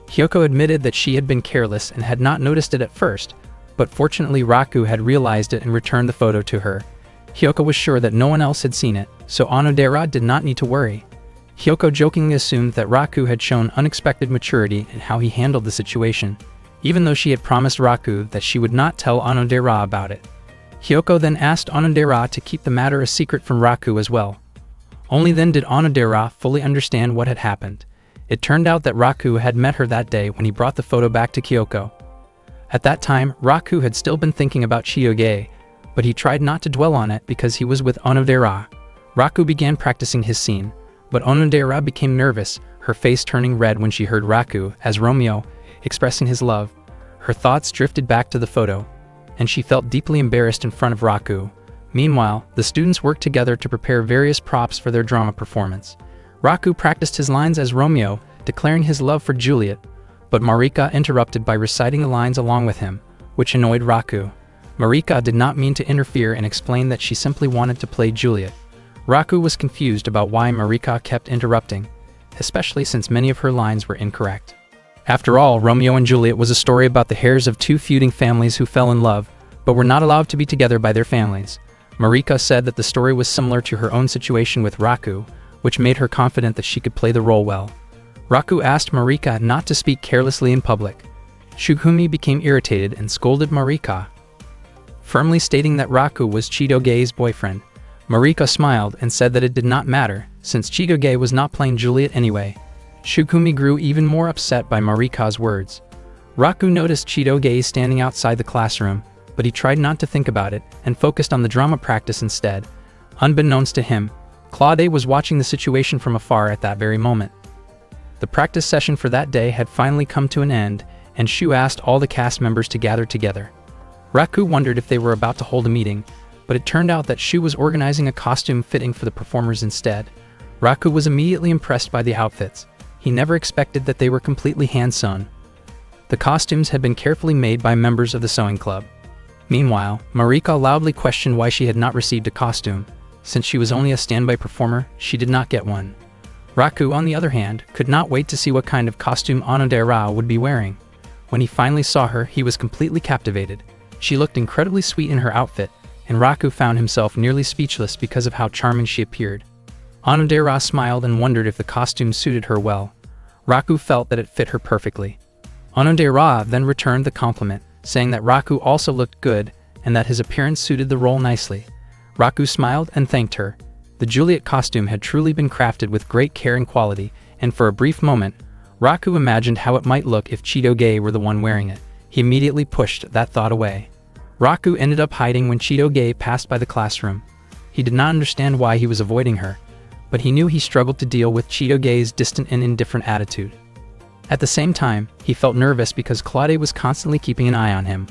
Kyoko admitted that she had been careless and had not noticed it at first, but fortunately Raku had realized it and returned the photo to her. Kyoko was sure that no one else had seen it, so Onodera did not need to worry. Kyoko jokingly assumed that Raku had shown unexpected maturity in how he handled the situation, even though she had promised Raku that she would not tell Onodera about it. Kyoko then asked Onodera to keep the matter a secret from Raku as well. Only then did Onodera fully understand what had happened. It turned out that Raku had met her that day when he brought the photo back to Kyoko. At that time, Raku had still been thinking about Chitoge, but he tried not to dwell on it because he was with Onodera. Raku began practicing his scene, but Onodera became nervous, her face turning red when she heard Raku, as Romeo, expressing his love. Her thoughts drifted back to the photo, and she felt deeply embarrassed in front of Raku. Meanwhile, the students worked together to prepare various props for their drama performance. Raku practiced his lines as Romeo, declaring his love for Juliet, but Marika interrupted by reciting the lines along with him, which annoyed Raku. Marika did not mean to interfere and explained that she simply wanted to play Juliet. Raku was confused about why Marika kept interrupting, especially since many of her lines were incorrect. After all, Romeo and Juliet was a story about the heirs of two feuding families who fell in love, but were not allowed to be together by their families. Marika said that the story was similar to her own situation with Raku, which made her confident that she could play the role well. Raku asked Marika not to speak carelessly in public. Shugumi became irritated and scolded Marika, firmly stating that Raku was Chitoge's boyfriend. Marika smiled and said that it did not matter, since Chitoge was not playing Juliet anyway. Shugumi grew even more upset by Marika's words. Raku noticed Chitoge standing outside the classroom, but he tried not to think about it and focused on the drama practice instead. Unbeknownst to him, Claude was watching the situation from afar at that very moment. The practice session for that day had finally come to an end, and Shu asked all the cast members to gather together. Raku wondered if they were about to hold a meeting, but it turned out that Shu was organizing a costume fitting for the performers instead. Raku was immediately impressed by the outfits. He never expected that they were completely hand-sewn. The costumes had been carefully made by members of the sewing club. Meanwhile, Marika loudly questioned why she had not received a costume. Since she was only a standby performer, she did not get one. Raku, on the other hand, could not wait to see what kind of costume Onodera would be wearing. When he finally saw her, he was completely captivated. She looked incredibly sweet in her outfit, and Raku found himself nearly speechless because of how charming she appeared. Onodera smiled and wondered if the costume suited her well. Raku felt that it fit her perfectly. Onodera then returned the compliment, saying that Raku also looked good and that his appearance suited the role nicely. Raku smiled and thanked her. The Juliet costume had truly been crafted with great care and quality, and for a brief moment, Raku imagined how it might look if Chitoge were the one wearing it. He immediately pushed that thought away. Raku ended up hiding when Chitoge passed by the classroom. He did not understand why he was avoiding her, but he knew he struggled to deal with Chitoge's distant and indifferent attitude. At the same time, he felt nervous because Claude was constantly keeping an eye on him.